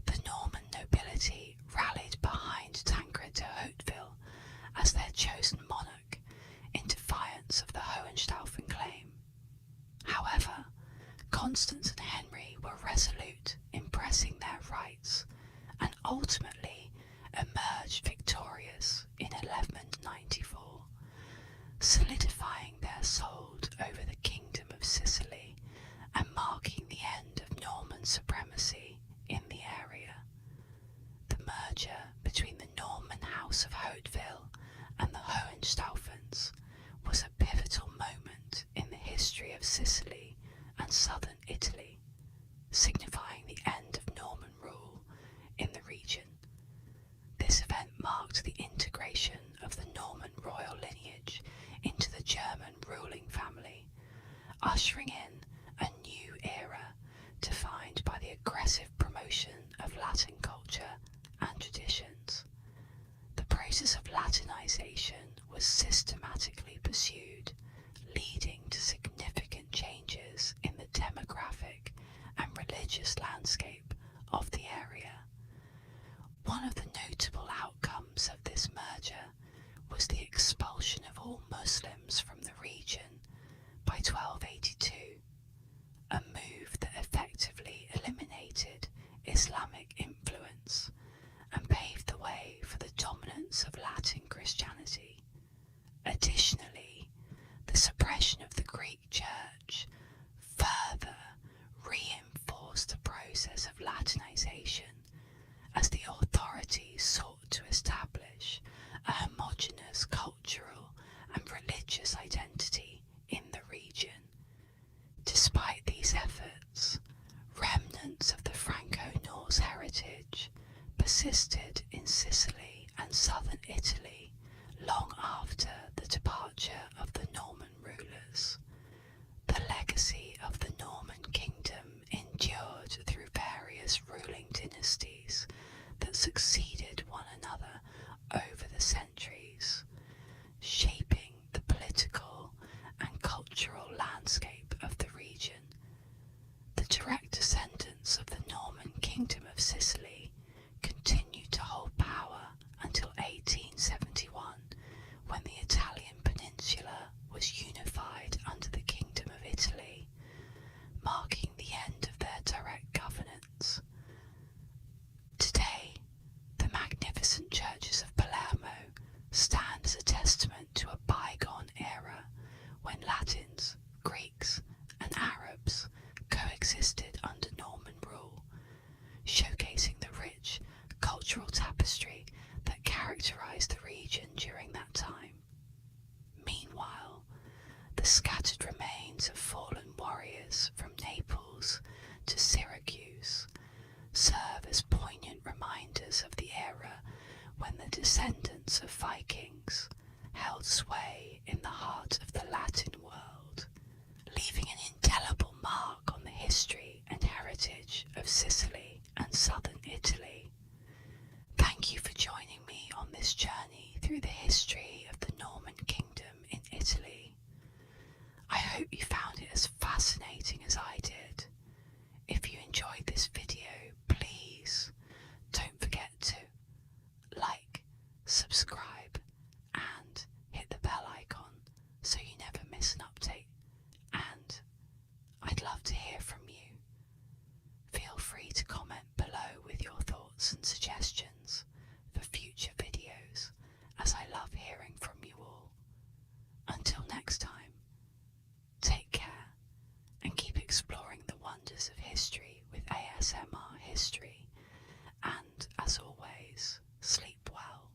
the Norman nobility rallied behind Tancred de Hauteville as their chosen monarch in defiance of the Hohenstaufen claim. However, Constance and Henry were resolute in pressing their rights and ultimately emerged victorious in 1194, solidifying their hold over the kingdom of Sicily. Sicily and southern Italy, signifying the end of Norman rule in the region. This event marked the integration of the Norman royal lineage into the German ruling family, ushering in a new era defined by the aggressive promotion of Latin culture and traditions. The process of Latinization was systematically pursued, leading to significant changes in the demographic and religious landscape of the area. One of the notable outcomes of this merger was the expulsion of all Muslims from the region by 1282, a move that effectively eliminated Islamic influence and paved the way for the dominance of Latin Christianity. Additionally, the suppression of the Greek Church further reinforced the process of Latinization as the authorities sought to establish a homogeneous cultural and religious identity in the region. Despite these efforts, remnants of the Franco-Norse heritage persisted in Sicily and southern Italy long after the departure of the Norman rulers. The legacy of the Norman kingdom endured through various ruling dynasties that succeeded one another over the centuries, shaping the political and cultural landscape of the region. The direct descendants of the Norman Kingdom of Sicily continued to hold power until 1871, when the Italian peninsula was unified under the Kingdom of Italy, marking the end of their direct governance. Today, the magnificent churches of Palermo stand as a testament to a bygone era when Latins, Greeks, and Arabs coexisted under Norman rule, showcasing the rich cultural tapestry that characterized the region during that time. Meanwhile, the scattered remains of fallen warriors from Naples to Syracuse serve as poignant reminders of the era when the descendants of Vikings held sway in the heart of the Latin world, leaving an indelible mark on the history and heritage of Sicily and southern Italy. Thank you for joining me on this journey through the history of the Norman Kingdom in Italy. I hope you found it as fascinating as I did. If you enjoyed this video, please don't forget to like, subscribe, and hit the bell icon so you never miss an update. And I'd love to hear from you. Feel free to comment below with your thoughts and suggestions for future videos, as I love hearing from you all. Until next time, take care and keep exploring the wonders of history with ASMR History, and as always, sleep well.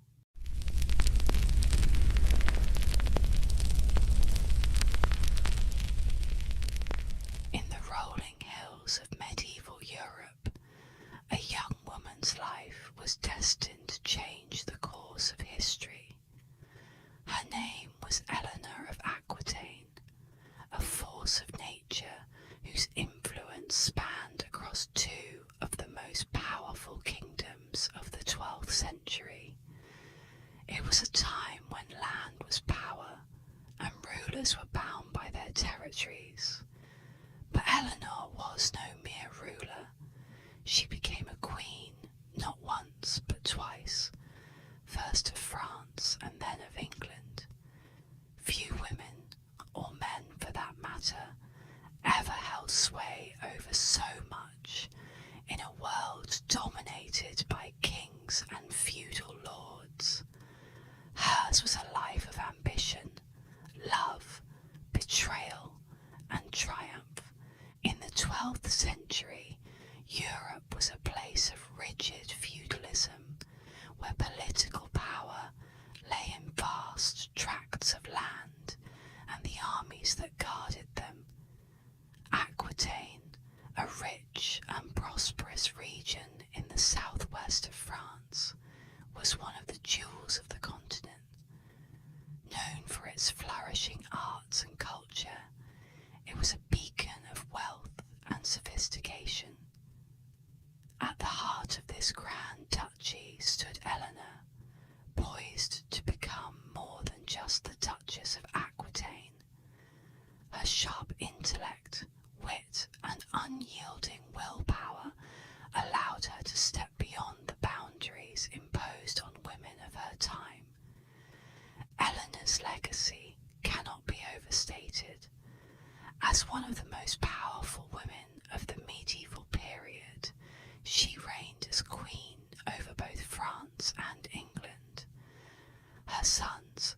In the rolling hills of medieval Europe, a young woman's life was destined to change the course of history. Her name was Eleanor of Aquitaine, a force of nature whose influence spanned across two of the most powerful kingdoms of the 12th century. It was a time when land was power and rulers were bound by their territories. But Eleanor was no mere ruler. She became a queen, not once but twice, first of France and then of England. Few women, or men for that matter, ever held sway over so much in a world dominated by kings and feudal lords. Hers was a life of ambition, love, betrayal, and triumph. In the 12th century, Europe was a place of rigid feudalism, where political power lay in vast tracts of land and the armies that guarded them. As one of the most powerful women of the medieval period, she reigned as queen over both France and England. Her sons,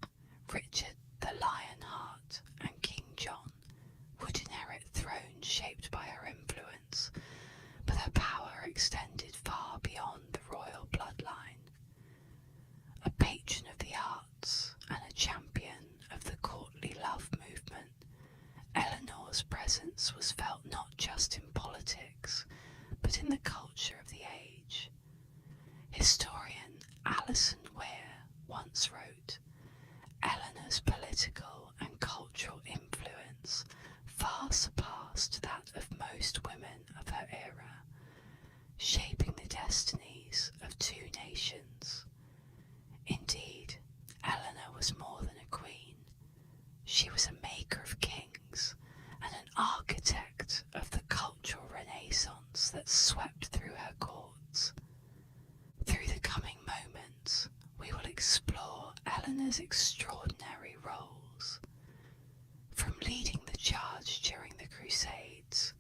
Richard the Lionheart and King John, would inherit thrones shaped by her influence, but her power extended far beyond the royal bloodline. A patron of the arts and a champion of the courtly love movement, Eleanor's presence was felt not just in politics, but in the culture of the age. Historian Alison Weir once wrote, "Eleanor's political and cultural influence far surpassed that of most women of her era, shaping the destinies of two nations." Indeed, Eleanor was more than a queen. She was a maker of kings and an architect of the cultural renaissance that swept through her courts. Through the coming moments, we will explore Eleanor's extraordinary roles, from leading the charge during the Crusades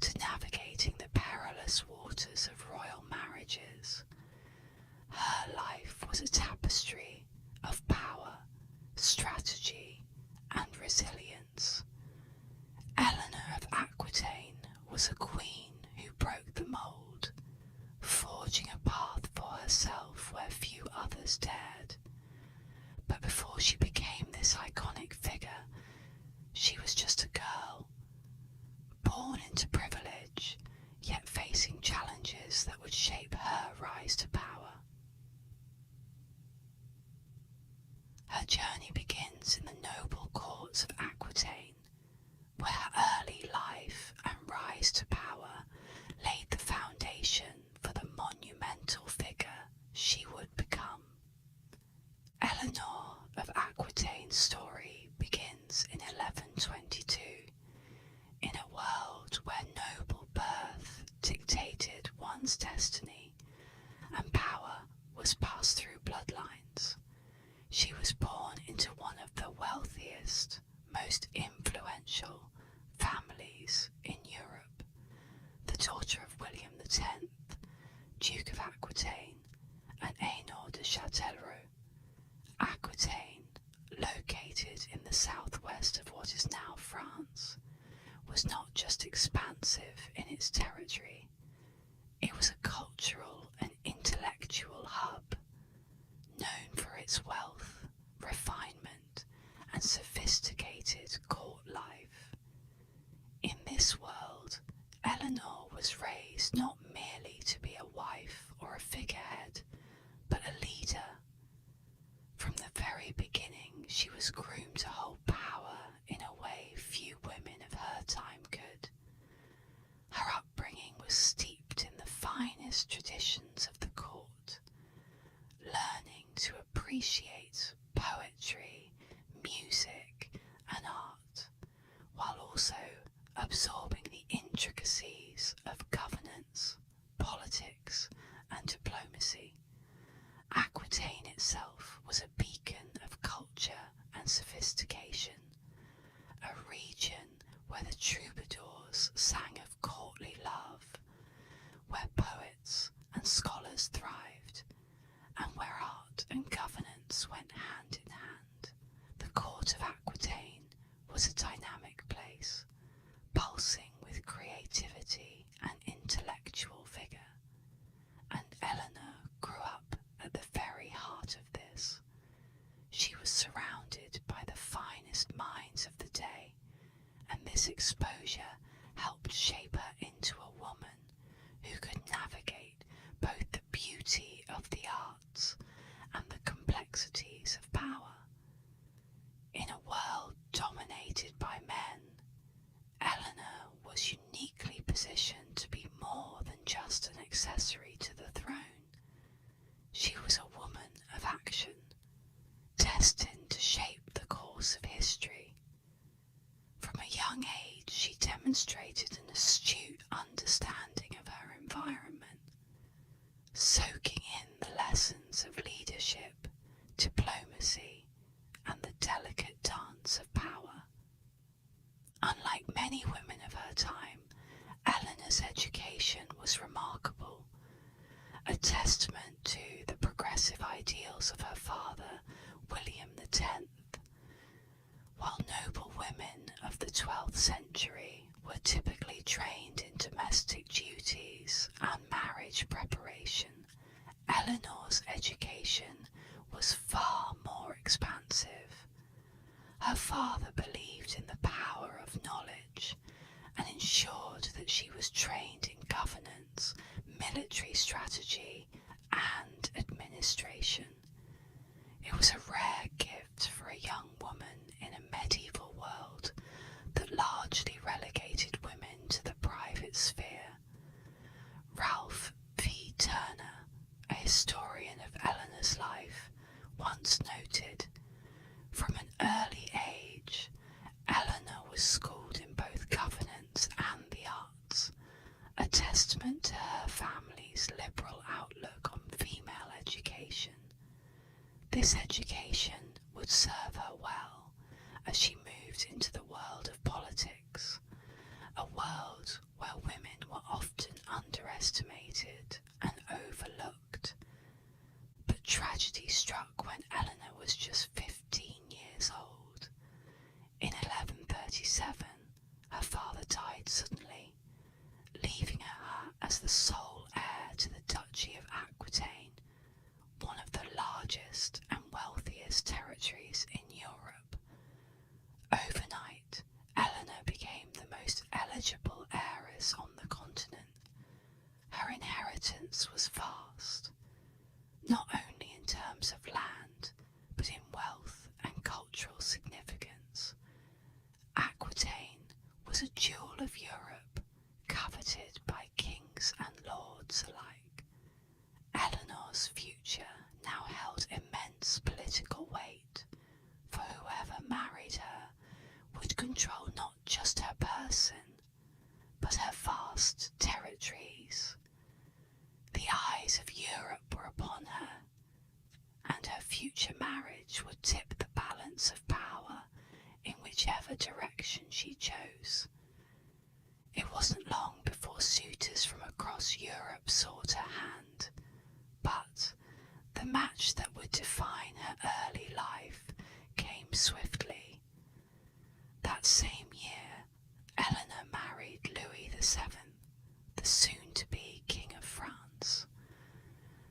to navigating the perilous waters of royal marriages. Her life was a tapestry of power, strategy, and resilience. Eleanor of Aquitaine was a queen who broke the mould, forging a path for herself where few others dared. But before she became this iconic figure, she was just a girl, born into privilege, yet facing challenges that would shape her rise to power. Her journey begins in the noble courts of Aquitaine, where her early life and rise to power laid the foundation for the monumental figure she would become. Eleanor of Aquitaine's story begins in 1122, in a world where noble birth dictated one's destiny and power was passed through bloodlines. She was born into one of the wealthiest, most influential families in Europe, the daughter of William X, Duke of Aquitaine, and Eleanor de Châtellerault. Aquitaine, located in the southwest of what is now France, was not just expansive in its territory, it was a cultural and intellectual hub, known for its wealth, refinement, and sophisticated court life. In this world, Eleanor was raised not merely to be a wife or a figurehead, but a leader. From the very beginning, she was groomed to hold power in a way few women of her time could. Her upbringing was steeped in the finest traditions of the court, learning to appreciate poetry, music, and art, while also absorbing the intricacies of governance, politics, and diplomacy. Aquitaine itself was a beacon of culture and sophistication, a region where the troubadours sang of courtly love, where poets and scholars thrived, and where art and governance went hand in hand. The court of Aquitaine was a dynamic place, pulsing with creativity and intellectual vigour, and Eleanor grew up at the very heart of this. She was surrounded by the finest minds of the day, and this exposure helped shape her into a woman who could navigate both the beauty of the arts and the complexities of power. In a world dominated by men, Eleanor was uniquely positioned to be more than just an accessory to the throne. She was a woman of action, destined to shape the course of history. From a young age, she demonstrated an astute understanding of her environment, soaking in the lessons of leadership, diplomacy, and the delicate dance of power. Unlike many domestic duties and marriage preparation, Eleanor's education was far more expansive. Her father believed in the power of knowledge and ensured that she was trained in governance, military strategy, and administration. It was a rare gift for a young woman in a medieval world that largely relegated women to the private sphere. Ralph V. Turner, a historian of Eleanor's life, once noted, "From an early age, Eleanor was schooled in both governance and the arts, a testament to her family's liberal outlook on female education. This education would serve her well as she moved into the world of politics, a world where women were often underestimated and overlooked. But tragedy struck when Eleanor was just 15 years old. In 1137, her father died suddenly, leaving her as the sole heir to the Duchy of Aquitaine, one of the largest and wealthiest territories in Europe. Overnight, Eleanor became the most eligible heiress on the continent. Her inheritance was vast, not only in terms of land, but in wealth and cultural significance. Aquitaine was a jewel of Europe, coveted by kings and lords alike. Eleanor's future now held immense political weight, for whoever married her would control not just her person, but her vast territories. The eyes of Europe were upon her, and her future marriage would tip the balance of power in whichever direction she chose. It wasn't long before suitors from across Europe sought her hand, but the match that would define her early life came swiftly. That same year, Eleanor married Louis VII, the soon-to-be King of France.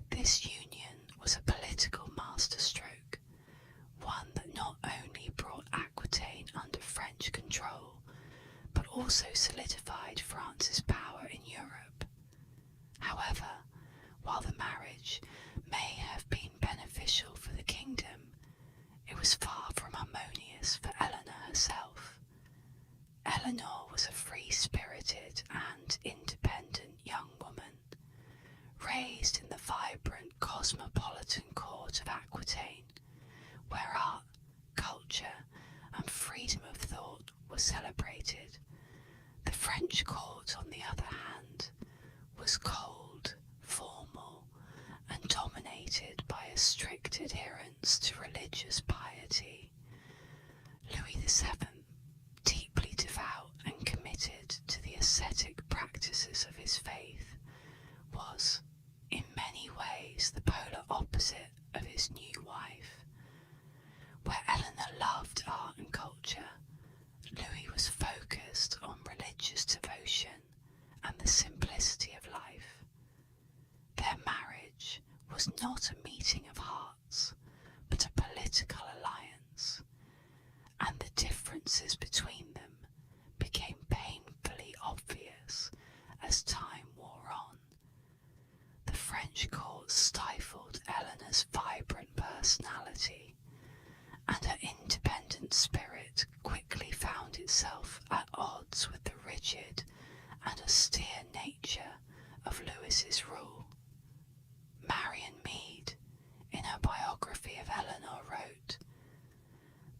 This union was a political masterstroke, one that not only brought Aquitaine under French control, but also solidified France's power in Europe. However, while the marriage may have been beneficial for the kingdom, it was far from harmonious for Eleanor herself. Eleanor was a free-spirited and independent young woman, raised in the vibrant cosmopolitan court of Aquitaine, where art, culture, and freedom of thought were celebrated. The French court, on the other hand, was cold, formal, and dominated by a strict adherence to religious piety. Louis VII, deeply devout and committed to the ascetic practices of his faith, was, in many ways, the polar opposite of his new wife. Where Eleanor loved art and culture, Louis was focused on religious devotion and the simplicity of life. Their marriage was not a meeting of hearts, but a political alliance, and the differences between them became painfully obvious as time wore on. The French court stifled Eleanor's vibrant personality, and her independent spirit quickly found itself at odds with the rigid and austere nature of Louis's rule. Marion Mead, in her biography of Eleanor, wrote,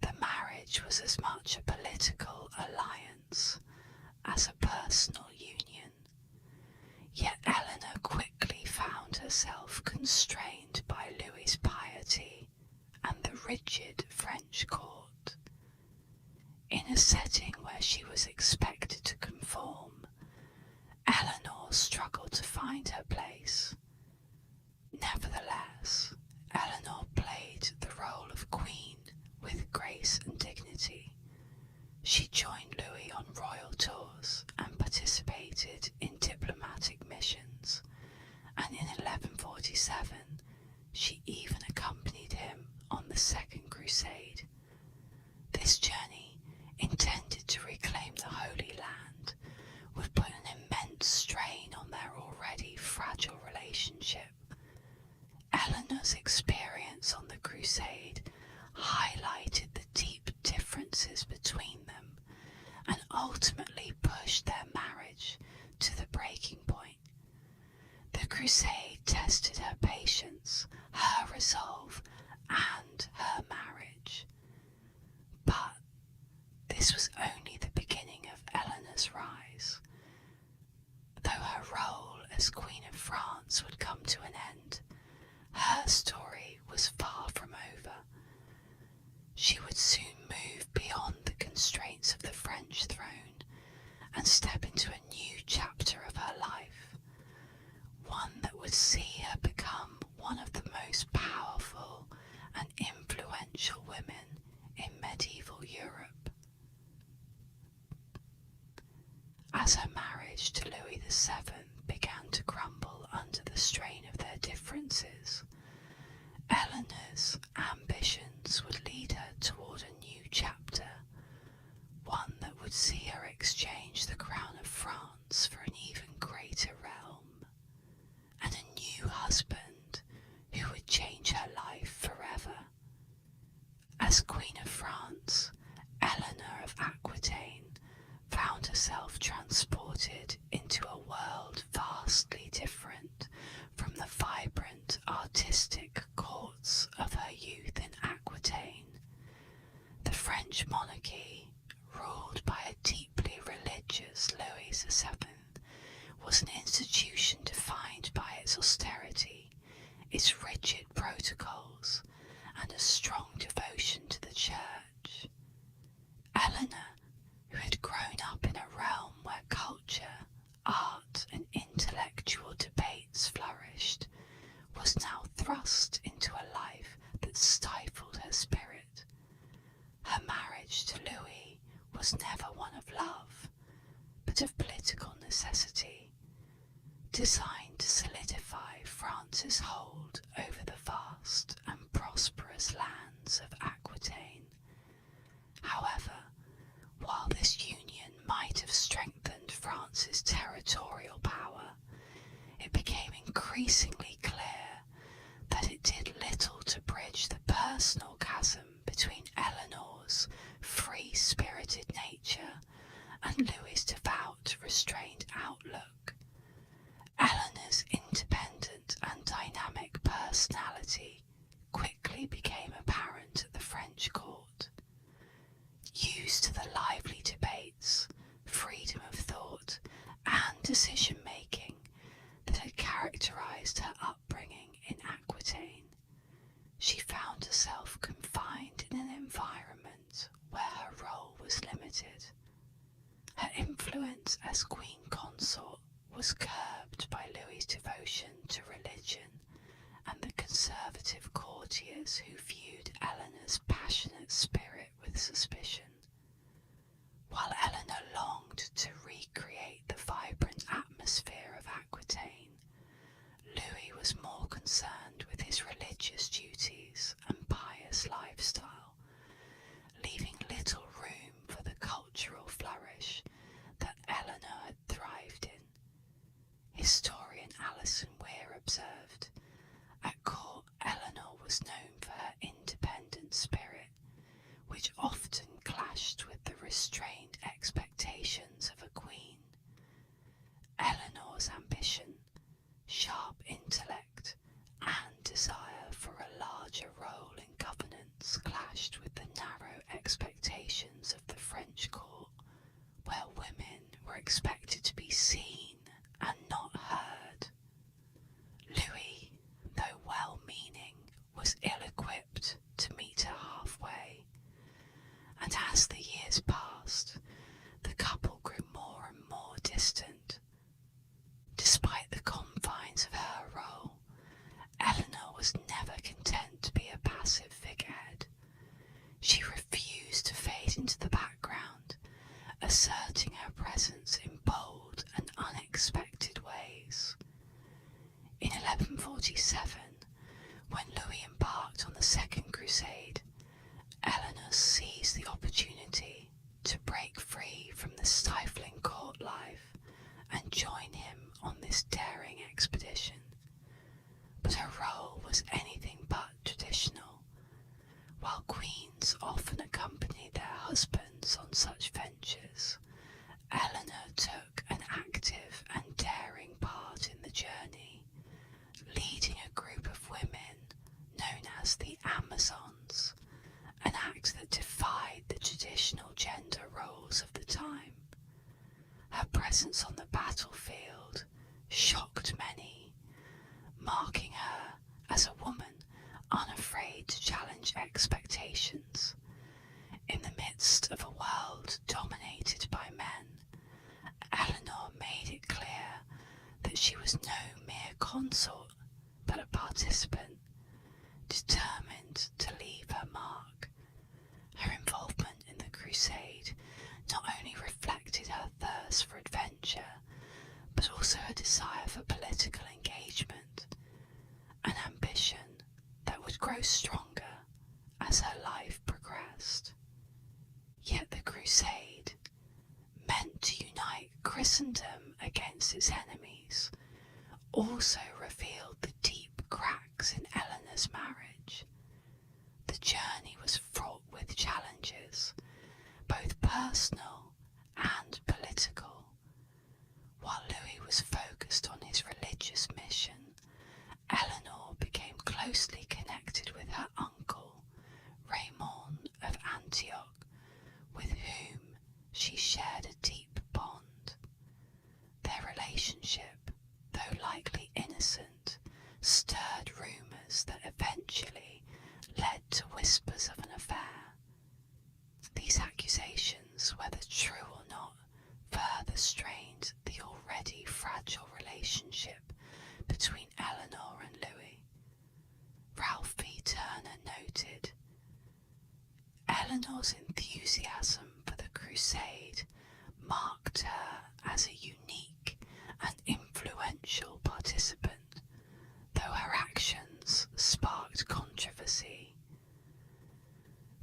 "The marriage was as much a political alliance as a personal union, yet Eleanor quickly found herself constrained by Louis's piety and the rigid French court. In a setting where she was expected to conform, Eleanor struggled to find her place. Nevertheless, Eleanor played the role of queen with grace and dignity. She joined Louis on royal tours and participated in diplomatic crusade tested her patience, her resolve, and her marriage. But this was only the beginning of Eleanor's rise. Though her role as Queen of France would come to an end, her story was far from over. She would soon move beyond the constraints of the French throne and step into a new chapter of her life, one that would see her become one of the most powerful and influential women in medieval Europe. As her marriage to Louis VII began to crumble under the strain of their differences, Eleanor's ambitions would lead her toward a new chapter, one that would see her exchange the crown of France for an even greater realm, and a new husband who would change her life forever. As Queen of France, Eleanor of Aquitaine found herself transported into a world vastly different from the vibrant, artistic courts of her youth in Aquitaine. The French monarchy, ruled by a deeply religious Louis VII, was an institution defined by its austerity, its rigid protocols, and a strong devotion to the church. Eleanor, who had grown up in a realm where culture, art, and intellectual debates flourished, was now thrust into a life that stifled her spirit. Her marriage to Louis was never one of love, but of political necessity, designed to solidify France's hold over the vast and prosperous lands of Aquitaine. However, while this union might have strengthened France's territorial power, it became increasingly clear that it did little to bridge the personal chasm between Eleanor's free-spirited nature and Louis's devout, restrained outlook. Eleanor's independent and dynamic personality quickly became apparent at the French court. Used to the lively debates, freedom of thought, and decision-making that had characterised her upbringing in Aquitaine, she found herself confined in an environment where her role was limited. Her influence as queen consort was curbed by Louis's devotion to religion and the conservative courtiers who viewed Eleanor's passionate spirit with suspicion. While Eleanor longed to recreate the vibrant atmosphere of Aquitaine, Louis was more concerned with his religious duties and pious lifestyle, leaving little room for the cultural flourish that Eleanor had thrived in. Historian Alison Weir observed, "At court, Eleanor was known for her independent spirit, which often clashed with the restrained expectations of a queen. Eleanor's ambition, sharp intellect, and desire for a larger role in governance clashed with the narrow expectations of the French court, where women were expected to be seen and not heard. Louis, though well-meaning, was ill-equipped to meet her halfway, and as the years passed, the couple grew more and more distant. Despite the confines of her role, Eleanor was never content to be a passive figurehead. She refused to fade into the background, asserting her presence in bold and unexpected ways. In 1147, when Louis embarked on the Second Crusade, Eleanor seized the opportunity to break free from the stifling court life and join him on this daring expedition. But her role was anything but traditional. While queens often accompanied their husbands on such ventures, Eleanor took an active and daring part in the journey, presence on the battlefield shocked many, marking her as a woman unafraid to challenge expectations. In the midst of a world dominated by men, Eleanor made it clear that she was no mere consort, but a participant, determined to leave her mark. Her involvement in the crusade not only reflected her thirst for adventure, but also her desire for political engagement, an ambition that would grow stronger as her life progressed. Yet the crusade, meant to unite Christendom against its enemies, also revealed the deep cracks in Eleanor's marriage. The journey was fraught with challenges, both personal and political. While Louis was focused on his religious mission, Eleanor became closely connected with her uncle, Raymond of Antioch, with whom she shared a deep bond. Their relationship, though likely innocent, stirred rumours that eventually led to whispers of an affair. These accusations, whether true or not, further strained the already fragile relationship between Eleanor and Louis. Ralph V. Turner noted, Eleanor's enthusiasm for the crusade marked her as a unique and influential participant, though her actions sparked controversy.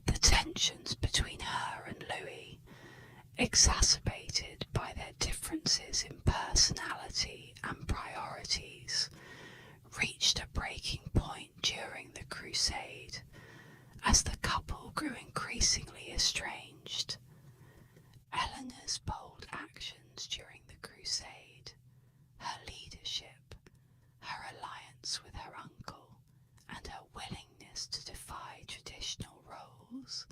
The tensions between her and Louis, exacerbated by their differences in personality and priorities, reached a breaking point during the crusade, as the couple grew increasingly estranged. Eleanor's bold actions during the crusade, her leadership, her alliance with her uncle, and her willingness to defy traditional roles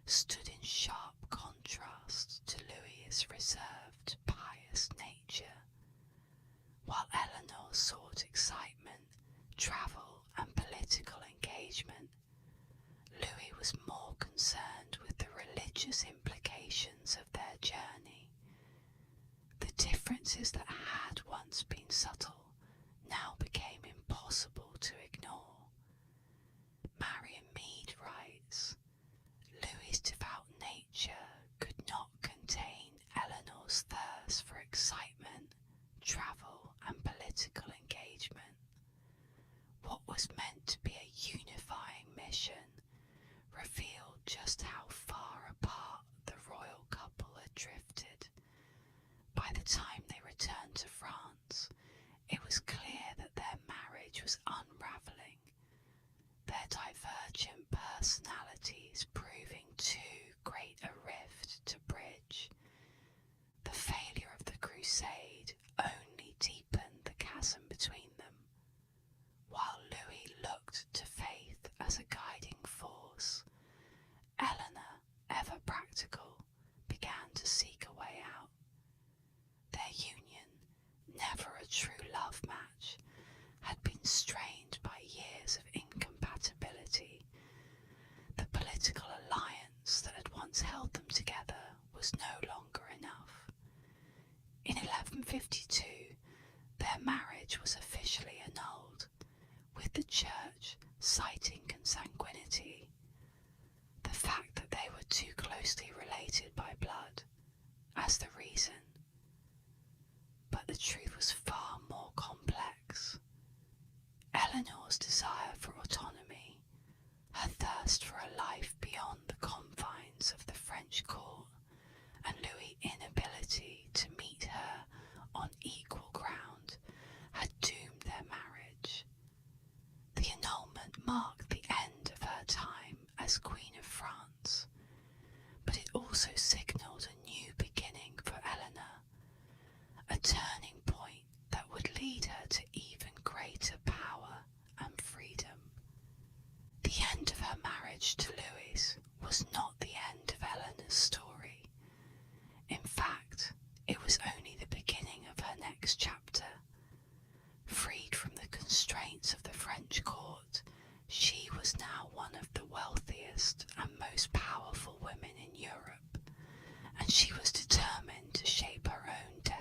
stood in sharp contrast to Louis's reserved, pious nature. While Eleanor sought excitement, travel, and political engagement, Louis was more concerned with the religious implications of their journey. The differences that had once been subtle now became impossible to ignore. Marian Mead writes, Louis's devout nature could not contain Eleanor's thirst for excitement, travel, and political engagement. What was meant to be a unifying mission revealed just how far apart the royal couple had drifted. By the time they returned to France, it was clear that their marriage was unravelling, their divergent personalities proving too great a rift to bridge. The failure of the crusade only deepened the chasm between them, while Louis looked to faith as a guiding force. Eleanor, ever practical, began to seek a way out. Their union, never a true love match, had been strained by years of incompatibility. The political alliance that had once held them together was no longer enough. In 1152, their marriage was officially annulled, with the Church citing consanguinity, the fact that they were too closely related by blood, as the reason. But the truth was far more complex. Eleanor's desire for autonomy, her thirst for a life beyond the confines of the French court, and Louis' inability to meet her on equal ground had doomed their marriage. The annulment marked the end of her time as Queen of France, but it also signalled a new beginning for Eleanor, a turning point that would lead her to even greater power and freedom. The end of her marriage to Louis was not the end of Eleanor's story.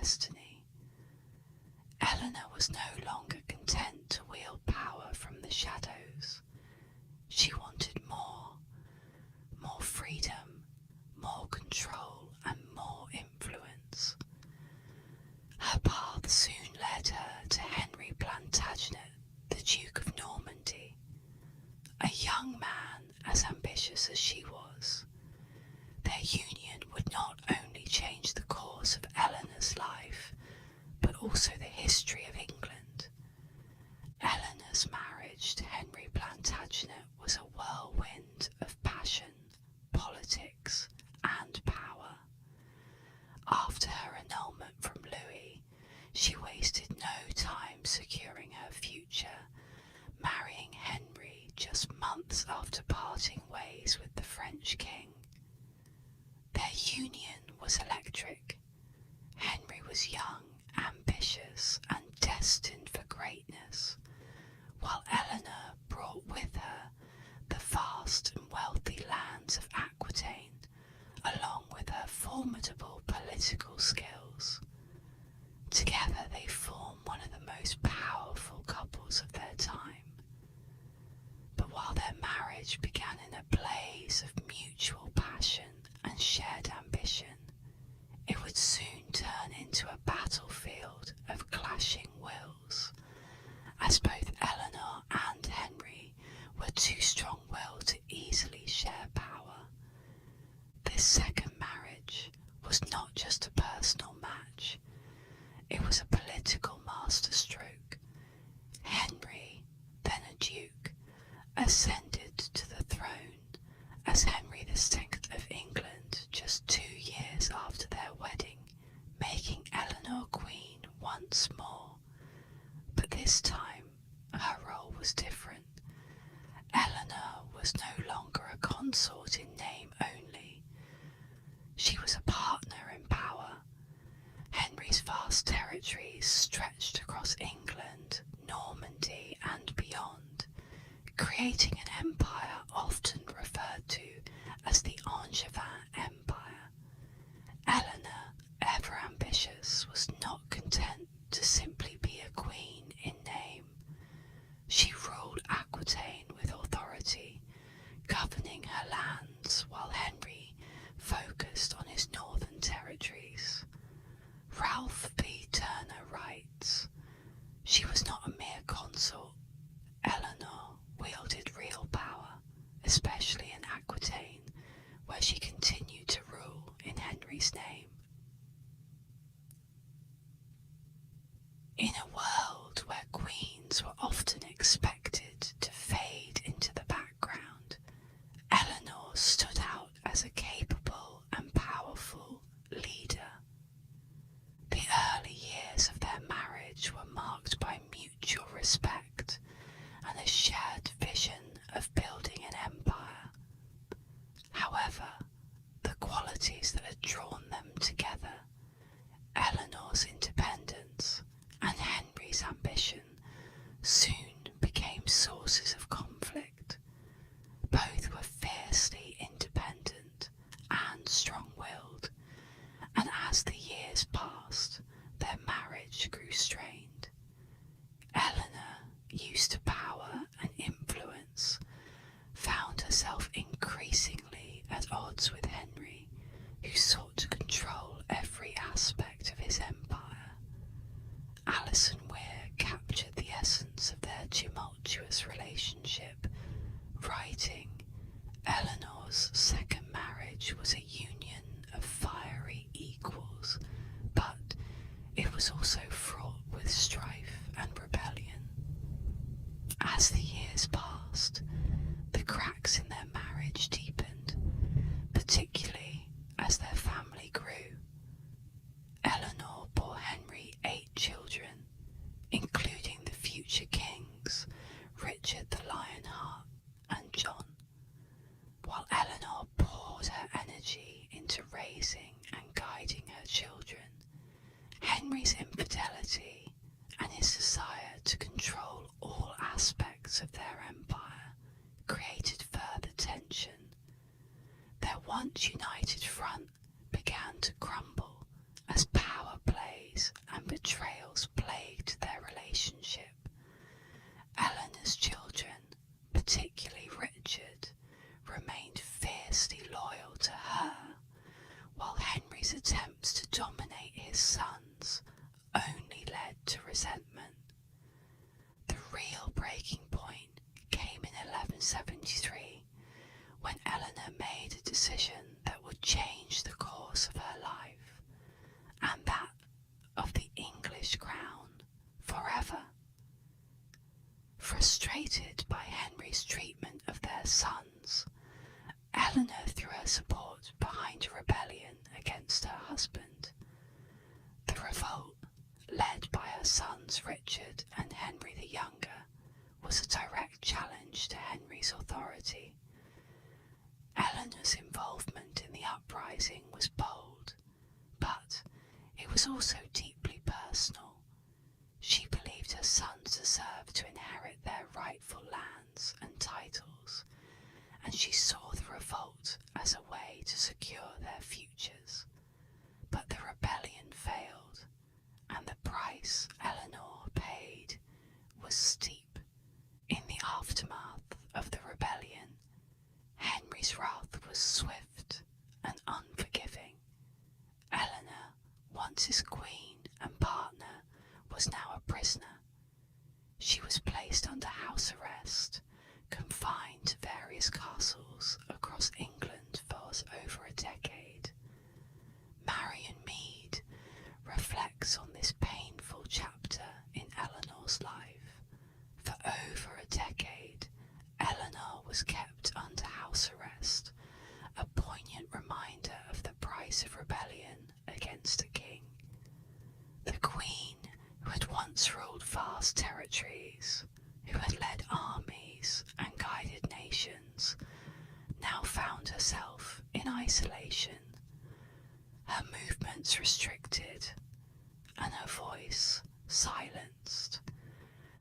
destiny. Eleanor was no longer content to wield power from the shadows. She wanted more freedom, more control, and more influence. Her path soon led her to Henry Plantagenet, the Duke of Normandy, a young man as ambitious as she was. Their union would not only change the course of Eleanor's life, but also the history of England. Eleanor's marriage to Henry Plantagenet was a whirlwind of passion, politics, and power. After her annulment from Louis, she wasted no time securing her future, marrying Henry just months after parting ways with the French king. Their union was electric. Henry was young, ambitious, and destined for greatness, while Eleanor brought with her the vast and wealthy lands of Aquitaine, along with her formidable political skills. Together they form one of the most powerful couples of their time. But while their marriage began in a blaze of mutual passion and shared ambition, it would soon turn into a battlefield of clashing wills, as both Eleanor and Henry were too strong-willed to easily share power. This second marriage was not just a personal match, it was a political masterstroke. Henry, then a duke, ascended to the throne as Henry VI of England just 2 years after their wedding, making Eleanor queen once more. But this time, her role was different. Eleanor was no longer a consort in name only. She was a partner in power. Henry's vast territories stretched across England, Normandy, and beyond, creating an empire often referred to as the Angevin Empire. Eleanor, ever ambitious, was not content to simply be a queen in name. She ruled Aquitaine with authority, governing her lands while Henry focused on his northern territories. Ralph B. Turner writes, "She was not a mere consort. Eleanor wielded real power, especially in Aquitaine, where she continued to rule in Henry's name." In a world where queens were often expected to fade into the background, Eleanor stood out as a capable and powerful leader. The early years of their marriage were marked by mutual respect and a shared vision of building an empire. However, the qualities that had drawn them together, Eleanor's independence and Henry's ambition, soon became sources of conflict. Both were fiercely independent and strong-willed, and as the years passed, their marriage grew strained. Eleanor, used to power and influence, found herself increasingly at odds with Henry, who sought to control every aspect of his empire. Alison Weir captured the essence of their tumultuous relationship, writing, "Eleanor's second marriage was a union of fiery equals, but it was also fraught with strife and rebellion." As the years passed, the cracks in their marriage deepened, particularly as their family grew. Eleanor bore Henry 8 children, including the future kings Richard the Lionheart and John. While Eleanor poured her energy into raising and guiding her children, Henry's infidelity and his desire to control all aspects of their empire created further tension. Their once united front began to crumble as power plays resentment. The real breaking point came in 1173, when Eleanor made a decision that would change the course of her life, and that of the English crown forever. Frustrated by Henry's treatment of their sons, Eleanor threw her support behind a rebellion against her husband. The revolt, led by her sons Richard and Henry the Younger, was a direct challenge to Henry's authority. Eleanor's involvement in the uprising was bold, but it was also deeply personal. She believed her sons deserved to inherit their rightful lands and titles, and she saw the revolt as a way to secure their futures. But the rebellion failed, and the price Eleanor paid was steep. In the aftermath of the rebellion, Henry's wrath was swift and unforgiving. Eleanor, once his queen and partner, was now a prisoner. She was placed under house arrest, confined to various castles across England for over a decade. Marion Mead reflects on this painful chapter in Eleanor's life. For over a decade, Eleanor was kept under house arrest, a poignant reminder of the price of rebellion against a king. The queen, who had once ruled vast territories, who had led armies and guided nations, now found herself in isolation, her movements restricted and her voice silenced.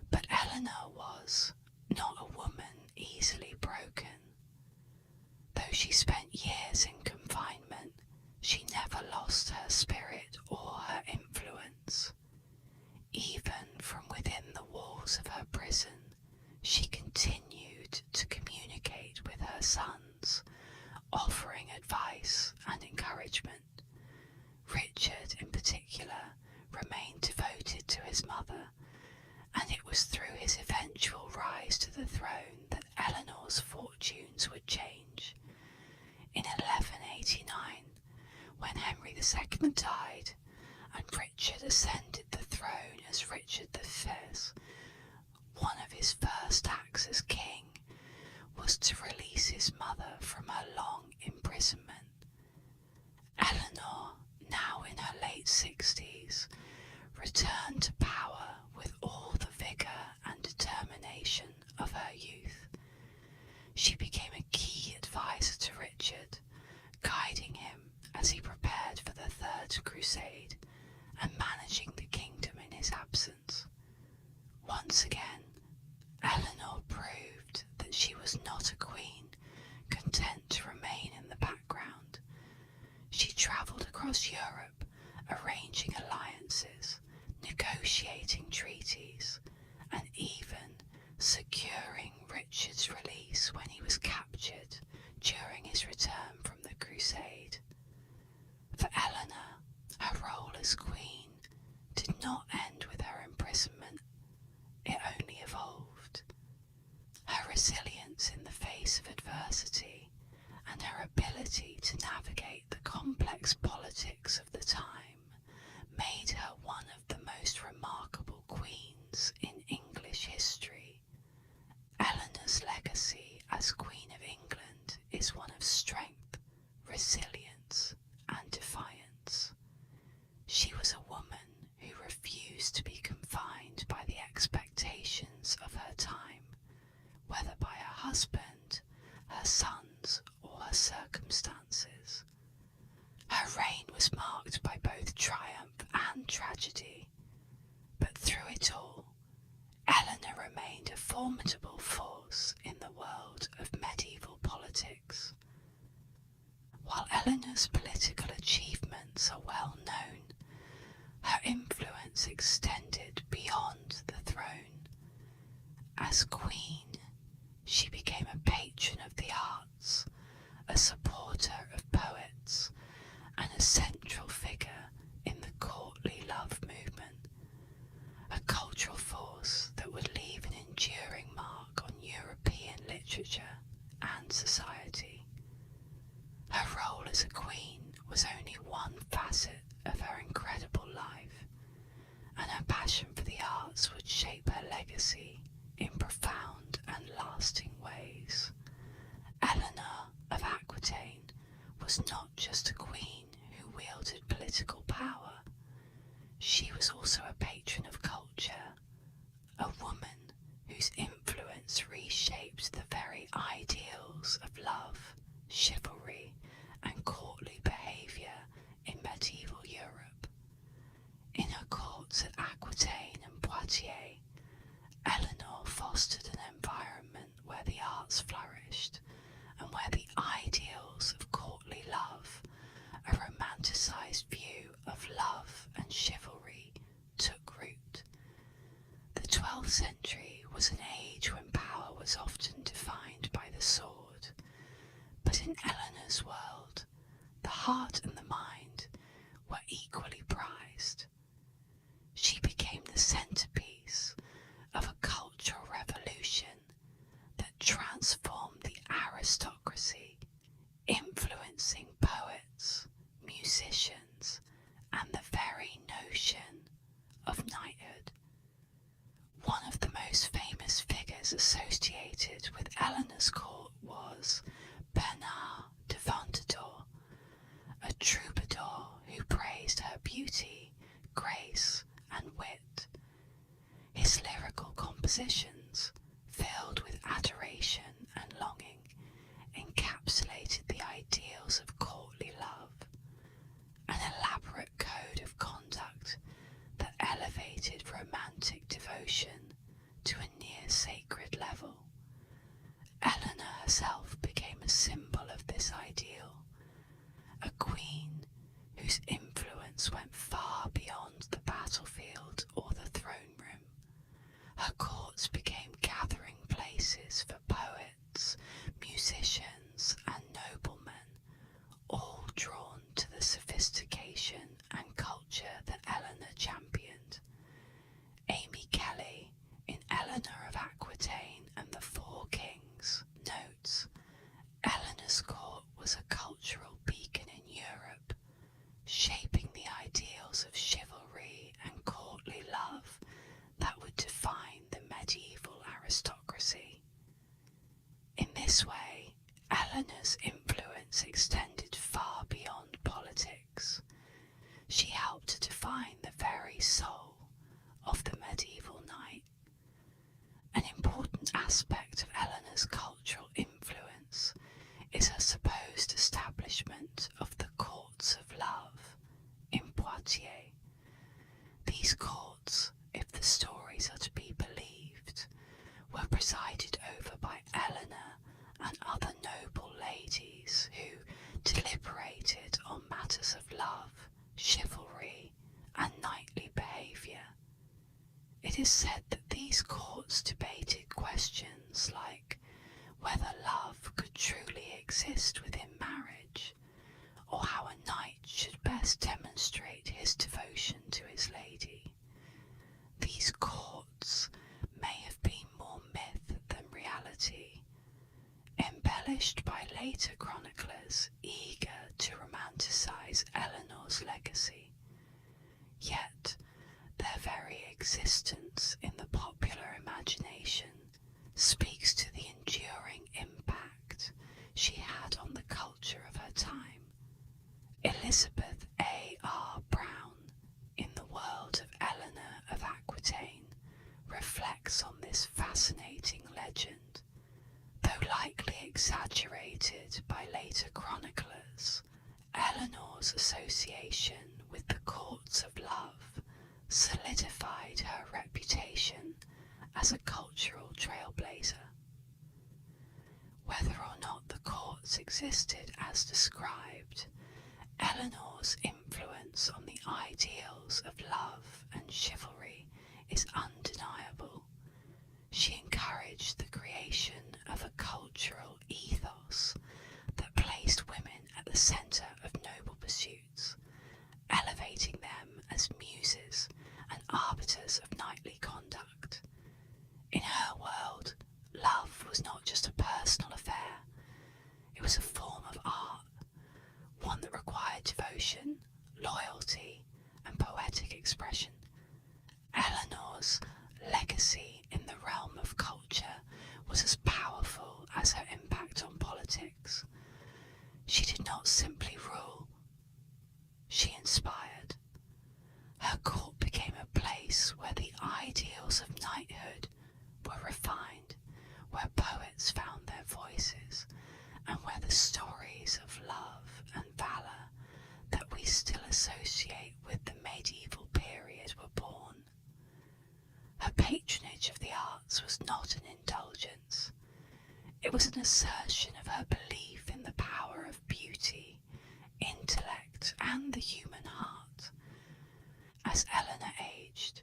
But Eleanor was not a woman easily broken. Though she spent years in confinement, she never lost her spirit or her influence. Even from within the walls of her prison, she continued to communicate with her sons, offering advice and encouragement. Richard, in particular, remained devoted to his mother, and it was through his eventual rise to the throne that Eleanor's fortunes would change. In 1189, when Henry II died and Richard ascended the throne as Richard V, one of his first acts as king was to release his mother from her long imprisonment. Eleanor, now in her late 60s, returned to power with all the vigour and determination of her youth. She became a key advisor to Richard, guiding him as he prepared for the Third Crusade and managing the kingdom in his absence. Once again, Eleanor proved that she was not a queen content to remain in the background. She travelled across Europe, arranging alliances, negotiating treaties, and even securing Richard's release when he was captured during his return from the crusade. For Eleanor, her role as queen did not end with her imprisonment. It only evolved. Her resilience in the face of adversity and her ability to navigate the complex politics of the time made her one of the most remarkable queens in English history. Eleanor's legacy as Queen of England is one of strength, resilience, and defiance. She was a woman who refused to be confined by the expectations of her time, whether by her husband, her sons, or her circumstances. Her reign was marked by both triumph and tragedy, but through it all, Eleanor remained a formidable force in the world of medieval politics. While Eleanor's political achievements are well known, her influence extended beyond the throne. As queen, she became a patron of the arts, a supporter of poets, and a central figure in the courtly love movement. A was not just a queen who wielded political power, she was also a patron of culture, a woman whose influence reshaped the very ideals of love, chivalry, and courtly behaviour in medieval Europe. In her courts at Aquitaine and Poitiers, Eleanor fostered an environment where the arts flourished and where the ideals of courtly love, a romanticised view of love and chivalry, took root. The 12th century was an age when power was often defined by the sword, but in Eleanor's world, the heart and the mind were equally prized. She became the centrepiece of a cultural revolution that transformed the aristocracy, influencing poets, musicians, and the very notion of knighthood. One of the most famous figures associated with Eleanor's court was Bernard de Ventador, a troubadour who praised her beauty, grace, and wit. His lyrical compositions, filled with adoration and longing, encapsulated the ideals of courtly love, an elaborate code of conduct that elevated romantic devotion to a near sacred level. Eleanor herself became a symbol of this ideal, a queen whose influence went far beyond the battlefield or the throne room. Her courts became gathering places for poets, musicians, and noblemen, all drawn to the sophistication and culture that Eleanor championed. Amy Kelly, in Eleanor of Aquitaine and the Four Kings, notes, Eleanor's court was a cultural beacon in Europe, shaping the ideals of chivalry and courtly love that would define the medieval aristocracy. In this way, Eleanor's influence extended far beyond politics. She helped to define the very soul of the medieval knight. An important aspect of Eleanor's cultural influence is her supposed establishment of the courts of love in Poitiers. These courts, if the stories are to be believed, were presided over by Eleanor and other noble ladies who deliberated on matters of love, chivalry, and knightly behaviour. It is said that these courts debated questions like whether love could truly exist within marriage, or how a knight should best demonstrate his devotion to his lady. These courts may have been more myth than reality, embellished by later chroniclers eager to romanticise Eleanor's legacy. Yet, their very existence in the popular imagination speaks to the enduring impact she had on the culture of her time. Elizabeth A.R. Brown, in The World of Eleanor of Aquitaine, reflects on this fascinating legend. Though likely exaggerated by later chroniclers, Eleanor's association with the courts of love solidified her reputation as a cultural trailblazer. Whether or not the courts existed as described, Eleanor's influence on the ideals of love and chivalry is undeniable. She encouraged the creation of a cultural ethos that placed women at the centre of noble pursuits, elevating them as muses and arbiters of knightly conduct. In her world, love was not just a personal affair, it was a form of art, one that required devotion, loyalty, and poetic expression. patronage of the arts was not an indulgence. It was an assertion of her belief in the power of beauty, intellect, and the human heart. As Eleanor aged,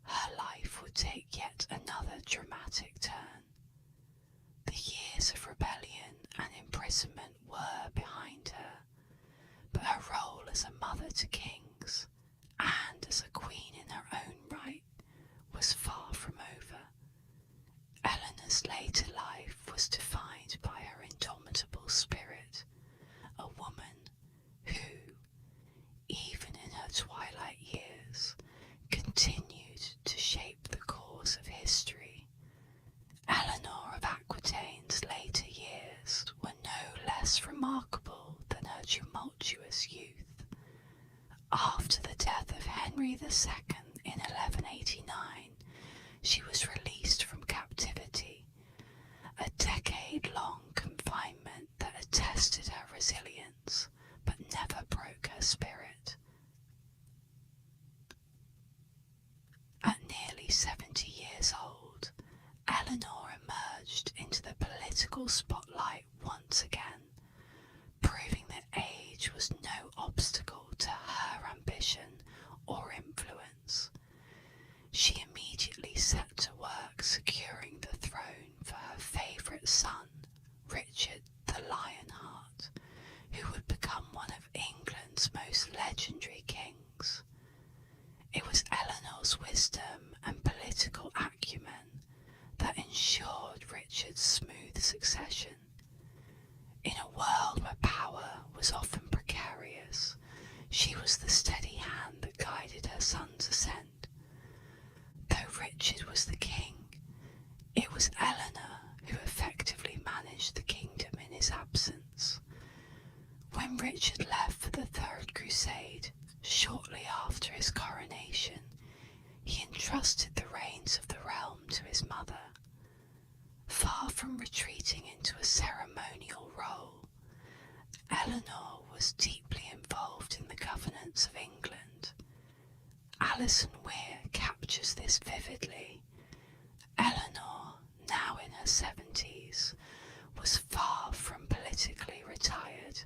her life would take yet another dramatic turn. The years of rebellion and imprisonment were behind her, but her role as a mother to kings and as a queen in her own right was far from over. Eleanor's later life was defined by her indomitable spirit, a woman who, even in her twilight years, continued to shape the course of history. Eleanor of Aquitaine's later years were no less remarkable than her tumultuous youth. After the death of Henry II in 1189, she was released from captivity, a decade-long confinement that attested her resilience but never broke her spirit. At nearly 70 years old, Eleanor emerged into the political spotlight once again, proving that age was no obstacle to her ambition or influence. She immediately set to work securing the throne for her favourite son, Richard the Lionheart, who would become one of England's most legendary kings. It was Eleanor's wisdom and political acumen that ensured Richard's smooth succession. In a world where power was often precarious, she was the steady hand that guided her son's ascent. Though Richard was the king, it was Eleanor who effectively managed the kingdom in his absence. When Richard left for the Third Crusade, shortly after his coronation, he entrusted the reins of the realm to his mother. Far from retreating into a ceremonial role, Eleanor was deeply involved in the governance of England. Alison Weir captures this vividly. Eleanor, now in her 70s, was far from politically retired.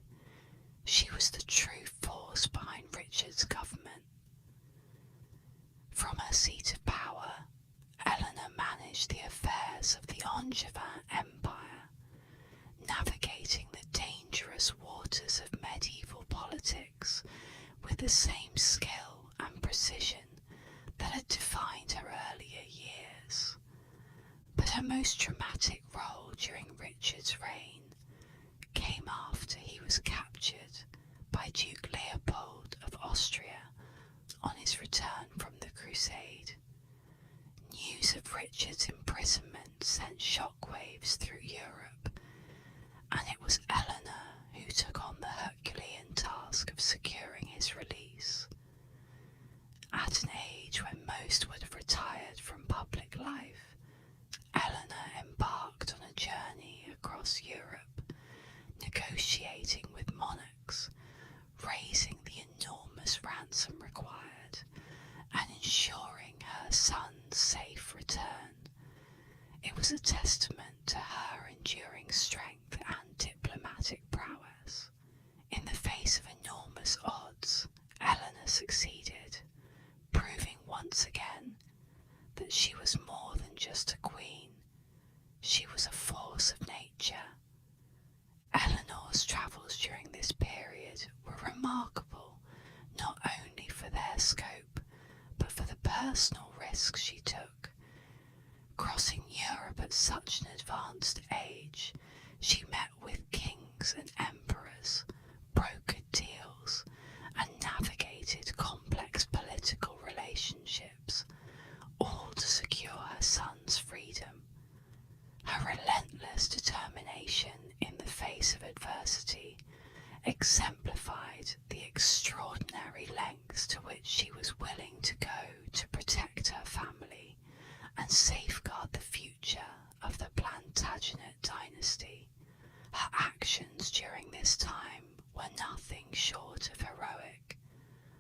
She was the true force behind Richard's government. From her seat of power, Eleanor managed the affairs of the Angevin Empire, navigating the dangerous waters of medieval politics with the same skill and precision that had defined her earlier years. But her most dramatic role during Richard's reign came after he was captured by Duke Leopold of Austria on his return from the Crusade. News of Richard's imprisonment sent shockwaves through Europe, and it was Eleanor who took on the Herculean task of securing his release. At an age when most would have retired from public life, Eleanor embarked on a journey across Europe, negotiating with monarchs, raising the enormous ransom required, and ensuring her son's safe return. It was a testament to her enduring strength and diplomatic prowess. In the face of enormous odds, Eleanor succeeded, proving once again that she was more than just a queen. She was a force of nature. Eleanor's travels during this period were remarkable, not only for their scope, but for the personal risks she took. Crossing Europe at such an advanced age, she met with kings and emperors, brokered deals, and navigated complex political relationships, all to secure her son's freedom. Her relentless determination in the face of adversity exemplified the extraordinary lengths to which she was willing to go to protect her family and safeguard the future of the Plantagenet dynasty. Her actions during this time were nothing short of heroic,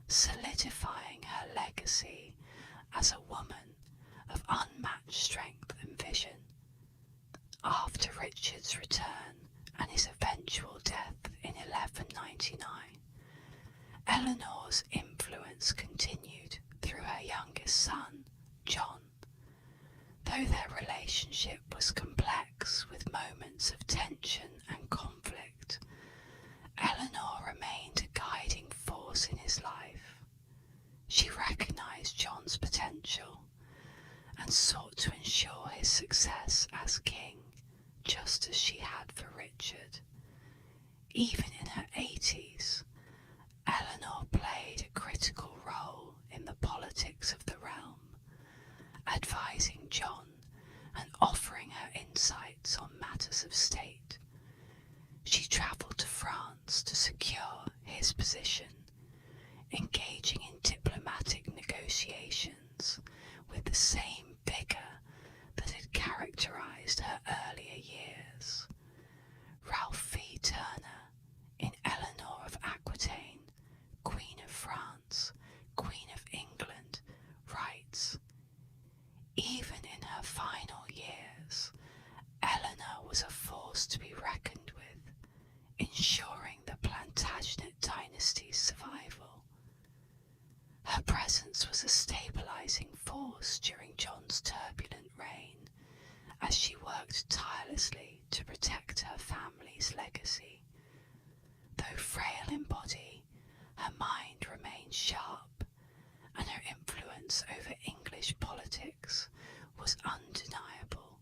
solidifying her legacy as a woman of unmatched strength and vision. After Richard's return and his eventual death in 1199, Eleanor's influence continued through her youngest son, John. Though their relationship was complex with moments of tension and conflict, Eleanor remained a guiding force in his life. She recognised John's potential and sought to ensure his success as king, just as she had for Richard. Even in her 80s, Eleanor played a critical role in the politics of the realm, advising John and offering her insights on matters of state. She travelled to France to secure his position, engaging in diplomatic negotiations with the same vigour that had characterised her earlier years. Ralph V. Turner, in Eleanor of Aquitaine, Queen of France, Queen of England, writes, "Even in her final years, Eleanor was a force to be reckoned with, ensuring the Plantagenet dynasty's survival. Her presence was a stabilising force during John's turbulent reign, as she worked tirelessly to protect her family's legacy. Though frail in body, her mind remained sharp, and her influence over English politics was undeniable.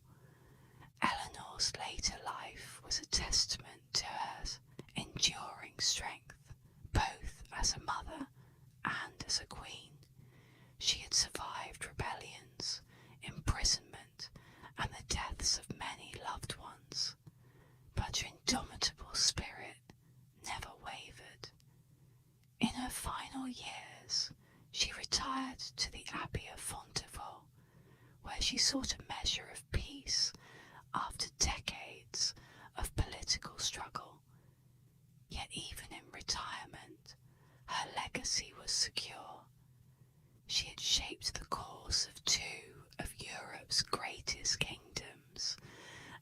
Eleanor's later life was a testament to her enduring strength, both as a mother and as a queen. She had survived rebellions, imprisonment, and the deaths of many loved ones, but her indomitable spirit never wavered. In her final years, she retired to the Abbey of Fontevraud, where she sought a measure of peace after decades of political struggle. Yet even in retirement, her legacy was secure. She had shaped the course of two of Europe's greatest kingdoms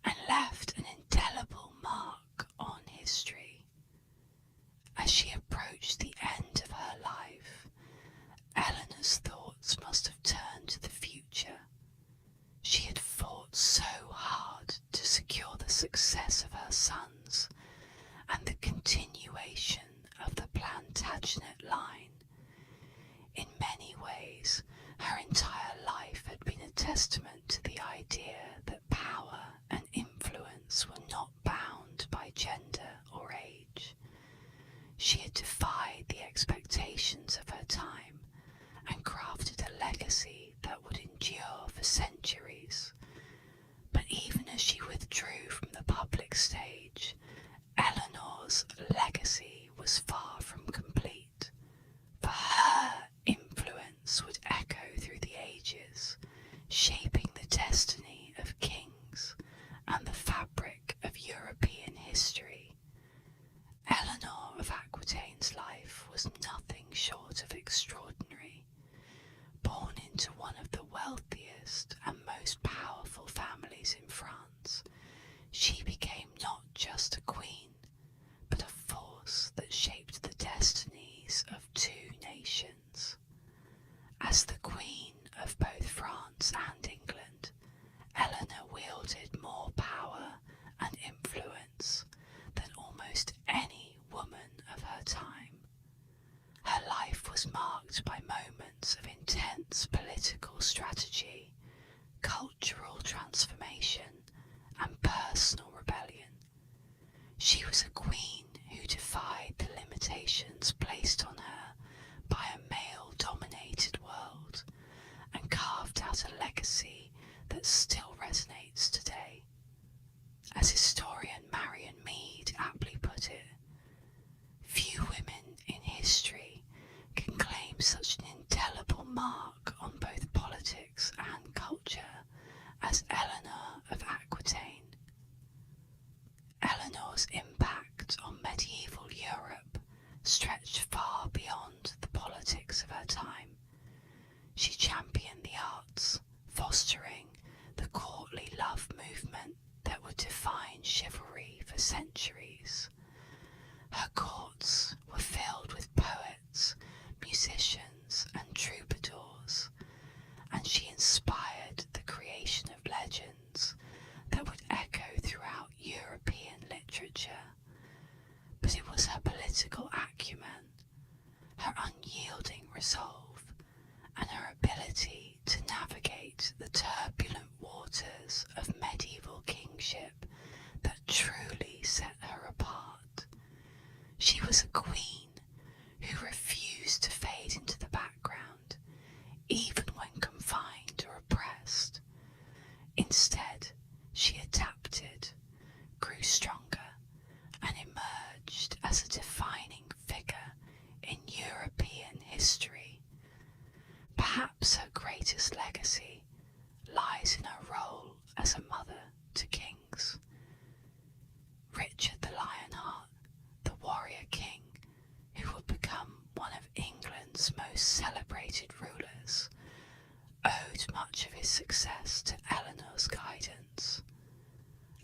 and left an indelible mark on history. As she approached the end of her life, Eleanor's thoughts must have turned to the future. She had fought so hard to secure the success of her sons and the continuation of the Plantagenet line. In many ways, her entire life had been a testament to the idea that power and influence were not bound by gender or age. She had defied the expectations of her time and crafted a legacy that would endure for centuries. But even as she withdrew from the public stage, Eleanor's legacy was far from complete. For her influence would echo through the ages, shaping the destiny of kings and the fabric of European history. Eleanor of Aquitaine's life was nothing short of extraordinary. Born into one of the wealthiest and most powerful families in France, she became not just a queen, but a force that shaped the destinies of two nations. As the queen of both France and England, Eleanor wielded more power and influence than almost any woman of her time. Her life was marked by moments of intense political strategy, cultural transformation, and personal rebellion. She was a queen who defied the limitations placed on her by a male-dominated world and carved out a legacy that still resonates today. As historian Marion Mead aptly put it, few women in history can claim such an indelible mark on both politics and culture as Eleanor of Aquitaine. Eleanor's impact on medieval Europe stretched far beyond the politics of her time. She championed the arts, fostering resolve and her ability to navigate the turbulent waters of medieval kingship that truly set her apart. She was a queen who refused to fade into the background, even when confined or oppressed. Instead, she adapted, grew stronger, and emerged as a defining figure in European history. Perhaps her greatest legacy lies in her role as a mother to kings. Richard the Lionheart, the warrior king, who would become one of England's most celebrated rulers, owed much of his success to Eleanor's guidance.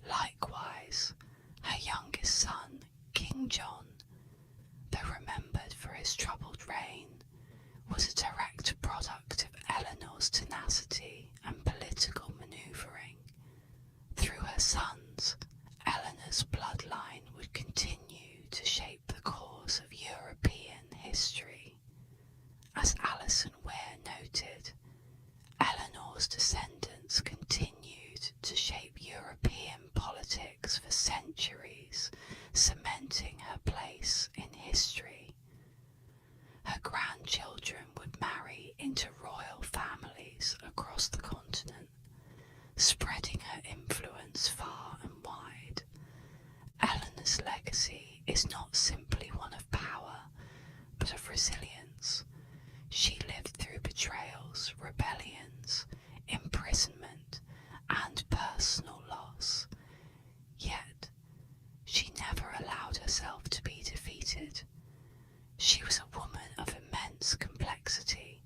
Likewise, her youngest son, King John, though remembered for his troubled reign, was a direct product of Eleanor's tenacity and political manoeuvring. Through her sons, Eleanor's bloodline would continue to shape the course of European history. As Alison Weir noted, Eleanor's descendants continued to shape European politics for centuries, cementing her place in history. Her grandchildren would marry into royal families across the continent, spreading her influence far and wide. Eleanor's legacy is not simply one of power, but of resilience. She lived through betrayals, rebellions, imprisonment, and personal loss. Yet, she never allowed herself to be defeated. She was a woman of immense complexity,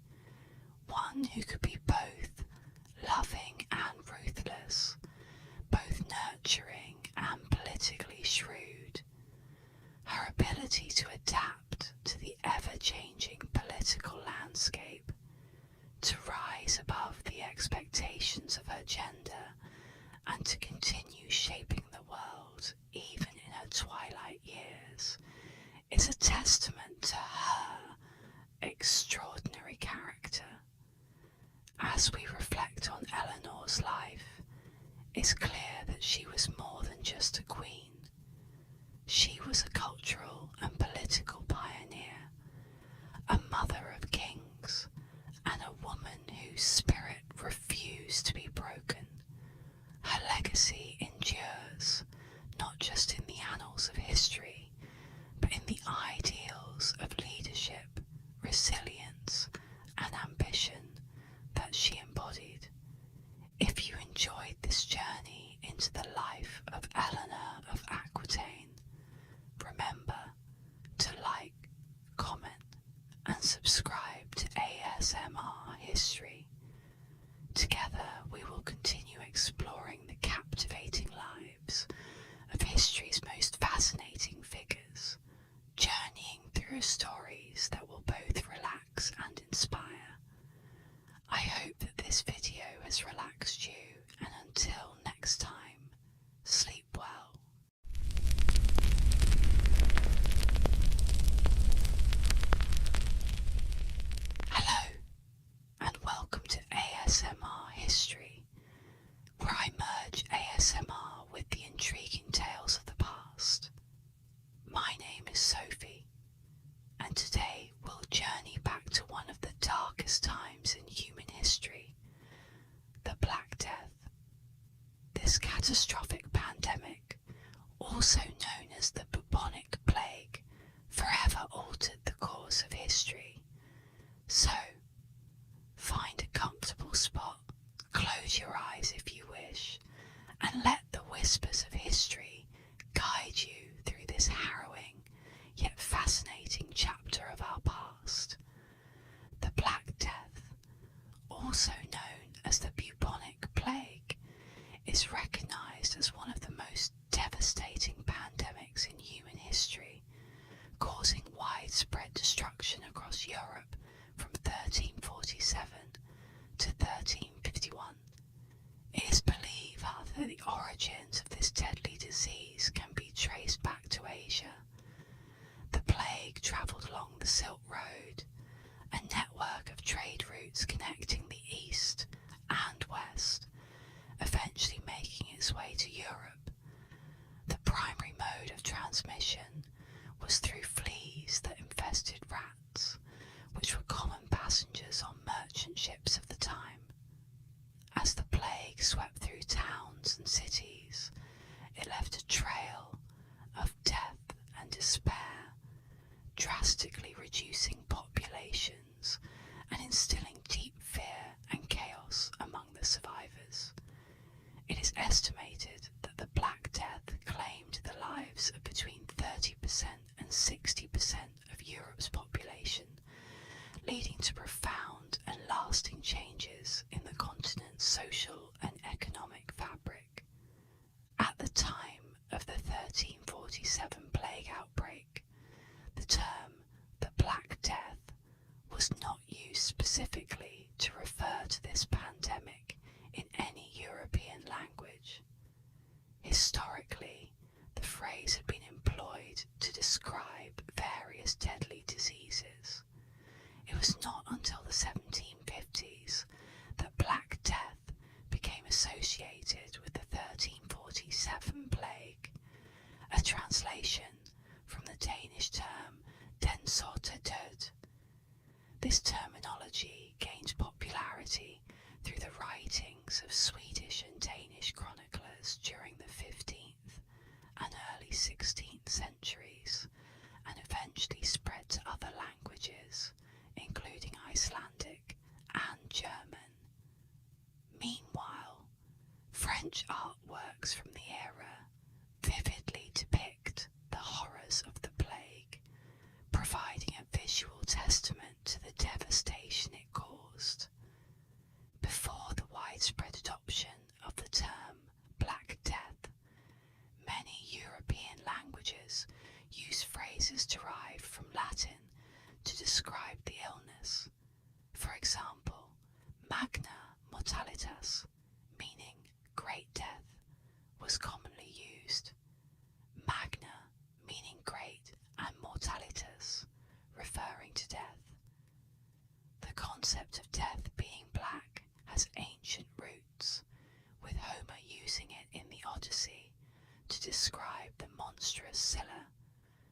one who could be both loving and ruthless, both nurturing and politically shrewd. Her ability to adapt to the ever-changing political landscape, to rise above the expectations of her gender, and to continue shaping the world even in her twilight years, is a testament to her extraordinary character. As we reflect on Eleanor's life, it's clear that she was more than just a queen. She was a cultural and political pioneer, a mother of kings, and a woman whose spirit refused to be broken. Her legacy endures, not just in the annals of history, but in the ideals of leadership, resilience, and ambition that she embodied. If you enjoyed this journey into the life of Eleanor of Aquitaine, remember to like, comment, and subscribe to ASMR History. Together we will continue exploring the captivating lives of history's most fascinating figures, journeying through stories that will both relax and inspire. I hope that this video has relaxed you, and until next time, sleep well. Hello, and welcome to ASMR History, where I merge ASMR with the intriguing tales of the past. My name is Sophie, and today we'll journey back to one of the darkest times in human history, the Black Death. This catastrophic pandemic, also known as the bubonic plague, forever altered the course of history. So, find a comfortable spot, close your eyes if you wish, and let the whispers of history guide you through this harrowing yet fascinating chapter of our past. The Black Death, also known as the bubonic plague, is recognised as one of the most devastating pandemics in human history, causing widespread destruction across Europe from 1347 to 1351. It is believed that the origins of this deadly disease can be traced back to Asia. The plague travelled along the Silk Road, a network trade routes connecting the east and west, eventually making its way to Europe. The primary mode of transmission was through fleas that infested rats, which were common passengers on merchant ships of the time. As the plague swept through towns and cities, it left a trail of death and despair, drastically reducing populations and instilling deep fear and chaos among the survivors. It is estimated that the Black Death claimed the lives of between 30% and 60% of Europe's population, leading to profound and lasting changes in the continent's social and economic fabric. At the time of the 1347 plague outbreak, the term the Black Death was not used specifically to refer to this pandemic in any European language. Historically, the phrase had been employed to describe various deadly diseases. It was not until the 1750s that Black Death became associated with the 1347 plague, a translation from the Danish term Den sorte død. This terminology gained popularity through the writings of Swedish and Danish chroniclers during the 15th and early 16th centuries, and eventually spread to other languages, including Icelandic and German. Meanwhile, French artworks from the era vividly depict the horrors of the plague, providing a visual testament to the devastation it caused. Before the widespread adoption of the term Black Death, many European languages use phrases derived from Latin to describe the illness. For example, magna mortalitas, meaning great death, was commonly used. Magna meaning great and mortalitas, referring to death. The concept of death being black has ancient roots, with Homer using it in the Odyssey to describe the monstrous Scylla,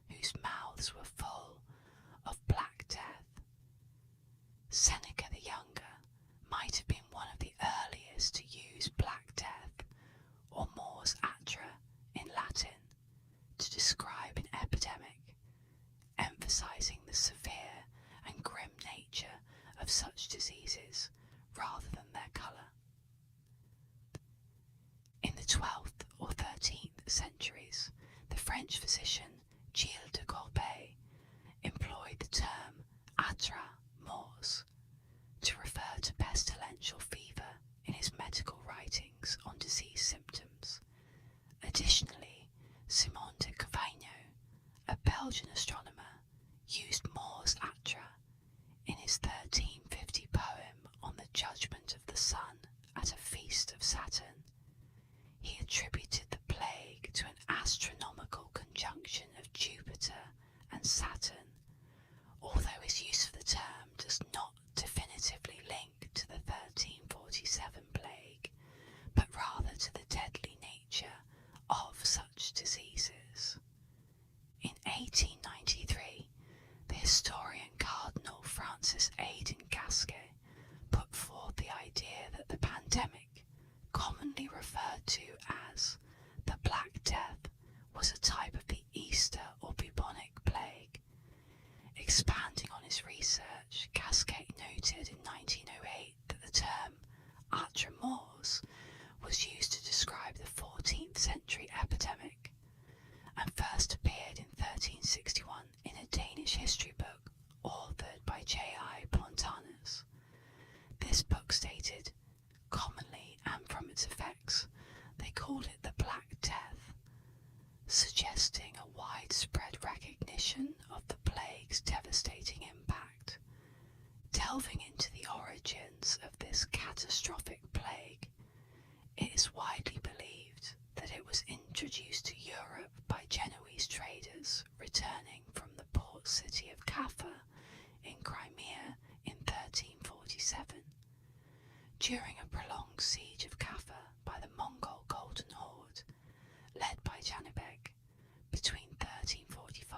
whose mouths were full of black death. Seneca the Younger might have been one of the earliest to use Black Death, or mors atra in Latin, to describe an epidemic, emphasizing the severe and grim nature of such diseases rather than their colour. In the 12th or 13th centuries, the French physician Gilles de Corbet employed the term atra mors to refer to pestilential fever in his medical writings on disease symptoms. Additionally, Simon de Cavaigno, a Belgian astronomer, used mors atra in his 1350 poem on the judgment of the sun at a feast of Saturn. He attributed the plague to an astronomical conjunction of Jupiter and Saturn, although his use of the term does not definitively link to the 1347 plague, but rather to the deadly nature of such diseases. In 1893, the historian Cardinal Francis Aidan Gasquet put forth the idea that the pandemic, commonly referred to as the Black Death, was a type of the Easter or bubonic plague. Expanding on his research, Gasquet noted in 1908 that the term atra mors was used to describe the 14th century epidemic, and first appeared in 1361 in a Danish history book authored by J.I. Pontanus. This book stated, commonly and from its effects, they called it the Black Death, suggesting a widespread recognition of the plague's devastating impact. Delving into the origins of this catastrophic plague, it is widely believed that it was introduced to Europe by Genoese traders returning from the port city of Kaffa in Crimea in 1340. During a prolonged siege of Kaffa by the Mongol Golden Horde, led by Janibek, between 1345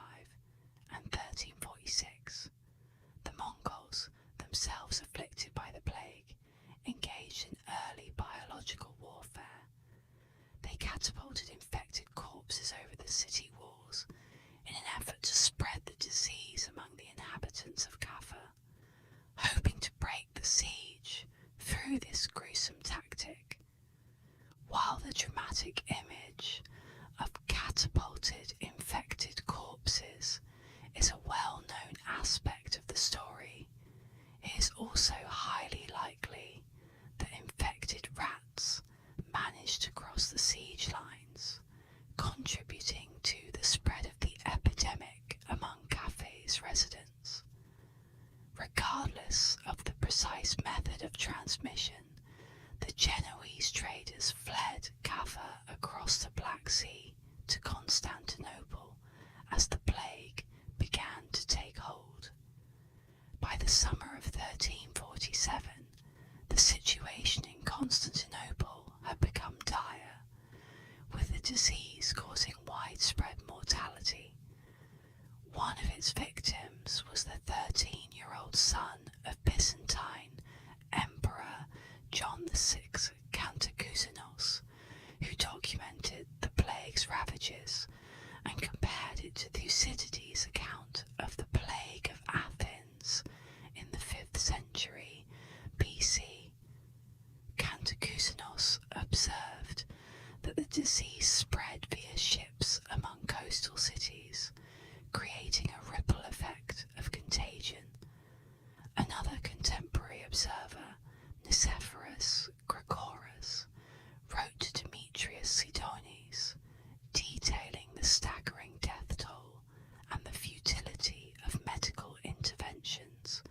and 1346, the Mongols, themselves afflicted by the plague, engaged in early biological warfare. They catapulted infected corpses over the city walls in an effort to spread the disease among the inhabitants of Kaffa, hoping to break the siege through this gruesome tactic. While the dramatic image of catapulted infected corpses is a well-known aspect of the story, it is also highly likely that infected rats managed to cross the siege lines, contributing to the spread of the epidemic among Caffe's residents. Regardless of the precise method of transmission, the Genoese traders fled Kaffa across the Black Sea to Constantinople as the plague began to take hold. By the summer of 1347, the situation in Constantinople had become dire, with the disease causing widespread mortality. One of its victims was the 13-year-old son of Byzantine Emperor John VI Cantacuzenos, who documented the plague's ravages and compared it to Thucydides' account of the plague of Athens in the 5th century BC. Cantacuzenos observed that the disease spread via ships among coastal cities, creating a ripple effect of contagion. Another contemporary observer, Nicephorus Gregoras, wrote to Demetrius Sidonis, detailing the staggering death toll and the futility of medical interventions,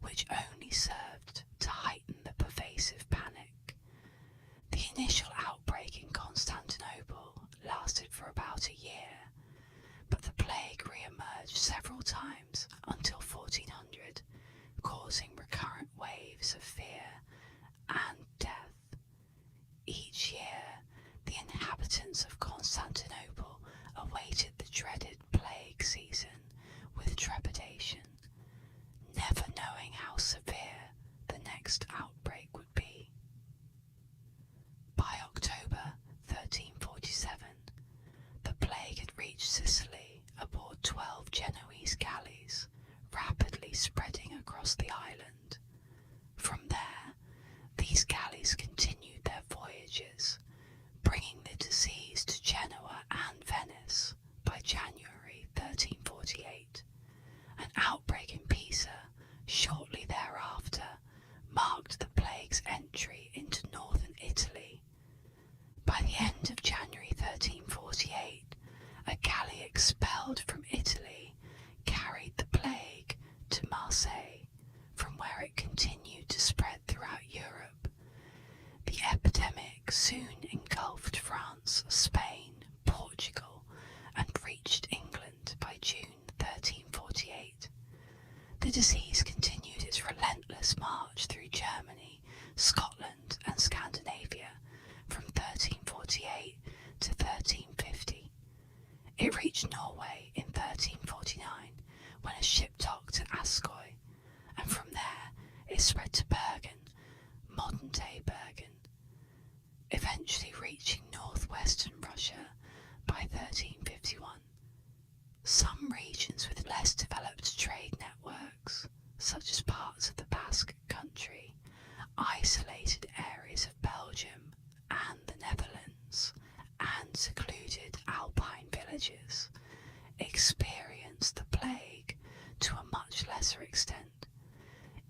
which only served to heighten the pervasive panic. The initial outbreak in Constantinople lasted for about a year, but the plague re-emerged several times until 1400, causing recurrent waves of fear and death. Each year, the inhabitants of Constantinople awaited the dreaded plague season with trepidation, never knowing how severe the next outbreak would be. By October 1347, the plague had reached Sicily aboard 12 Genoese galleys, rapidly spreading across the island. From there, these galleys continued their voyages, bringing the disease to Genoa and Venice by January 1348. An outbreak in Pisa shortly thereafter marked the plague's entry into northern Italy. By the end of January 1348, a galley expelled from Italy carried the plague to Marseille, from where it continued to spread throughout Europe. The epidemic soon engulfed France, Spain, Portugal, and reached England by June 1348. The disease continued its relentless march through Germany, Scotland, and Scandinavia from 1348 to 1350. It reached Norway in 1349 when a ship docked at Askøy, and from there it spread to Bergen, modern-day Bergen, eventually reaching northwestern Russia by 1351. Some regions with less developed trade networks, such as parts of the Basque country, isolated areas of Belgium and the Netherlands, and secluded alpine villages, experienced the plague to a much lesser extent,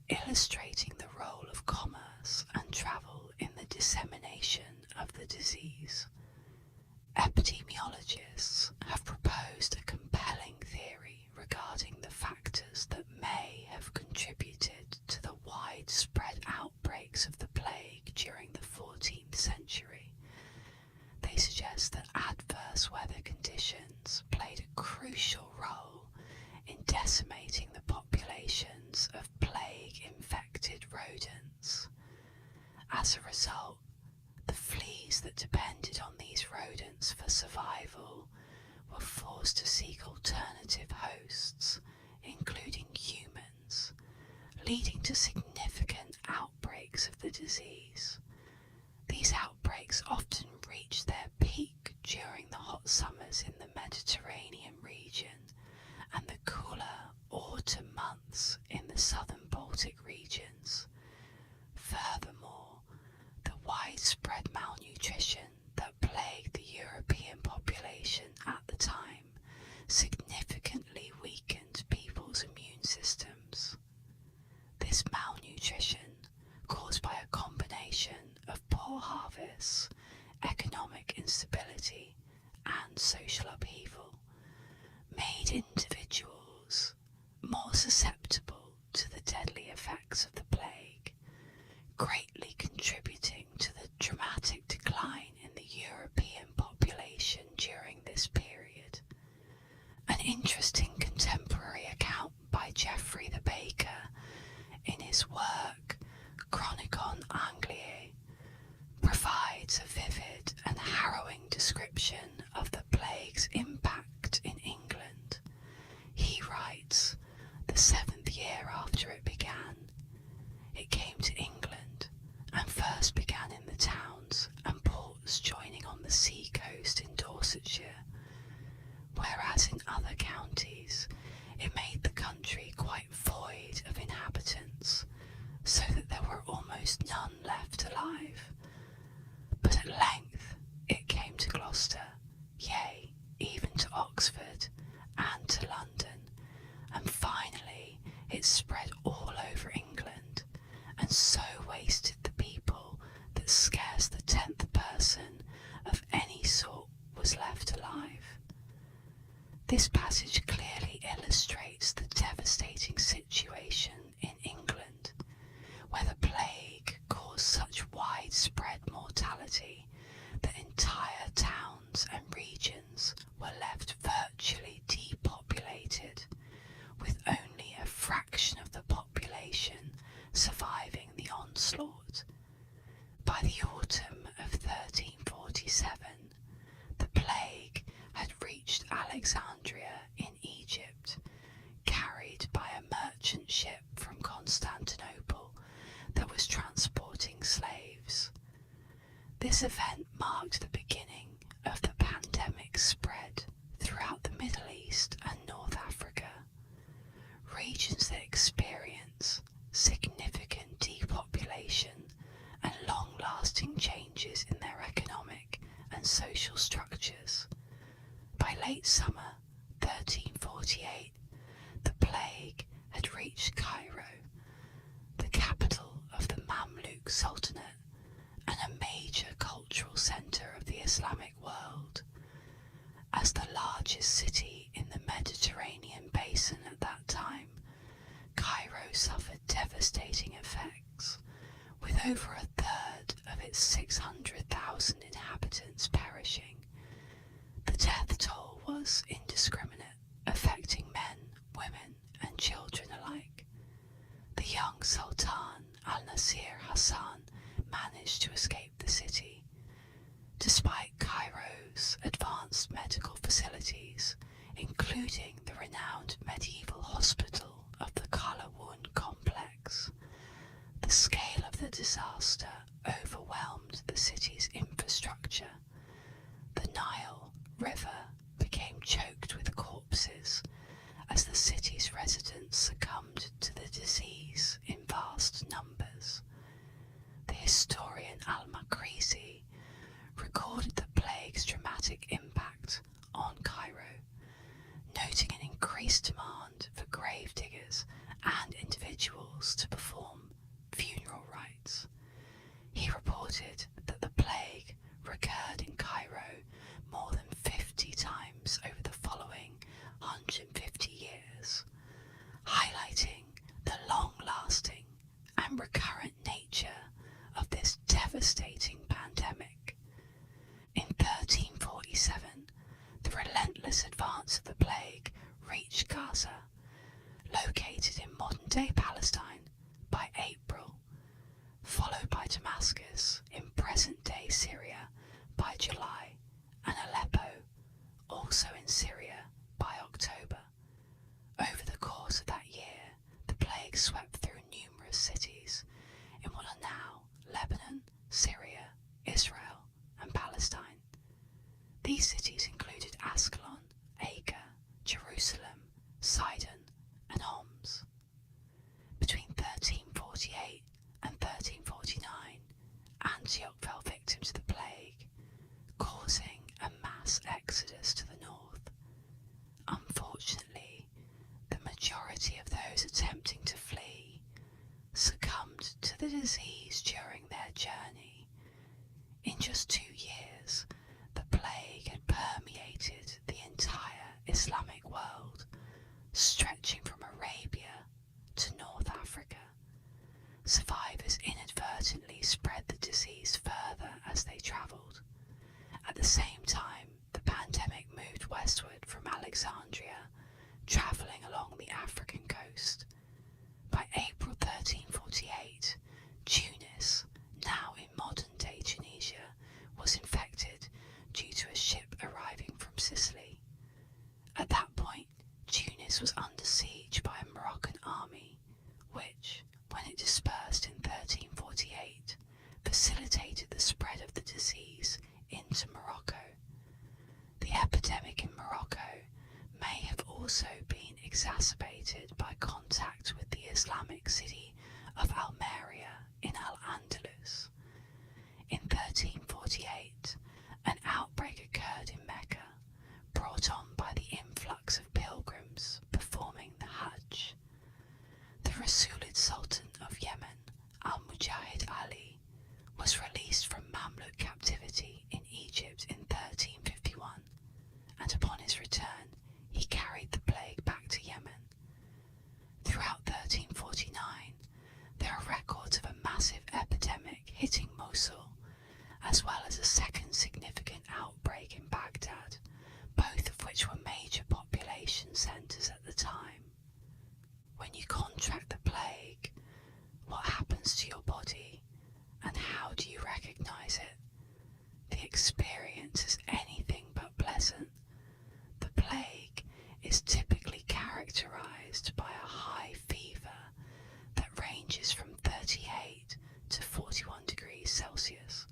illustrating the role of commerce and travel in the dissemination of the disease. Epidemiologists have proposed a compelling theory regarding the factors that may have contributed to the widespread outbreaks of the plague during the 14th century. They suggest that adverse weather conditions played a crucial role in decimating the populations of plague-infected rodents. As a result, the fleas that depended on these rodents for survival were forced to seek alternative hosts, including humans, leading to significant outbreaks of the disease. These outbreaks often reached their peak during the hot summers in the Mediterranean region and the cooler autumn months in the southern Baltic regions. Furthermore, the widespread malnutrition that plagued the European population at the time significantly weakened people's immune systems. This malnutrition, caused by a combination of poor harvests, economic instability, and social upheaval, made individuals more susceptible to the deadly effects of the plague, greatly contributing to the dramatic decline in the European population during this period. An interesting contemporary account by Geoffrey the Baker in his work Chronicon Angliae provides a vivid and harrowing description of the plague's impact in England. He writes, "The 7th year after it began, it came to England, and first began in the towns and ports joining on the sea coast in Dorsetshire, whereas in other counties it made the country quite void of inhabitants, so that there were almost none left alive. But at length it came to Gloucester, yea, even to Oxford, and to London, and finally it spread all over England, and so wasted the people that scarce the 10th person of any sort was left alive." This passage clearly illustrates the devastating situation in England, where the plague caused such widespread mortality that entire towns and regions were left virtually depopulated, with only a fraction of the population surviving the onslaught. By the autumn of 1347, the plague had reached Alexandria in Egypt, carried by a merchant ship from Constantinople that was transporting slaves. This event marked the beginning of the pandemic spread throughout the Middle East and North Africa, regions that experience significant depopulation and long-lasting changes in their economic and social structures. By late summer 1348, the plague had reached Cairo, the capital of the Mamluk Sultanate and a major cultural centre of the Islamic world. As the largest city in the Mediterranean basin at that time, Cairo suffered devastating effects, with over a third of its 600,000 inhabitants perishing. The death toll was indiscriminate, affecting men, women, and children alike. The young Sultan al-Nasir Hassan managed to escape the city. Despite Cairo's advanced medical facilities, including the renowned medieval hospital of the Kalawun complex, the scale of the disaster overwhelmed the city's infrastructure. The Nile River became choked with corpses as the city's residents succumbed to the disease in vast numbers. The historian Al-Makrizi recorded the plague's dramatic impact on Cairo, noting an increased demand for grave diggers and individuals to perform funeral rites. He reported that the plague recurred in Cairo more than 50 times over the following 150 years, highlighting the long-lasting and recurrent nature of this devastating pandemic. In 1347, the relentless advance of the plague reached Gaza, located in modern-day Palestine. By These cities included Ascalon, Acre, Jerusalem, Sidon, and Homs. Between 1348 and 1349, Antioch fell victim to the plague, causing a mass exodus to the north. Unfortunately, the majority of those attempting to flee succumbed to the disease during their journey. In just 2 years, the plague had permeated the entire Islamic world, stretching from Arabia to North Africa. Survivors inadvertently spread the disease further as they travelled. At the same time, the pandemic moved westward from Alexandria, travelling along the African coast. By April 1348, Tunis, now in modern-day Tunisia, was infected due to a ship arriving from Sicily. At that point, Tunis was under siege by a Moroccan army, which, when it dispersed in 1348, facilitated the spread of the disease into Morocco. The epidemic in Morocco may have also been exacerbated by contact with the Islamic city of Almeria in Al-Andalus. In 1348, an outbreak occurred in Mecca, brought on by the influx of pilgrims performing the Hajj. The Rasulid Sultan of Yemen, Al-Mujahid Ali, was released from Mamluk captivity in Egypt in 1351, and upon his return he carried the plague back to Yemen. Throughout 1349, there are records of a massive epidemic hitting Mosul, as well as a second significant outbreak in Baghdad, both of which were major population centres at the time. When you contract the plague, what happens to your body, and how do you recognise it? The experience is anything but pleasant. The plague is typically characterised by a high fever that ranges from 38 to 41 degrees Celsius,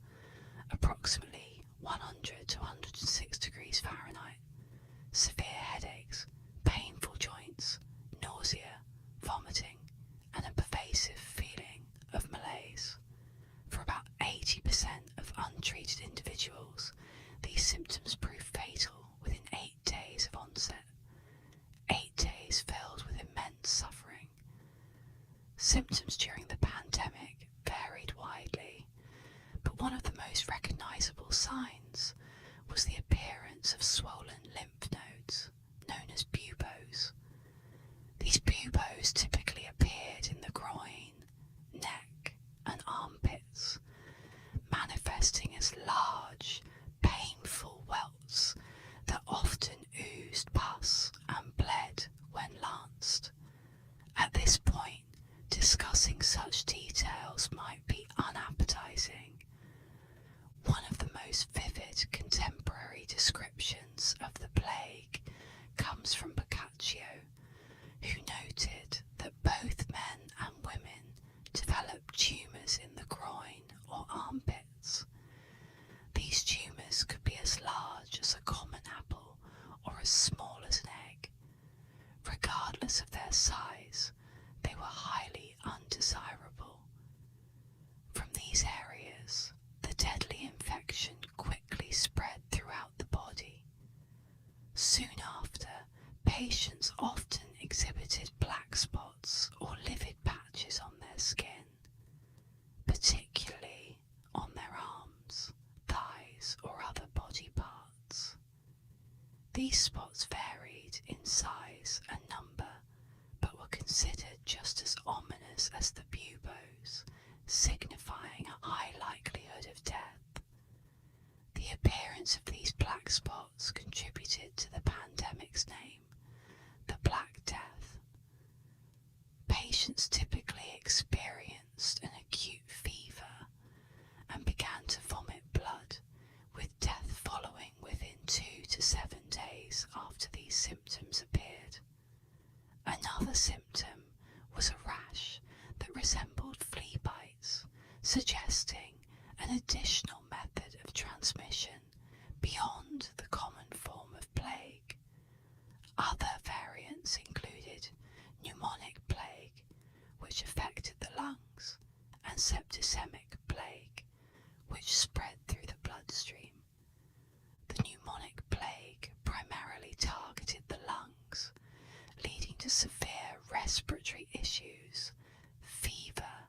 approximately 100 to 106 degrees Fahrenheit, severe headaches, painful joints, nausea, vomiting, and a pervasive feeling of malaise. For about 80% of untreated individuals, these symptoms prove fatal within 8 days of onset. 8 days filled with immense suffering. Symptoms during the pandemic varied widely, but one of the most recognisable signs was the appearance of swollen lymph nodes, known as buboes. These buboes typically appeared in the groin, neck, and armpits, manifesting as large, painful welts that often oozed pus and bled when lanced. At this point, discussing such details might be unappetising. One of the most vivid contemporary descriptions of the plague comes from Boccaccio, who noted that both men and women developed tumours in the groin or armpits. These tumours could be as large as a common apple or as small as an egg. Regardless of their size, they were highly undesirable. From these areas, the deadly infection quickly spread throughout the body. Soon after, patients often exhibited black spots or livid patches on their skin, particularly on their arms, thighs, or other body parts. These spots varied in size and number, but were considered just as ominous as the buboes, signifying a high likelihood of death. The appearance of these black spots contributed to the pandemic's name, the Black Death. Patients typically experienced an acute fever and began to vomit blood, with death following within 2 to 7 days after these symptoms appeared. Another symptom was a rash that resembled flea bites, suggesting an additional method of transmission beyond the common form of plague. Other variants included pneumonic plague, which affected the lungs, and septicemic plague, which spread through the bloodstream. The pneumonic plague primarily targeted the lungs, leading to severe respiratory issues, fever,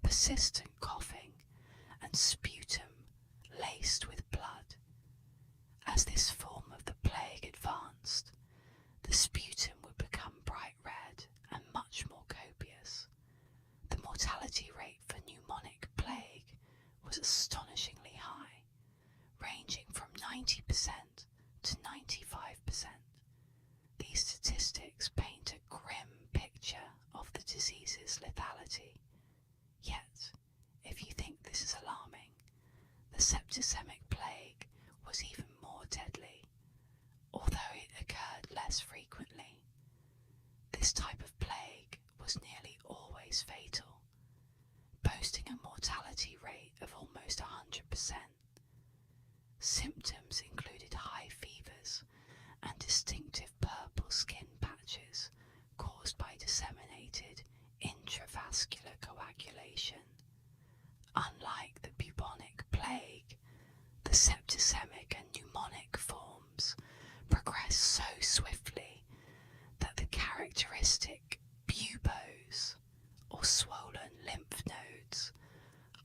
persistent coughing, and sputum laced with blood. As this form of the plague advanced, the sputum would become bright red and much more copious. The mortality rate for pneumonic plague was astonishingly high, ranging from 90% to 95%. These statistics paint a grim picture of the disease's lethality. Yet, if you think this is alarming, the septicemic plague was even more deadly, although it occurred less frequently. This type of plague was nearly always fatal, boasting a mortality rate of almost 100%. Symptoms included high fevers and distinctive purple skin patches caused by disseminated intravascular coagulation. Unlike the bubonic plague, the septicemic and pneumonic forms progress so swiftly that the characteristic buboes, or swollen lymph nodes,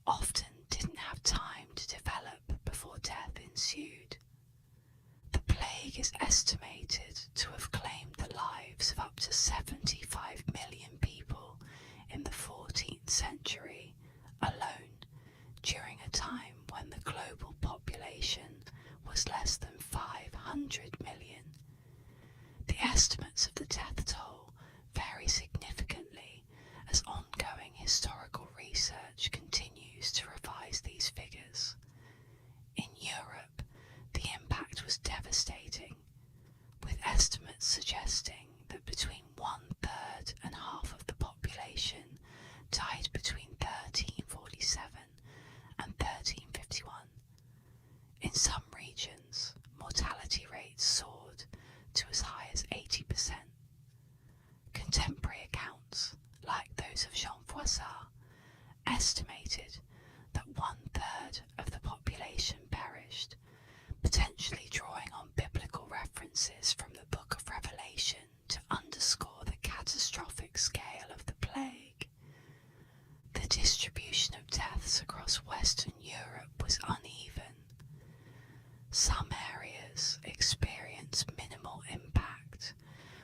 often didn't have time to develop before death ensued. The plague is estimated to have claimed the lives of up to 75 million people in the 14th century alone, during a time when the global population was less than 500 million. The estimates of the death toll vary significantly as ongoing historical research continues to revise these figures. In Europe, the impact was devastating, with estimates suggesting that between 1/3 and half of the population died between 1347 and 1351. In some regions, mortality rates soared to as high as 80%. Contemporary accounts, like those of Jean Froissart, estimated that 1/3 of the population perished, potentially drawing on biblical references from the Book of Revelation to underscore the catastrophic scale of the plague. The distribution of deaths across Western Europe was uneven. Some areas experienced minimal impact,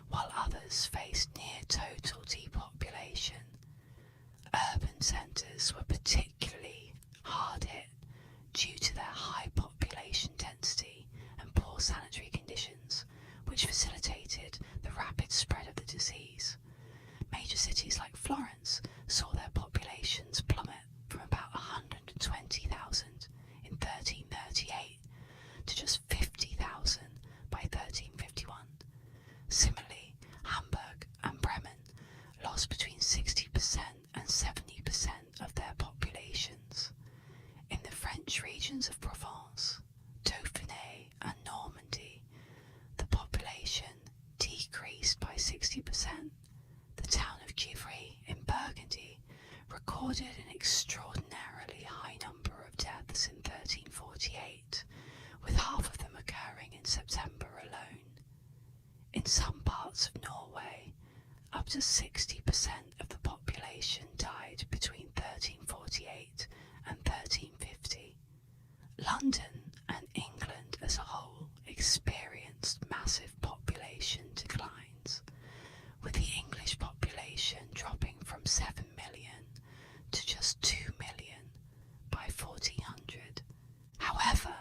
while others faced near total depopulation. Urban centres were particularly hard hit due to their high population density and poor sanitary conditions, which facilitated the rapid spread of the disease. Major cities like Florence saw their populations plummet from about 120,000 in 1338 to just 50,000 by 1351. Similarly, Hamburg and Bremen lost between 60% and 70% of their populations. In the French regions of Provence, Dauphiné and Normandy, the population decreased by 60%. The town of Givry in Burgundy recorded an extraordinarily high number of deaths in 1348, with half of them occurring in September alone. In some parts of Norway, up to 60% of the population died between 1348 and 1350. London and England as a whole experienced massive population declines, with the English population dropping from 7 million to just 2 million by 1400. However,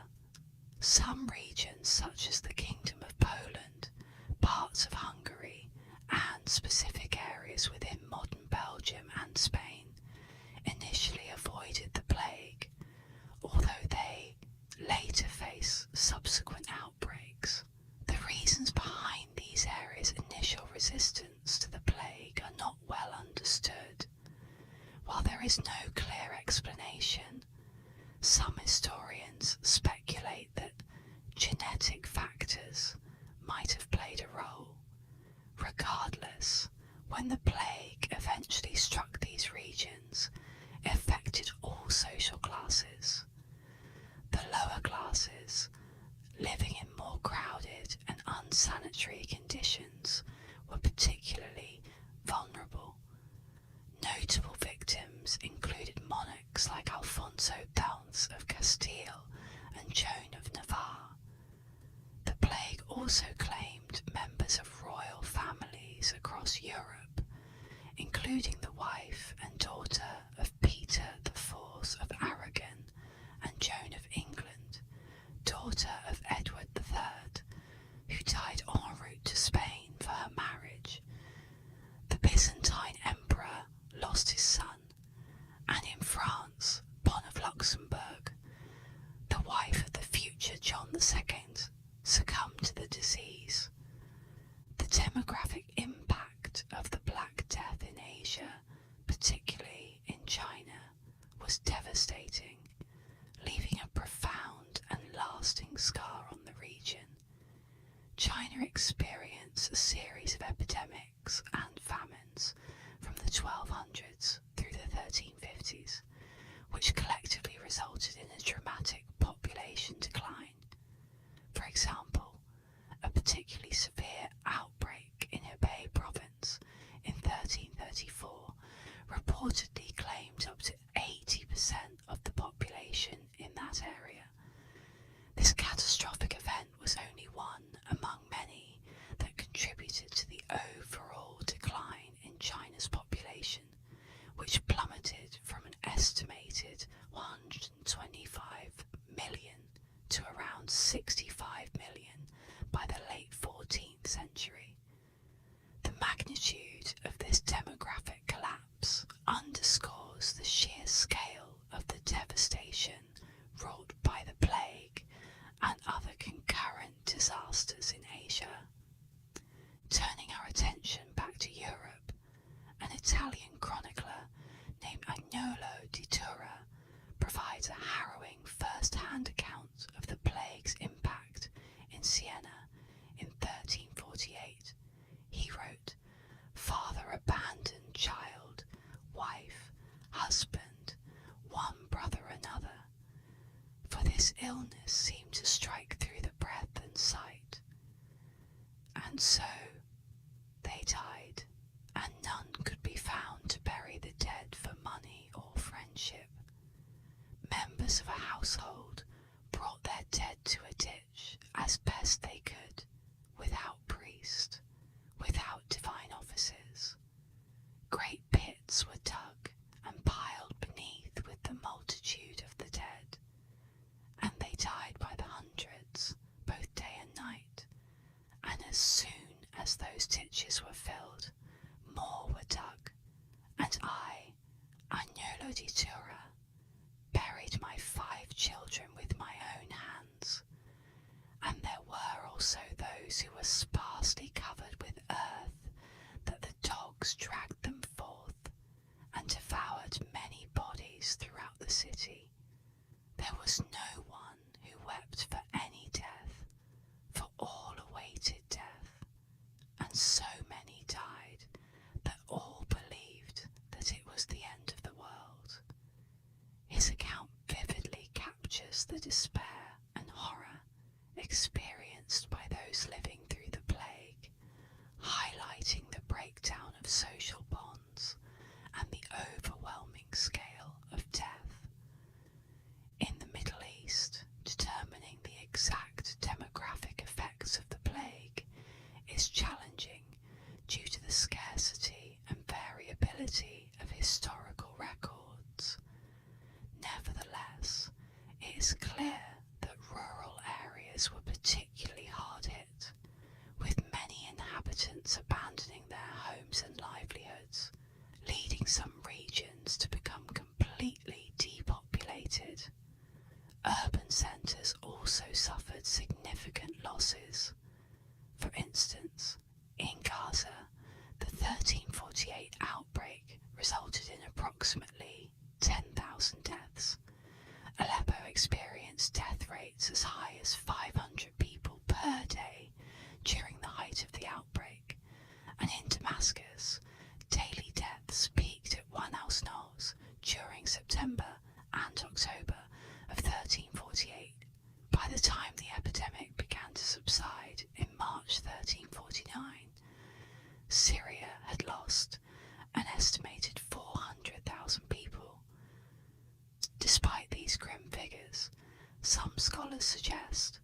some regions such as the Kingdom of Poland, parts of Hungary, and specific areas within modern Belgium and Spain initially avoided the plague, although they later face subsequent outbreaks. The reasons behind these areas' initial resistance to the plague are not well understood. While there is no clear explanation, some historians speculate that genetic factors might have played a role. Regardless, when the plague eventually struck these regions, it affected all social classes. The lower classes, living in more crowded and unsanitary conditions, were particularly vulnerable. Notable victims included monarchs like Alfonso X of Castile and Joan of Navarre. The plague also claimed members of royal families across Europe, including the wife and daughter of Peter IV of Aragon and Joan of England, daughter of Edward III, who died en route to Spain for her marriage. The Byzantine emperor lost his son, and in France, Bon of Luxembourg, the wife of the future John II, succumbed to the disease. The demographic impact of the Black Death in Asia, particularly in China, was devastating, leaving a profound and lasting scar on the region. China experienced a series of epidemics and famines from the 1200s through the 1350s, which collectively resulted in a dramatic population decline. For example, a particularly severe outbreak in Hebei province in 1334 reportedly claimed up to 80% of the population in that area. This catastrophic event was only one among many that contributed to the overall decline in China's population, which plummeted from an estimated 125 million to around 65 million by the late 14th century. The magnitude of this demographic collapse underscores the sheer scale of the devastation wrought by the plague and other concurrent disasters in Asia. Turning our attention back to Europe, an Italian chronicler named Agnolo di Tura provides a harrowing first-hand account of the plague's impact in Siena in 1348. He wrote, "Father abandoned child, wife, husband, one brother another, for this illness seemed to strike through the breath and sight. And so they died, and none could be found to bury the dead for money or friendship. Members of a household brought their dead to a ditch as best they could, without priest, without divine offices. Great pits were dug and piled beneath with the multitude of the dead, and they died by the hundreds, both day and night, and as soon as those ditches were filled, more were dug, and I, Agnolo di Tura, buried my 5 children with my own hands, and there were also those who were sparsely covered with earth, that the dogs dragged them forth, and devoured many bodies throughout the city. There was no one who wept for any death, for all awaited death, and so many died that all believed that it was the end of the world." His account vividly captures the despair and horror experienced by those living through the plague, highlighting the breakdown of social bonds and the overwhelming scale of death. In the Middle East, determining the exact demographic effects of the plague is challenging due to the scarcity and variability of historical records. Nevertheless, it is clear that rural areas were particularly hard hit, with many inhabitants abandoning their homes and livelihoods, leading some regions to become completely depopulated. Urban centres also suffered significant losses. For instance, in Gaza, the 1348 outbreak resulted in approximately 10,000 deaths. Aleppo experienced death rates as high as 500 per day during the height of the outbreak, and in Damascus, daily deaths peaked at 1 nos during September and October of 1348. By the time the epidemic began to subside in March 1349, Syria had lost an estimated 400,000 people. Despite these grim figures, some scholars suggest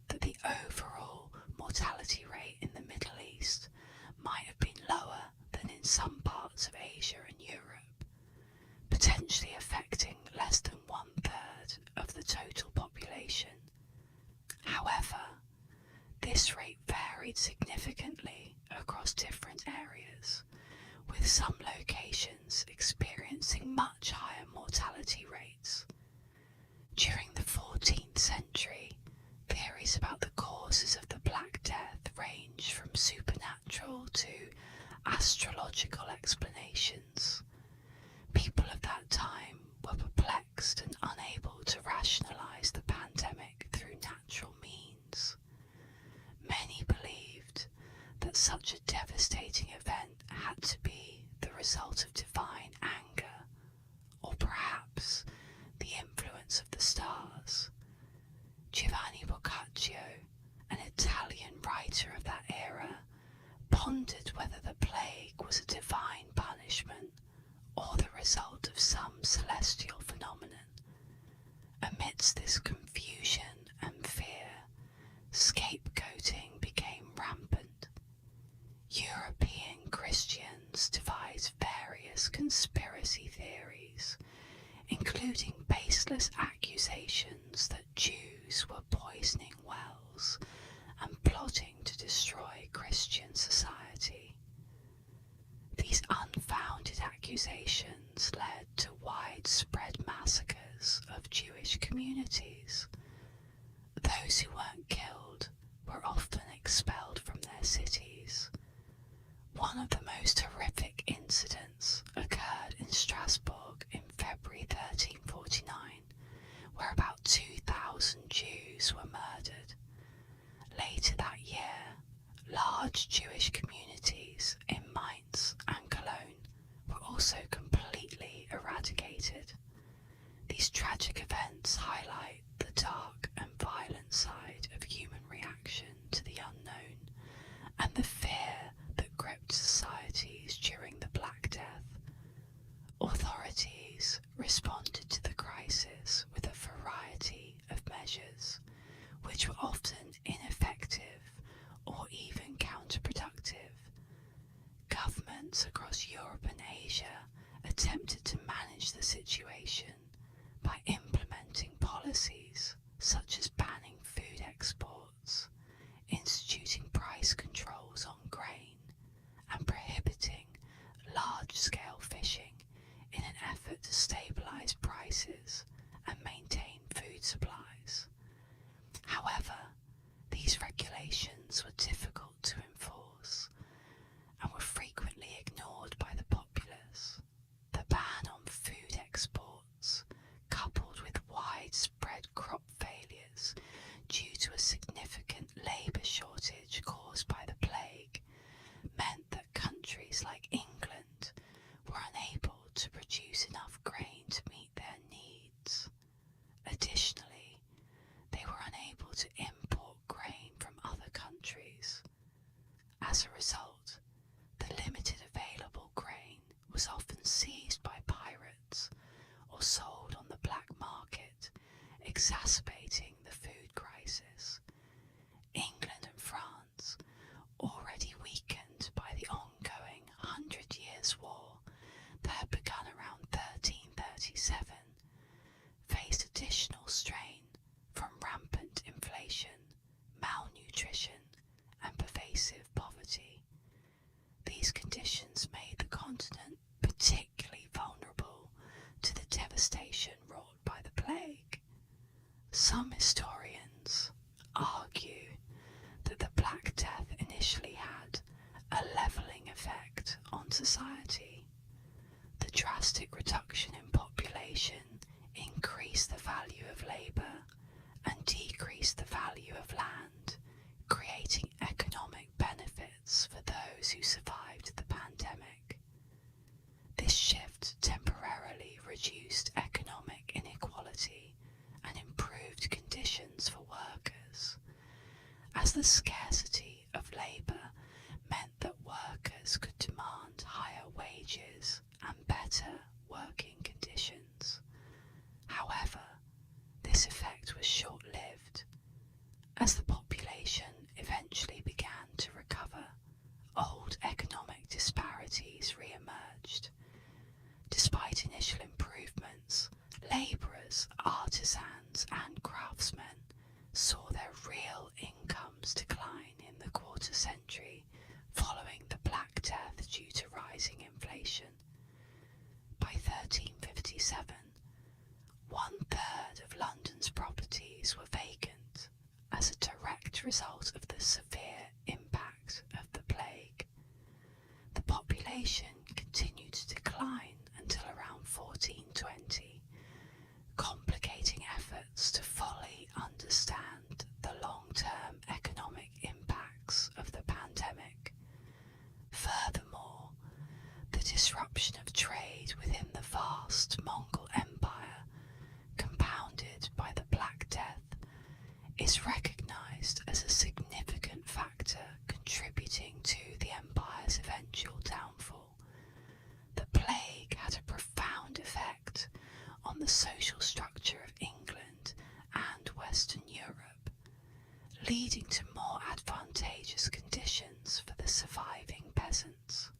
that the overall mortality rate in the Middle East might have been lower than in some parts of Asia and Europe, potentially affecting less than 1/3 of the total population. However, this rate varied significantly across different areas, with some locations experiencing much higher mortality rates. During the 14th century, theories about the causes of the Black Death range from supernatural to astrological explanations. People of that time were perplexed and unable to rationalise the pandemic through natural means. Many believed that such a devastating event had to be the result of divine anger, or perhaps the influence of the stars. Giovanni Boccaccio, an Italian writer of that era, pondered whether the plague was a divine punishment or the result of some celestial phenomenon. Amidst this confusion and fear, scapegoating became rampant. European Christians devised various conspiracy theories, including baseless accusations that Jews were poisoning wells and plotting to destroy Christian society. These unfounded accusations led to widespread massacres of Jewish communities. Those who weren't killed were often expelled from their cities. One of the most horrific incidents occurred in Strasbourg in February 1349, where about 2,000 Jews were murdered. Later that year, large Jewish communities in Mainz and Cologne were also completely eradicated. These tragic events highlight the dark and violent side of human reaction to the unknown and the fear that gripped societies during the Black Death. Authorities responded to the crisis with a variety of measures, which were often ineffective or even counterproductive. Governments across Europe and Asia attempted to manage the situation by implementing policies such as banning food exports, instituting price controls on grain, and prohibiting large-scale fishing in an effort to stabilise prices and maintain food supplies. However, these regulations were difficult to enforce and were frequently ignored by the populace. The ban on food exports, coupled with widespread crop failures due to a significant labour shortage caused by the plague, meant that countries like England were unable to produce enough grain to meet their needs. Additionally, they were unable to import grain from other countries. As a result, the limited available grain was often seized by pirates or sold on the black market, exacerbating the food crisis. England and France, already weakened by the ongoing 100 Years' War that had begun around 1337, faced additional strain from rampant inflation, malnutrition, and pervasive poverty. These conditions made the continent particularly vulnerable to the devastation wrought by the plague. Some historians argue that the Black Death initially had a levelling effect on society. The drastic reduction in population increased the value of labour and decreased the value of land, equality and improved conditions for workers, as the scarcity of labour meant that workers could demand higher wages and better working conditions. However, this effect was short-lived. As the population eventually began to recover, old economic disparities re-emerged. Despite initial improvements, labourers, artisans and craftsmen saw their real incomes decline in the quarter century following the Black Death due to rising inflation. By 1357, 1/3 of London's properties were vacant as a direct result of the severe impact of the plague. The population continued to decline until around 1420, complicating efforts to fully understand the long-term economic impacts of the pandemic. Furthermore, the disruption of trade within the vast Mongol Empire, compounded by the Black Death, is recognised as a significant factor contributing to the empire's eventual downfall. The plague had a profound effect on the social structure of England and Western Europe, leading to more advantageous conditions for the surviving peasants.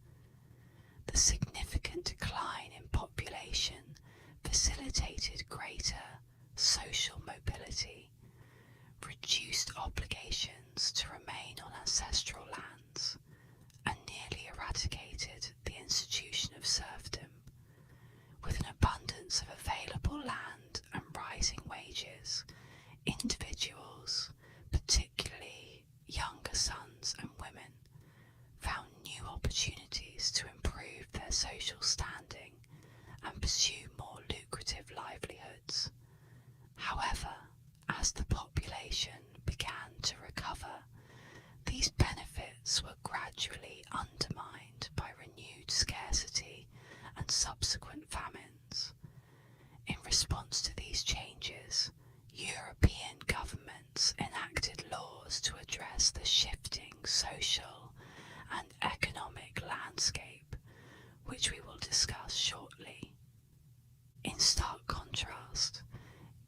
The significant decline in population facilitated greater social mobility, reduced obligations to remain on ancestral lands, and nearly eradicated the institution of serfdom. With an abundance of available land and rising wages, individuals, particularly younger sons and women, found new opportunities to improve their social standing and pursue more lucrative livelihoods. However, as the population began to recover, these benefits were gradually undermined by renewed scarcity and subsequent famines. In response to these changes, European governments enacted laws to address the shifting social and economic landscape, which we will discuss shortly. In stark contrast,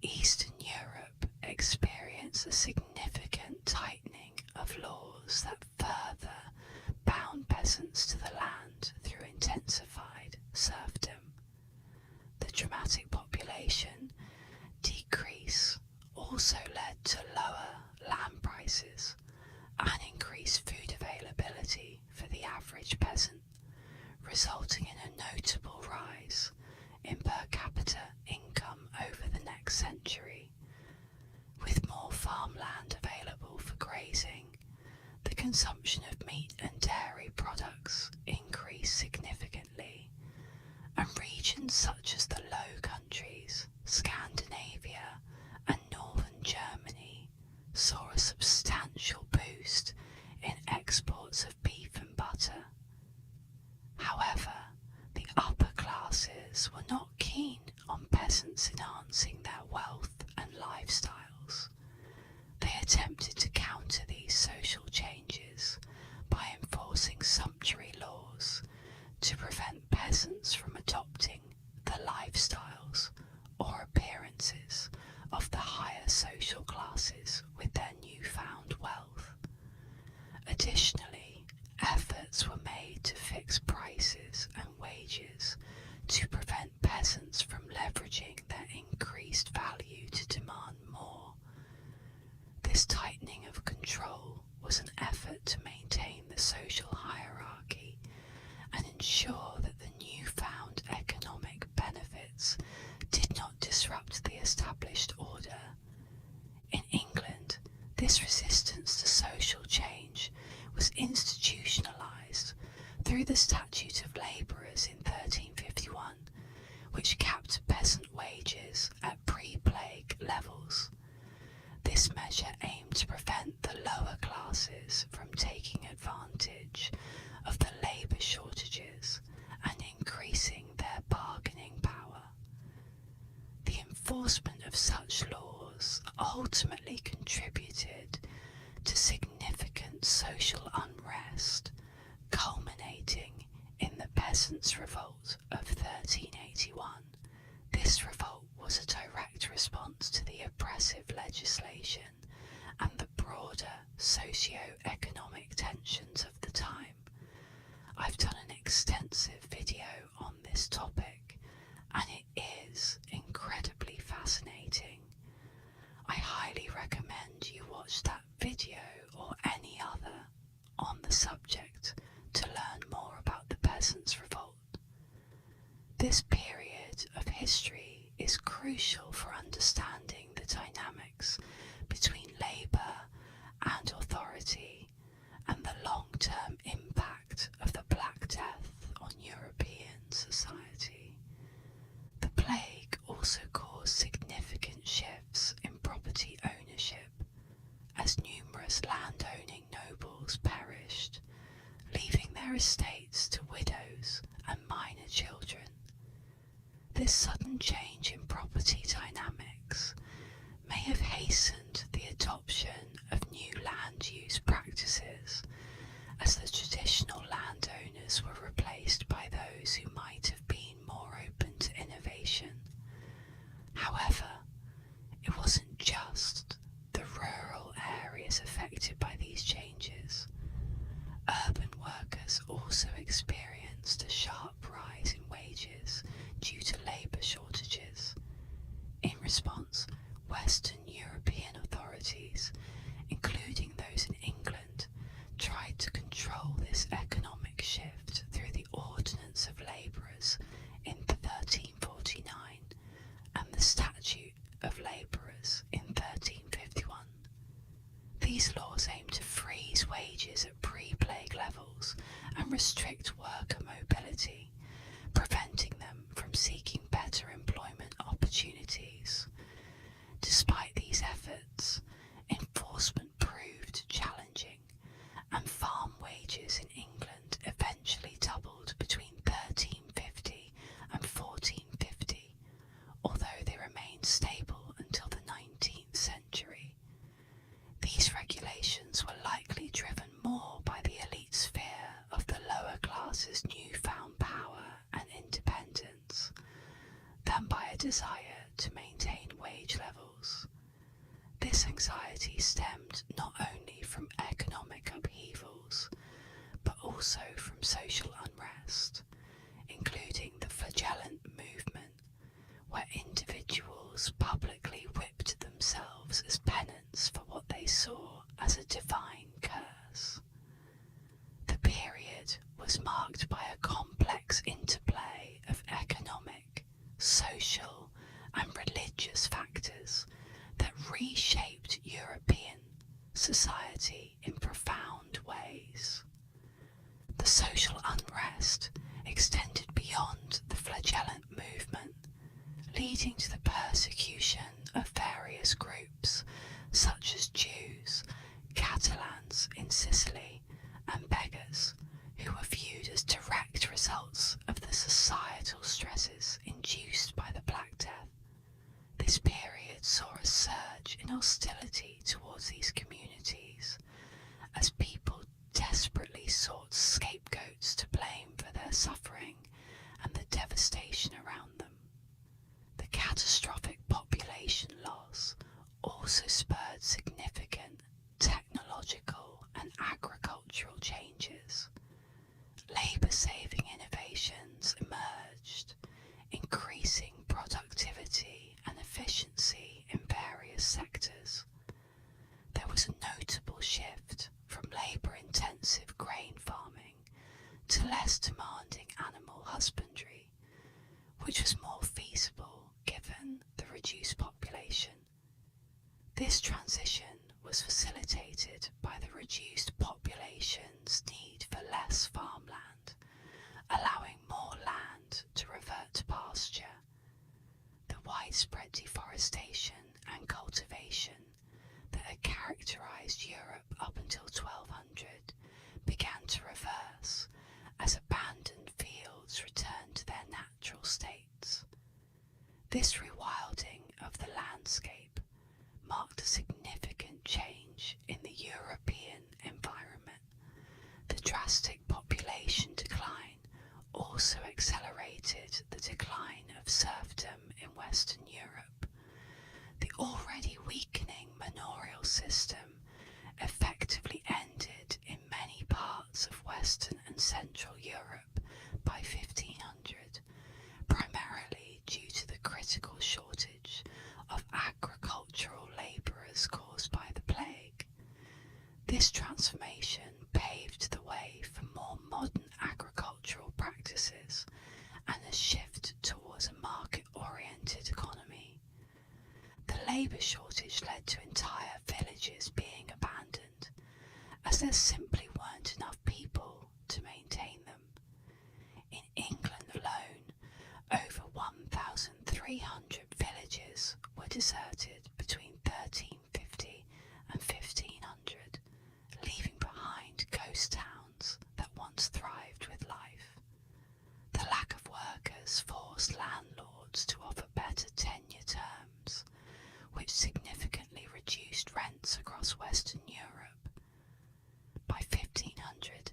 Eastern Europe experienced a significant tightening of laws that further bound peasants to the land through intensified serfdom. The dramatic population decrease also led to lower land prices and increased food availability for the average peasant, resulting in a notable rise in per capita income over the next century. With more farmland available for grazing, the consumption of meat and dairy products increased significantly, and regions such as the Low Countries, Scandinavia, and northern Germany saw a substantial boost in exports of beef and butter. However, the upper classes were not keen on peasants enhancing their wealth and lifestyles. They attempted to counter these social changes by enforcing sumptuary laws to prevent peasants from adopting the lifestyles or appearances of the higher social classes with their newfound wealth. Additionally, efforts were made to fix prices and wages to prevent peasants from leveraging their increased value to demand more. This tightening of control was an effort to maintain the social hierarchy and ensure that the newfound economic benefits did not disrupt the established order. In England, this resistance to social change was institutionalised through the Statute of Labourers in 1351, which capped peasant wages at pre-plague levels. This measure aimed to prevent the lower classes from taking advantage of the labour shortages and increasing their bargaining power. The enforcement ultimately contributed to significant social unrest, culminating in the Peasants Revolt of 1381. This revolt was a direct response to the oppressive legislation and the broader socio-economic tensions of the time. I've done an extensive video on this topic, and it is incredibly fascinating. I highly recommend you watch that video or any other on the subject to learn more about the Peasants' Revolt. This period of history is crucial for understanding the dynamics between labour and authority and the long-term impact of the Black Death on European society. The plague also caused significant shifts in property ownership, as numerous landowning nobles perished, leaving their estates to widows and minor children. This sudden change in property dynamics may have hastened the adoption of new land use practices, as the traditional landowners were replaced by those who might have been more open to innovation. However, it wasn't just the rural areas affected by these changes. Urban workers also experienced a sharp rise in wages due to labour shortages. In response, Western European authorities, including those in England, tried to control this economic shift through the Ordinance of Labourers in 1349 and the Statute of Labourers in 1351. These laws aimed to freeze wages at pre-plague levels and restrict worker mobility, preventing them from seeking better employment opportunities. Despite these efforts, enforcement proved challenging, and farm wages in England eventually doubled between 1350 and 1450, although they remained stable until the 19th century. These regulations were likely driven more by the elite's fear of the lower classes' newfound power and independence than by a desire to maintain wage levels. This anxiety stemmed not only from economic upheavals, but also from social unrest, including the Flagellant movement, where individuals publicly whipped themselves as penance for what they saw as a divine curse. The period was marked by a complex interplay of economic, social, and religious factors that reshaped European society in profound ways. The social unrest extended beyond the Flagellant movement, leading to the persecution of various groups such as Jews, Catalans in Sicily, and beggars, who were viewed as direct results of the societal stresses induced by the Black Death. This period saw a surge in hostility towards these communities, as people desperately sought scapegoats to blame for their suffering and the devastation around them. The catastrophic population loss also spurred significant technological and agricultural changes. Labour-saving innovations emerged, increasing productivity and efficiency in various sectors. There was a notable shift from labour-intensive grain farming to less demanding animal husbandry, which was more feasible given the reduced population. This transition was facilitated by the reduced population's need for less farmland, allowing more land to revert to pasture. The widespread deforestation and cultivation that had characterised Europe up until 1200 began to reverse as abandoned fields returned to their natural states. This rewilding of the landscape marked significant change in the European environment. The drastic population decline also accelerated the decline of serfdom in Western Europe. The already weakening manorial system effectively ended in many parts of Western and Central Europe by 1500, primarily due to the critical shortage of agricultural labourers caused by the plague. This transformation paved the way for more modern agricultural practices and a shift towards a market-oriented economy. The labour shortage led to entire villages being abandoned, as there simply weren't enough people to maintain them. In England alone, over 1,300 villages were deserted between 1350 and 1500, leaving behind ghost towns that once thrived with life. The lack of workers forced landlords to offer better tenure terms, which significantly reduced rents across Western Europe. By 1500,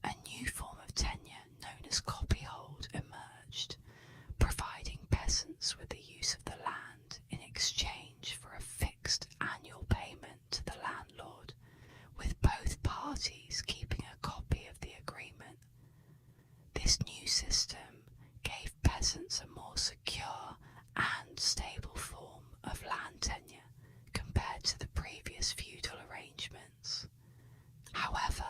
a new form of tenure known as copyhold emerged, providing peasants with the use of the land in exchange for a fixed annual payment to the landlord, with both parties keeping a copy of the agreement. This new system gave peasants a more secure and stable form of land tenure compared to the previous feudal arrangements. However,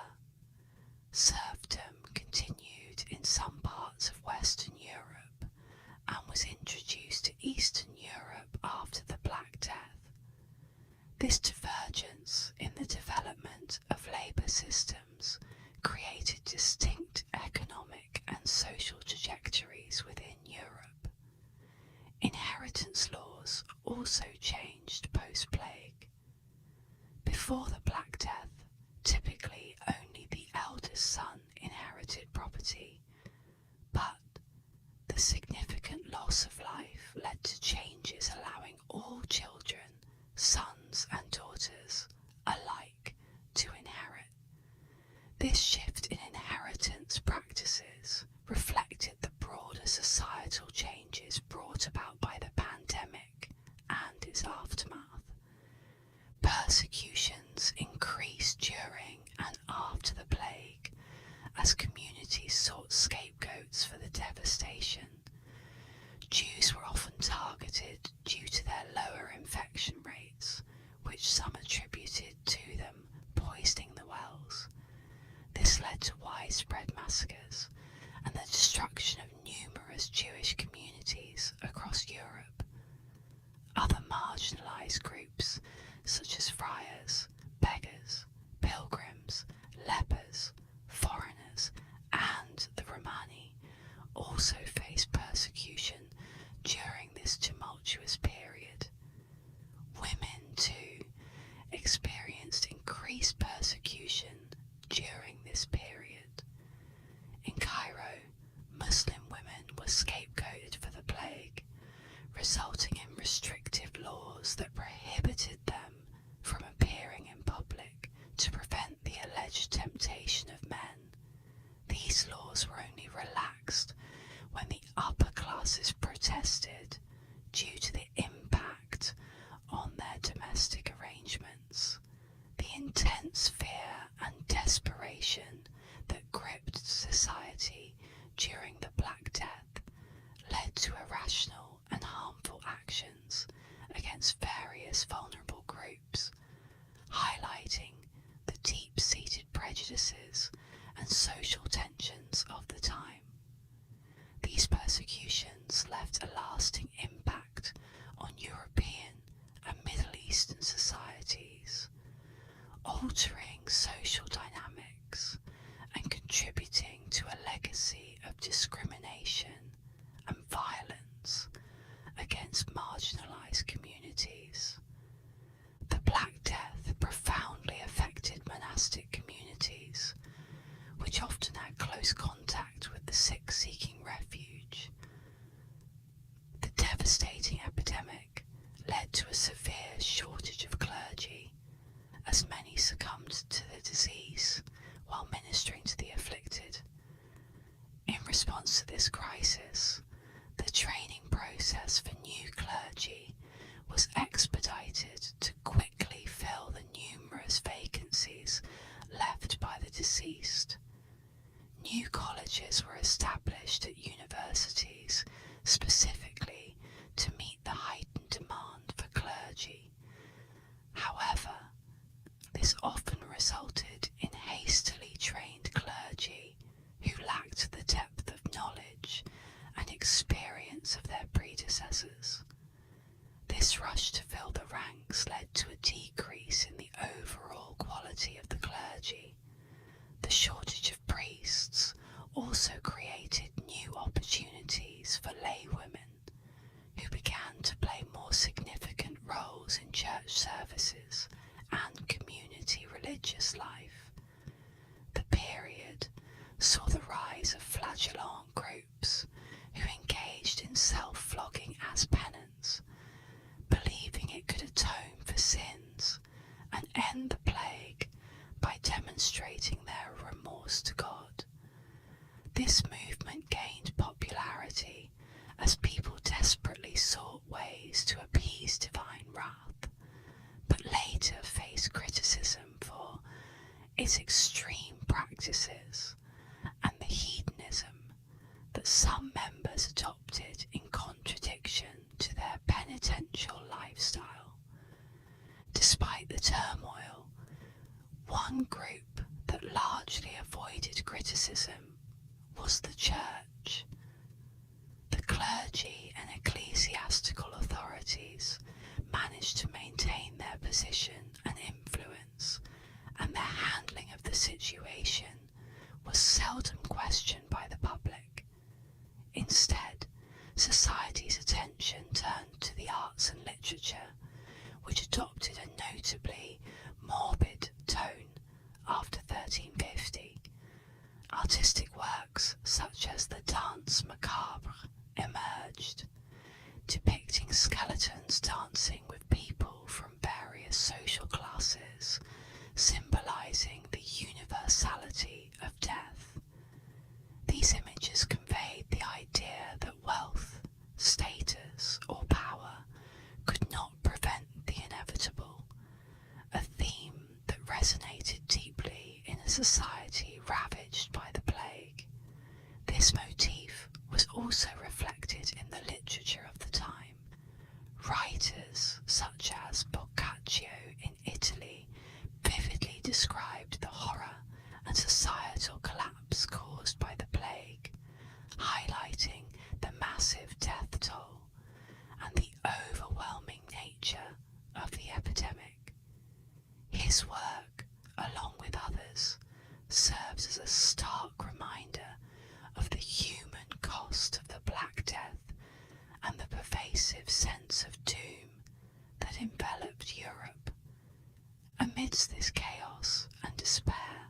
serfdom continued in some parts of Western Europe and was introduced to Eastern Europe after the Black Death. This divergence in the development of labour systems created distinct economic and social trajectories within Europe. Inheritance laws also changed post-plague. Before the Black Death, typically only the eldest son inherited property, but the significant loss of life led to changes allowing all children, sons and daughters, alike to inherit. This shift in inheritance practices reflected the broader societal changes brought about by the pandemic and its aftermath. Persecutions increased during and after the plague as communities sought scapegoats for the devastation. Jews were often targeted due to their lower infection rates, which some attributed to them poisoning the wells. This led to widespread massacres and the destruction of numerous Jewish communities across Europe. Other marginalised groups, such as friars, beggars, pilgrims, lepers, foreigners, and the Romani, also faced persecution during this tumultuous period. Women, too, experienced increased persecution during this period. In Cairo, Muslim women were scapegoated for the plague, resulting in restrictive laws that prohibited them from appearing in public to prevent the alleged temptation of men. These laws were only relaxed when the upper classes protested due to the impact on their domestic arrangements. The intense fear and desperation that gripped society during the Black Death led to irrational and harmful actions against various vulnerable groups, highlighting the deep-seated prejudices and social tensions of the time. These persecutions left a lasting impact on European and Middle Eastern societies, altering social dynamics and contributing to a legacy of discrimination and violence against marginalised communities. The Black Death profoundly affected monastic communities, which often had close contact with the sick seeking refuge. The devastating epidemic led to a severe shortage of clergy ceased. New colleges were established at universities specifically to meet the heightened demand for clergy. However, this often resulted in hastily trained clergy who lacked the depth of knowledge and experience of their predecessors. This rush to fill the ranks led to a decrease in the overall quality of the clergy. The shortage of priests also created new opportunities for laywomen, who began to play more significant roles in church services and community religious life. The period saw the rise of flagellant groups who engaged in self-flogging as penance, believing it could atone for sins and end the plague by demonstrating their remorse to God. This movement gained popularity as people desperately sought ways to appease divine wrath, but later faced criticism for its extreme practices and the hedonism that some members adopted in contradiction to their penitential lifestyle. Despite the turmoil, one group that largely avoided criticism was the church. The clergy and ecclesiastical authorities managed to maintain their position and influence, and their handling of the situation was seldom questioned by the public. Instead, society's attention turned to the arts and literature, which adopted a notably morbid tone after 1350. Artistic works such as the Danse Macabre emerged, depicting skeletons dancing with people from various social classes, symbolizing the universality of death. These images conveyed the idea that wealth, status, or power could not prevent the inevitable, a theme that resonated deeply in a society ravaged by the plague. This motif was also reflected in the literature of the time. Writers such as Boccaccio in Italy vividly described the horror and societal collapse caused by the plague, highlighting the massive death toll and the overwhelming nature of the epidemic. His work, along with others, serves as a stark reminder of the human cost of the Black Death and the pervasive sense of doom that enveloped Europe. Amidst this chaos and despair,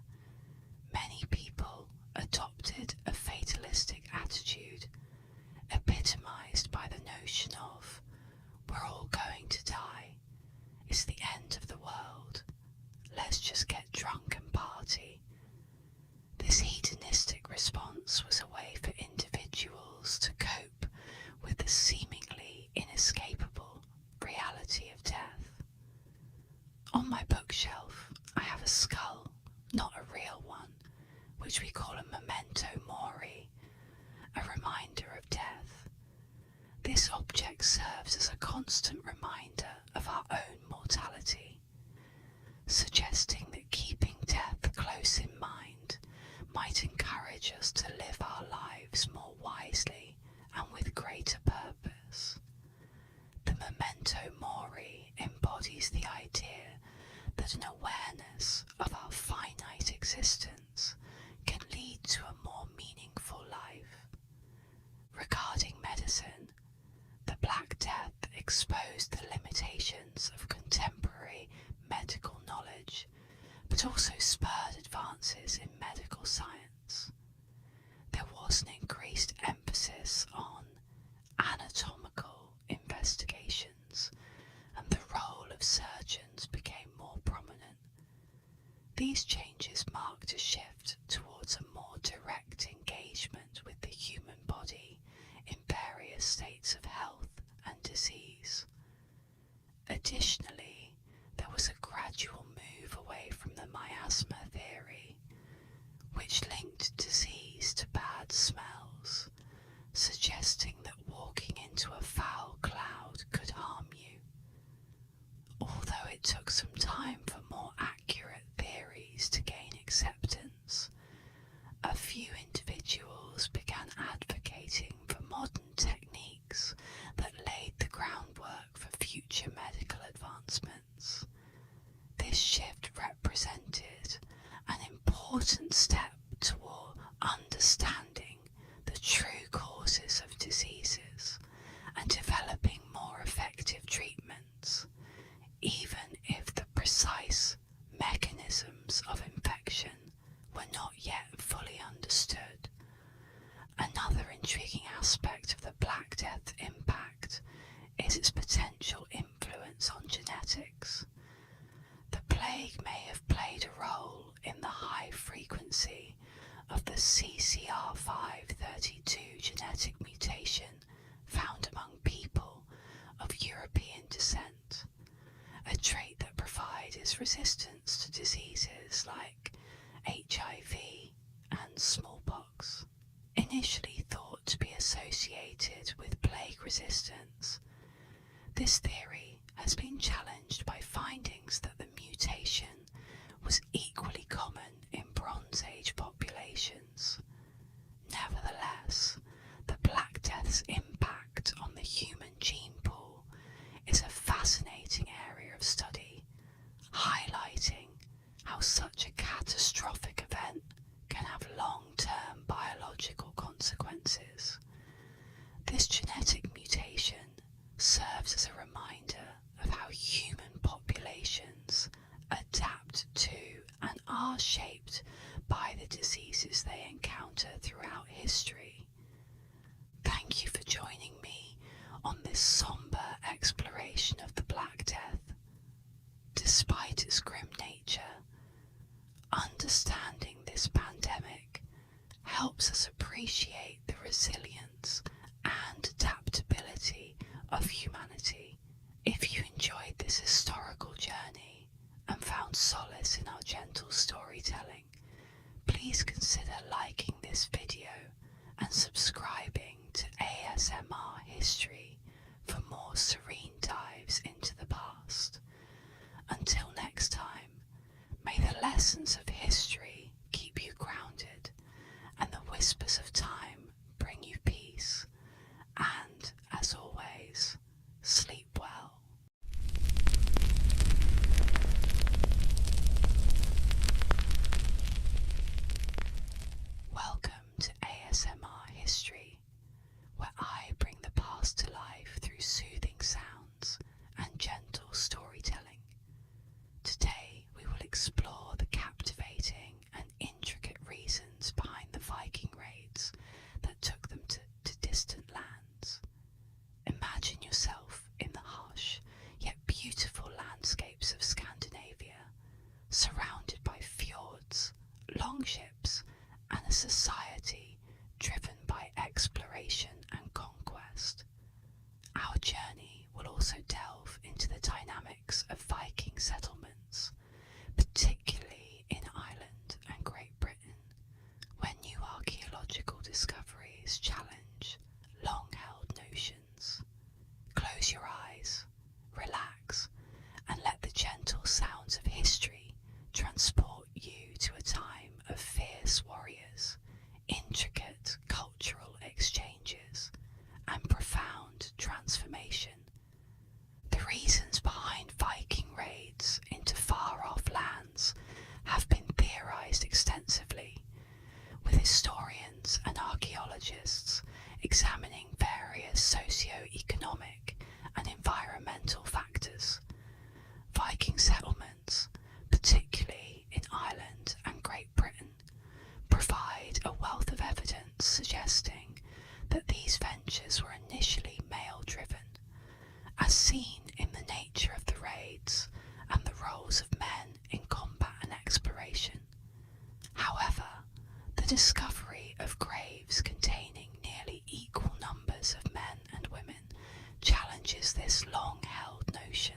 many people adopted a fatalistic attitude, epitomized by the notion of, we're all going to die, it's the end of the world, let's just get drunk and party. This hedonistic response was a way for individuals to cope with the seemingly inescapable reality of death. On my bookshelf, I have a skull, not a real one, which we call a memento mori, a reminder of death. This object serves as a constant reminder of our own mortality, suggesting that keeping death close in mind might encourage us to live our lives more wisely and with greater purpose. The memento mori embodies the idea that an awareness of our finite existence can lead to a more meaningful life. Regarding medicine, the Black Death exposed the limitations of contemporary medical knowledge, but also spurred advances in medical science. There was an increased emphasis on anatomical investigations, and the role of surgeons became more prominent. These changes marked a shift towards a more direct engagement with the human body in various states of health and disease. Additionally, there was a gradual move away from the miasma theory, it took some time for more accurate theories to gain acceptance, a few individuals began advocating for modern techniques that laid the groundwork for future medical advancements. This shift represented an important step toward understanding the true causes of diseases and developing more effective treatments, even if the precise mechanisms of infection were not yet fully understood. Another intriguing aspect of the Black Death's impact is its potential influence on genetics. The plague may have played a role in the high frequency of the CCR532 genetic mutation found among people of European descent, a trait that provides resistance to diseases like HIV and smallpox. Initially thought to be associated with plague resistance, this theory has been challenged by findings that the mutation was equally common in Bronze Age populations. Nevertheless, the Black Death's impact on the human gene pool is a fascinating area of study, highlighting how such a catastrophic event can have long-term biological consequences. This genetic mutation serves as a reminder of how human populations adapt to and are shaped by the diseases they encounter throughout history. Thank you for joining me on this somber exploration of the Black Death. Despite its grim nature, understanding this pandemic helps us appreciate the resilience and adaptability of humanity. If you enjoyed this historical journey and found solace in our gentle storytelling, please consider liking this video and subscribing to ASMR History for more serene dives into the past. Until next time, may the lessons of history keep you grounded and the whispers of time bring you peace. And, as always, sleep well. Welcome to ASMR History, where I bring the past to life through soothing sounds and gentle storytelling. Today we will explore the captivating and intricate reasons behind the Viking raids that took them to distant lands. Imagine yourself in the harsh yet beautiful landscapes of Scandinavia, surrounded by fjords, longships, and a society driven by exploration and conquest. Our journey will also delve into the dynamics of Viking settlements, particularly in Ireland and Great Britain, where new archaeological discoveries challenge long-held notions. Close your eyes, relax, and let the gentle sounds of history transport you to a time of fierce warriors, intricate cultural exchanges, and profound transformation. The reasons behind Viking raids into far-off lands have been theorized extensively, with historians and archaeologists examining various socio-economic and environmental factors. Viking settlements, particularly in Ireland and Great Britain, provide a wealth of evidence suggesting that these ventures were initially male-driven, as seen in the nature of the raids and the roles of men in combat and exploration. However, the discovery of graves containing nearly equal numbers of men and women challenges this long-held notion.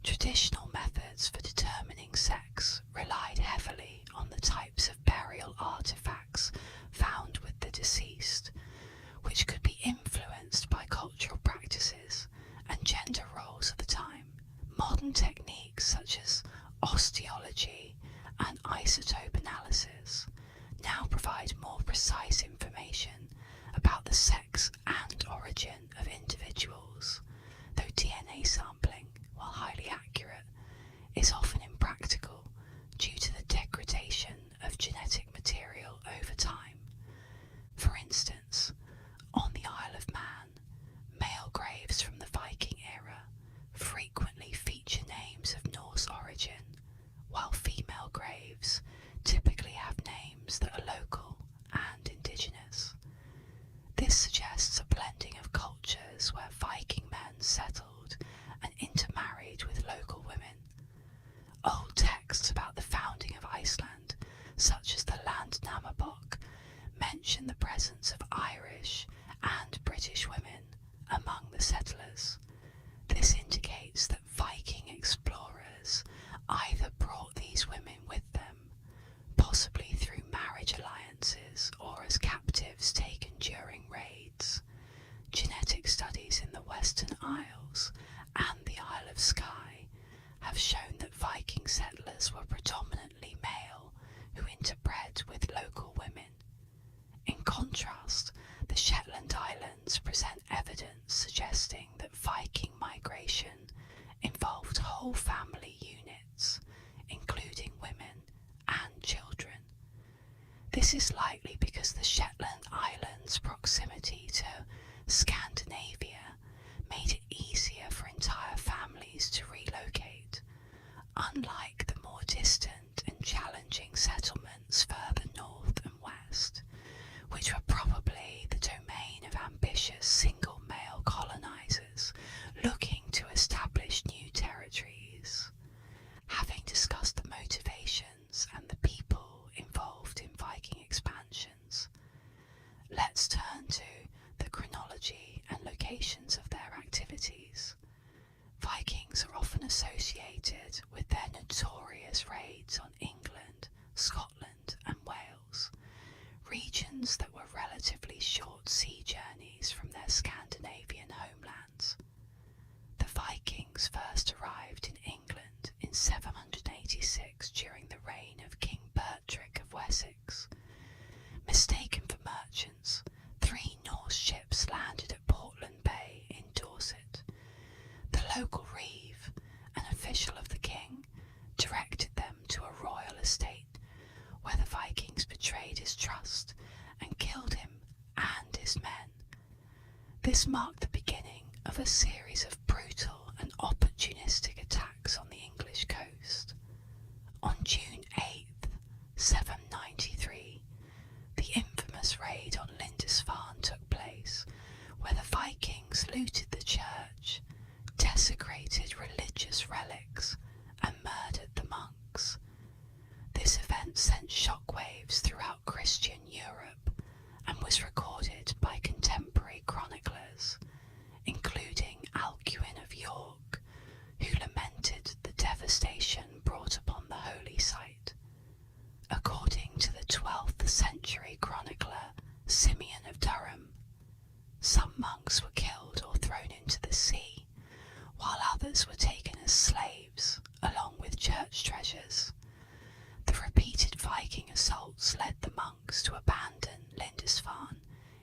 Traditional methods for determining sex relied heavily on the types of burial artifacts found with the deceased, which could be influenced by cultural practices and gender roles of the time. Modern Modern techniques such as osteology and isotope analysis now provide more precise information about the sex and origin of individuals, though DNA sampling, while highly accurate, is often impractical due to the degradation of genetic material over time. For instance, on the Isle of Man, male graves from the Viking era frequently feature names of Norse origin, while female graves typically have names that are local and indigenous. This suggests a blending of cultures where Viking men settled and intermarried with local women. Old texts about the founding of Iceland, such as the Landnámabók, mention the presence of Irish and British women among the settlers. This indicates that Viking explorers either brought these women with them, possibly through marriage alliances or as captives taken during raids. Genetic studies in the Western Isles and the Isle of Skye have shown that Viking settlers were predominantly male who interbred with local women. In contrast, the Shetland Islands present evidence suggesting that Viking migration involved whole family units, including women and children. This is likely because the Shetland Islands' proximity to Scandinavia made it easier for entire families to relocate, unlike the more distant and challenging settlements further north and west, which were probably the domain of ambitious single male colonizers looking to establish new territories. Having discussed the motivations and the people involved in Viking expansions, let's turn to the chronology and locations of their activities. Vikings are often associated with their notorious raids on England, Scotland and Wales, regions that were relatively short sea journeys from their Scandinavian homelands. The Vikings first arrived in England in 786 during the reign of King Bertric of Wessex. Mistaken for merchants, 3 Norse ships landed at Portland Bay in Dorset. The local reeve, an official of the king, directed them to a royal estate where the Vikings betrayed his trust and killed him and his men. This marked the beginning of a series of brutal and opportunistic attacks on the English coast. On June 8th, 793, the infamous raid on Lindisfarne took place, where the Vikings looted the church, desecrated religious relics, and murdered the monks. This event sent shockwaves throughout Christian Europe and was recorded by contemporary chroniclers, including Alcuin of York, who lamented the devastation brought upon the holy site. According to the 12th century chronicler Simeon of Durham, some monks were killed or thrown into the sea, while others were taken as slaves, along with church treasures. The repeated Viking assaults led the monks to abandon Lindisfarne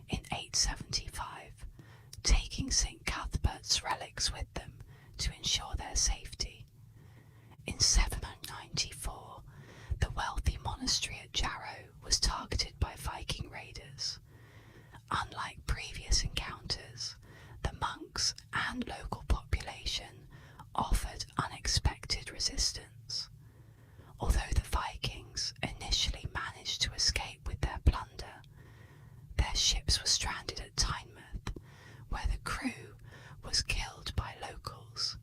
in 875, taking St. Cuthbert's relics with them to ensure their safety. In 794, the wealthy monastery at Jarrow was targeted by Viking raiders. Unlike previous encounters, the monks and local population offered unexpected resistance. Although the Vikings initially managed to escape with their plunder, their ships were stranded at Tynemouth, where the crew was killed by locals.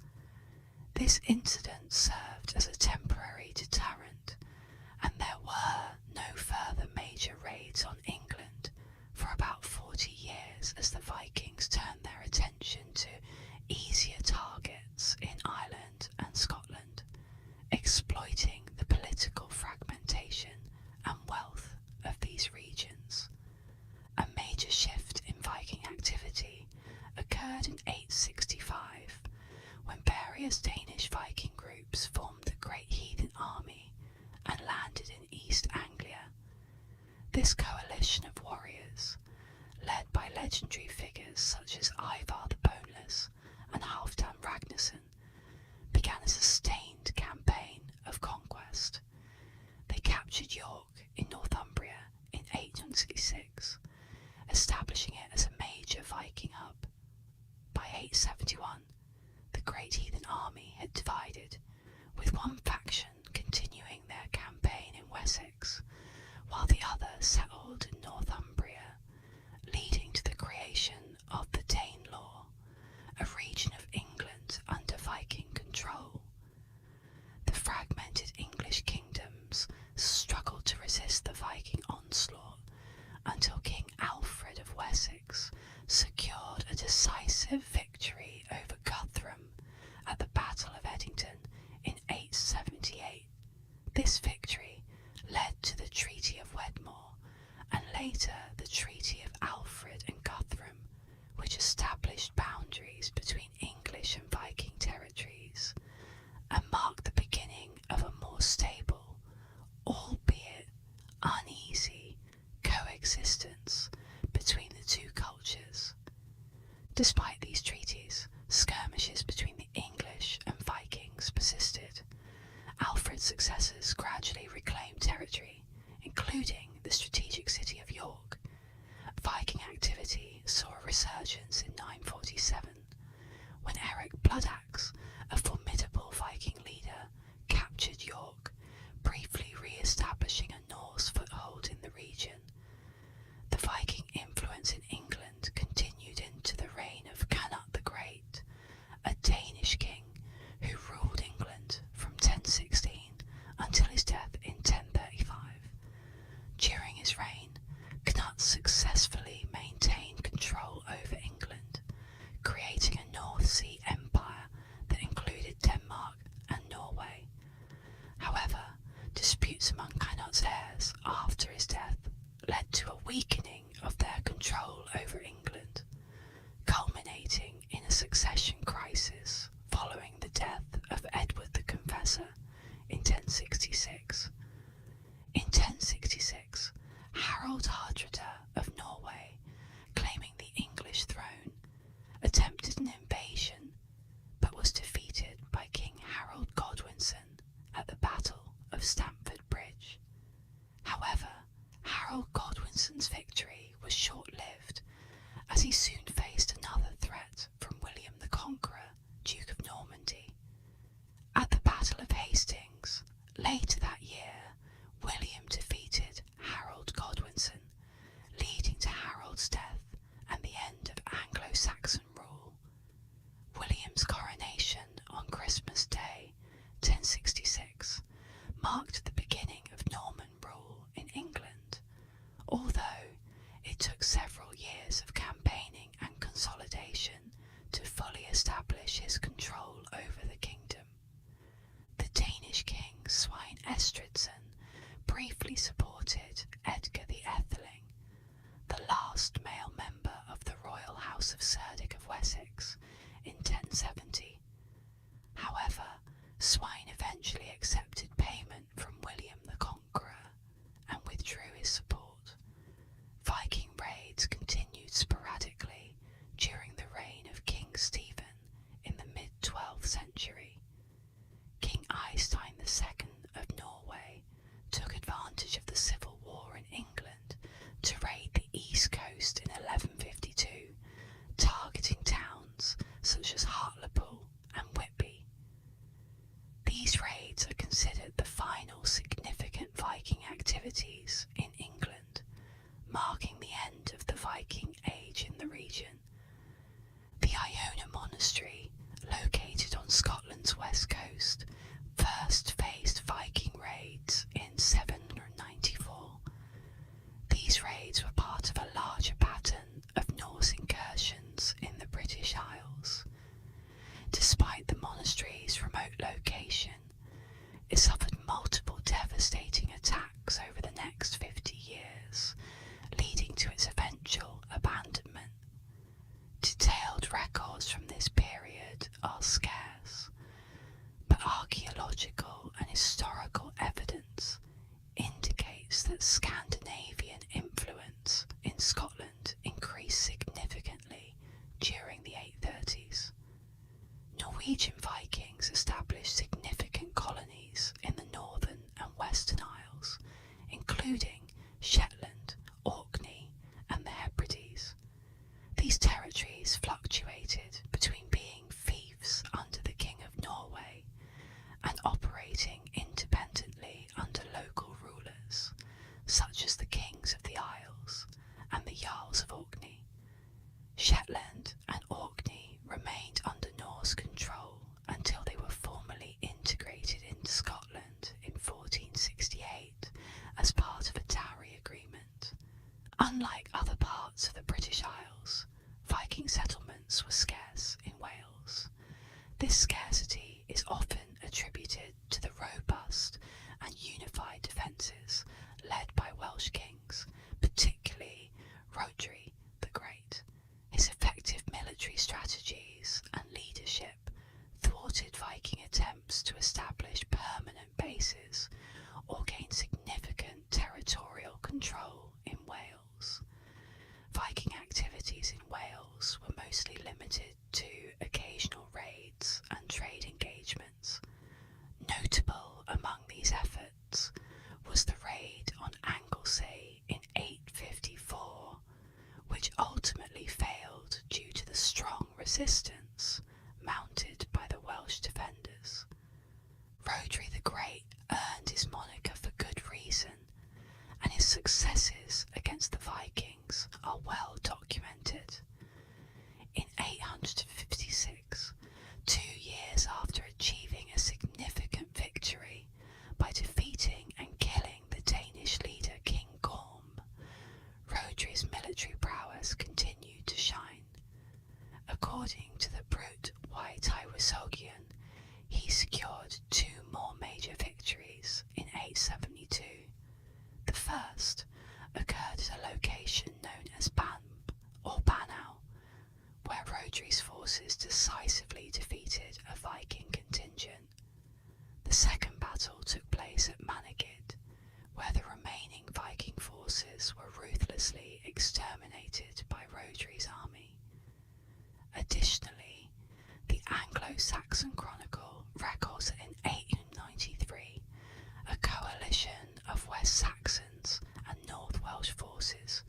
This incident served as a temporary deterrent, and there were no further major raids on England for about 40 years as the Vikings turned their attention to easier targets in Ireland and Scotland, exploiting the political fragmentation and wealth of these regions. A major shift in Viking activity occurred in 865, when various Danish Viking This coalition of warriors, led by legendary figures such as Ivar the Boneless and Halfdan Ragnarsson, began a sustained campaign of conquest. They captured York in Northumbria in 866, establishing it as a major Viking hub. By 871, the Great Heathen Army had divided, with one faction continuing their campaign in Wessex, while the other settled in Northumbria, leading to the creation of the Danelaw, a region of England under Viking control. The fragmented English kingdoms struggled to resist the Viking onslaught until King Alfred of Wessex secured a decisive victory over Guthrum at the Battle of Edington in 878. This victory led to the Treaty of Wedmore and later the Treaty of Alfred and Guthrum, which established boundaries between English and Viking territories and marked the beginning of a more stable, albeit uneasy, coexistence between the two cultures. Despite these treaties, skirmishes between the English and Vikings persisted. Alfred's successors gradually reclaimed territory, including the strategic city of York. Viking activity saw a resurgence in 947, when Eric Bloodaxe, a formidable Viking leader, captured York, briefly re-establishing a Norse foothold in the region. The Viking influence in England continued into the reign of Canute the Great, a Danish king who ruled England from 1016 until his death in 1035. During his reign, Canute successfully maintained control over England, creating a North Sea empire that included Denmark and Norway. However, disputes among Canute's heirs after his death led to a weakening of their control over England, culminating in a succession crisis following the death of Edward the Confessor in 1066. In 1066, Harold Hardrada of Norway, claiming the English throne, attempted an invasion but was defeated by King Harold Godwinson at the Battle of Stamford Bridge. However, Harold Godwinson's victory was short-lived, as he soon faced another threat from William the Conqueror, Duke of Normandy. At the Battle of Hastings, later that year, William defeated Harold Godwinson, leading to Harold's death and the end of Anglo-Saxon rule. William's coronation on Christmas Day, 1066, marked the beginning of Norman rule in England, although it took several years of campaigning and consolidation to fully establish his control over the kingdom. The Danish king Svein Estridsson briefly supported Edgar the Etheling, the last male member of the royal house of Cerdic of Wessex, in 1070. However, Svein eventually accepted payment from William the Conqueror and withdrew his support. Viking raids continued sporadically during the reign of King Stephen in the mid-12th century. King Eystein II of Norway took advantage of the civil war in England to raid the east coast in 1152, targeting towns such as Hartlepool and Whitby. These raids are considered the final significant Viking activities in England, marking the end of the Viking Age in the region. The Iona Monastery, located on Scotland's west coast, first faced Viking raids in 794. These raids were part of a larger pattern of Norse incursions in the British Isles. Despite the monastery's remote location, it suffered multiple devastating attacks over the next 50 years, leading to its eventual abandonment. Detailed records from this period are scarce, but archaeological and historical evidence indicates that Scandinavian Unlike other parts of the British Isles, Viking settlements were scarce in Wales. This scarcity is often attributed to the robust and unified defences led by Welsh kings, particularly Rhodri the Great. His effective military strategies and leadership thwarted Viking attempts to establish permanent bases or gain significant territorial control in Wales. Viking activities in Wales were mostly limited to occasional raids and trade engagements. Notable among these efforts was the raid on Anglesey in 854, which ultimately failed due to the strong resistance mounted by the Welsh defenders. Rhodri the Great earned his moniker for good reason, and his successes against the Vikings are well documented. In 856, 2 years after achieving a significant victory by defeating and killing the Danish leader King Gorm, Rhodri's military prowess continued to shine. According to the brute White Iwisogian, he secured 2 more major victories in 872. The first occurred at a location known as Banb or Banau, where Rhodri's forces decisively defeated a Viking contingent. The second battle took place at Manigid, where the remaining Viking forces were ruthlessly exterminated by Rhodri's army. Additionally, the Anglo-Saxon Chronicle records that in 893, a coalition of West Saxons and North Welsh forces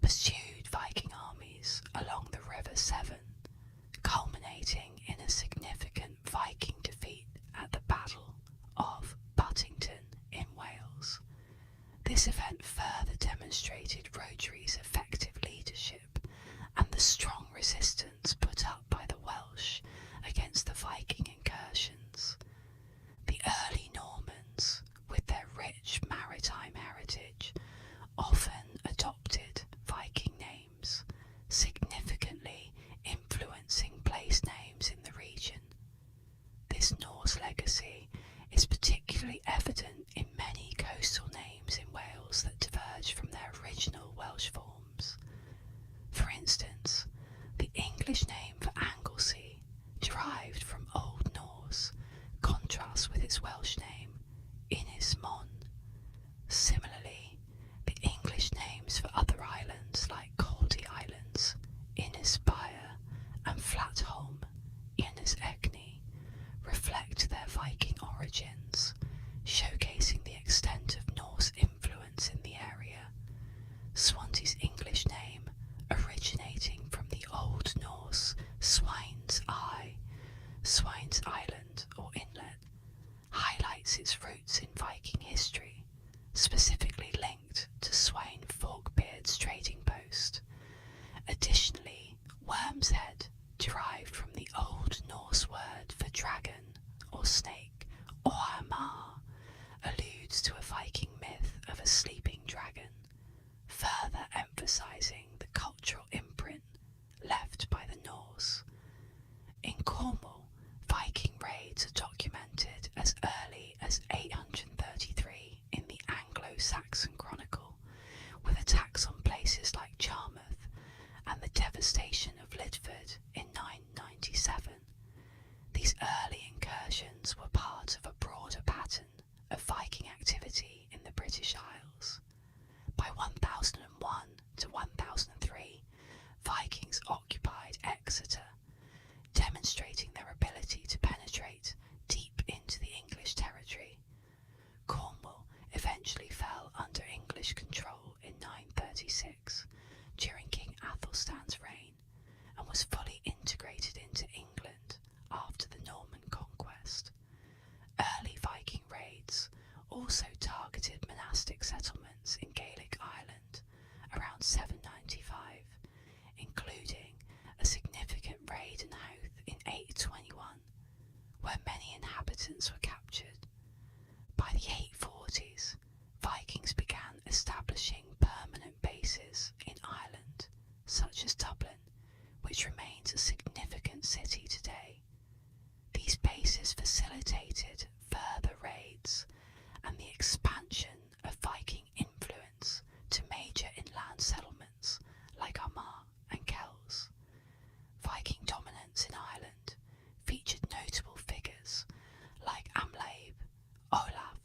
pursued Viking armies along the River Severn, culminating in a significant Viking defeat at the Battle of Buttington in Wales. This event further demonstrated Rhodri's effective leadership and the strong resistance put up by the Welsh against the Viking incursions. The early Normans, with their rich maritime heritage, often adopted Viking names, significantly influencing place names in the region. This Norse legacy is particularly evident in many coastal names in Wales that diverge from their original Welsh forms. For instance, the English name for Anglesey, derived from Old Norse, contrasts with its Welsh name, Ynys Mon. Similarly, the English names for other islands like Caldy Islands, Ynys Baer, and Flatholm, Ynys Egni, reflect their Viking origins, showcasing the extent of Norse influence in the area. Swansea's English name, originating from the Old Norse Swine's Eye, Swine's Island or Inlet, highlights its roots in Viking history, specifically linked to Sweyn Forkbeard's trading post. Additionally, Worm's Head, derived from the Old Norse word for dragon or snake, or Hamar, alludes to a Viking myth of a sleeping dragon, further emphasising the cultural imprint left by the Norse. In Cornwall, Viking raids are documented as early as 833 in the Anglo-Saxon Chronicle, with attacks on places like Charmouth and the devastation of Lidford in 997. These early incursions were part of a broader pattern of Viking activity in the British Isles. By 1001 to 1003, Vikings occupied Exeter, demonstrating their ability to penetrate deep into the English territory. Cornwall eventually fell under English control in 936 during King Athelstan's reign, and was fully integrated into England after the Norman Conquest. Early Viking raids also targeted monastic settlements in Gaelic Ireland around 795, including a significant raid in Howth in 821, where many inhabitants were captured. By the 840s, Vikings began establishing permanent bases in which remains a significant city today. These bases facilitated further raids and the expansion of Viking influence to major inland settlements like Armagh and Kells. Viking dominance in Ireland featured notable figures like Amlaib, Olaf,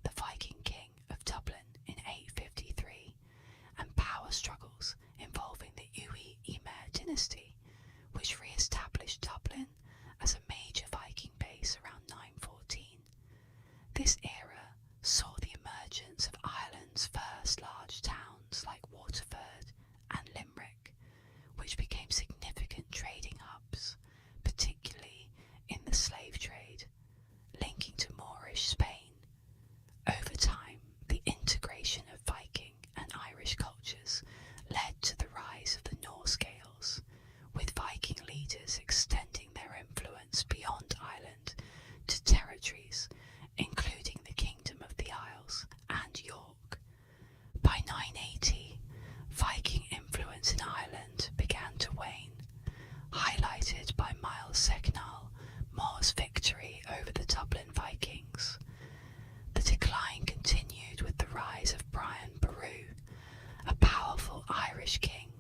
the Viking king of Dublin in 853, and power struggles involving the Uí-Emer dynasty, which re-established Dublin as a major Viking base around 914. This era saw the emergence of Ireland's first large towns like Waterford and Limerick, which became significant trading hubs, particularly in the slave trade, linking to Moorish Spain. Over time, the integration of Viking and Irish cultures led to the rise of the Norse Gaels, with Viking leaders extending their influence beyond Ireland to territories including the Kingdom of the Isles and York. By 980, Viking influence in Ireland began to wane, highlighted by Miles Segnal Mor's victory over the Dublin Vikings. The decline continued with the rise of Brian Boru, a powerful Irish king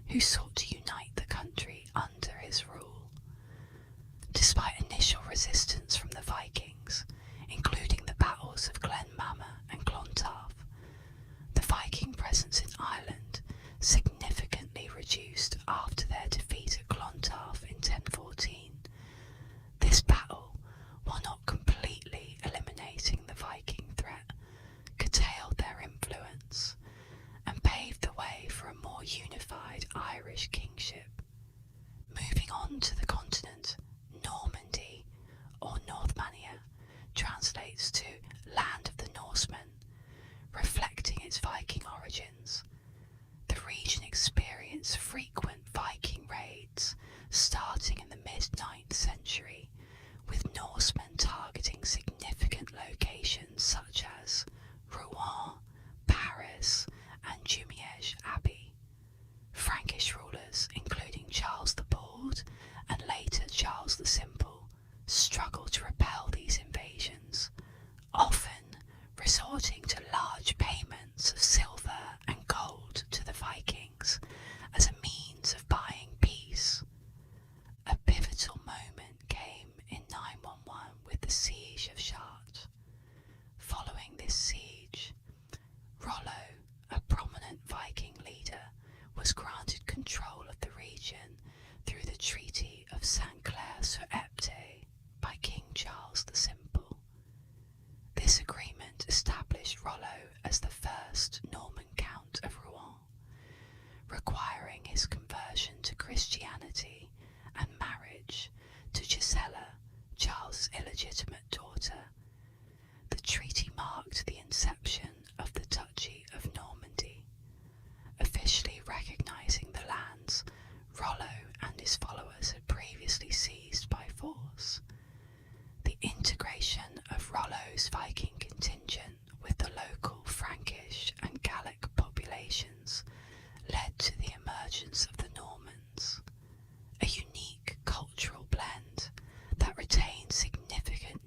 who sought to unite the country under his rule. Despite initial resistance from the Vikings, including the battles of Glenmama and Clontarf, the Viking presence in Ireland significantly reduced after their defeat at Clontarf in 1014. This battle, while not completely eliminating the Viking threat, curtailed their influence and paved the way for a more unified Irish kingship. Moving on to the continent, Normandy, or Northmania, translates to Land of the Norsemen, reflecting its Viking origins. The region experienced frequent Viking raids starting in the mid-9th century, with Norsemen targeting significant locations such as Rouen, Paris, and Jumièges Abbey. Frankish rulers, including Charles the Bald and later Charles the Simple, struggled to repel these invasions, often resorting to large payments of silver and gold to the Vikings as a means of buying peace. A pivotal moment came in 911 with the siege of Chartres. Following this siege, Rollo, a prominent Viking leader, was granted control of the region through the Treaty of Saint-Clair-sur-Epte by King Charles the Simple. This agreement established Rollo as the first Norman Count of Rouen, requiring his conversion to Christianity and marriage to Gisela, Charles' illegitimate daughter. The treaty marked the inception of the Duchy of Normandy, officially recognising the lands Rollo and his followers had previously seized by force. The integration of Rollo's Viking contingent with the local Frankish and Gallic populations led to the emergence of the Normans, a unique cultural blend that retained significant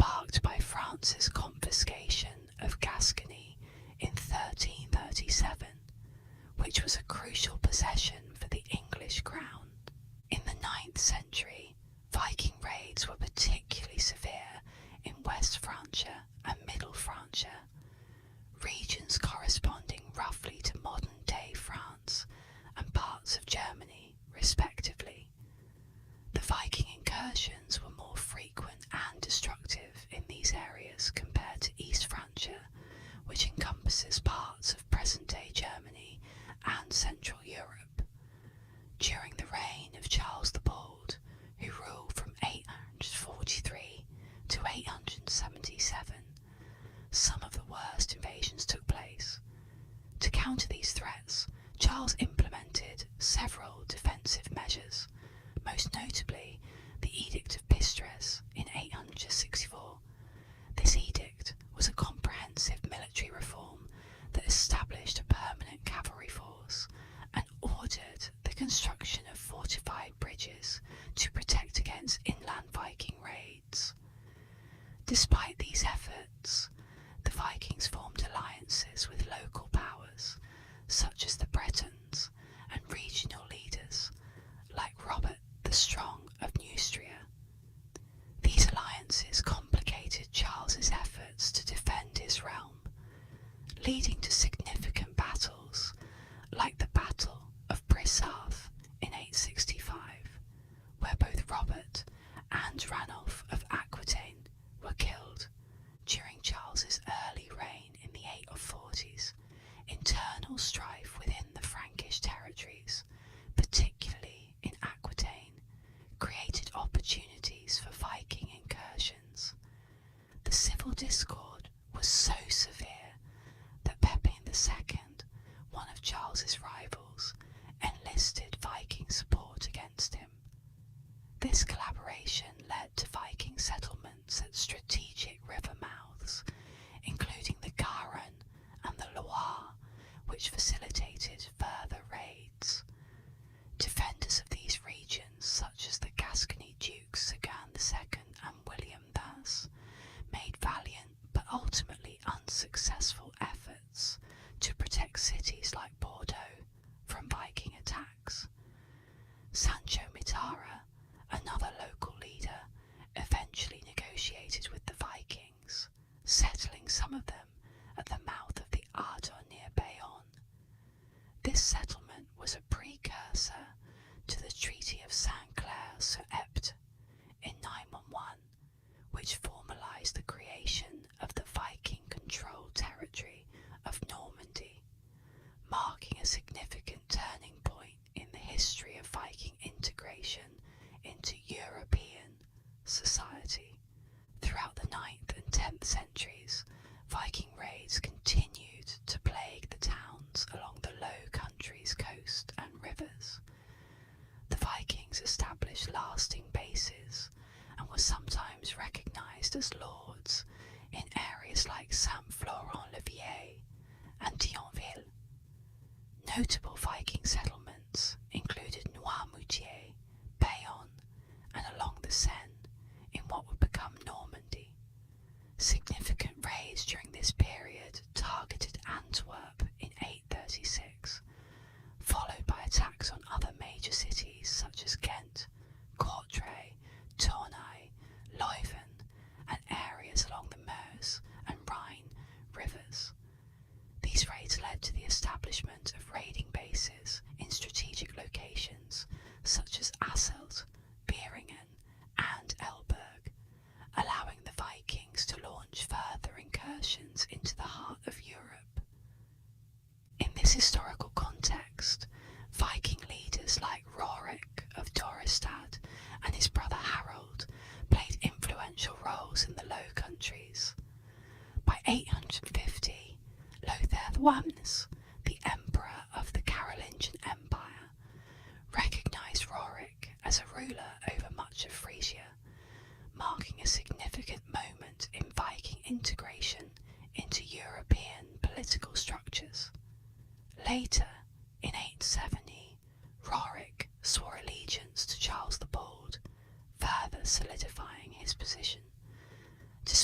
sparked by France's confiscation of Gascony in 1337, which was a crucial possession for the English crown. In the 9th century, Viking raids were particularly severe in West Francia and Middle Francia, regions corresponding roughly to modern-day France and parts of Germany, respectively. The Viking incursions were more frequent and destructive in these areas compared to East Francia, which encompasses parts of present-day Germany and Central Europe. During the reign of Charles the Bald, who ruled from 843 to 877, some of the worst invasions took place. To counter these threats, Charles implemented several defensive measures, most notably the Edict of Pistres in 864. This edict was a comprehensive military reform that established a permanent cavalry force and ordered the construction of fortified bridges to protect against inland Viking raids. Despite these efforts, the Vikings formed alliances with local powers, such as the Bretons, and regional leaders, like Robert the Strong of Neustria. These alliances complicated Charles's efforts to defend his realm, leading to significant battles, like the Battle of Brissaarth in 865, where both Robert and Ranulf of Aquitaine were killed. During Charles's early reign in the 840s, internal strife within the Frankish territories, particularly in Aquitaine, created opportunities for Viking incursions. The civil discord was so severe that Pepin II, one of Charles's rivals, enlisted Viking support against him. This collaboration led to Viking settlements at strategic river mouths, including the Garonne and the Loire, which facilitated further raids. Defenders of these regions, such as the Gascony Dukes Seguin II and William thus, made valiant but ultimately unsuccessful efforts to protect cities like Bordeaux from Viking attacks. Sancho Mitara, another local leader, eventually negotiated with the Vikings, settling some of them at the mouth of the Ardor near Bayonne. This settlement was a precursor to the Treaty of Saint-Clair-sur-Epte in 911, which formalised the creation of the Viking-controlled territory of Normandy, marking a significant turning point in the history of Viking integration into European society. Throughout the 9th and 10th centuries, Viking raids continued to plague the towns along the Low Countries coast and rivers. The Vikings established lasting bases and were sometimes recognised as lords in areas like Saint-Florent-le-Vieil and Thionville. Notable Viking settlements included Noirmoutier, Bayonne, and along the Seine in what would become Normandy. Significant raids during this period targeted Antwerp in 836, followed by attacks on other major cities such as Ghent, Courtrai, Tournai, Leuven, and areas along the Meuse and Rhine rivers. These raids led to the establishment of raiding bases in strategic locations such as Asselt, Beringen, and Elburg, allowing the Vikings to launch further incursions into the heart of Europe. In this historical context, Viking leaders like Rorik of Dorestad and his brother Harold played influential roles in the Low Countries. By 850, Lothair I, the Emperor of the Carolingian Empire, recognised Rorik as a ruler over much of Frisia, marking a significant moment in Viking integration into European political structures. Later, in 870, Rorik swore allegiance to Charles the Bald, further solidifying his position. Despite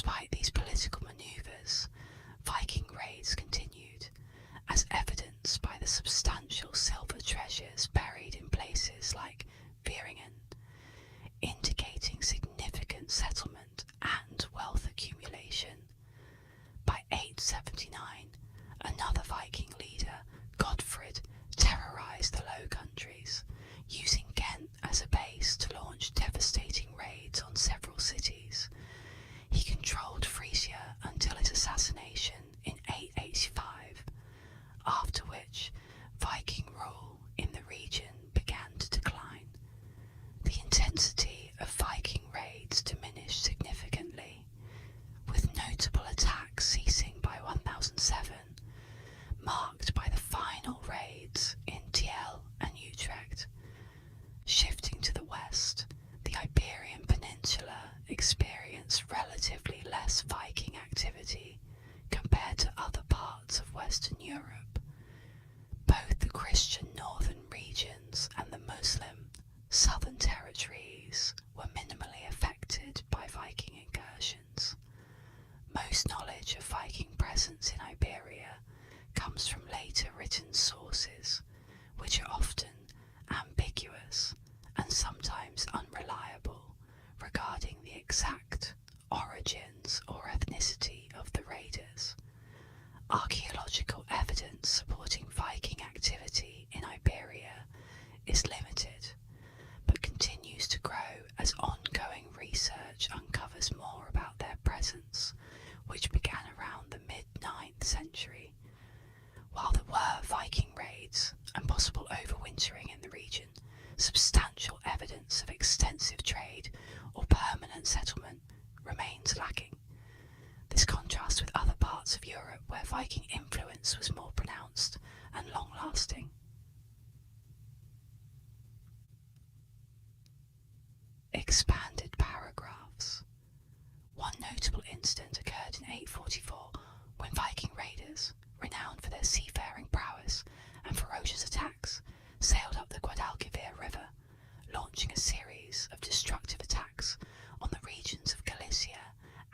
Most knowledge of Viking presence in Iberia comes from later written sources, which are often ambiguous and sometimes unreliable regarding the exact origins or ethnicity of the raiders. Archaeological evidence supporting Viking activity in Iberia is limited, but continues to grow as ongoing research uncovers more about their presence, which began around the mid-9th century. While there were Viking raids and possible overwintering in the region, substantial evidence of extensive trade or permanent settlement remains lacking. This contrasts with other parts of Europe where Viking influence was more pronounced and long-lasting. Expanded paragraphs. One notable incident occurred in 844 when Viking raiders, renowned for their seafaring prowess and ferocious attacks, sailed up the Guadalquivir River, launching a series of destructive attacks on the regions of Galicia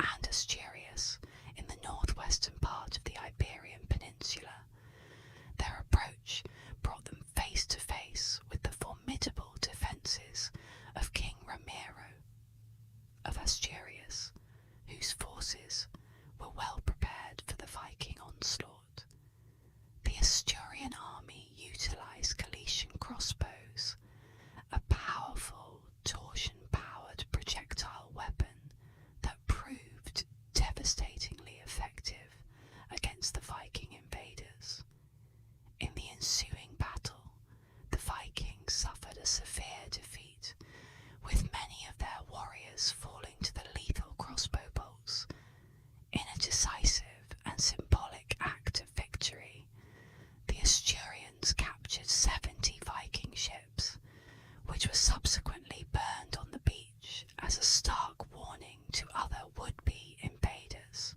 and Asturias in the northwestern part of the Iberian Peninsula. Their approach brought them face to face with the formidable defences of King Ramiro of Asturias, whose forces were well prepared for the Viking onslaught. The Asturian army utilised Galician crossbows, a powerful torsion-powered projectile weapon that proved devastatingly effective against the Viking invaders. In the ensuing battle, the Vikings suffered a severe defeat, with many of their warriors falling to the lethal crossbow bolts. In a decisive and symbolic act of victory, the Asturians captured 70 Viking ships, which were subsequently burned on the beach as a stark warning to other would-be invaders.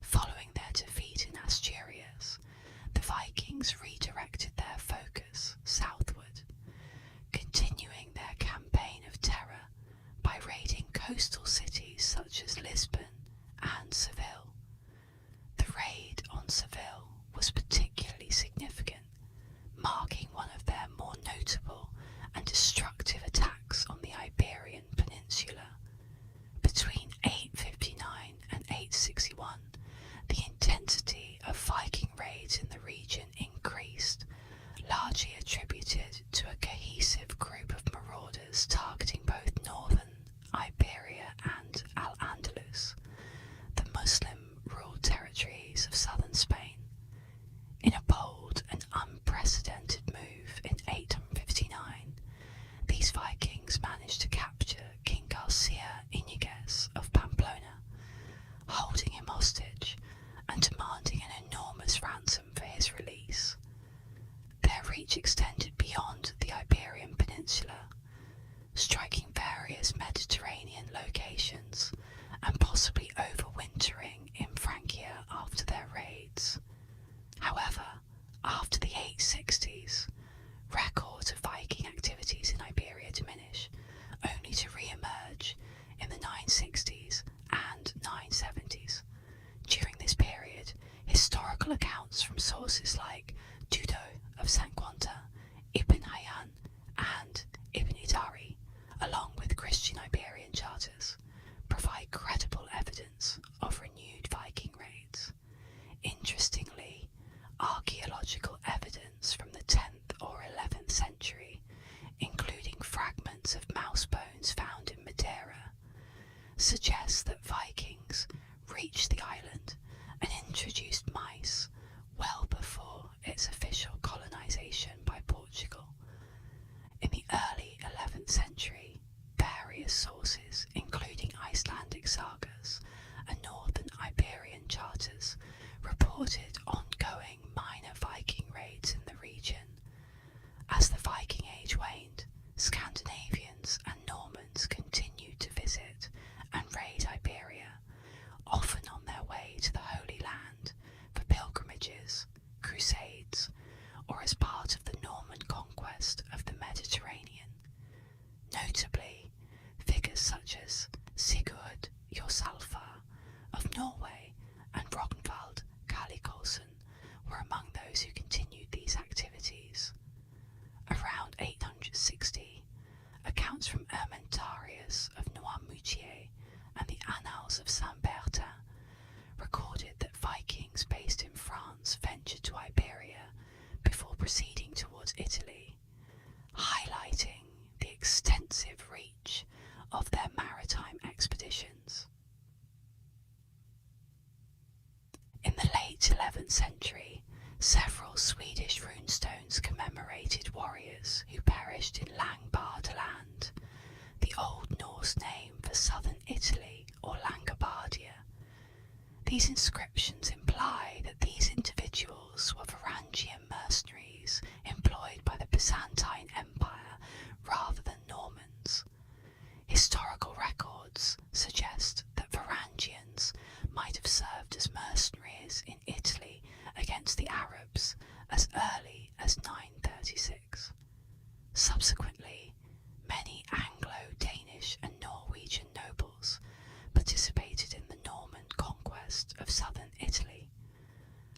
Following their defeat in Asturias, the Vikings redirected their focus southward, continuing their campaign of terror by raiding coastal cities such as Lisbon and Seville. The raid on Seville was particularly significant, marking one of their more notable and destructive attacks on the Iberian Peninsula. Between 859 and 861, the intensity of Viking raids in the region increased, largely attributed to a cohesive group of marauders targeting both northern Iberia and Al-Andalus, the Muslim-ruled territories of southern Spain. In a bold and unprecedented move in 859, these Vikings managed to capture King Garcia Iñiguez of Pamplona, holding him hostage and demanding an enormous ransom for his release. Their reach extended beyond the Iberian Peninsula, striking various Mediterranean locations and possibly overwintering in Francia after their raids. However, after the 860s, records of Viking activities in Iberia diminish, only to re-emerge in the 960s and 970s. During this period, historical accounts from sources like Dudo of St. Quanta, Ibn Hayyan, and Ibn Idari, along with Christian Iberian charters, provide credible evidence of renewed Viking raids. Interestingly, archaeological evidence from the 10th or 11th century, including fragments of mouse bones found in Madeira, suggests that Vikings reached the island and introduced mice well before its official colonisation by Portugal. In the early 11th century, various sources, including Icelandic sagas and northern Iberian charters, reported ongoing minor Viking raids in the region. As the Viking Age waned, Scandinavians and Normans continued to visit and raid Iberia, often on their way to the Holy Land for pilgrimages, crusades, or as part of the Norman conquest of the Mediterranean. Notably, figures such as Sigurd Jorsalfar of Norway Rognvald Kallikolsson were among those who continued these activities. Around 860, accounts from Ermentarius of Noirmoutier and the Annals of Saint-Bertin recorded that Vikings based in France ventured to Iberia before proceeding towards Italy, highlighting the extensive reach of their maritime expeditions. In the late 11th century, several Swedish runestones commemorated warriors who perished in Langbardaland, the Old Norse name for southern Italy or Langobardia. These inscriptions imply that these individuals were Varangian mercenaries employed by the Byzantine Empire rather than Normans. Historical records suggest that Varangians might have served as mercenaries in Italy against the Arabs as early as 936. Subsequently, many Anglo-Danish and Norwegian nobles participated in the Norman conquest of southern Italy.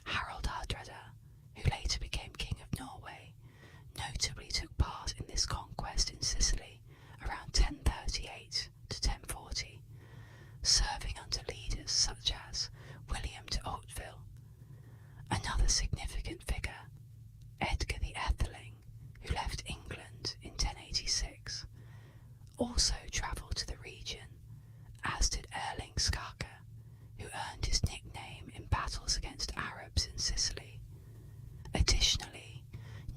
Harald Hardrada, who later became King of Norway, notably took part in this conquest in Sicily around 1038 to 1040, serving under leaders such as William de Hauteville. Another significant figure, Edgar the Etheling, who left England in 1086, also travelled to the region, as did Erling Skaka, who earned his nickname in battles against Arabs in Sicily. Additionally,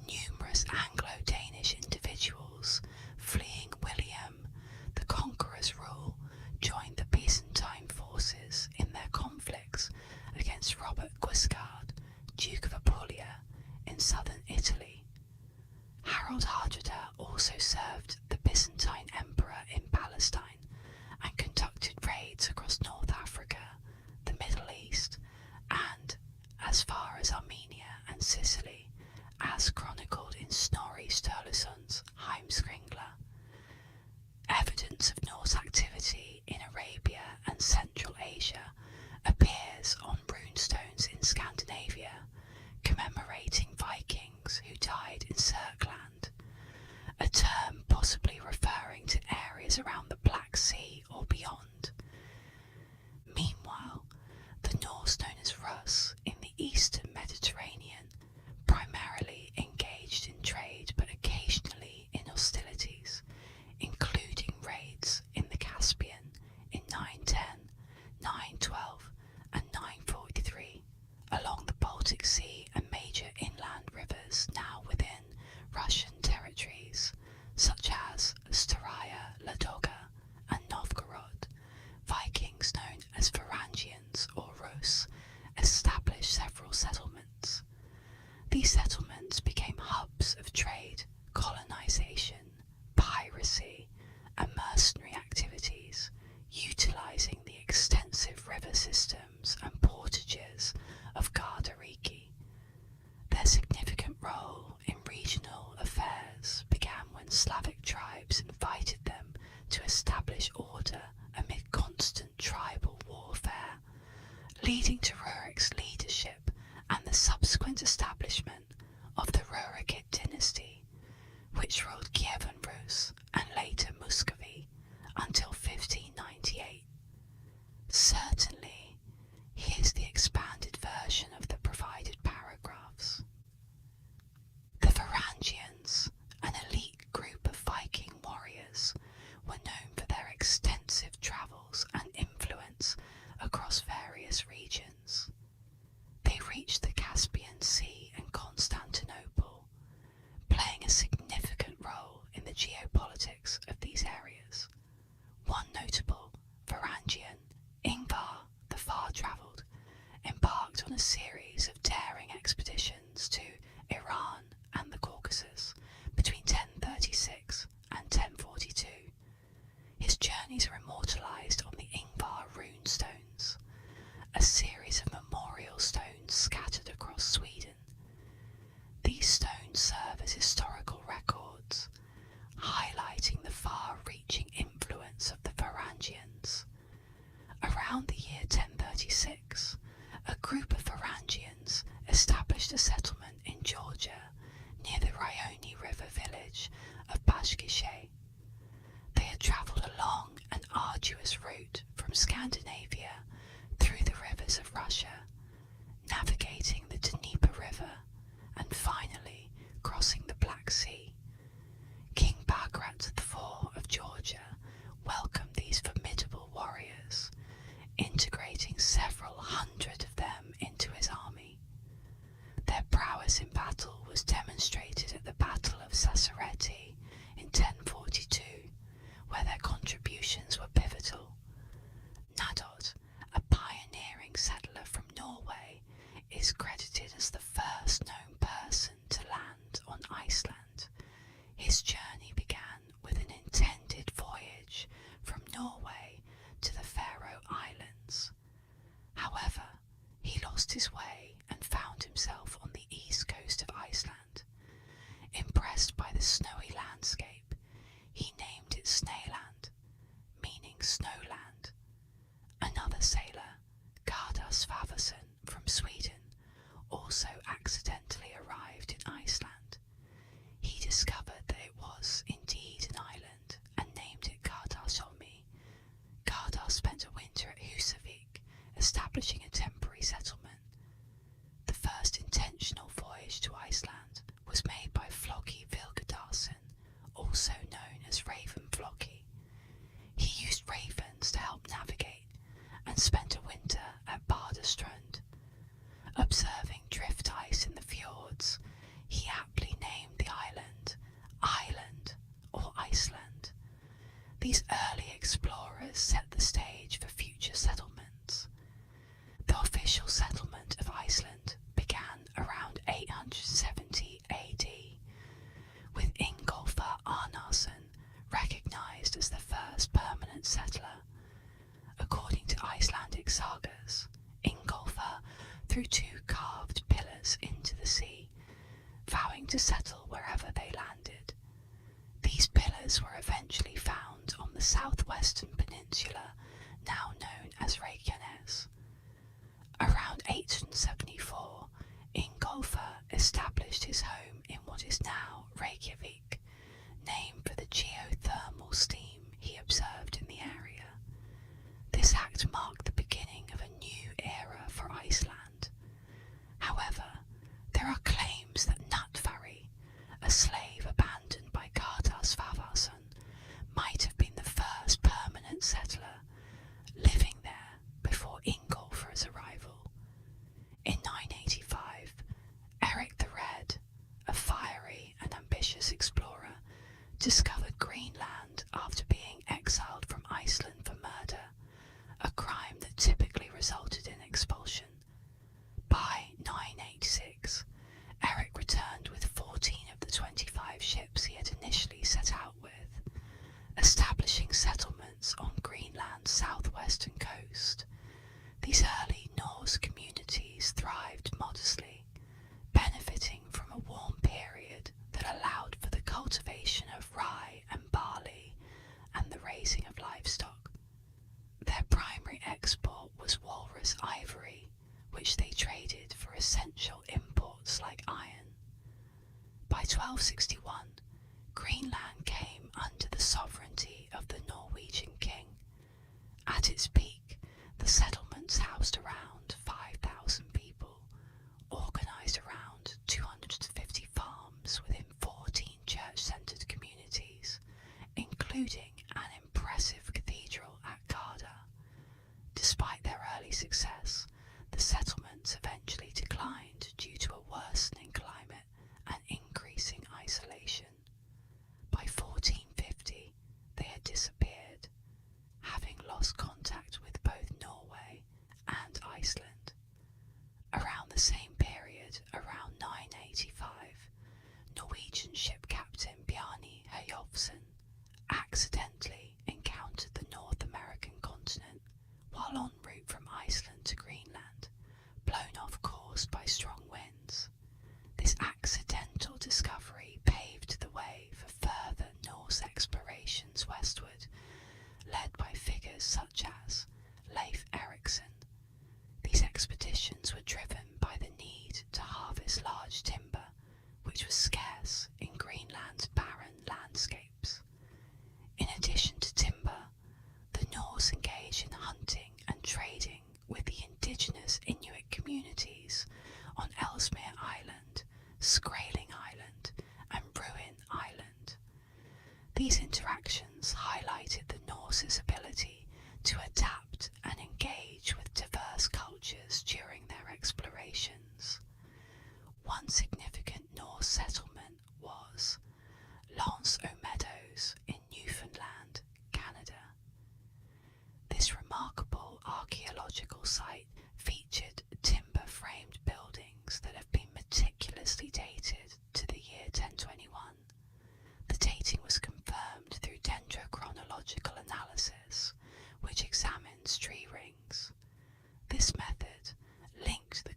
numerous Anglo-Danish individuals fleeing William the Conqueror's rule joined the Byzantine forces in their conflicts against Robert Guiscard, Duke of Apulia, in southern Italy. Harald Hardrada also served the Byzantine Emperor in Palestine and conducted raids across North Africa, the Middle East, and as far as Armenia and Sicily, as chronicled in Snorri Sturluson's Heimskringla. Evidence of Norse activity in Arabia and Central Asia appears on runestones in Scandinavia, commemorating Vikings who died in Sörkland, a term possibly referring to areas around the Black Sea or beyond. Meanwhile, the Norse known as Rus in the eastern Mediterranean primarily engaged in trade but occasionally in hostilities, including raids in the Caspian in 910, 912 and 943, along the Baltic Sea and major inland rivers now within Russian territories, such as Staraya, Ladoga and Novgorod. Vikings known as Varangians or Rus established several settlements. These settlements became hubs of trade, colonization, piracy and mercenary activities, utilizing the extensive river systems and portages of Gardariki. Their significant role in regional affairs began when Slavic tribes invited them to establish order amid constant tribal warfare, leading to Rurik's leadership and the subsequent establishment of the Rurikid dynasty, which ruled Kievan Rus and later Muscovy until 1598. Certainly, here's the expanded version of the provided paragraphs. The Varangians, an elite group of Viking warriors, were known for their extensive travels and influence across various regions. They reached the Caspian Sea and Constantinople, playing a significant role in the geopolitics of these areas. One notable Varangian, Ingvar the Far-Travelled, embarked on a series of daring expeditions to Iran and the Caucasus between 1036 and 1042. His journeys are immortalised on the Ingvar rune stones, a series of memorial stones scattered across Sweden. These stones serve as historical records, highlighting the far-reaching influence of the Varangians. Around the year 1036, a Russia, navigating the Dnieper River, and finally crossing the Black Sea. King Bagrat IV of Georgia welcomed these formidable warriors, integrating several hundred of them into his army. Their prowess in battle was demonstrated at the Battle of Sasareti in 1042, where their contributions were pivotal. Nadod, a pioneering settler from Norway, is credited as the first known person to land on Iceland. His journey began with an intended voyage from Norway to the Faroe Islands. However, he lost his way and found himself on the east coast of Iceland. Impressed by the snowy landscape, he named it Snaeland, meaning snowland. Another sailor, Garda Svavarsson from Sweden, also accidentally arrived in Iceland. He discovered that it was indeed an island and named it Gardarsholmi. Garda spent a winter at Husavik, establishing a temporary settlement. The first intentional voyage to Iceland was made by Flokki Vilgedarsson, also known as Raven Flokki. He used ravens to help navigate and spent a winter at Bardastrand. Observing drift ice in the fjords, he aptly named the island Island or Iceland. These early explorers set the stage for future settlements. The official settlement of Iceland began around 870 AD, with Ingolfur Arnarsson recognised as the first permanent settler. According to Icelandic sagas, Ingolfur threw 2 carved pillars into the sea, vowing to settle wherever they landed. These pillars were eventually found on the southwestern peninsula, now known as Reykjanes. Around 874, Ingolfur established his home in what is now Reykjavik, named for the geothermal steam he observed in the area. This act marked the beginning of a new era for Iceland. However, there are claims that Natfari, a slave abandoned by Garda Svavarsson, might have been the first permanent settler, living there before Ingolfur's arrival. In 985, Eric the Red, a fiery and ambitious explorer, discovered Greenland after being exiled from Iceland for murder, a crime that typically resulted in expulsion. By 986, Eric returned with 14 of the 25 ships he had initially set out with, establishing settlements on Greenland's southwestern coast. These early Norse communities thrived modestly, benefiting from a warm period that allowed for the cultivation of rye and barley and the raising of livestock. Their primary export was walrus ivory, which they traded for essential imports like iron. By 1261, Greenland came under the sovereignty of the Norwegian king. At its peak, the settlements housed around 5,000 people, organised around 250 farms within 14 church-centred communities, including an impressive cathedral at Garda. Despite their early success, the settlements eventually declined due to a worsening climate and increasing isolation. By 1450, they had disappeared, having lost contact with both Norway and Iceland.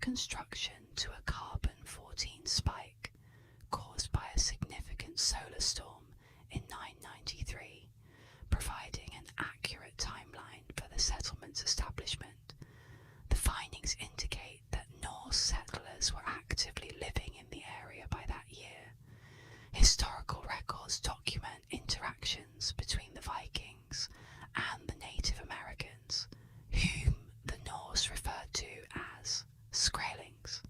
construction to a carbon-14 spike caused by a significant solar storm in 993, providing an accurate timeline for the settlement's establishment. The findings indicate that Norse settlers were actively living in the area by that year. Historical records document interactions between the Vikings and the Native Americans, whom the Norse referred to as Skraelings.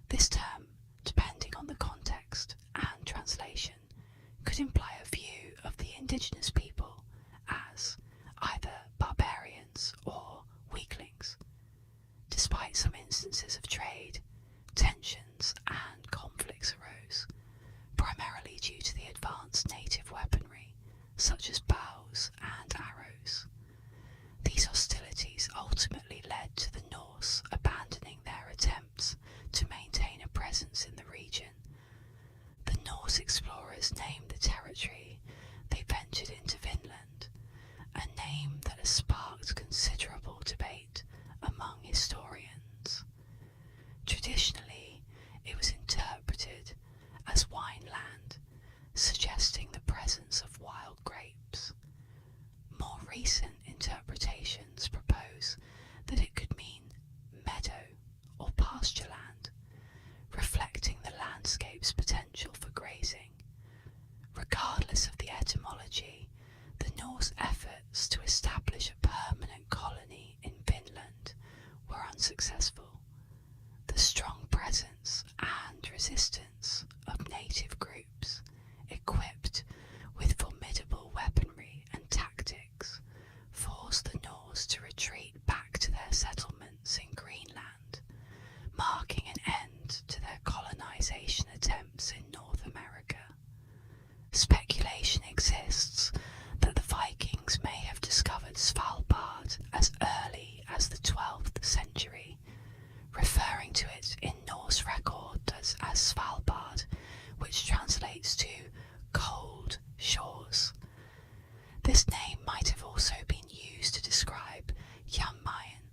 This term, depending on the context and translation, could imply a view of the indigenous people as either barbarians or weaklings. Despite some instances of trade, tensions and conflicts arose, primarily due to the advanced native weaponry, such as bows and arrows. These hostilities ultimately led to the Norse abandoning their attempts to maintain a presence in the region. The Norse explorers named the territory they ventured into Vinland, a name that has sparked considerable debate among historians. Traditionally, it was interpreted as wineland, suggesting the presence of wild grapes. More recent interpretations propose that it could mean meadow or pasture land, reflecting the landscape's potential for grazing. Regardless of the etymology, the Norse efforts to establish a permanent colony in Vinland were unsuccessful. The strong presence and resistance of native groups, equipped with formidable weaponry and tactics, forced the Norse to retreat back to their settlements in Greenland, marking an end to their colonization attempts in North America. Speculation exists that the Vikings may have discovered Svalbard as early as the 12th century, referring to it in Norse records as Svalbard, which translates to cold shores. This name might have also been used to describe Jan Mayen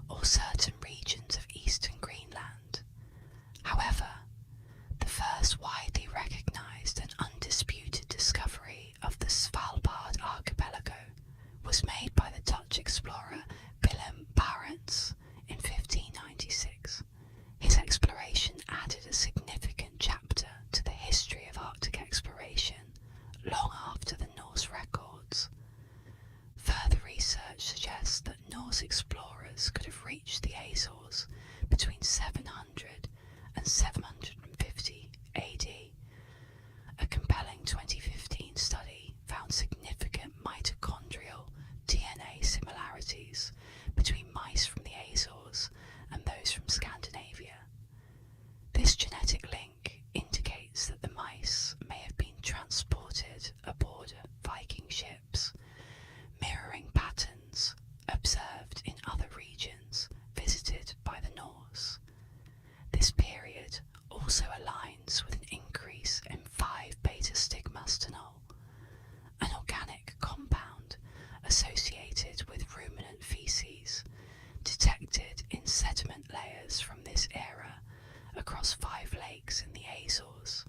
or certain regions of eastern Greenland. However, the first widely recognised and undisputed discovery of the Svalbard archipelago was made by the Dutch explorer Willem Barents in 1596. His exploration added a significant chapter to the history of Arctic exploration long after the Norse records. Further research suggests that Norse explorers could have reached the Azores between 700 and 750 AD. A compelling 2015 study found significant mitochondrial DNA similarities between mice from the Azores and those from Scandinavia. This genetic link indicates that the mice may have been transported aboard Viking ships, mirroring patterns observed in other regions visited by the Norse. This period also aligns with an increase in 5-beta-stigmastanol, an organic compound associated with ruminant feces, detected in sediment layers from this era across 5 lakes in the Azores.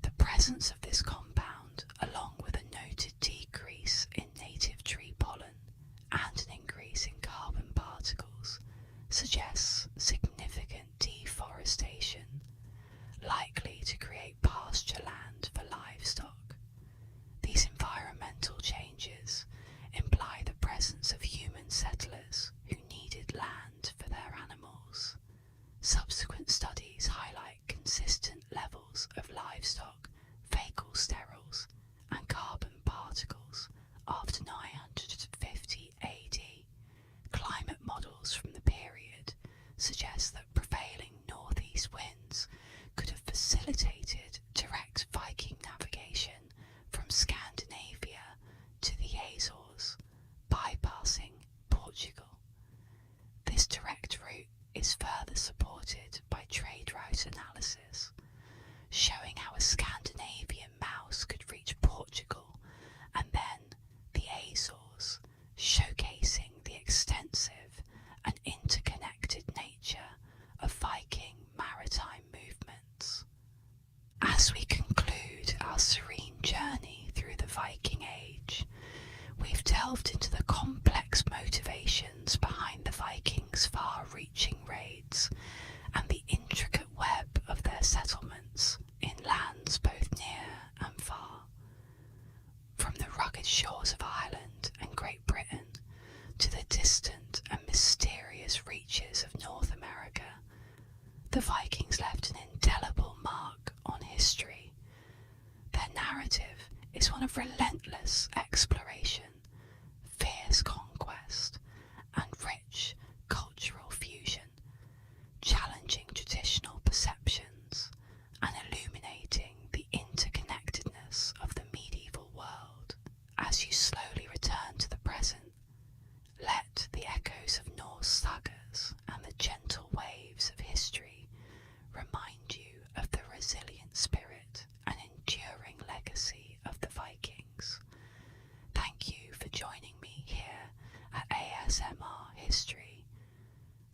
The presence of this compound, along with a noted decrease in native tree pollen and an increase in carbon particles, suggests significant deforestation, likely to create pasture land for livestock. These environmental changes imply the presence of human settlers who needed land for their animals. Subsequent studies highlight consistent levels of livestock, fecal sterols, and carbon particles after 950 AD. Climate models from the period suggest that prevailing northeast winds could have facilitated direct Viking navigation from Scandinavia to the Azores, bypassing Portugal. This direct route is further supported by trade route analysis, showing how a Scandinavian mouse could reach Portugal and then the Azores, showcasing the extensive and interconnected nature of the Vikings left an indelible mark on history. Their narrative is one of relentless exploration, fierce conquest, and rich cultural fusion, challenging traditional perceptions and illuminating the interconnectedness of the medieval world. As you slowly return to the present, let the echoes of Norse sagas and the gentle waves of history remind you of the resilient spirit and enduring legacy of the Vikings. Thank you for joining me here at ASMR History.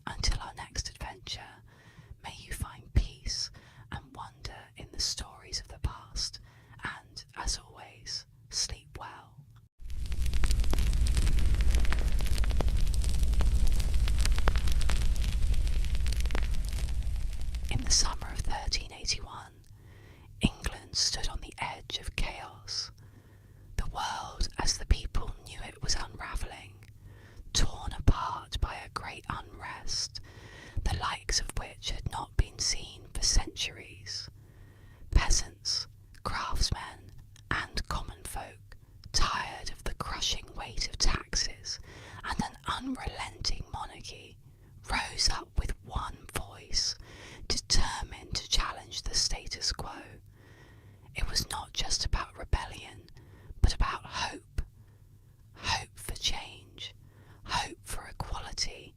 Until our next adventure, may you find peace and wonder in the stories of the past, and, as always, sleep well. In the summer of 1381, England stood on the edge of chaos. The world, as the people knew it, was unravelling, torn apart by a great unrest, the likes of which had not been seen for centuries. Peasants, craftsmen, and common folk, tired of the crushing weight of taxes and an unrelenting monarchy, rose up with one voice, determined to challenge the status quo. It was not just about rebellion, but about hope. Hope for change, hope for equality,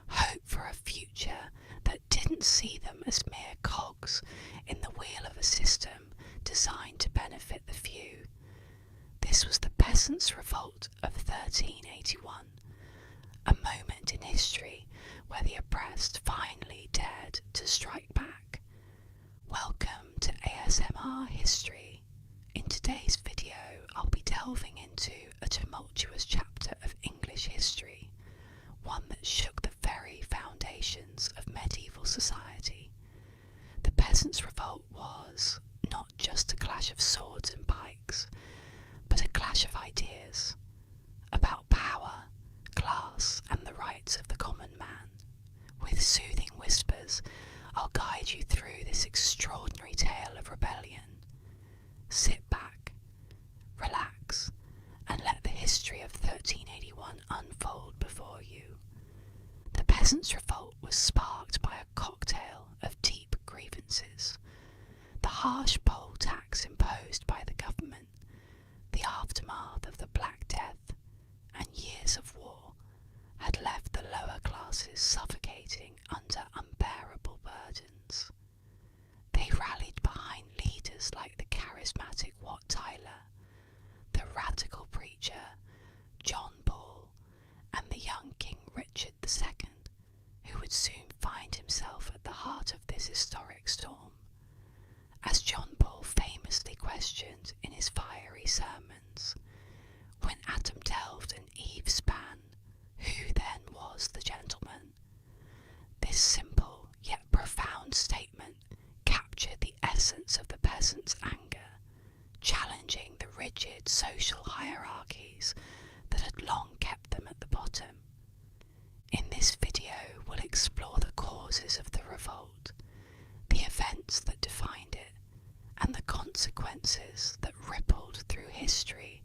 hope for a future that didn't see them as mere cogs in the wheel of a system designed to benefit the few. This was the Peasants Revolt of 1381, a moment in history where the oppressed finally dared to strike back. Welcome to ASMR History. In today's video, I'll be delving into a tumultuous chapter of English history, one that shook the very foundations of medieval society. The Peasants' Revolt was not just a clash of swords and pikes, but a clash of ideas about power, class, and the rights of the common man. With soothing whispers, I'll guide you through this extraordinary tale of rebellion. Sit back, relax, and let the history of 1381 unfold before you. The Peasants' Revolt was sparked by a cocktail of deep grievances. The harsh poll tax imposed by the government, the aftermath of the Black Death, and years of war had left the lower classes suffocating under unbearable burdens. They rallied behind leaders like the charismatic Wat Tyler, the radical preacher John Paul, and the young King Richard II, who would soon find himself at the heart of this historic storm. As John Paul famously questioned in his fiery sermons, when Adam delved and Eve span, who then was the gentleman? This simple yet profound statement captured the essence of the peasants' anger, challenging the rigid social hierarchies that had long kept them at the bottom. In this video, we'll explore the causes of the revolt, the events that defined it, and the consequences that rippled through history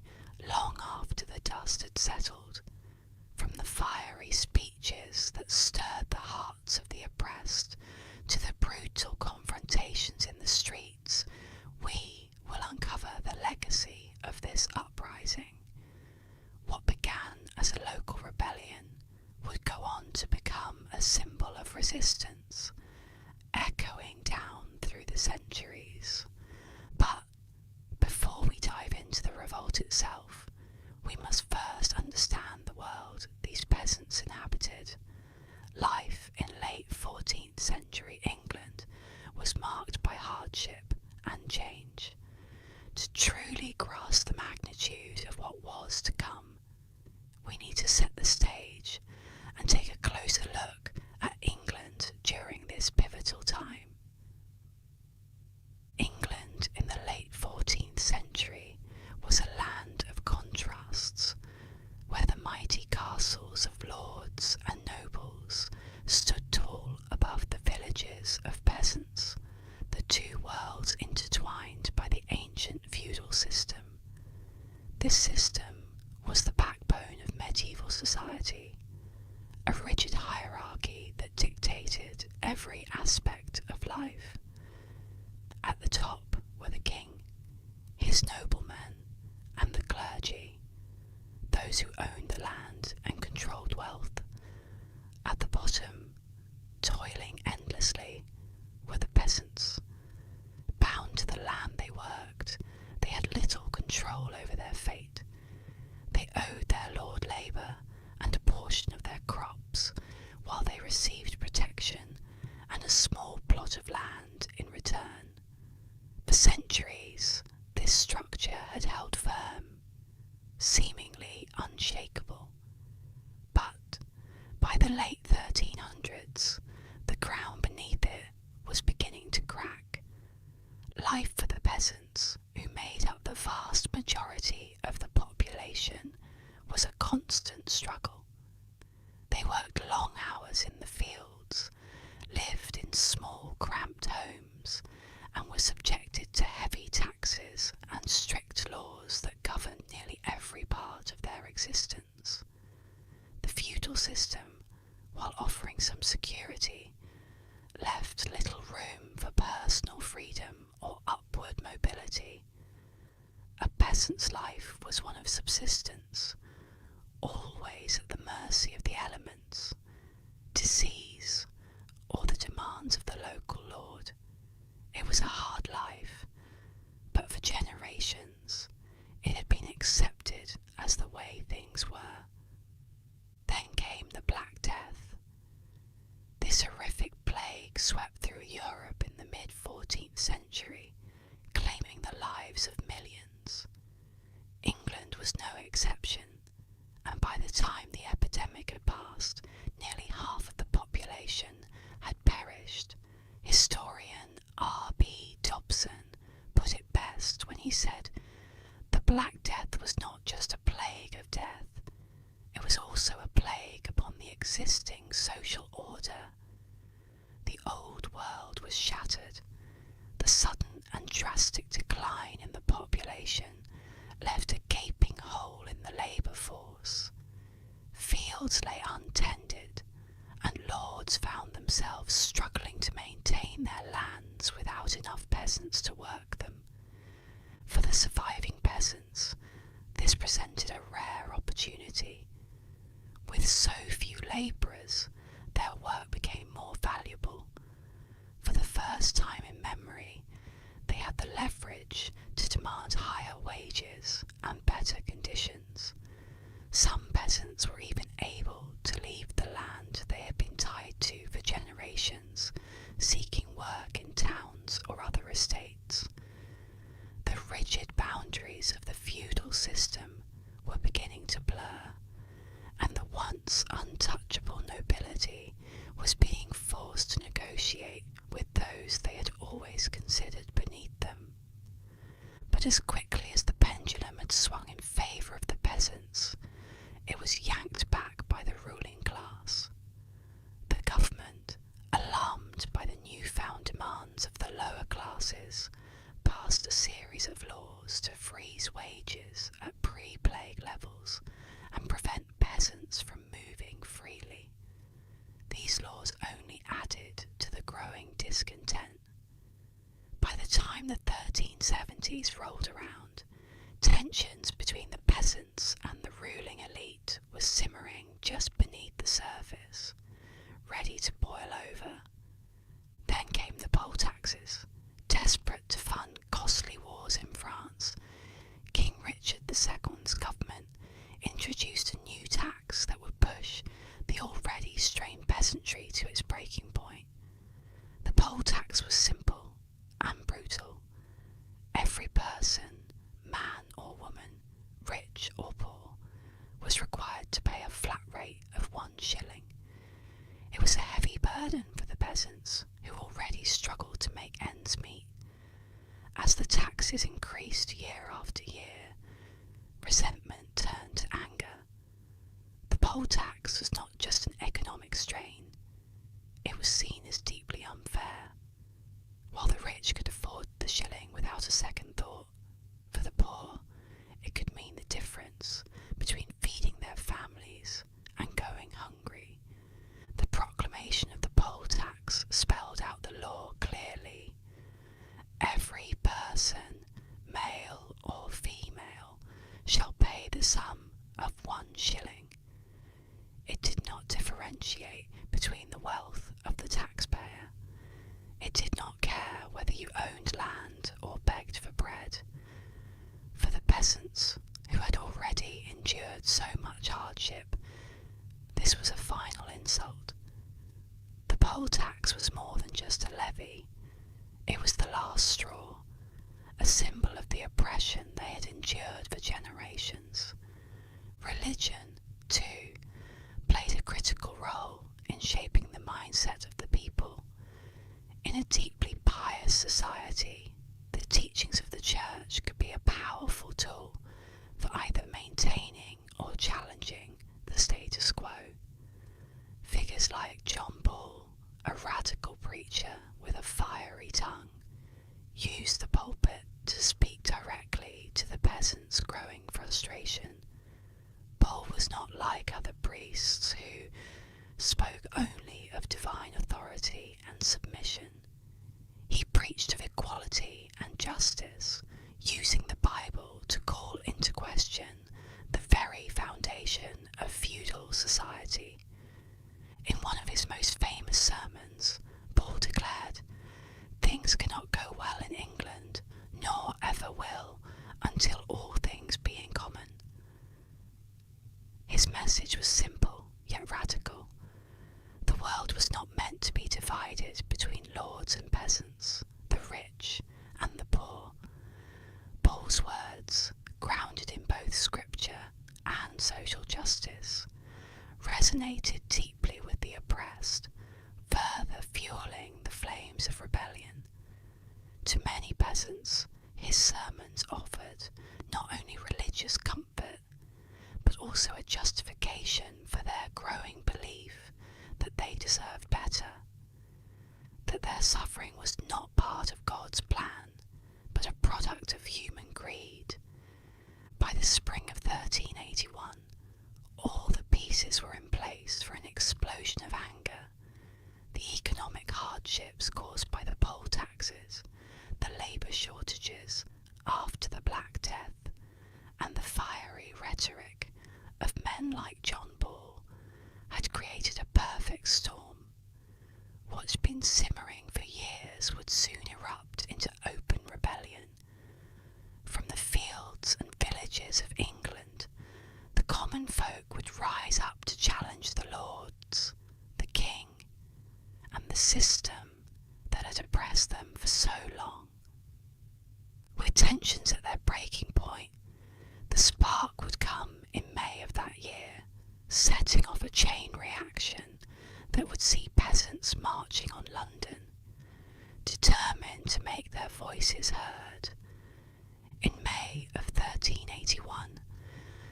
long after the dust had settled. From the fiery speeches that stirred the hearts of the oppressed to the brutal confrontations in the streets, we will uncover the legacy of this uprising. What began as a local rebellion would go on to become a symbol of resistance, echoing down through the centuries. But before we dive into the revolt itself, we must first understand the world these peasants inhabited. Life in late 14th century England was marked by hardship and change. To truly grasp the magnitude of what was to come, we need to set the stage and take a closer look at England during this pivotal time. England in the late 14th century was a land of contrasts, where the mighty castles of lords and nobles stood tall above the villages of every aspect of life. At the top were the king, his noblemen, and the clergy, those who owned the land and controlled wealth. At the bottom, toiling endlessly, were the peasants. Bound to the land they worked, they had little control over their fate. They owed their lord labour and a portion of their crops, while they received protection and a small plot of land in return. For centuries, this structure had held firm, seemingly unshakable. But by the late 1300s, the ground beneath it was beginning to crack. Life for the peasants, who made up the vast majority of the population, was a constant struggle. They worked long hours in the fields, lived in small cramped homes, and were subjected to heavy taxes and strict laws that governed nearly every part of their existence. The feudal system, while offering some security, left little room for personal freedom or upward mobility. A peasant's life was one of subsistence, always at the mercy of the elements, disease, or the demands of the local lord. It was a hard life, but for generations it had been accepted as the way things were. Then came the Black Death. This horrific plague swept through Europe in the mid-14th century, claiming the lives of millions. England was no exception, and by the time the epidemic had passed, nearly half of the population had perished. Historian R.B. Dobson put it best when he said, "The Black Death was not just a plague of death, it was also a plague upon the existing social order. The old world was shattered. The sudden and drastic decline in the population left a gaping hole in the labour force. Fields lay untended, and lords found themselves struggling to maintain their lands without enough peasants to work them. For the surviving peasants, this presented a rare opportunity. With so few labourers, their work became more valuable. For the first time in memory, they had the leverage to demand higher wages and better conditions. Some peasants were even able to leave the land they had been tied to for generations, seeking work in towns or other estates. The rigid boundaries of the feudal system were beginning to blur, and the once untouchable nobility was being forced to negotiate with those they had always considered beneath them. But as quickly as the pendulum had swung in favour of the peasants, it was yanked back by the ruling class. The government, alarmed by the newfound demands of the lower classes, passed a series of laws to freeze wages at pre-plague levels and prevent peasants from moving freely. These laws only added to the growing discontent. By the time the 1370s rolled around, tensions between the peasants and the ruling elite were simmering just beneath the surface, ready to boil over. Then came the poll taxes. Desperate to fund costly wars in France, King Richard II's government introduced a new tax that would push the already strained peasantry to its breaking point. The poll tax was simple and brutal. Every person, man or woman, rich or poor, was required to pay a flat rate of 1 shilling. It was a heavy burden for the peasants, who already struggled to make ends meet. As the taxes increased year after year, resentment turned to anger. The poll tax was not just an economic strain, it was seen as deeply unfair. While the rich could afford the shilling without a second thought, for the poor it could mean the difference between feeding their families and going hungry. The proclamation of the poll tax just a levy. It was the last straw, a symbol of the oppression they had endured for generations. Religion, too, played a critical role in shaping the mindset of the people. In a deeply pious society, the teachings of the Church could be a powerful tool for either maintaining or challenging the status quo. Figures like John Paul, a radical preacher with a fiery tongue, used the pulpit to speak directly to the peasants' growing frustration. Paul was not like other priests who spoke only of divine authority and submission. He preached of equality and justice, using the Bible to call into question the very foundation of feudal society. In one of his most famous sermons, Paul declared, "Things cannot go well in England, nor ever will, until all things be in common." His message was simple, yet radical. The world was not meant to be divided between lords and peasants, the rich and the poor. Paul's words, grounded in both scripture and social justice, resonated deeply with the oppressed, further fueling the flames of rebellion. To many peasants, his sermons offered not only religious comfort, but also a justification for their growing belief that they deserved better, that their suffering was not part of God's plan, but a product of human greed. By the spring of 1381, all the pieces were in place for an explosion of anger. The economic hardships caused by the poll taxes, the labour shortages after the Black Death, and the fiery rhetoric of men like John Paul had created a perfect storm. What had been simmering for years would soon erupt into open rebellion. From the fields and villages of England, the common folk would rise up to challenge the lords, the king, and the system that had oppressed them for so long. With tensions at their breaking point, the spark would come in May of that year, setting off a chain reaction that would see peasants marching on London, determined to make their voices heard. In May of 1381,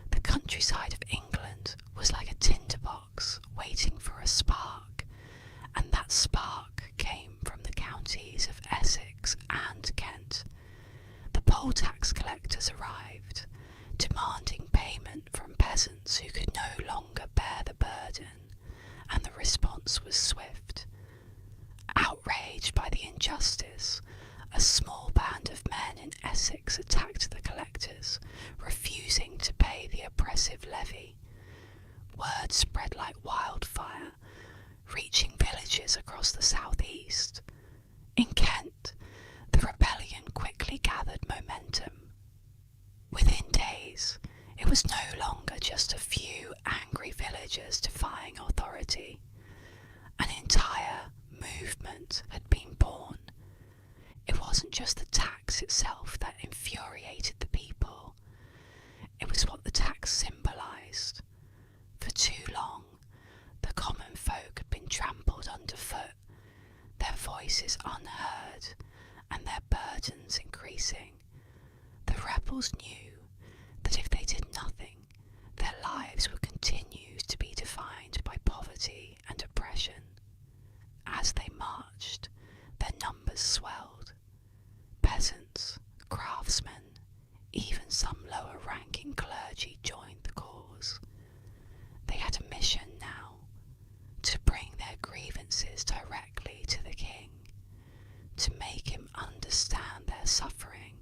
the countryside of England was like a tinderbox waiting for a spark, and that spark came from the counties of Essex and Kent. The poll tax collectors arrived, demanding payment from peasants who could no longer bear the burden, and the response was swift. Outraged by the injustice, a small band of men in Essex attacked the collectors, refusing to pay the oppressive levy. Word spread like wildfire, reaching villages across the southeast. In Kent, the rebellion quickly gathered momentum. Within days, it was no longer just a few angry villagers defying authority. An entire movement had been born. It wasn't just the tax itself that infuriated the people. It was what the tax symbolised. For too long, the common folk had been trampled underfoot, their voices unheard, and their burdens increasing. The rebels knew that if they did nothing, their lives would continue to be defined by poverty and oppression. As they marched, their numbers swelled. Peasants, craftsmen, even some lower-ranking clergy joined the cause. They had a mission now, to bring their grievances directly to the king, to make him understand their suffering,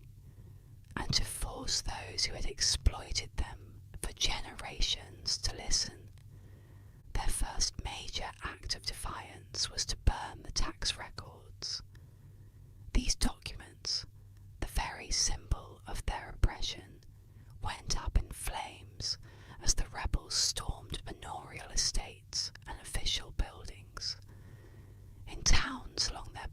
and to force those who had exploited them for generations to listen. Their first major act of defiance was to burn the tax records. These documents, the very symbol of their oppression, went up in flames as the rebels stormed manorial estates and official buildings. In towns along their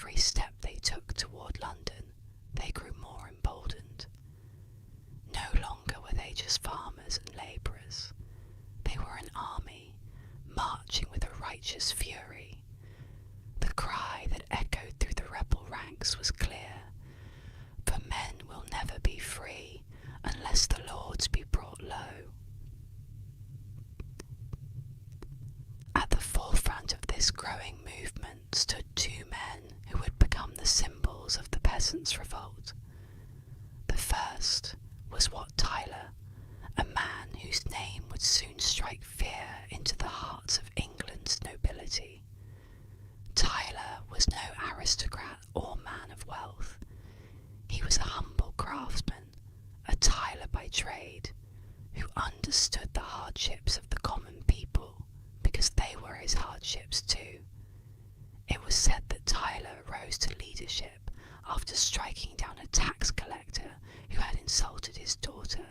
every step they took toward London, they grew more emboldened. No longer were they just farmers and labourers. They were an army, marching with a righteous fury. The cry that echoed through the rebel ranks was clear: "For men will never be free unless the Lords be brought low." At the forefront of this growing movement stood two men who would become the symbols of the Peasants' Revolt. The first was Wat Tyler, a man whose name would soon strike fear into the hearts of England's nobility. Tyler was no aristocrat or man of wealth. He was a humble craftsman, a tiler by trade, who understood the hardships of the common people because they were his hardships too. It was said that Tyler rose to leadership after striking down a tax collector who had insulted his daughter,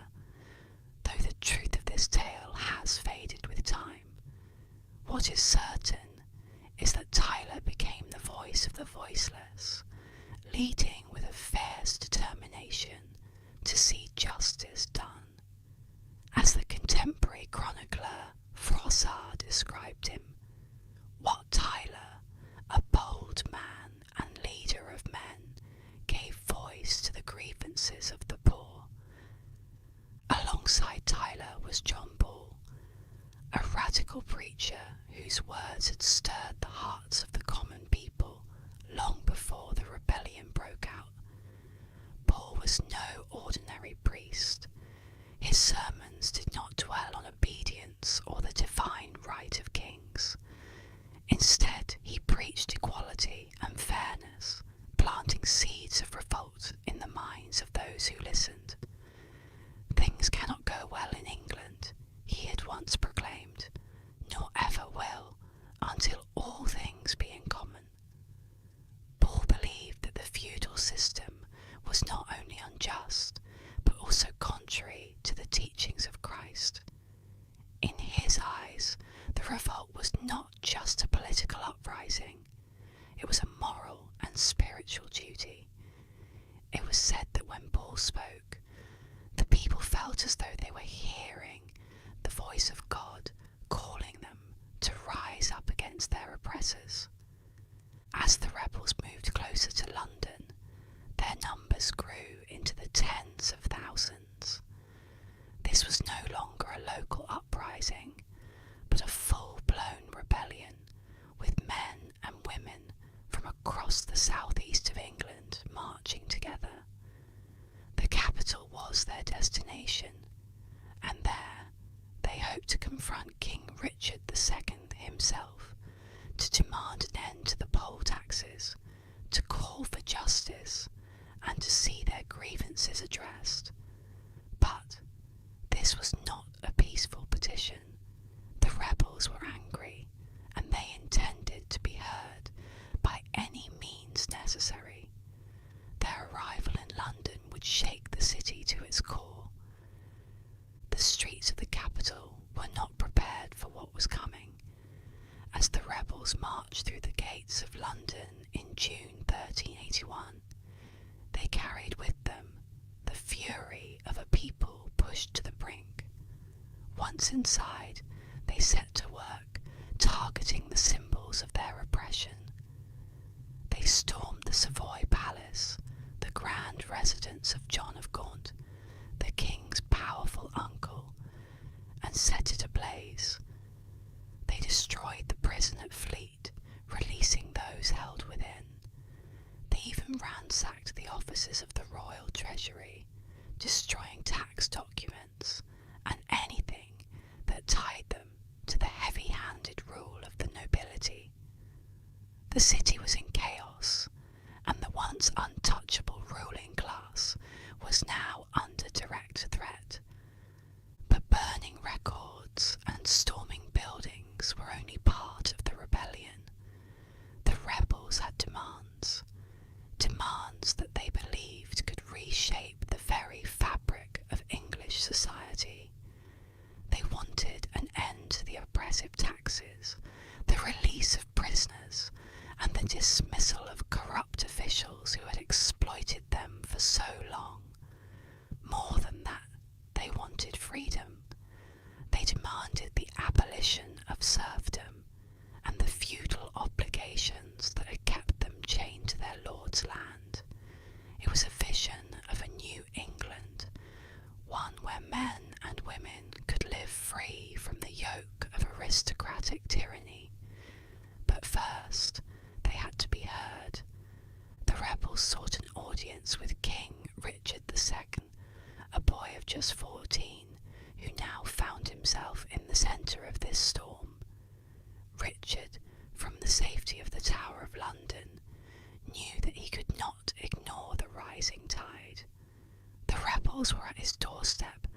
though the truth of this tale has faded with time. What is certain is that Tyler became the voice of the voiceless, leading with a fierce determination to see justice done. As the contemporary chronicler Froissart described him, Wat Tyler, a bold man and leader of men, gave voice to the grievances of the poor. Alongside Tyler was John Ball, a radical preacher whose words had stirred the hearts of the common people long before the rebellion broke out. Ball was no ordinary priest. His sermons did not dwell on obedience or the divine right of kings. Instead, he preached equality and fairness, planting seeds of revolt in the minds of those who listened. "Things cannot go well in England," he had once proclaimed, "nor ever will, until all things be in common." Paul believed that the feudal system was not only unjust, but also contrary to the teachings of Christ. In his eyes, the revolt was not just a political uprising. It was a moral and spiritual duty. It was said that when Paul spoke, the people felt as though they were hearing the voice of God calling them to rise up against their oppressors. As the rebels moved closer to London, their numbers grew into the tens of thousands. This was no longer a local uprising, but a full-blown rebellion, with men and women from across the southeast of England marching together. The capital was their destination, and there they hoped to confront King Richard II himself, to demand an end to the poll taxes, to call for justice, and to see their grievances addressed. But this was not a peaceful petition. The rebels were angry, and they intended to be heard by any means necessary. Their arrival in London would shake the city to its core. The streets of the capital were not prepared for what was coming. As the rebels marched through the gates of London in June 1381, they carried with them the fury of a people pushed to the brink. Once inside, they set to work, targeting the symbols of their oppression. They stormed the Savoy Palace, the grand residence of John of Gaunt, the king's powerful uncle, and set it ablaze. They destroyed the prison at Fleet, releasing those held within. They even ransacked the offices of the royal treasury, destroying tax documents and anything that tied them to the heavy-handed rule of the nobility. The city was in chaos, and the once untouchable ruling class was now under direct threat. But burning records and storming buildings were only part of the rebellion. The rebels had demands that they believed could reshape the very fabric of English society. They wanted an end to the oppressive taxes, the release of prisoners, and the dismissal of corrupt officials who had exploited them for so long. More than that, they wanted freedom. They demanded the abolition of serfdom and the feudal obligations that had kept them chained to their lord's land. It was a vision of a new England, one where men and women could live free from the yoke of aristocratic tyranny. But first, they had to be heard. The rebels sought an audience with King Richard II, a boy of just 14, who now found himself in the centre of this storm. Richard, from the safety of the Tower of London, knew that he could not ignore the rising tide. The rebels were at his doorstep,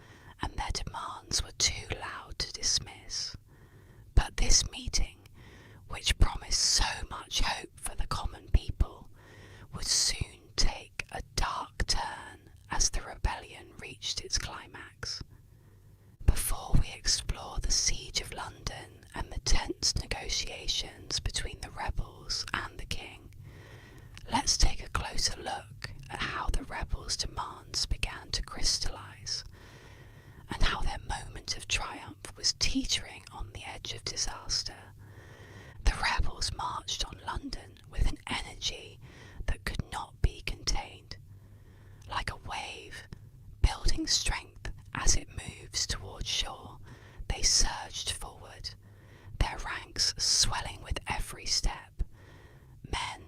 and their demands were too loud to dismiss. But this meeting, which promised so much hope for the common people, would soon take a dark turn as the rebellion reached its climax. Before we explore the siege of London and the tense negotiations between the rebels and the king, let's take a closer look at how the rebels' demands began to crystallise, and how their moment of triumph was teetering on the edge of disaster. The rebels marched on London with an energy that could not be contained. Like a wave, building strength as it moves towards shore, they surged forward, their ranks swelling with every step. Men,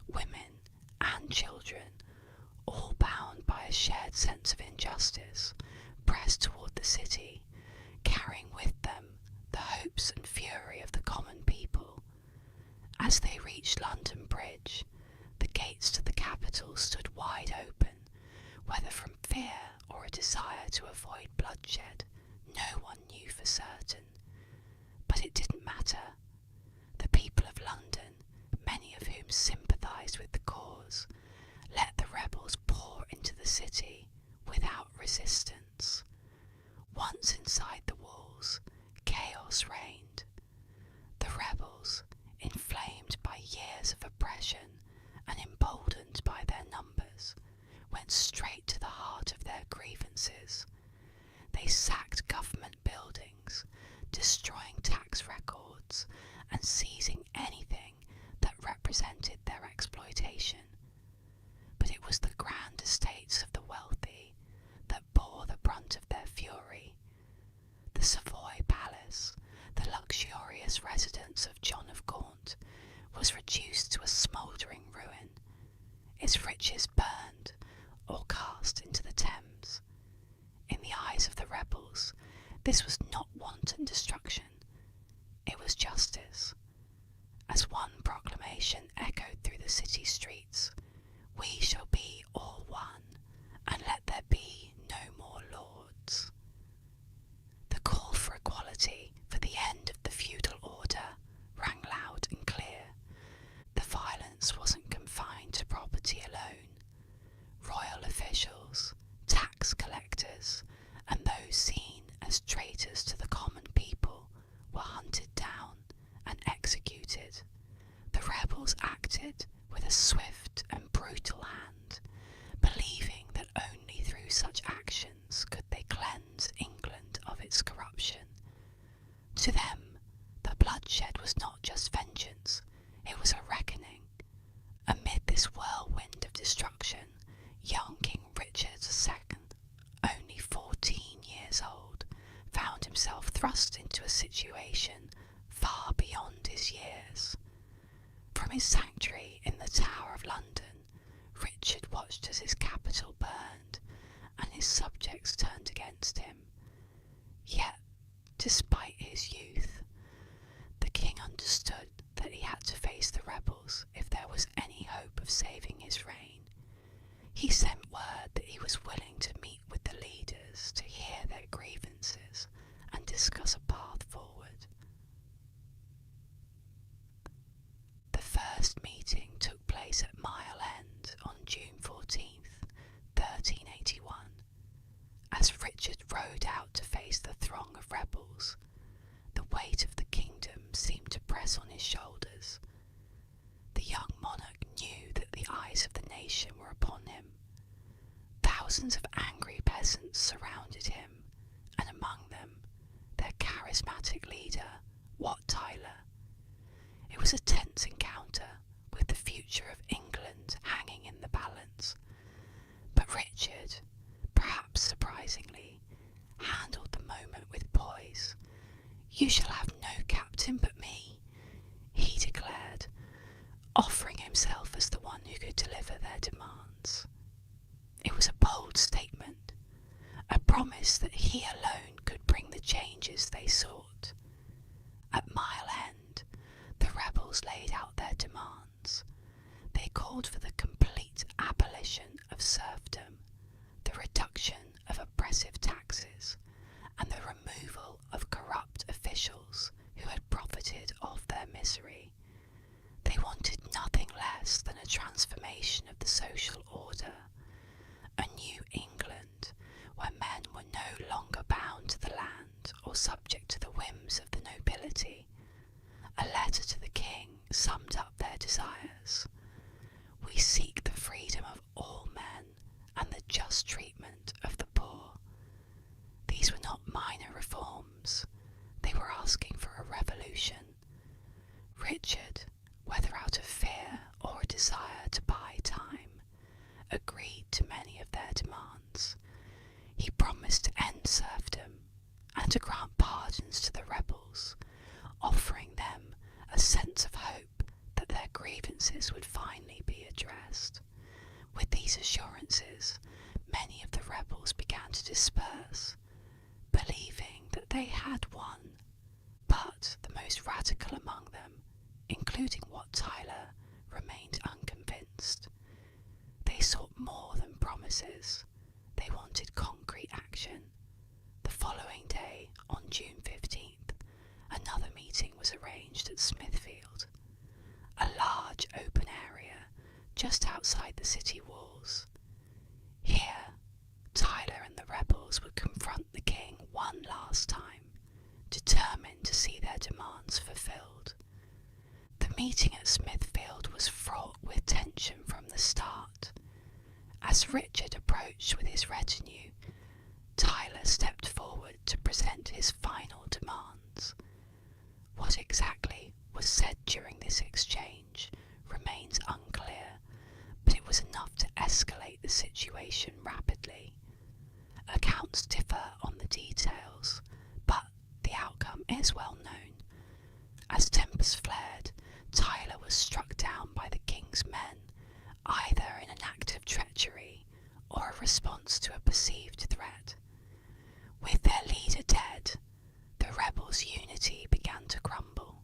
women, and children, all bound by a shared sense of injustice, pressed toward the city, carrying with them the hopes and fury of the common people. As they reached London Bridge, the gates to the capital stood wide open. Whether from fear or a desire to avoid bloodshed, no one knew for certain. But it didn't matter. The people of London, many of whom sympathised with the cause, let the rebels pour into the city without resistance. Once inside the walls, chaos reigned. The rebels, inflamed by years of oppression and emboldened by their numbers, went straight to the heart of their grievances. They sacked government buildings, destroying tax records and seizing anything that represented their exploitation. But it was the grand estates of the wealthy that bore the brunt of their fury. The Savoy Palace, the luxurious residence of John of Gaunt, was reduced to a smouldering ruin, its riches burned or cast into the Thames. In the eyes of the rebels, this was not wanton destruction, it was justice. As one proclamation echoed through the city streets, "We shall be all one, and let there be no more lords." The call for equality, for the end of the feudal order, rang loud and clear. The violence wasn't confined to property alone. Royal officials, tax collectors, and those seen as traitors to the common people were hunted down and executed. The rebels acted with a swift and brutal hand, believing that only through such actions could they cleanse England of its corruption. To them, the bloodshed was not just vengeance, it was a reckoning. Amid this whirlwind of destruction, young King Richard II, only 14 years old, found himself thrust into a situation far beyond his years. From his sanctuary in the Tower of London, Richard watched as his capital burned and his subjects turned against him. Yet, despite his youth, the king understood that he had to face the rebels if there was any hope of saving his reign. He sent word that he was willing to meet with the leaders to hear their grievances and discuss a path forward. The first meeting took place at Mile End on June 14th, 1381. As Richard rode out to face the throng of rebels, the weight of the kingdom seemed to press on his shoulders. The young monarch devastation were upon him. Thousands of angry peasants surrounded him, and among them their charismatic leader, Wat Tyler. It was a tense encounter, with the future of England hanging in the balance. But Richard, perhaps surprisingly, handled the moment with poise. "You shall have no captain but me," he declared, offering himself as the one who could deliver their demands. It was a bold statement, a promise that he alone could bring the changes they sought. At Mile End, the rebels laid out their demands. They called for the complete abolition of serfdom, the reduction of oppressive taxes, and the removal of corrupt officials who had profited off their misery. They wanted nothing less than a transformation of the social order, a new England where men were no longer bound to the land or subject to the whims of the nobility. A letter to the king summed up their desires. "We seek the freedom of all men and the just treatment of the poor." These were not minor reforms. They were asking for a revolution. Richard, whether out of fear or a desire to buy time, agreed to many of their demands. He promised to end serfdom and to grant pardons to the rebels, offering them a sense of hope that their grievances would finally be addressed. With these assurances, many of the rebels began to disperse, believing that they had won. But the most radical among them, including Wat Tyler, remained unconvinced. They sought more than promises. They wanted concrete action. The following day, on June 15th, another meeting was arranged at Smithfield, a large open area just outside the city walls. Here, Tyler and the rebels would confront the king one last time, determined to see their demands fulfilled. The meeting at Smithfield was fraught with tension from the start. As Richard approached with his retinue, Tyler stepped forward to present his final demands. What exactly was said during this exchange remains unclear, but it was enough to escalate the situation rapidly. Accounts differ on the details, but the outcome is well known. As tempers flared, Tyler was struck down by the king's men, either in an act of treachery or a response to a perceived threat. With their leader dead, the rebels' unity began to crumble.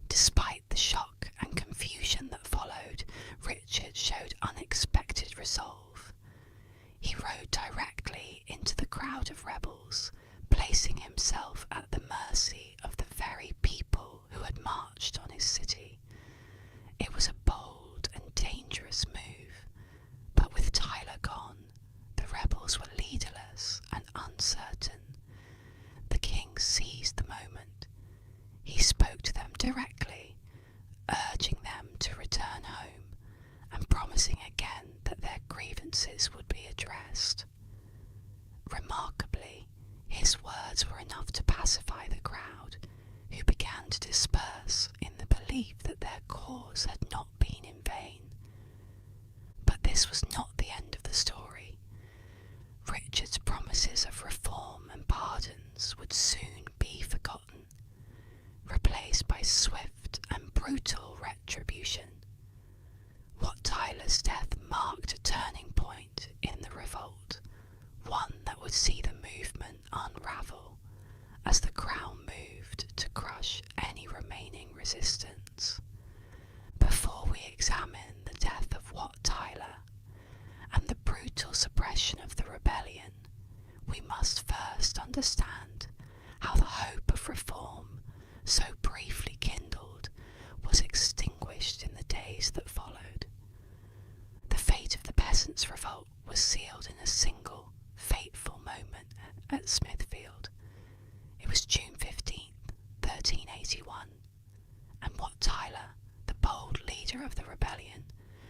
Despite the shock and confusion that followed, Richard showed unexpected resolve. He rode directly into the crowd of rebels, placing himself at the mercy of the very people who had marched on his city. It was a bold and dangerous move, but with Tyler gone, the rebels were leaderless and uncertain. The king seized the moment. He spoke to them directly, urging them to return home and promising again that their grievances would be addressed. Remarkably, his words were enough to pacify the crowd, who began to disperse in the belief that their cause had not been in vain. But this was not the end of the story. Richard's promises of reform and pardons would soon be forgotten, replaced by swift and brutal retribution. Wat Tyler's death marked a turning point in the revolt, one that would see the movement unravel as the crown moved to crush any remaining resistance. Before we examine the death of Wat Tyler and the brutal suppression of the rebellion, we must first understand how the hope of reform, so briefly kindled, was extinguished in the days that followed. The fate of the Peasants Revolt was sealed in a single, fateful moment at Smithfield. It was June 15th, 1381, and Wat Tyler, the bold leader of the rebellion,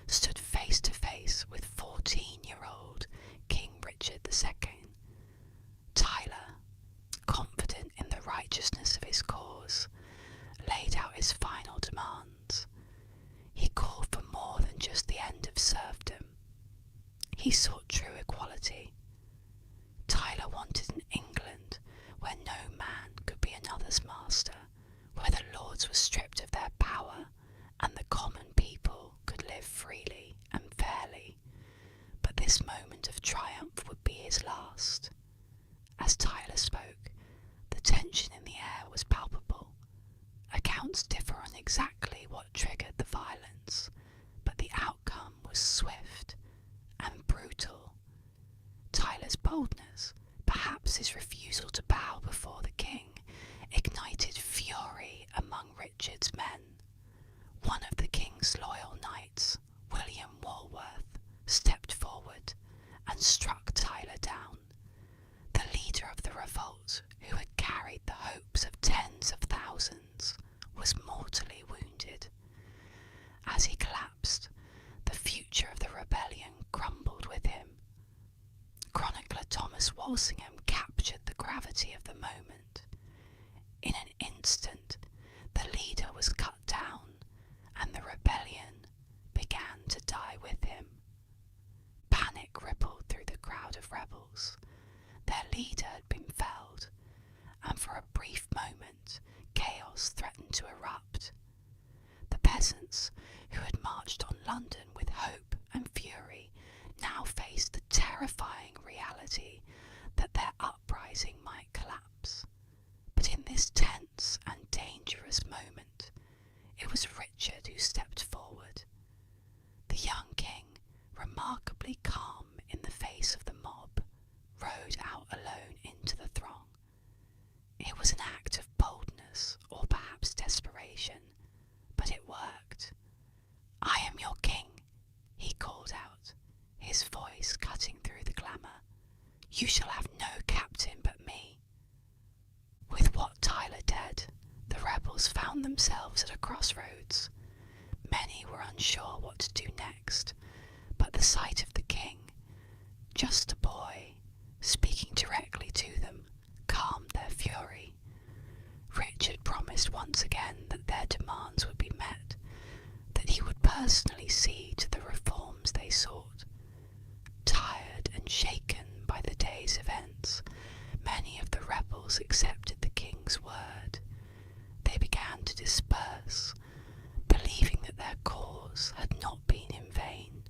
stood face face to face with 14-year-old King Richard II. Tyler, confident in the righteousness of his cause, laid out his final demands. He called for more than just the end of serfdom. He sought true equality. Tyler wanted an England where no man could be another's master, where the lords were stripped of their power and the common people could live freely and fairly. But this moment of triumph would be his last. As Tyler spoke, the tension in the air was palpable. Accounts differ on exactly what triggered the violence, but the outcome was swift and brutal. Tyler's boldness, perhaps his refusal to bow before the king, ignited fury among Richard's men. One of the king's loyal knights, William Walworth, stepped forward and struck Tyler down. The leader of the revolt, who had carried the hopes of tens of thousands, was mortally wounded. As he collapsed, the future of the rebellion crumbled with him. Chronicler Thomas Walsingham captured the gravity of the moment. In an instant, the leader was cut down, and the rebellion began to die with him. Panic rippled through the crowd of rebels. Their leader had been felled, and for a brief moment, chaos threatened to erupt. The peasants, who had marched on London with hope and fury, now faced the terrifying reality that their uprising might collapse. But in this tense and dangerous moment, it was Richard who stepped forward. The young king, remarkably calm in the face of the mob, rode out alone into the throng. It was an act of boldness, or perhaps desperation, but it worked. "I am your king," he called out, his voice cutting through the glamour. "You shall have no captain but me." With what Tyler dead, the rebels found themselves at a crossroads. Many were unsure what to do next, but the sight of the king, just a boy, speaking directly to them, calmed their fury. Richard promised once again that their demands would be met, that he would personally see to the reforms they sought. Tired and shaken by the day's events, many of the rebels accepted the king's word. They began to disperse, believing that their cause had not been in vain.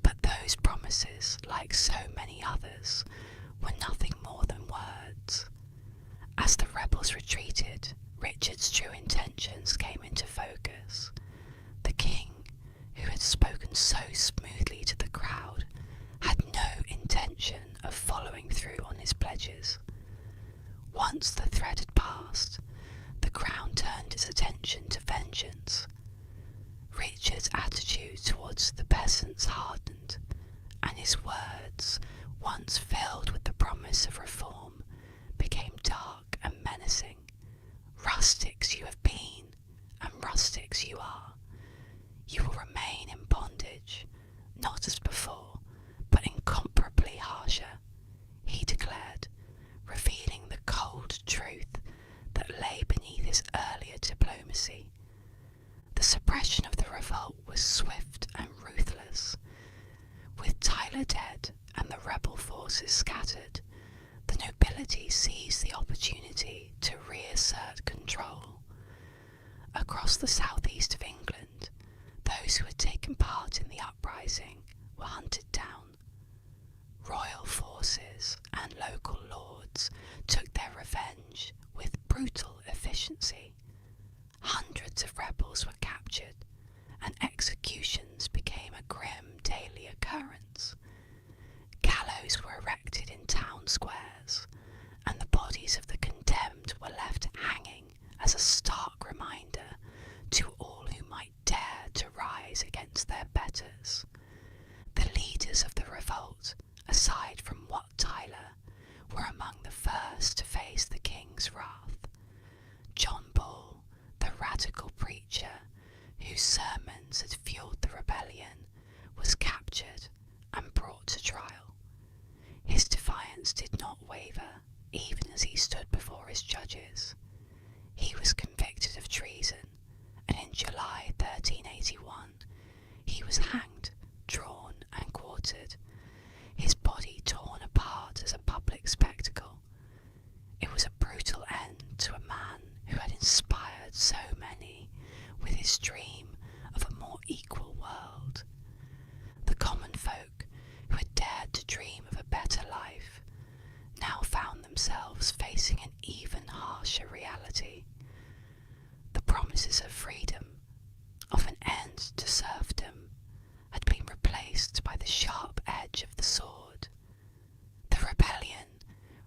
But those promises, like so many others, were nothing more than words. As the rebels retreated, Richard's true intentions came into focus. The king, who had spoken so smoothly to the crowd, had no intention of following through on his pledges. Once the threat had passed, the crown turned its attention to vengeance. Richard's attitude towards the peasants hardened, and his words, once filled with the promise of reform, became dark and menacing. "Rustics you have been, and rustics you are. You will remain in bondage, not as before, but incomparably harsher," he declared, revealing the cold truth that lay beneath his earlier diplomacy. The suppression of the revolt was swift and ruthless. With Tyler dead and the rebel forces scattered, the nobility seized the opportunity to reassert control. Across the southeast of England, those who had taken part in the uprising were hunted down. Royal forces and local lords took their revenge with brutal efficiency. Hundreds of rebels were captured, and executions became a grim daily occurrence. Gallows were erected in town squares, and the bodies of the condemned were left hanging as a stark reminder to all who might dare to rise against their betters. The leaders of the revolt, aside from Wat Tyler, were among the first to face the king's wrath. John Bull, the radical preacher, whose sermons had fueled the rebellion, was his judges. He was convicted of treason, and in July 1381 he was hanged, drawn and quartered, his body torn apart as a public spectacle. It was a brutal end to a man who had inspired so many with his dream of a more equal world. The common folk who had dared to dream of a better life now found themselves facing an even harsher reality. The promises of freedom, of an end to serfdom, had been replaced by the sharp edge of the sword. The rebellion,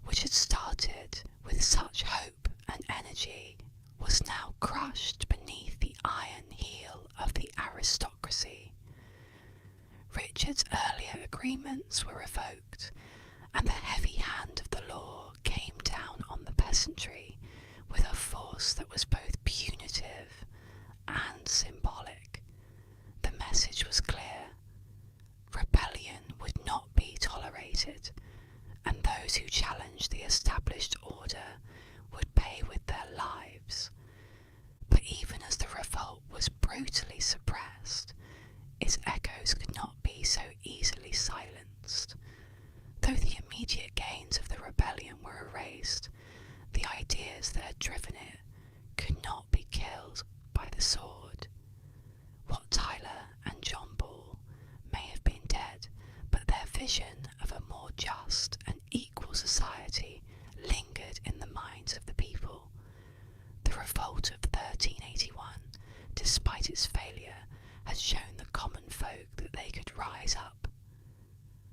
which had started with such hope and energy, was now crushed beneath the iron heel of the aristocracy. Richard's earlier agreements were revoked, and the heavy hand of the law came down on the peasantry with a force that was both punitive and symbolic. The message was clear. Rebellion would not be tolerated, and those who challenged the established order would pay with their lives. But even as the revolt was brutally suppressed, its echoes could not be so easily silenced. Though the immediate gains of the rebellion were erased, the ideas that had driven it could not be killed by the sword. Wat Tyler and John Ball may have been dead, but their vision of a more just and equal society lingered in the minds of the people. The revolt of 1381, despite its failure, had shown the common folk that they could rise up,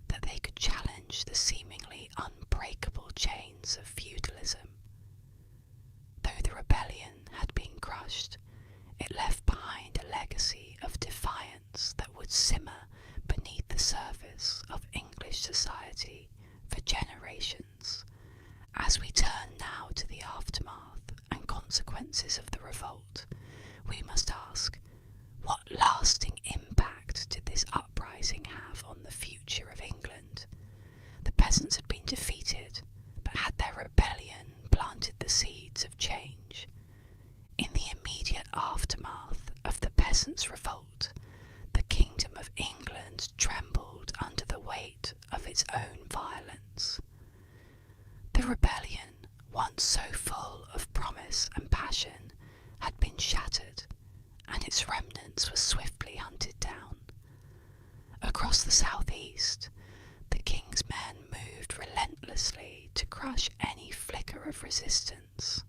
that they could challenge the seemingly unbreakable chains of feudalism. Though the rebellion had been crushed, it left behind a legacy of defiance that would simmer beneath the surface of English society for generations. As we turn now to the aftermath and consequences of the revolt, we must ask, what lasting impact did this uprising have on the future of England? The peasants had been defeated, but had their rebellion planted the seeds of change? In the immediate aftermath of the Peasants' Revolt, the kingdom of England trembled under the weight of its own violence. The rebellion, once so full of promise and passion, had been shattered, and its remnants were swiftly hunted down. Across the southeast, the king's men moved relentlessly to crush any flicker of resistance.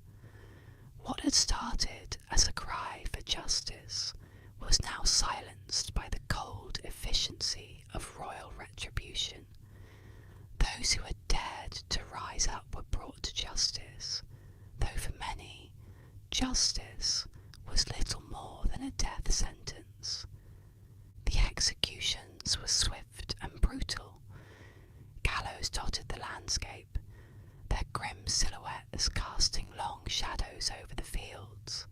What had started as a cry for justice was now silenced by the cold efficiency of royal retribution. Those who had dared to rise up were brought to justice, though for many, justice was little more than a death sentence. The executions were swift and brutal. Gallows dotted the landscape, their grim silhouettes casting long shadows over the fields.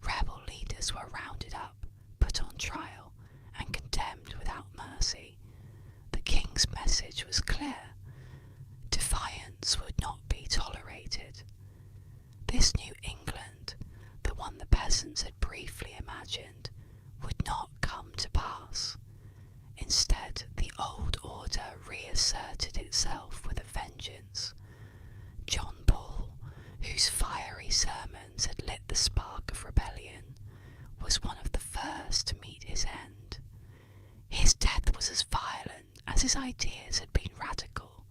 Rebel leaders were rounded up, put on trial, and condemned without mercy. The king's message was clear. Defiance would not be tolerated. This new England, the one the peasants had briefly imagined, would not come to pass. Instead, the old order reasserted itself with a vengeance. John Ball, whose fiery sermons had lit the spark of rebellion, was one of the first to meet his end. His death was as violent as his ideas had been radical.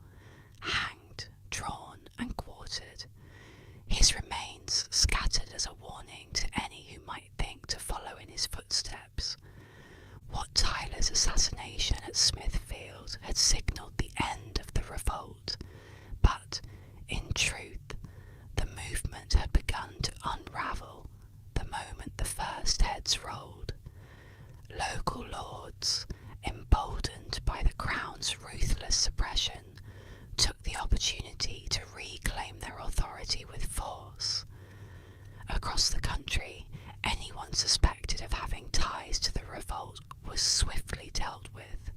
Hanged, drawn, and quartered, his remains scattered as a warning to any who might think to follow in his footsteps. Wat Tyler's assassination at Smithfield had signalled the end of the revolt, but, in truth, the movement had begun to unravel the moment the first heads rolled. Local lords, emboldened by the Crown's ruthless suppression, took the opportunity to reclaim their authority with force. Across the country, anyone suspected of having ties to the revolt was swiftly dealt with.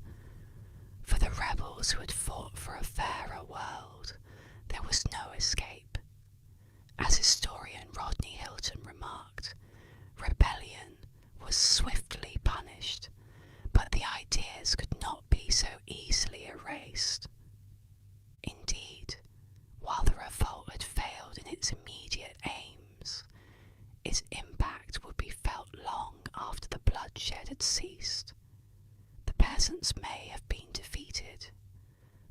For the rebels who had fought for a fairer world, there was no escape. As historian Rodney Hilton remarked, rebellion was swiftly punished, but the ideas could not be so easily erased. Indeed, while the revolt had failed in its immediate aims, its impact would be felt long after the bloodshed had ceased. The peasants may have been defeated,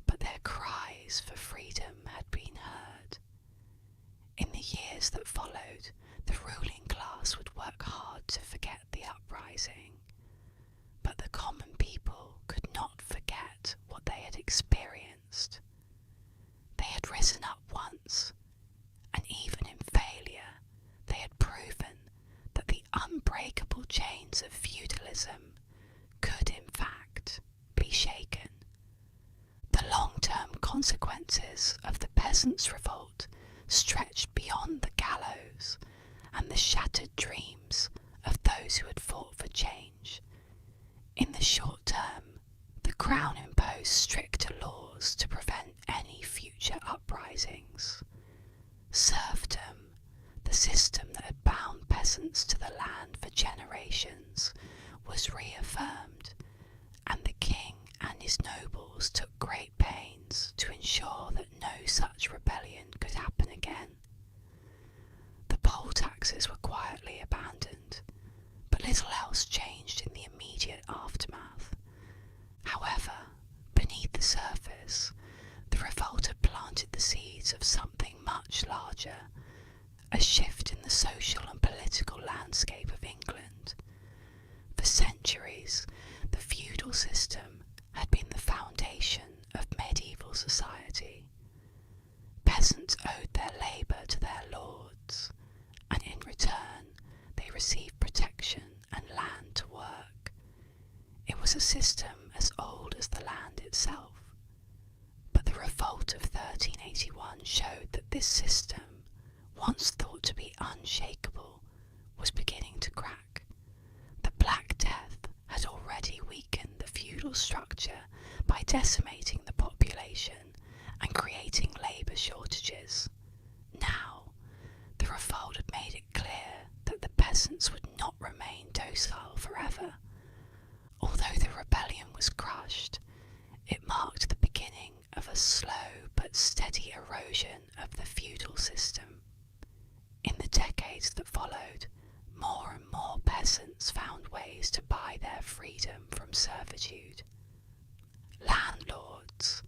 but their cries for freedom had been heard. In the years that followed, the ruling class would work hard to forget the uprising, but the common people could not forget what they had experienced. They had risen up once, and even in failure, they had proven that the unbreakable chains of feudalism could in fact be shaken. The long-term consequences of the Peasants' Revolt stretched beyond the gallows and the shattered dreams of those who had fought for change. In the short term, the Crown imposed stricter laws to prevent any future uprisings. Serfdom, the system that had bound peasants to the land for generations, was reaffirmed, and the king and his nobles took great pains to ensure that no such rebellion could happen again. The poll taxes were quietly abandoned, but little else changed in the immediate aftermath. However, beneath the surface, the revolt had planted the seeds of something much larger, a shift in the social and political landscape of England. For centuries, the feudal system had been the foundation of medieval society. Peasants owed their labour to their lords, and in return they received protection and land to work. It was a system as old as the land itself. But the revolt of 1381 showed that this system, once thought to be unshakable, was beginning to crack. The Black Death had already weakened the feudal structure by decimating the population and creating labour shortages. Now, the revolt had made it clear that the peasants would not remain docile forever. Although the rebellion was crushed, it marked the beginning of a slow but steady erosion of the feudal system. In the decades that followed, more and more peasants found ways to buy their freedom from servitude. Landlords,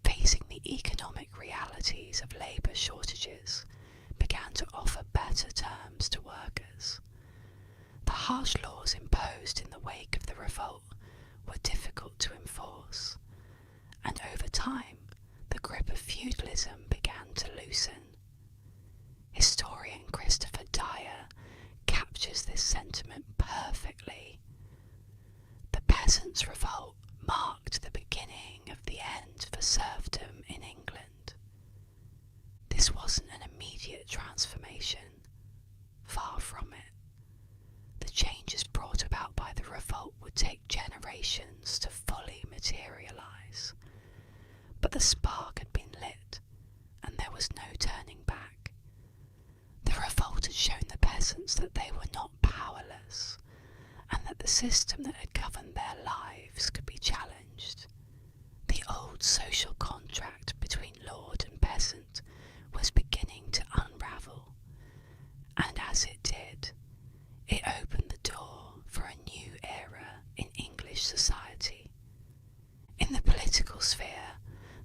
facing the economic realities of labour shortages, began to offer better terms to workers. The harsh laws imposed in the wake of the revolt were difficult to enforce, and over time the grip of feudalism began to loosen. Historian Christopher Dyer captures this sentiment perfectly. The Peasants' Revolt marked the beginning of the end for serfdom in England. This wasn't an immediate transformation, far from it. The changes brought about by the revolt would take generations to fully materialise. But the spark had been lit, and there was no turning back. The revolt had shown the peasants that they were not powerless, and that the system that had governed their lives could be challenged. The old social contract between lord and peasant was beginning to unravel, and as it did, it opened the door for a new era in English society. In the political sphere,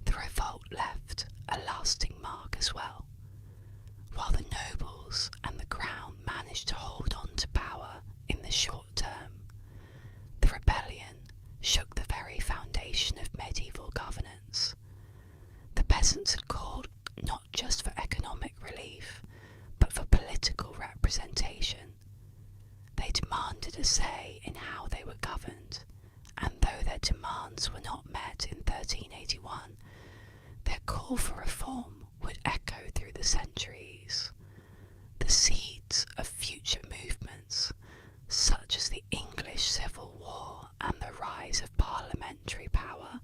the revolt left a lasting mark as well. While the nobles and the crown managed to hold on to power in the short term, the rebellion shook the very foundation of medieval governance. The peasants had called not just for economic relief, but for political representation. They demanded a say in how they were governed, and though their demands were not met in 1381, their call for reform would echo through the centuries. The seeds of future movements, such as the English Civil War and the rise of parliamentary power,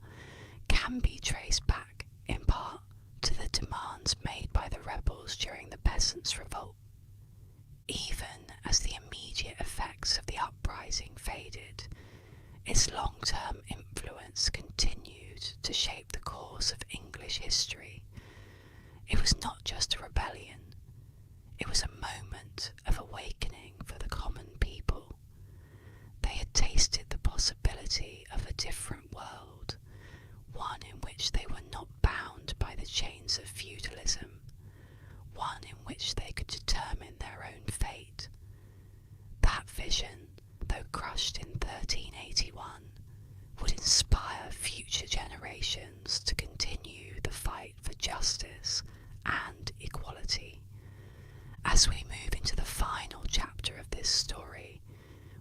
can be traced back in part to the demands made by the rebels battles during the Peasants Revolt. Even as the immediate effects of the uprising faded, its long-term influence continued to shape the course of English history. It was not just a rebellion, it was a moment of awakening for the common people. They had tasted the possibility of a different world, one in which they were not bound by the chains of feudalism, one in which they could determine their own fate. That vision, though crushed in 1381, would inspire future generations to continue the fight for justice and equality. As we move into the final chapter of this story,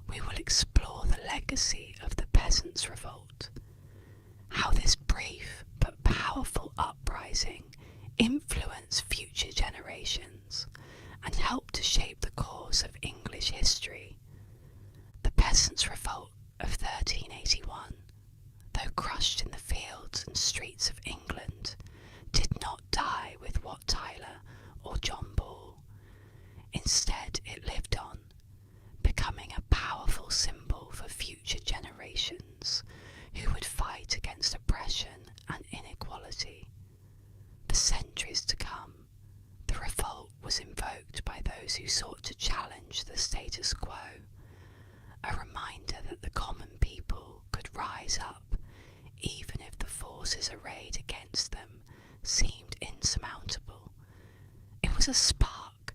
we will explore the legacy of the Peasants' Revolt, how this brief but powerful uprising influenced future generations and helped to shape the course of English history. The Peasants' Revolt of 1381, though crushed in the fields and streets of England, did not die with Wat Tyler or John Ball. Instead, it lived on, becoming a powerful symbol for future generations who would fight against oppression and inequality. For centuries to come, the revolt was invoked by those who sought to challenge the status quo, a reminder that the common people could rise up even if the forces arrayed against them seemed insurmountable. It was a spark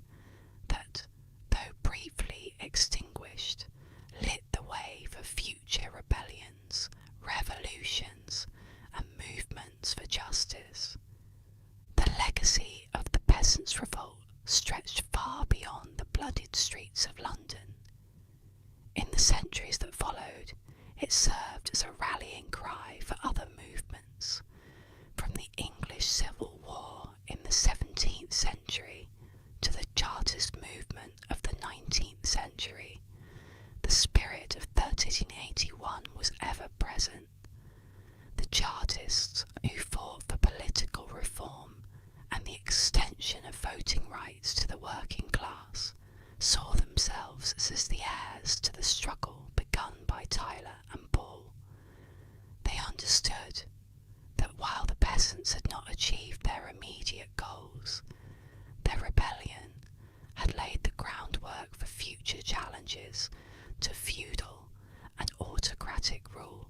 that, though briefly extinguished, lit the way for future rebellions, revolutions, and movements for justice. The legacy of the Peasants' Revolt stretched far beyond the blooded streets of London. In the centuries that followed, it served as a rallying cry for other movements, from the English Civil War in the 17th century to the Chartist movement of the 19th century. The spirit of 1381 was ever present. The Chartists, who fought for political reform and the extension of voting rights to the working class, saw themselves as the heirs to the struggle begun by Tyler and Ball. They understood that while the peasants had not achieved their immediate goals, their rebellion had laid the groundwork for future challenges to feudal and autocratic rule.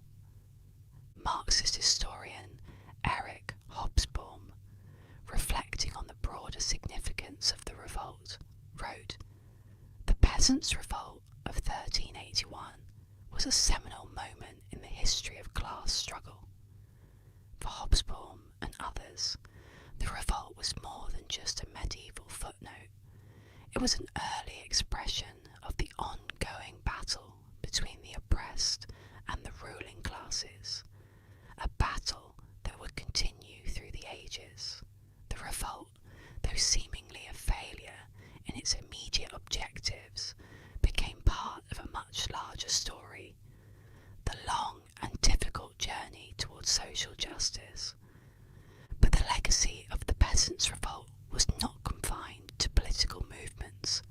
Marxist historian Eric Hobsbawm, reflecting on the broader significance of the revolt, wrote, "The Peasants' Revolt of 1381 was a seminal moment in the history of class struggle." For Hobsbawm and others, the revolt was more than just a medieval footnote. It was an early expression of the ongoing battle between the oppressed and the ruling classes, a battle that would continue through the ages. The revolt, though seemingly a failure in its immediate objectives, became part of a much larger story, the long and difficult journey towards social justice. But the legacy of the Peasants' Revolt was not confined to political movements.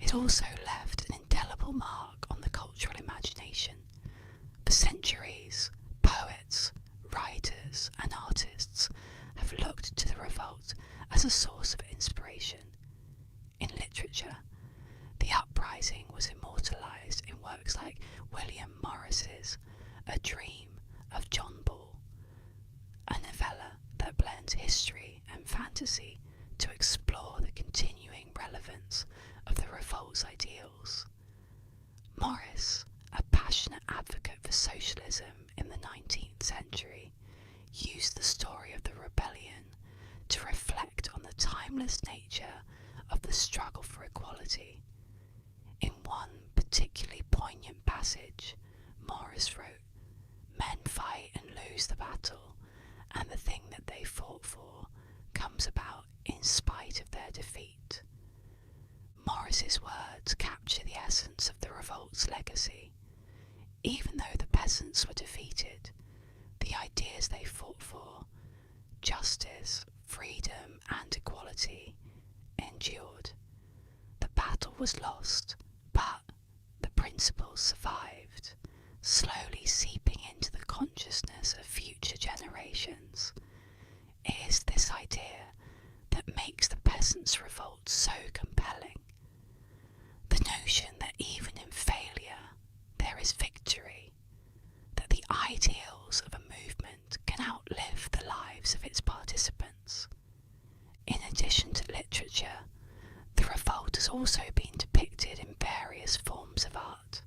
It also left an indelible mark on the cultural imagination. For centuries, poets, writers, and artists have looked to the revolt as a source of inspiration. In literature, the uprising was immortalised in works like William Morris's A Dream of John Ball, a novella that blends history and fantasy to explore the continuing relevance of the revolt's ideals. Morris, a passionate advocate for socialism in the 19th century, used the story of the rebellion to reflect on the timeless nature of the struggle for equality. In one particularly poignant passage, Morris wrote, "Men fight and lose the battle, and the thing that they fought for comes about in spite of their defeat." Morris's words capture the essence of the revolt's legacy. Even though the peasants were defeated, the ideas they fought for, justice, freedom, and equality, endured. The battle was lost, but the principles survived, slowly seeping into the consciousness of future generations. It is this idea that makes the Peasants' Revolt so compelling. The notion that even in failure there is victory, that the ideals of a movement can outlive the lives of its participants. In addition to literature, the revolt has also been depicted in various forms of art.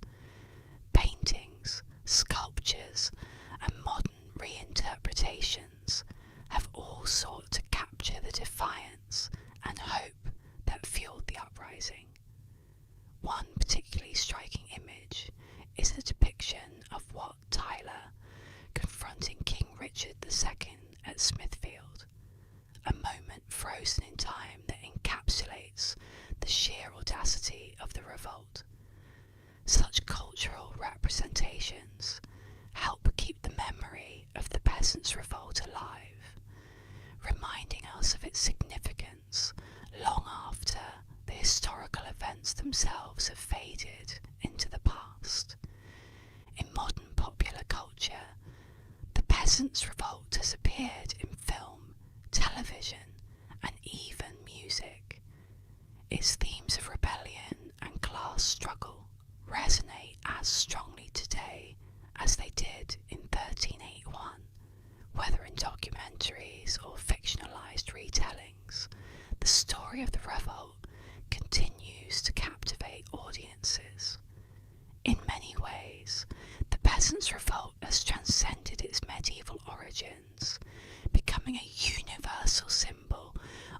Paintings, sculptures, and modern reinterpretations have all sought to capture the defiance and hope that fueled the uprising. One particularly striking image is a depiction of Wat Tyler confronting King Richard II at Smithfield, a moment frozen in time that encapsulates the sheer audacity of the revolt. Such cultural representations help keep the memory of the Peasants' Revolt alive, reminding us of its significance long after the historical events themselves have faded into the past. In modern popular culture, the Peasants' Revolt has appeared in film, television, and even music. Its themes of rebellion and class struggle resonate as strongly today as they did in 1381, whether in documentaries or fictionalized retellings. The story of the revolt continues to captivate audiences. In many ways, the Peasants' Revolt has transcended its medieval origins, becoming a universal symbol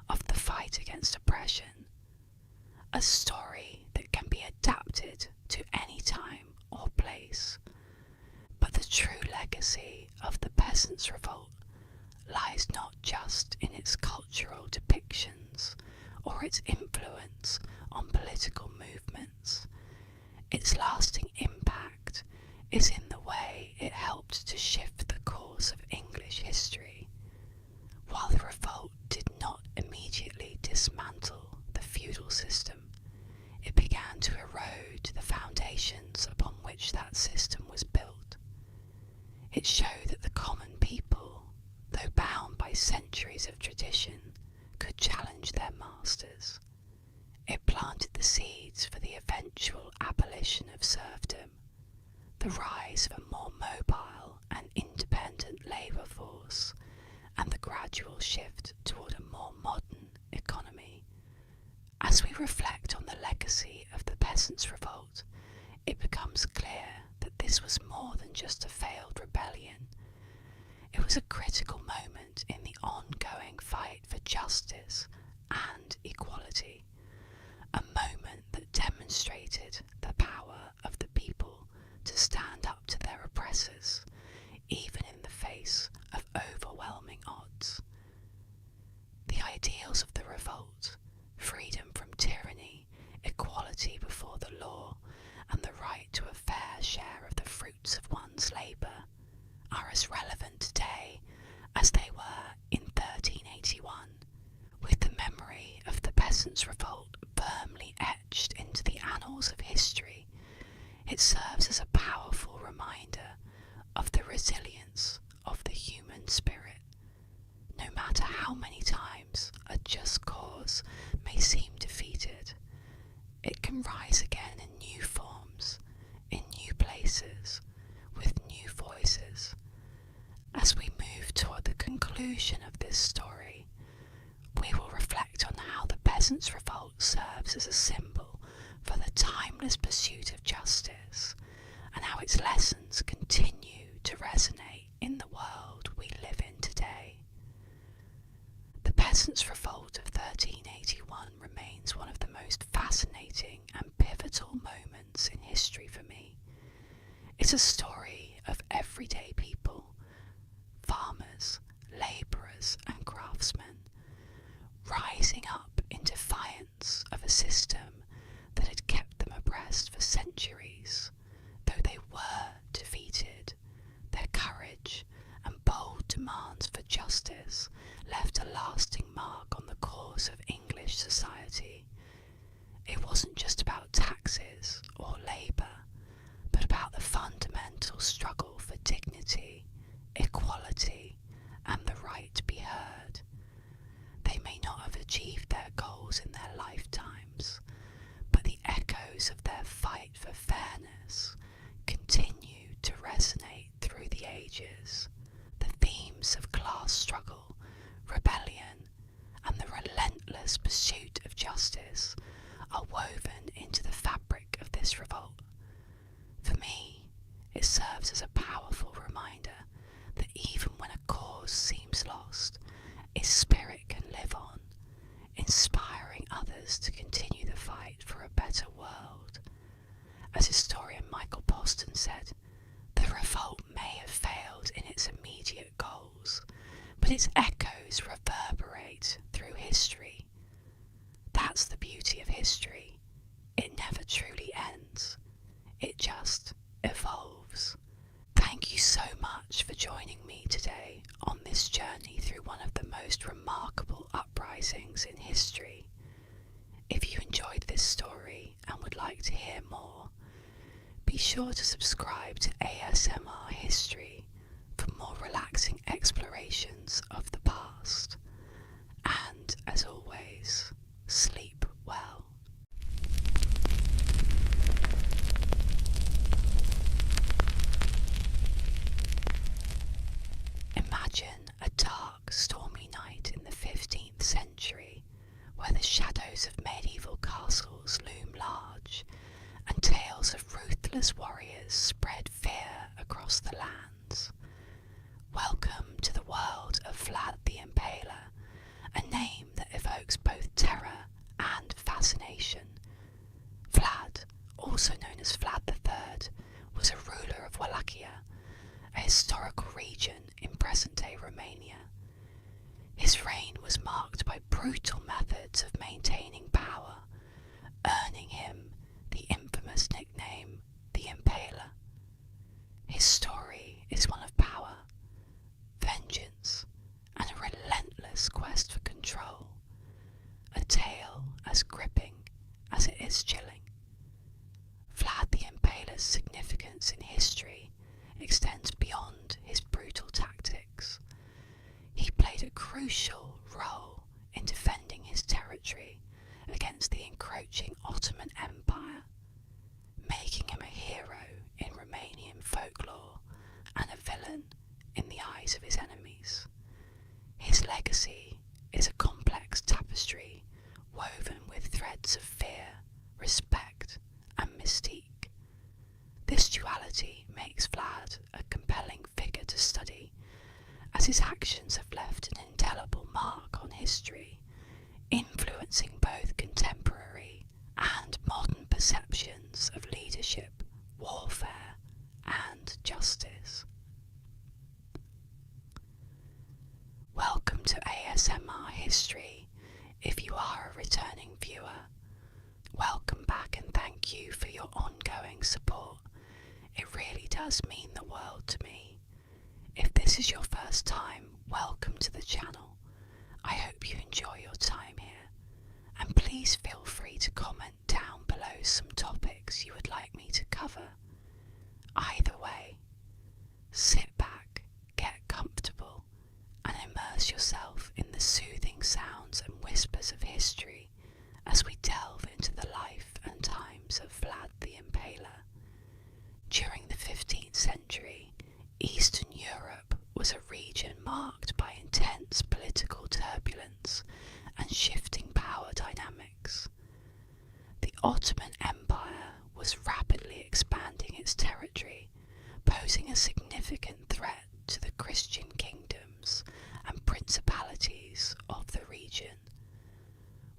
of the fight against oppression. A story that can be adapted to any time or place. But the true legacy of the Peasants' Revolt lies not just in its cultural depictions or its influence on political movements. Its lasting impact is in the way it helped to shift the course of English history. While the revolt did not immediately dismantle the feudal system, it began to erode the foundations upon which that system was built. It showed that the common people, though bound by centuries of tradition, could challenge their masters. It planted the seeds for the eventual abolition of serfdom, the rise of a more mobile and independent labour force, and the gradual shift toward a more modern economy. As we reflect on the legacy of the Peasants' Revolt, it becomes clear that this was more than just a failed rebellion. It was a critical moment in the ongoing fight for justice and equality, a moment that demonstrated the power of the people to stand up to their oppressors, even in the face of overwhelming odds. The ideals of the revolt, freedom from tyranny, equality before the law, and the right to a fair share of the fruits of one's labour, are as relevant today as they were in 1381, with the memory of the Peasants' Revolt firmly etched into the annals of history. It serves as a powerful reminder of the resilience of the human spirit. No matter how many times a just cause may seem defeated, it can rise again in new forms, in new places, with new voices. As we move toward the conclusion of this story, we will reflect on how the Peasants' Revolt serves as a symbol for the timeless pursuit of justice, and how its lessons continue to resonate in the world we live in today. The Peasants' Revolt of 1381 remains one of the most fascinating and pivotal moments in history for me. It's a story of everyday people, farmers, labourers and craftsmen, rising up in defiance of a system that had kept them oppressed for centuries. Though they were defeated, their courage and bold demands for justice left a lasting mark on the course of English society. liberty, equality, and the right to be heard. They may not have achieved their goals in their lifetimes, but the echoes of their fight for fairness continue to resonate through the ages. The themes of class struggle, rebellion, and the relentless pursuit of justice are woven into the fabric of this revolt. For me, it serves as a powerful reminder that even when a cause seems lost, its spirit can live on, inspiring others to continue the fight for a better world. As historian Michael Poston said, the revolt may have failed in its immediate goals, but its echoes reverberate through history. That's the beauty of history. It never truly ends. It just evolves. Thank you so much for joining me today on this journey through one of the most remarkable uprisings in history. If you enjoyed this story and would like to hear more, be sure to subscribe to ASMR History for more relaxing explorations of the past. And as always, sleep well. Imagine a dark, stormy night in the 15th century, where the shadows of medieval castles loom large, and tales of ruthless warriors spread fear across the lands. Welcome to the world of Vlad the Impaler, a name that evokes both terror and fascination. Vlad, also known as Vlad III, was a ruler of Wallachia, a historical region in present-day Romania. His reign was marked by brutal methods of maintaining power, earning him the infamous nickname the Impaler. His story is one of power, vengeance, and a relentless quest for control, a tale as gripping as it is chilling. Vlad the Impaler's significance in history extends beyond his brutal tactics. He played a crucial role in defending his territory against the encroaching Ottoman Empire, making him a hero in Romanian folklore and a villain in the eyes of his enemies. His legacy is a complex tapestry woven with threads of fear, respect, and mystique. This duality makes Vlad a compelling figure to study, as his actions have left an indelible mark on history, influencing both contemporary and modern perceptions of leadership, warfare, and justice. Welcome to ASMR History if you are a returning viewer. Welcome back and thank you for your ongoing support. It really does mean the world to me. If this is your first time, welcome to the channel. I hope you enjoy your time here, and please feel free to comment down below some topics you would like me to cover. Either way, sit back, get comfortable, and immerse yourself in the soothing sounds and whispers of history as we delve into the life and times of Vlad the Impaler. During the 15th century, Eastern Europe was a region marked by intense political turbulence and shifting power dynamics. The Ottoman Empire was rapidly expanding its territory, posing a significant threat to the Christian kingdoms and principalities of the region.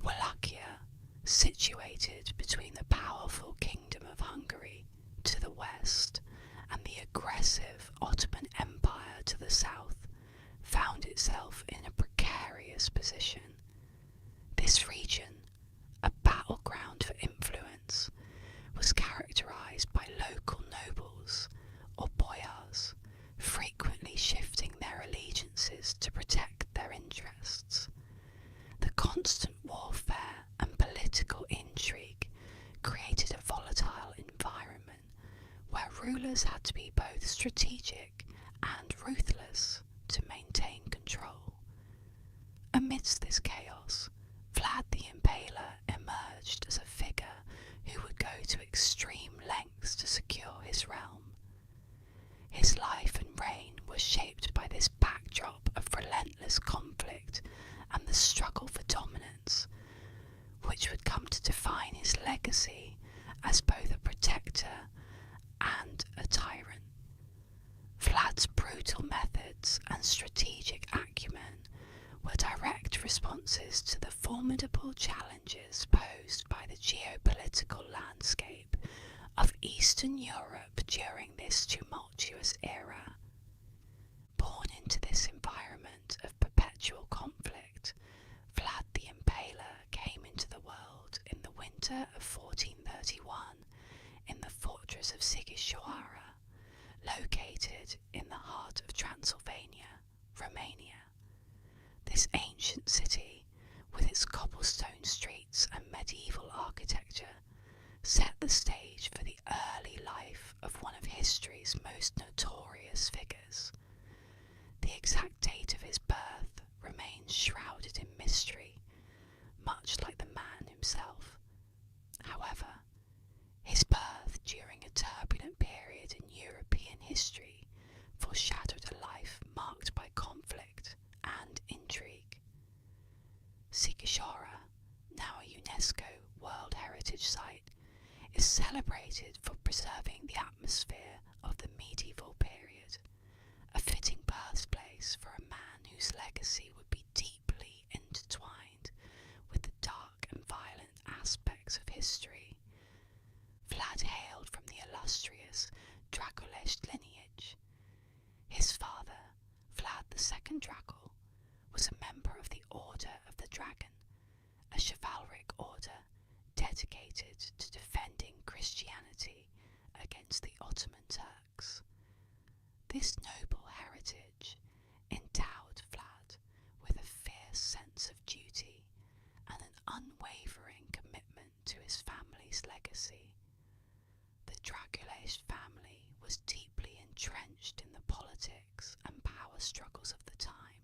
Wallachia, situated between the powerful Kingdom of Hungary to the west and the aggressive Ottoman Empire to the south, found itself in a precarious position. This region, a battleground for influence, was characterized by local nobles, or boyars, frequently shifting their allegiances to protect their interests. The constant warfare and political intrigue created a volatile environment where rulers had to be both strategic and ruthless to maintain control. Amidst this chaos, Vlad the Impaler emerged as a figure who would go to extreme lengths to secure his realm. His life and reign were shaped by this backdrop of relentless conflict and the struggle for dominance, which would come to define his legacy as both a protector and a tyrant. Vlad's brutal methods and strategic acumen were direct responses to the formidable challenges posed by the geopolitical landscape of Eastern Europe during this tumultuous era. Born into this environment of perpetual conflict, Vlad the Impaler came into the world in the winter of 1431 in the fortress of Sighisoara, located in the heart of Transylvania, Romania. This ancient city, with its cobblestone streets and medieval architecture, set the stage for the early life of one of history's most notorious figures. The exact date of his birth remains shrouded in mystery, much like the man himself. However, his birth during a turbulent period in European history foreshadowed a life marked by conflict and intrigue. Sighisoara, now a UNESCO World Heritage Site, is celebrated for preserving the atmosphere of the medieval period, a fitting birthplace for a man whose legacy would be deeply intertwined with the dark and violent aspects of history. Vlad hailed from the illustrious Draculist lineage. His father, Vlad II Dracul, was a member of the Order of the Dragon, a chivalric order dedicated to defending Christianity against the Ottoman Turks. This noble heritage endowed Vlad with a fierce sense of duty and an unwavering commitment to his family's legacy. The Draculist family was deeply entrenched in the politics and power struggles of the time,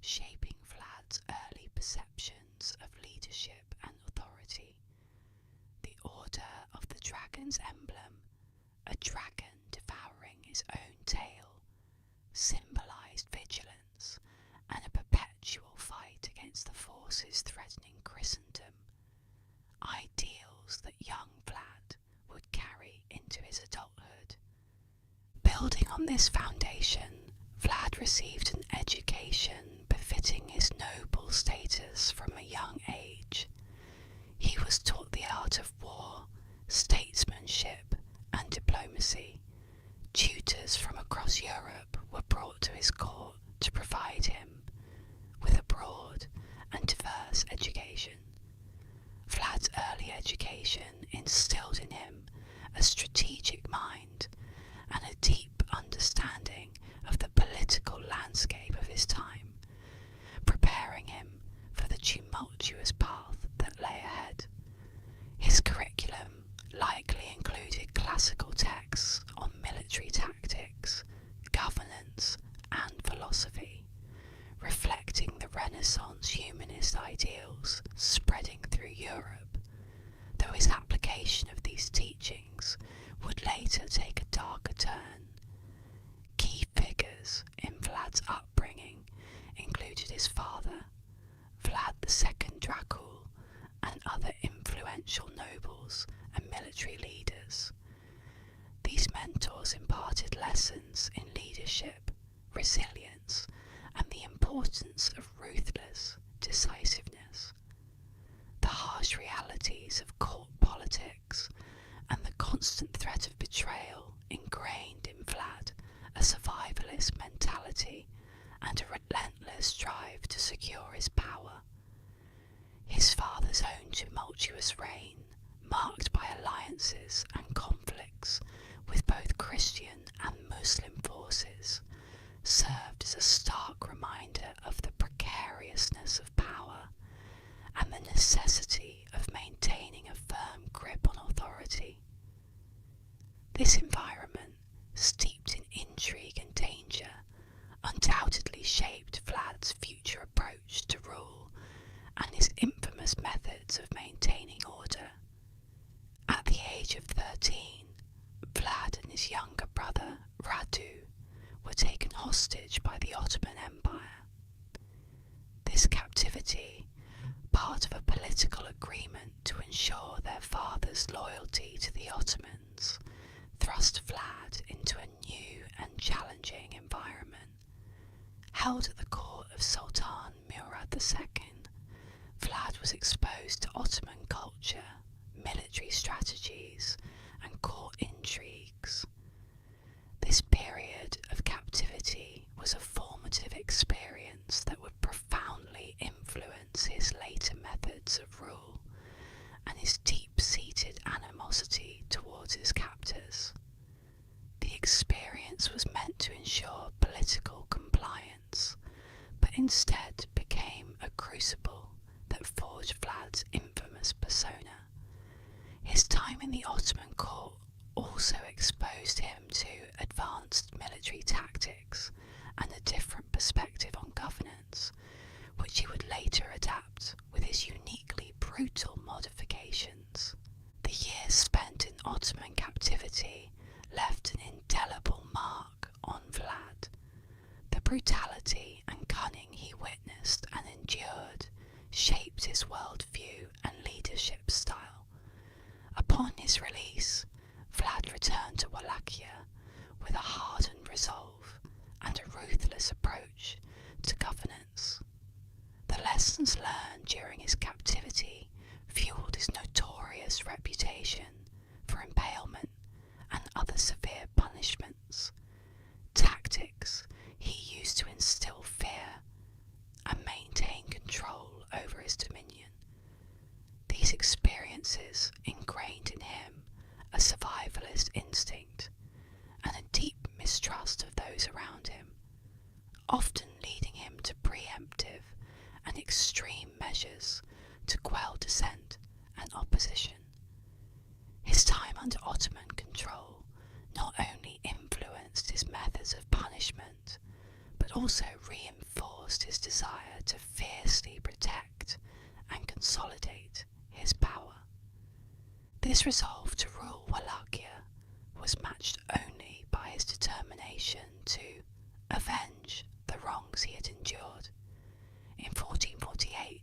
shaping Vlad's early perceptions of leadership and authority. The Order of the Dragon's emblem, a dragon devouring his own tail, symbolised vigilance and a perpetual fight against the forces threatening Christendom, ideals that young Vlad would carry into his adulthood. Building on this foundation, Vlad received an education befitting his noble status from a young age. He was taught the art of war, statesmanship, and diplomacy. Tutors from across Europe were brought to his court to provide him with a broad and diverse education. Vlad's early education instilled in him a strategic mind and a deep understanding of the political landscape of his time, preparing him for the tumultuous path that lay ahead. His curriculum likely included classical texts on military tactics, governance, and philosophy, reflecting the Renaissance humanist ideals spreading through Europe, though his application of these teachings would later take a darker turn. Key figures in Vlad's upbringing included his father, Vlad II Dracul, and other influential nobles and military leaders. These mentors imparted lessons in leadership, resilience, and the importance of ruthless decisiveness. The harsh realities of court politics and the constant threat of betrayal ingrained in Vlad a survivalist mentality and a relentless drive to secure his power. His father's own tumultuous reign, marked by alliances and conflicts with both Christian and Muslim forces, served as a stark reminder of the precariousness of power and the necessity of maintaining a firm grip on authority. This environment, steeped in intrigue and danger, hostage by the Ottoman Empire. This captivity, part of a political agreement to ensure their father's loyalty to the Ottomans, thrust Vlad into a new and challenging environment. Held at the court of Sultan Murad II, Vlad was exposed to Ottoman culture, military strategies, and court intrigues. This period of captivity was a formative experience that would profoundly influence his later methods of rule and his deep-seated animosity towards his captors. The experience was meant to ensure political compliance, but instead became a crucible that forged Vlad's infamous persona. His time in the Ottoman court also exposed him to advanced military tactics and a different perspective on governance, which he would later adapt with his uniquely brutal modifications. The years spent in Ottoman captivity left an indelible mark on Vlad. The brutality and cunning he witnessed and endured shaped his worldview and leadership style. Upon his release, Vlad returned to Wallachia with a hardened resolve and a ruthless approach to governance. The lessons learned during his captivity fueled his notorious reputation for impalement and other severe punishments, tactics he used to instill fear and maintain control over his dominion. These experiences ingrained in him a survivalist instinct and a deep mistrust of those around him, often leading him to preemptive and extreme measures to quell dissent and opposition. His time under Ottoman control not only influenced his methods of punishment, but also reinforced his desire to fiercely protect and consolidate his power. This resolve to rule Wallachia was matched only by his determination to avenge the wrongs he had endured. In 1448,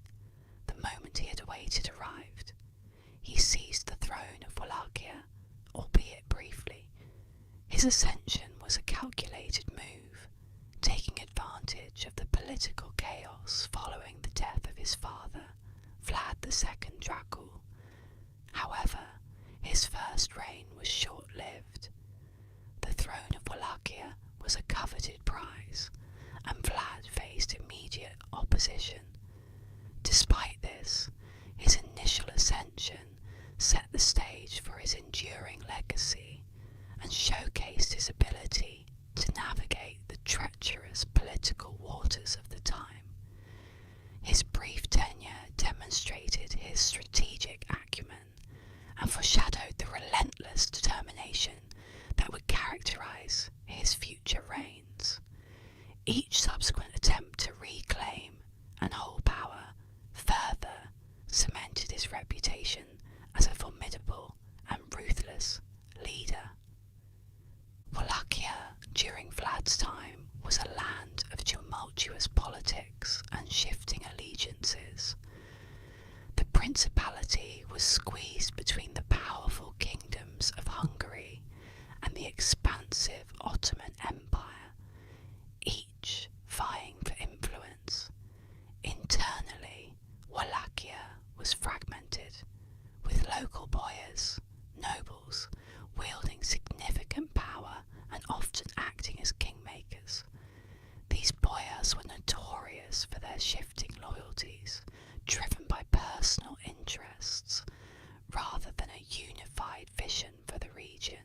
the moment he had awaited arrived. He seized the throne of Wallachia, albeit briefly. His ascension was a calculated move, taking advantage of the political chaos following the death of his father, Vlad II Dracul. However, his first reign was short-lived. The throne of Wallachia was a coveted prize, and Vlad faced immediate opposition. Despite this, his initial ascension set the stage for his enduring legacy and showcased his ability to navigate the treacherous political waters of the time. His brief tenure demonstrated his strategic acumen and foreshadowed the relentless determination that would characterize his future reigns. Each subsequent attempt to reclaim and hold power further cemented his reputation as a formidable and ruthless leader. Wallachia during Vlad's time was a land of tumultuous politics and shifting allegiances. The principality was squeezed between the powerful kingdoms of Hungary and the expansive Ottoman Empire, each vying for influence. Internally, Wallachia was fragmented, with local boyars, nobles, wielding significant power and often acting as kingmakers. These boyars were notorious for their shifting loyalties, driven by personal interests, rather than a unified vision for the region.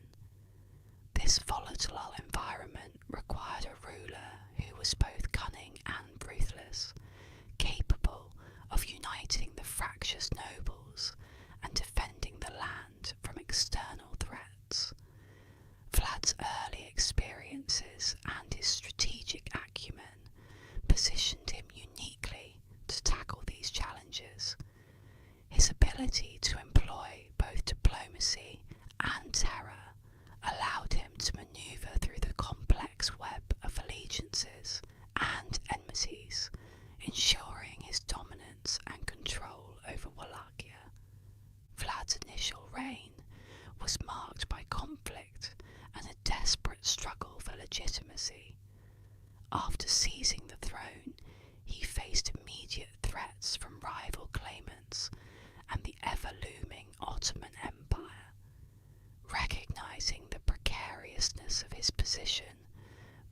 This volatile environment required a ruler who was both cunning and ruthless, capable of uniting the fractious nobles and defending the land from external threats. Vlad's early experiences and his strategic acumen positioned him uniquely to tackle these challenges. His ability to employ both diplomacy and terror allowed him to maneuver through the complex web of After seizing the throne, he faced immediate threats from rival claimants and the ever-looming Ottoman Empire. Recognising the precariousness of his position,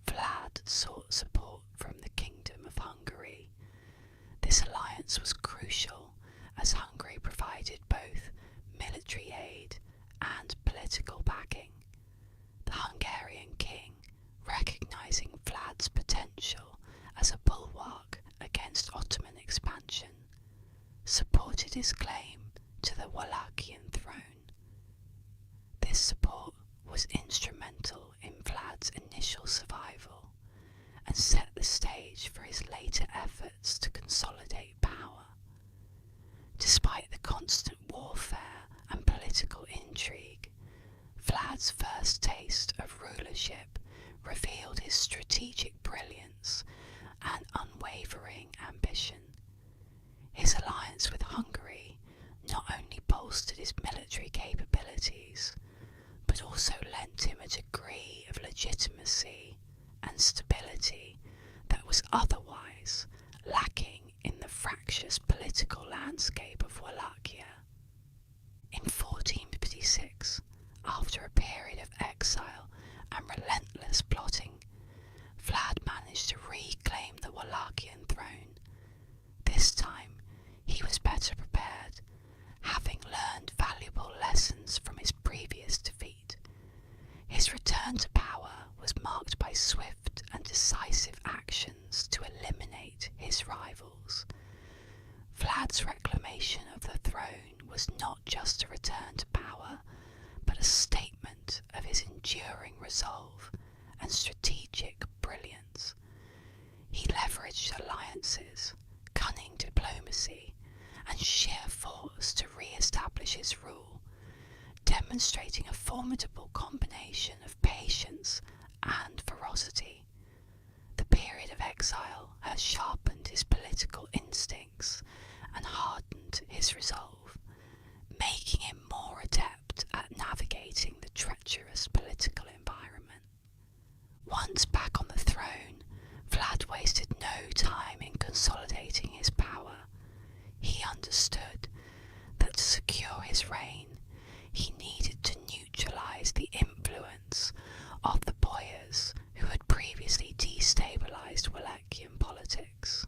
Vlad sought support from the Kingdom of Hungary. This alliance was crucial, as Hungary provided both military aid and political backing. The Hungarian king, recognising Vlad's potential as a bulwark against Ottoman expansion, supported his claim to the Wallachian throne. This support was instrumental in Vlad's initial survival and set the stage for his later efforts to consolidate power. Despite the constant warfare and political intrigue, Vlad's first taste of rulership revealed his strategic brilliance and unwavering ambition. His alliance with Hungary not only bolstered his military capabilities, but also lent him a degree of legitimacy and stability that was otherwise lacking in the fractious political landscape of Wallachia. In 1456, after a period of exile and relentless plotting, Vlad managed to reclaim the Wallachian throne. This time, he was better prepared, having learned valuable lessons from his previous defeat. His return to power was marked by swift and decisive actions to eliminate his rivals. Vlad's reclamation of the throne was not just a return to power, but a statement of his enduring resolve and strategic brilliance. He leveraged alliances, cunning diplomacy, and sheer force to re-establish his rule, demonstrating a formidable combination of patience and ferocity. The period of exile has sharpened his political instincts and hardened his resolve, making him more adept at navigating the treacherous political environment. Once back on the throne, Vlad wasted no time in consolidating his power. He understood that to secure his reign, he needed to neutralize the influence of the boyars who had previously destabilized Wallachian politics.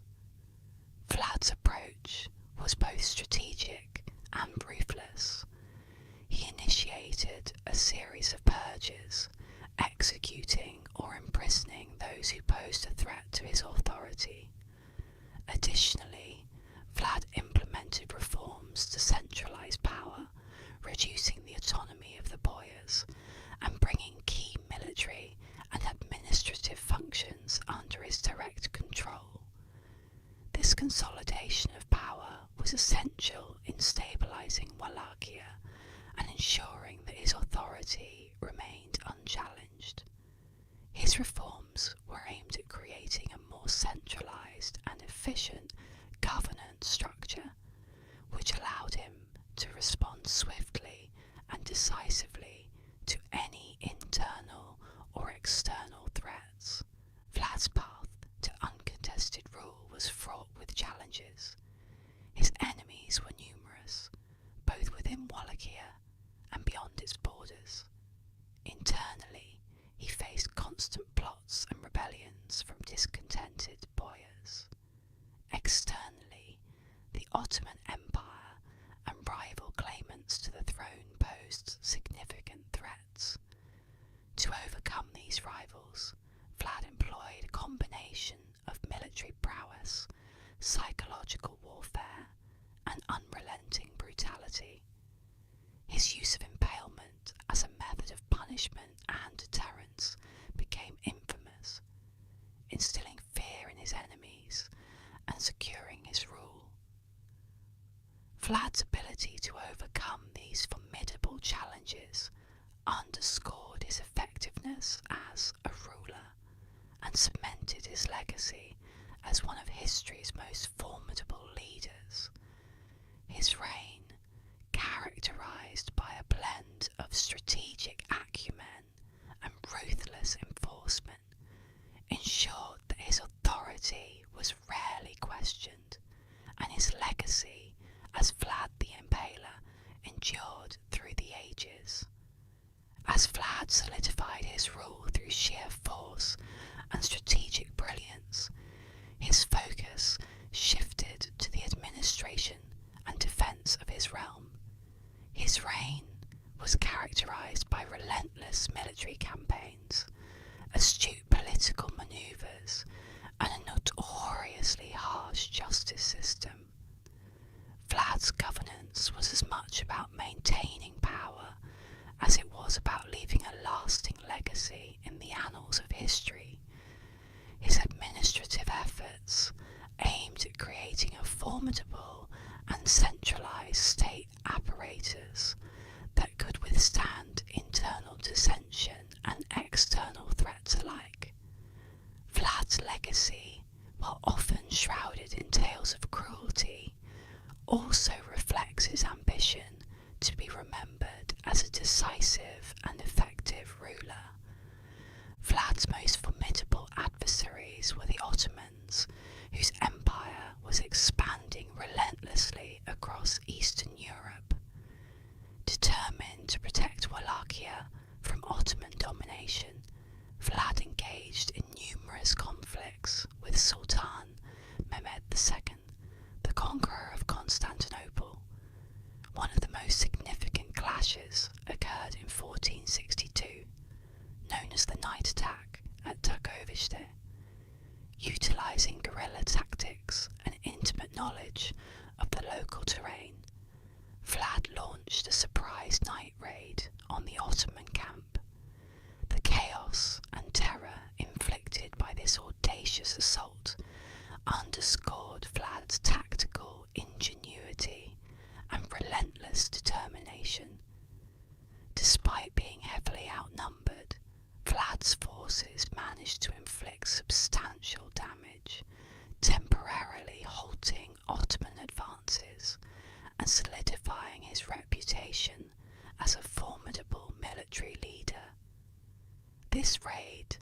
Vlad's approach was both strategic and ruthless. He initiated a series of purges, executing or imprisoning those who posed a threat to his authority. Additionally, Vlad implemented reforms to centralize power, reducing the autonomy of the boyars and bringing key military and administrative functions under his direct control. This consolidation of power was essential in stabilizing Wallachia and ensuring that his authority remained unchallenged. His reforms were aimed at creating a more centralized and efficient governance structure, which allowed him to respond swiftly and decisively to any internal or external threats. Vlad's path to uncontested rule was fraught with challenges. His enemies were numerous, both within Wallachia and beyond its borders. Internally, he faced constant plots and rebellions from discontented boyars. Externally, the Ottoman Empire and rival claimants to the throne posed significant threats. To overcome these rivals, Vlad employed a combination of military prowess, psychological warfare, and unrelenting brutality. His use of impalement as a method of punishment and deterrence became infamous, instilling fear in his enemies and securing his rule. Vlad's ability to overcome these formidable challenges underscored his effectiveness as a ruler and cemented his legacy as one of history's most formidable leaders. His reign, characterized by a blend of strategic acumen and ruthless enforcement, ensured that his legacy in the annals of history. His administrative efforts aimed at creating a formidable and centralised state apparatus that could withstand internal dissension and external threats alike. Vlad's legacy, while often shrouded in tales of cruelty, also reflects his ambition to be remembered as a decisive and effective ruler. Vlad's most formidable adversaries were the Ottomans, whose empire was expanding relentlessly across Eastern Europe. Determined to protect Wallachia from Ottoman domination, Vlad engaged in numerous conflicts with Sultan Mehmed II, the conqueror of Constantinople. One of the most significant clashes occurred in 1462, known as the Night Attack at Târgoviște. Utilising guerrilla tactics and intimate knowledge of the local terrain, Vlad launched a surprise night raid on the Ottoman camp. The chaos and terror inflicted by this audacious assault underscored Vlad's tactical ingenuity and relentless determination. Despite being heavily outnumbered, Vlad's forces managed to inflict substantial damage, temporarily halting Ottoman advances and solidifying his reputation as a formidable military leader. This raid,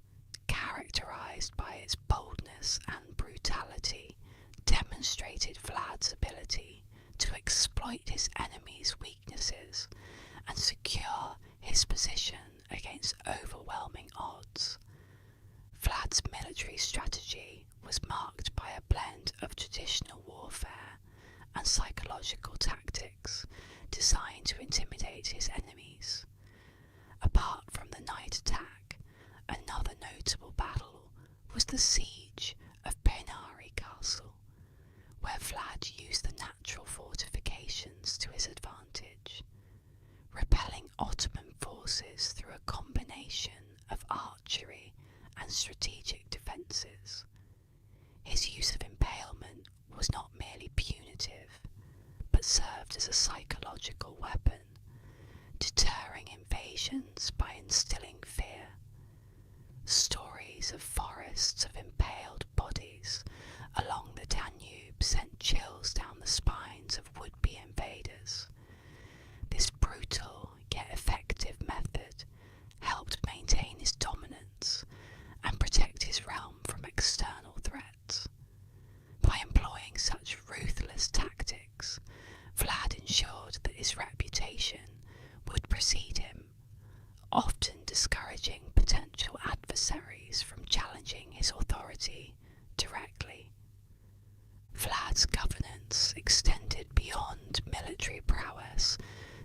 characterised by its boldness and brutality, demonstrated Vlad's ability to exploit his enemies' weaknesses and secure his position against overwhelming odds. Vlad's military strategy was marked by a blend of traditional warfare and psychological tactics designed to intimidate his enemies. Apart from the night attack, another notable battle was the siege of Penari Castle, where Vlad used the natural fortifications to his advantage, repelling Ottoman forces through a combination of archery and strategic defences. His use of impalement was not merely punitive, but served as a psychological weapon, deterring invasions by instilling fear. Stories of forests of impaled bodies along the Danube sent chills down the spines of would-be invaders. This brutal yet effective method helped maintain his dominance and protect his realm from external threats. By employing such ruthless tactics, Vlad ensured that his reputation would precede him, often discouraging potential adversaries from challenging his authority directly. Vlad's governance extended beyond military prowess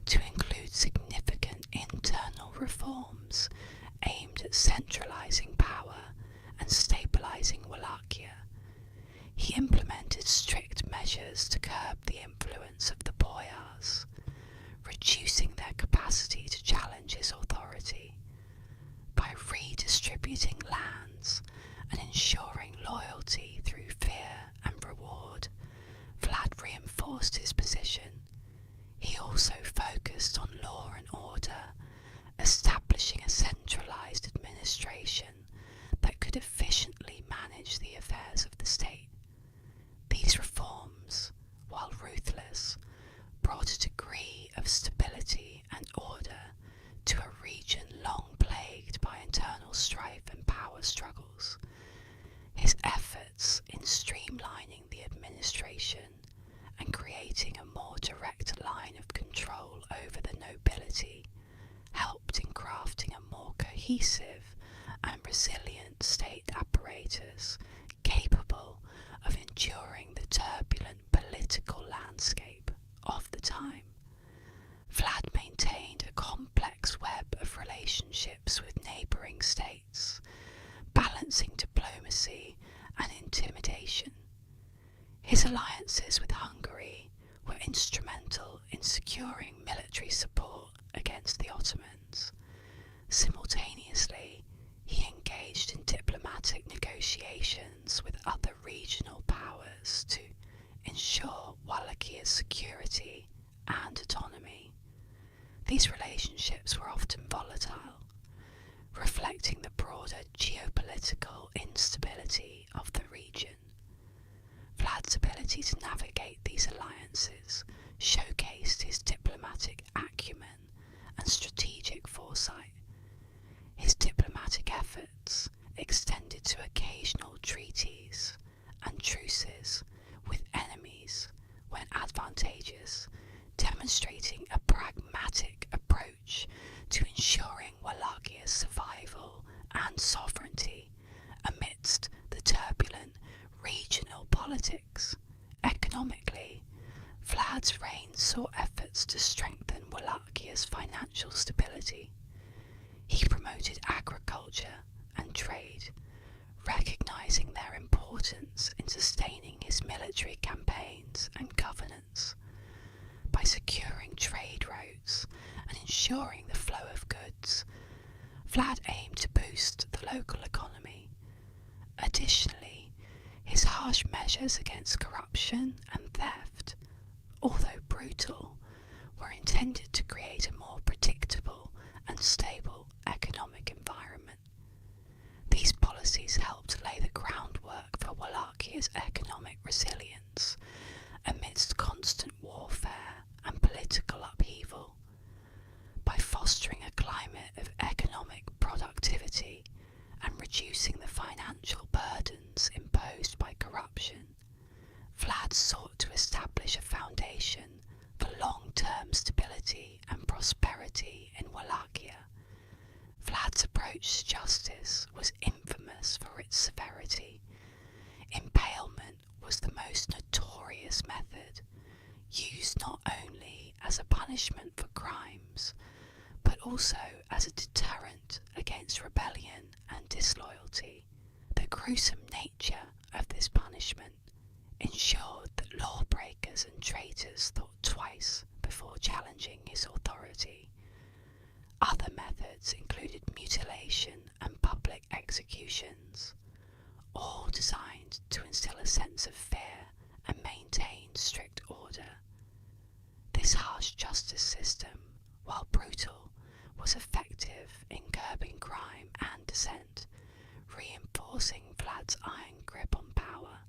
to include significant internal reforms aimed at centralising power and stabilising Wallachia. He implemented strict measures to curb the influence of the boyars, reducing their capacity to challenge his authority. By redistributing lands and ensuring loyalty through fear and reward, Vlad reinforced his position. He also focused on law and order, establishing a centralised administration that could efficiently manage the affairs of the state. These reforms, while ruthless, brought a degree of stability and order to a region long plagued by internal strife and power struggles. His efforts in streamlining the administration and creating a more direct line of control over the nobility helped in crafting a more cohesive and resilient state apparatus capable of enduring the turbulent political landscape of the time. Vlad maintained a complex web of relationships with neighbouring states, balancing diplomacy and intimidation. His alliances with Hungary were instrumental in securing military support against the Ottomans. Simultaneously, negotiations with other regional powers to ensure Wallachia security and autonomy. These relationships were often volatile, reflecting the broader geopolitical instability of the region. Vlad's ability to navigate these alliances showcased his diplomatic acumen and strategic foresight. His diplomatic efforts extended to occasional treaties and truces with enemies when advantageous, demonstrating a pragmatic approach to ensuring Wallachia's survival and sovereignty amidst the turbulent regional politics. Economically, Vlad's reign saw efforts to strengthen Wallachia's financial stability. He promoted agriculture and trade, recognizing their importance in sustaining his military campaigns and governance. By securing trade routes and ensuring the flow of goods, Vlad aimed to boost the local economy. Additionally, his harsh measures against corruption and theft, although brutal, were intended to create a more predictable and stable economic environment. These policies helped lay the groundwork for Wallachia's economic resilience amidst constant warfare and political upheaval. By fostering a climate of economic productivity and reducing the financial burdens imposed by corruption, Vlad sought to establish a foundation for long-term stability and prosperity in Wallachia. Vlad's approach to justice was infamous for its severity. Impalement was the most notorious method, used not only as a punishment for crimes, but also as a deterrent against rebellion and disloyalty. The gruesome nature of this punishment ensured that lawbreakers and traitors thought twice before challenging his authority. Other methods included mutilation and public executions, all designed to instill a sense of fear and maintain strict order. This harsh justice system, while brutal, was effective in curbing crime and dissent, reinforcing Vlad's iron grip on power.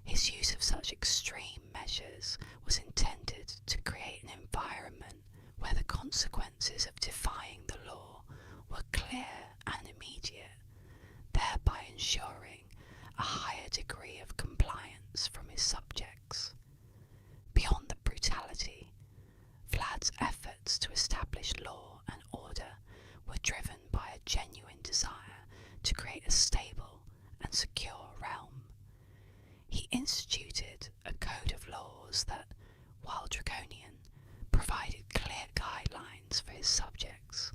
His use of such extreme measures was intended to create an environment where the consequences of defying the law were clear and immediate, thereby ensuring a higher degree of compliance from his subjects. Beyond the brutality, Vlad's efforts to establish law and order were driven by a genuine desire to create a stable and secure realm. He instituted a code of laws that, while draconian, provided clear guidelines for his subjects.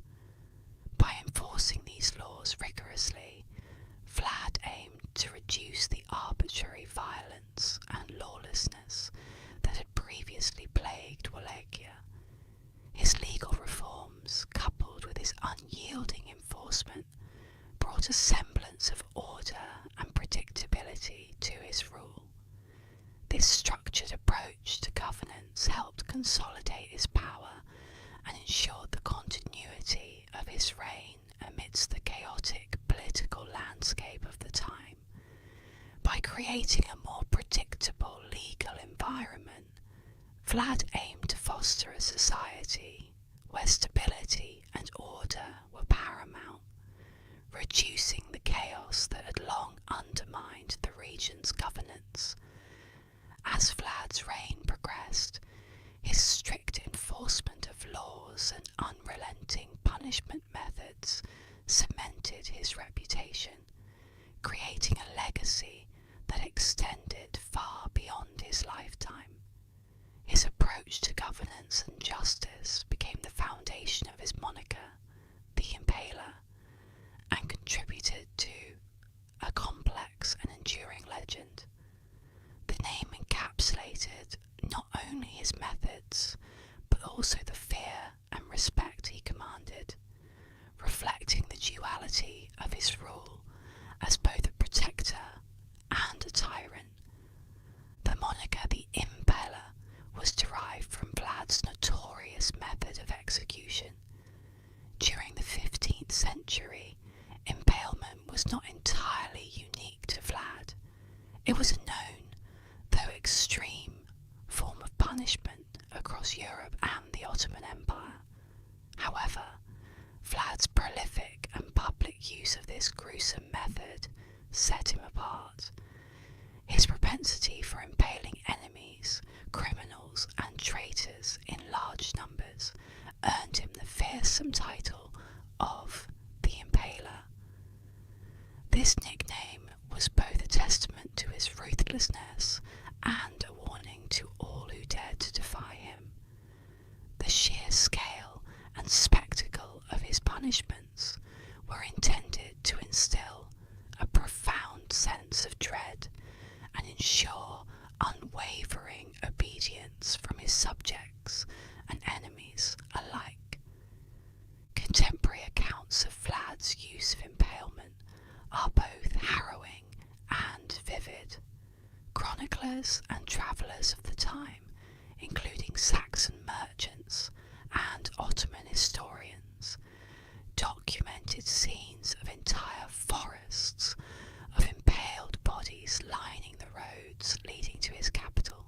By enforcing these laws rigorously, Vlad aimed to reduce the arbitrary violence and lawlessness that had previously plagued Wallachia. His legal reforms, coupled with his unyielding enforcement, brought a semblance of order and predictability to his rule. This structured approach to governance helped consolidate his power and ensured the continuity of his reign amidst the chaotic political landscape of the time. By creating a more predictable legal environment, Vlad aimed to foster a society where stability and order were paramount, reducing the chaos that had long undermined the region's governance. As Vlad's reign progressed, his strict enforcement of laws and unrelenting punishment methods cemented his reputation, creating a legacy that extended far beyond his lifetime. His approach to governance and justice became the foundation of his moniker, the Impaler, and contributed to a complex and enduring legend. The name encapsulated not only his methods, but also the fear and respect he commanded, reflecting the duality of his rule as both a It was a known, though extreme, form of punishment across Europe and the Ottoman Empire. However, Vlad's prolific and public use of this gruesome method set him apart. His propensity for impaling enemies, criminals, and traitors in large numbers earned him the fearsome title of the Impaler. This nickname was both a testament to his ruthlessness and a warning to all who dared to defy him. The sheer scale and spectacle of his punishments were intended to instill a profound sense of dread and ensure unwavering obedience from his subjects and enemies alike. Contemporary accounts of Vlad's use of impalement are both harrowing and vivid. Chroniclers and travellers of the time, including Saxon merchants and Ottoman historians, documented scenes of entire forests of impaled bodies lining the roads leading to his capital.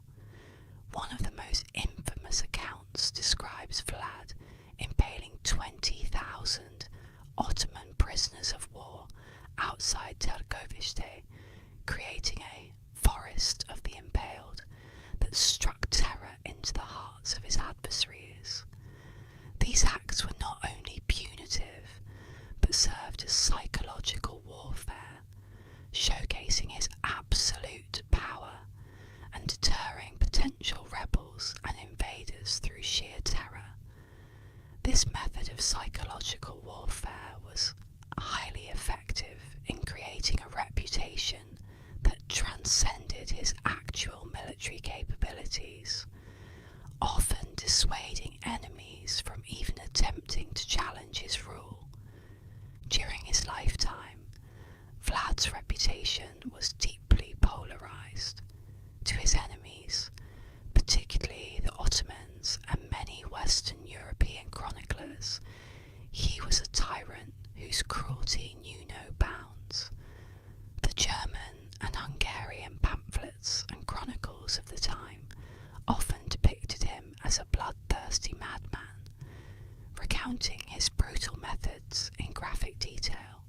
One of the most infamous accounts describes Vlad impaling 20,000 Ottoman prisoners of war outside Târgoviște, creating a forest of the impaled that struck terror into the hearts of his adversaries. These acts were not only punitive, but served as psychological warfare, showcasing his absolute power and deterring potential rebels and invaders through sheer terror. This method of psychological warfare was highly effective in creating a reputation that transcended his actual military capabilities, often dissuading enemies from even attempting to challenge his rule. During his lifetime, Vlad's reputation was deeply polarized. To his enemies, particularly the Ottomans and many Western European chroniclers, he was a tyrant whose cruelty knew no bounds. The German and Hungarian pamphlets and chronicles of the time often depicted him as a bloodthirsty madman, recounting his brutal methods in graphic detail.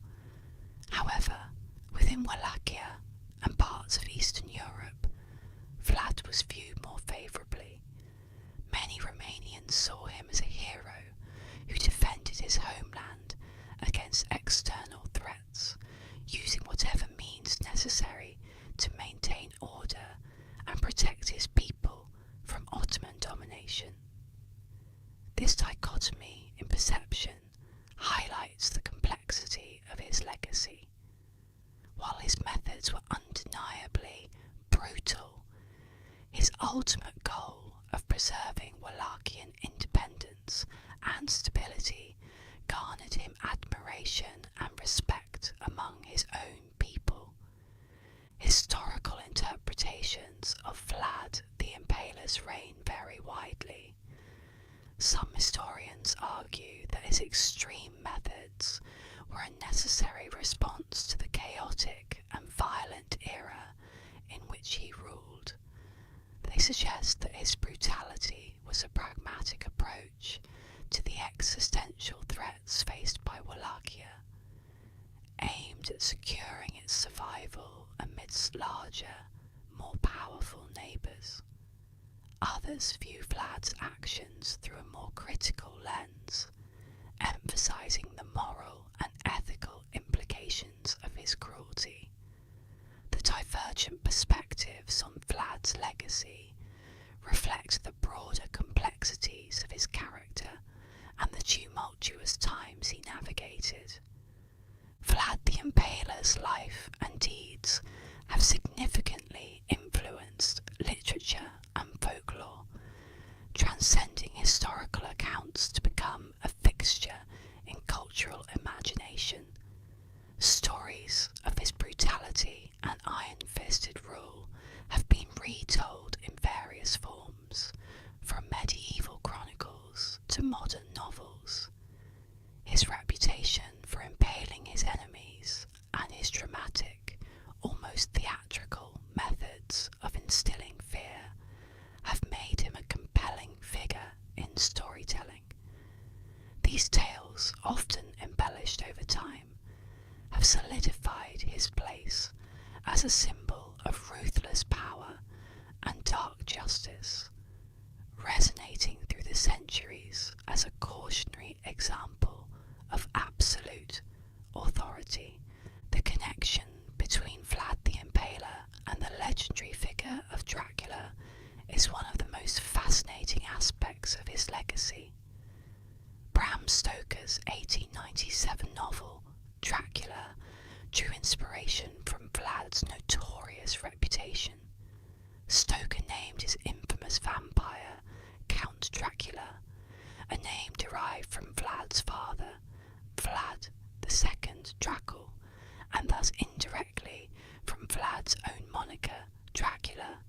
However, within Wallachia and parts of Eastern Europe, Vlad was viewed more favourably. Many Romanians saw him as a hero who defended his homeland against external threats, using whatever means necessary to maintain order and protect his people from Ottoman domination. This dichotomy in perception highlights the complexity of his legacy. While his methods were undeniably brutal, his ultimate goal of preserving Wallachian independence and stability garnered him admiration and respect among his own people. Historical interpretations of Vlad the Impaler's reign vary widely. Some historians argue that his extreme methods were a necessary response to the chaotic and violent era in which he ruled. They suggest that his brutality was a pragmatic approach to the existential threats faced by Wallachia, aimed at securing its survival amidst larger, more powerful neighbours. Others view Vlad's actions through a more critical lens, emphasising the moral and ethical implications of his cruelty. The divergent perspectives on Vlad's legacy reflect the broader complexities of his character and the tumultuous times he navigated. Vlad the Impaler's life and deeds have significantly influenced literature and folklore, transcending historical accounts to become a fixture in cultural imagination. Stories of his brutality and iron-fisted rule have been retold in various forms, from medieval chronicles to modern novels. His reputation for impaling his enemies and his dramatic, almost theatrical as a symbol of ruthless power and dark justice, resonating through the centuries as a cautionary example of absolute authority. The connection between Vlad the Impaler and the legendary figure of Dracula is one of the most fascinating aspects of his legacy. Bram Stoker's 1897 novel, Dracula, drew inspiration from Vlad's notorious reputation. Stoker named his infamous vampire Count Dracula, a name derived from Vlad's father, Vlad II Dracul, and thus indirectly from Vlad's own moniker, Dracula,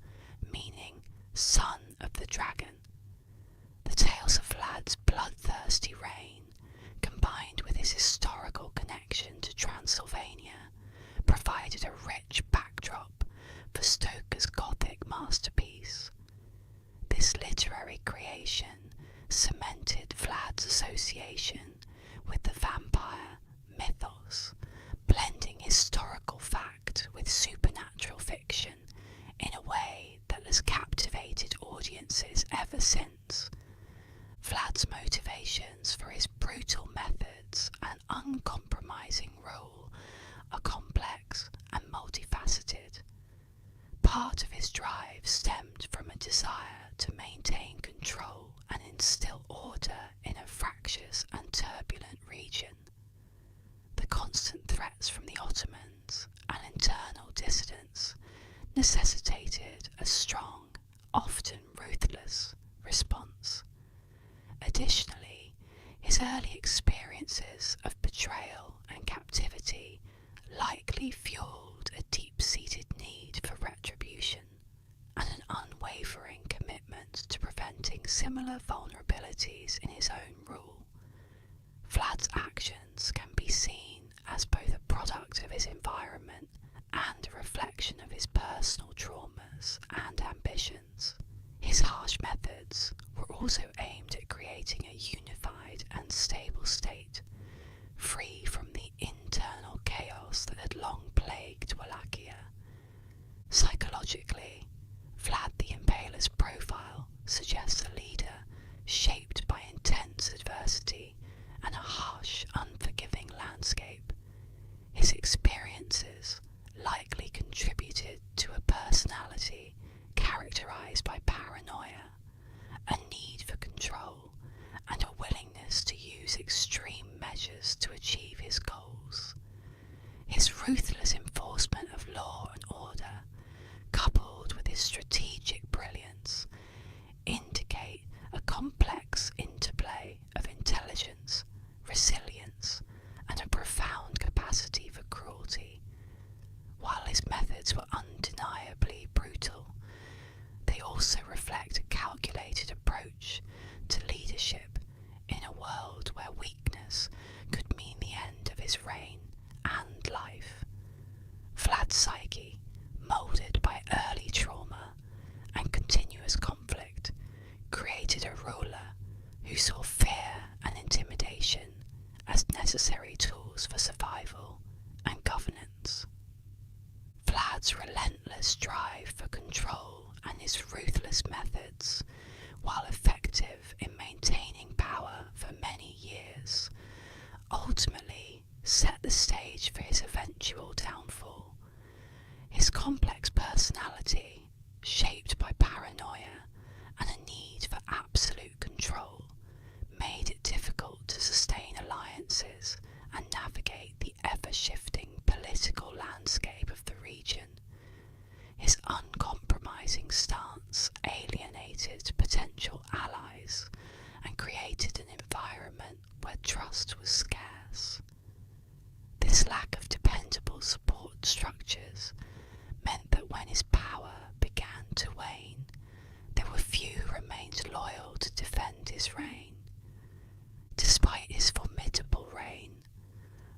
meaning son of the dragon. The tales of Vlad's bloodthirsty reign, combined with his historical connection to Transylvania, provided a rich backdrop for Stoker's Gothic masterpiece. This literary creation cemented Vlad's association with the vampire mythos, blending historical fact with supernatural fiction in a way that has captivated audiences ever since. Vlad's motivations for his brutal methods and uncompromising rule are complex and multifaceted. Part of his drive stemmed from a desire to maintain control and instill order in a fractious and turbulent region. The constant threats from the Ottomans and internal dissidents necessitated a strong, often ruthless, response. Additionally, his early experiences of betrayal and captivity likely fueled a deep-seated need for retribution and an unwavering commitment to preventing similar vulnerabilities in his own rule. Vlad's actions can be seen as both a product of his environment and a reflection of his personal traumas and ambitions. His harsh methods were also aimed at creating a unified and stable state, free from the internal chaos that had long plagued Wallachia. Psychologically, Vlad the Impaler's profile suggests a leader shaped by intense adversity and a harsh, unforgiving landscape. His experiences likely contributed to a personality characterized by paranoia, a need for control, and a willingness to use extreme measures to achieve his goals. His ruthless enforcement of law and order, coupled with his strategic brilliance, indicate a complex interplay of intelligence, resilience, and a profound capacity for cruelty. While his methods were undeniably brutal, they also reflect a calculated approach to leadership in a world where weakness could mean the end of his reign and life. Vlad's psyche, moulded by early trauma and continuous conflict, created a ruler who saw fear and intimidation as necessary tools for survival and governance. Vlad's relentless drive for control and his ruthless methods, while effective in maintaining power for many years, ultimately set the stage for his eventual downfall. His complex personality, shaped by paranoia and a need for absolute control, made it difficult to sustain alliances and navigate the ever-shifting political landscape of the region. His uncompromising stance alienated potential allies and created an environment where trust was scarce. This lack of dependable support structures meant that when his power began to wane, there were few who remained loyal to defend his reign. Despite his formidable reign,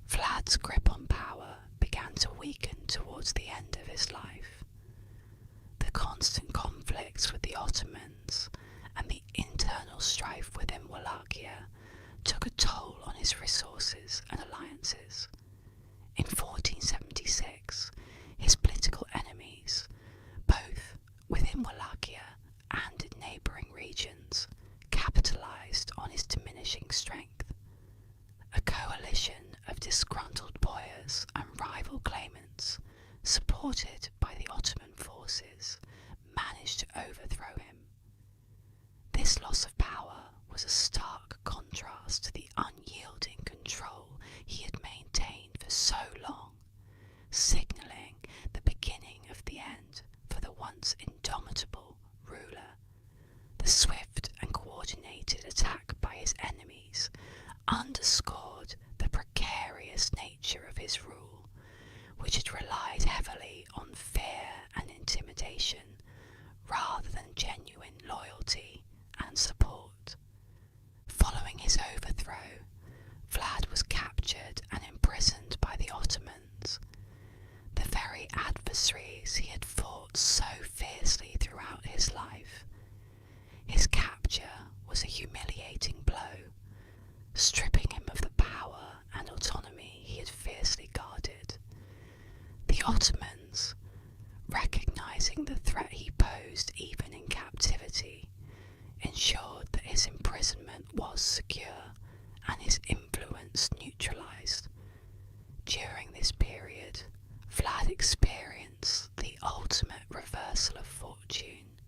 Vlad's grip on power began to weaken towards the end of his life. The constant conflicts with the Ottomans and the internal strife within Wallachia took a toll on his resources and alliances. In 1476, his political This loss of power was a stark contrast to the unyielding control he had maintained for so long, signalling the beginning of the end for the once indomitable ruler. The swift and coordinated attack by his enemies underscored the precarious nature of his rule, which had relied heavily on fear and intimidation rather than genuine loyalty and support. Following his overthrow, Vlad was captured and imprisoned by the Ottomans. The very adversaries he had fought so fiercely throughout his life. His capture was a humiliating blow, stripping him of the power and autonomy he had fiercely guarded. The Ottomans, recognizing the threat he posed even in captivity, ensured that his imprisonment was secure and his influence neutralized. During this period, Vlad experienced the ultimate reversal of fortune.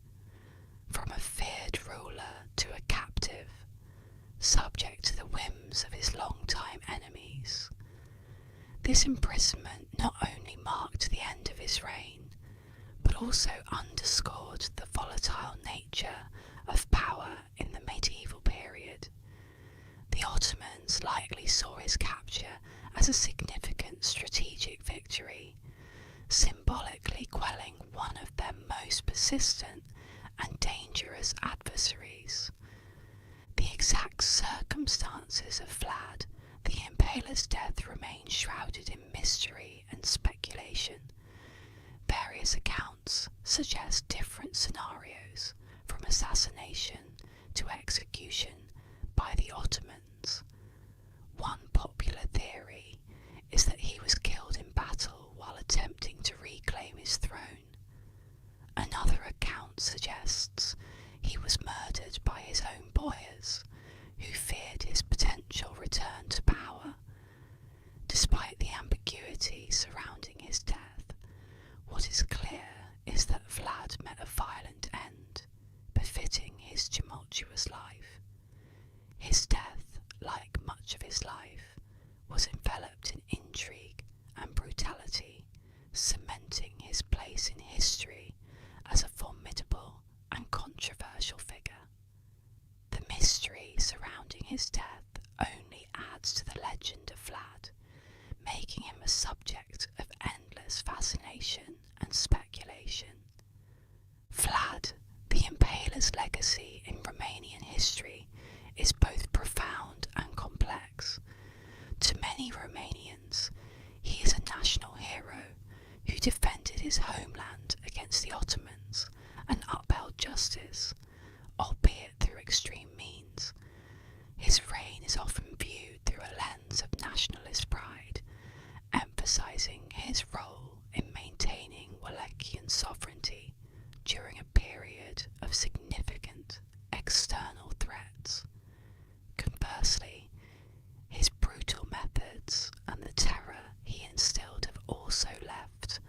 From a feared ruler to a captive, subject to the whims of his long-time enemies. This imprisonment not only marked the end of his reign, but also underscored the volatile nature of power in the medieval period. The Ottomans likely saw his capture as a significant strategic victory, symbolically quelling one of their most persistent and dangerous adversaries. The exact circumstances of Vlad the Impaler's death remain shrouded in mystery and speculation. Various accounts suggest different scenarios, from assassination to execution by the Ottomans. One popular theory is that he was killed in battle while attempting to reclaim his throne. Another account suggests he was murdered by his own boyars, who feared his potential return to power. Despite the ambiguity surrounding his death, what is clear is that Vlad met a violent end, befitting his tumultuous life. His death, like much of his life, was enveloped in intrigue and brutality, cementing his place in history as a formidable and controversial figure. The mystery surrounding his death only adds to the legend of Vlad, making him a subject of endless fascination and speculation. Vlad the Impaler's legacy in Romanian history is both profound and complex. To many Romanians, he is a national hero who defended his homeland against the Ottomans and upheld justice, albeit through extreme means. His reign is often viewed through a lens of nationalist pride, emphasizing his role in maintaining Wallachian sovereignty during a period of significant external threats. Conversely, his brutal methods and the terror he instilled have also left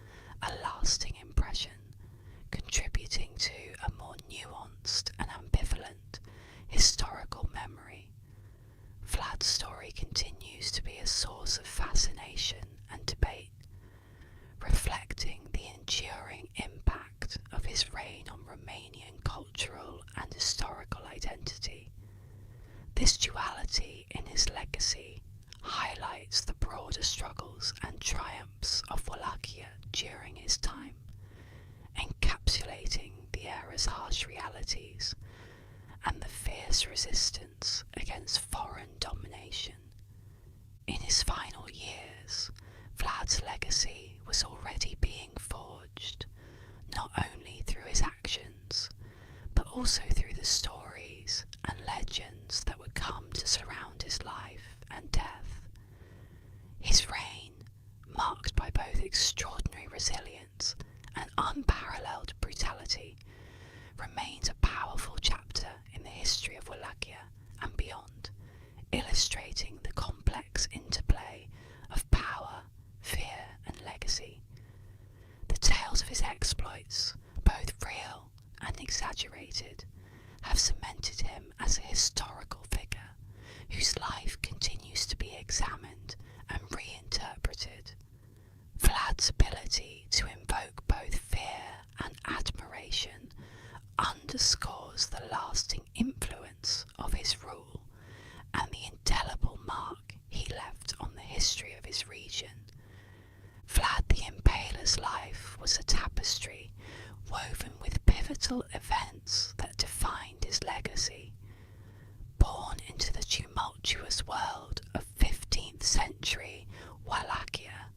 a lasting impression, contributing to a more nuanced and ambivalent historical memory. Vlad's story continues to be a source of fascination and debate, reflecting the enduring impact of his reign on Romanian cultural and historical identity. This duality in his legacy highlights the broader struggles and triumphs of Wallachia during his time, encapsulating the era's harsh realities and the fierce resistance against foreign domination. In his final years, Vlad's legacy was already being forged, not only through his actions, but also through the stories and legends that would come to surround his life and death. His reign, marked by both extraordinary resilience and unparalleled brutality, remains a powerful chapter in the history of Wallachia and beyond, illustrating the complex interplay of power, fear and legacy. The tales of his exploits, both real and exaggerated, have cemented him as a historical figure whose life continues to be examined and reinterpreted. Vlad's ability to invoke both fear and admiration underscores the lasting influence of his rule and the indelible mark he left on the history of his region. Vlad the Impaler's life was a tapestry woven with pivotal events that defined his legacy. Born into the tumultuous world of 15th century Wallachia,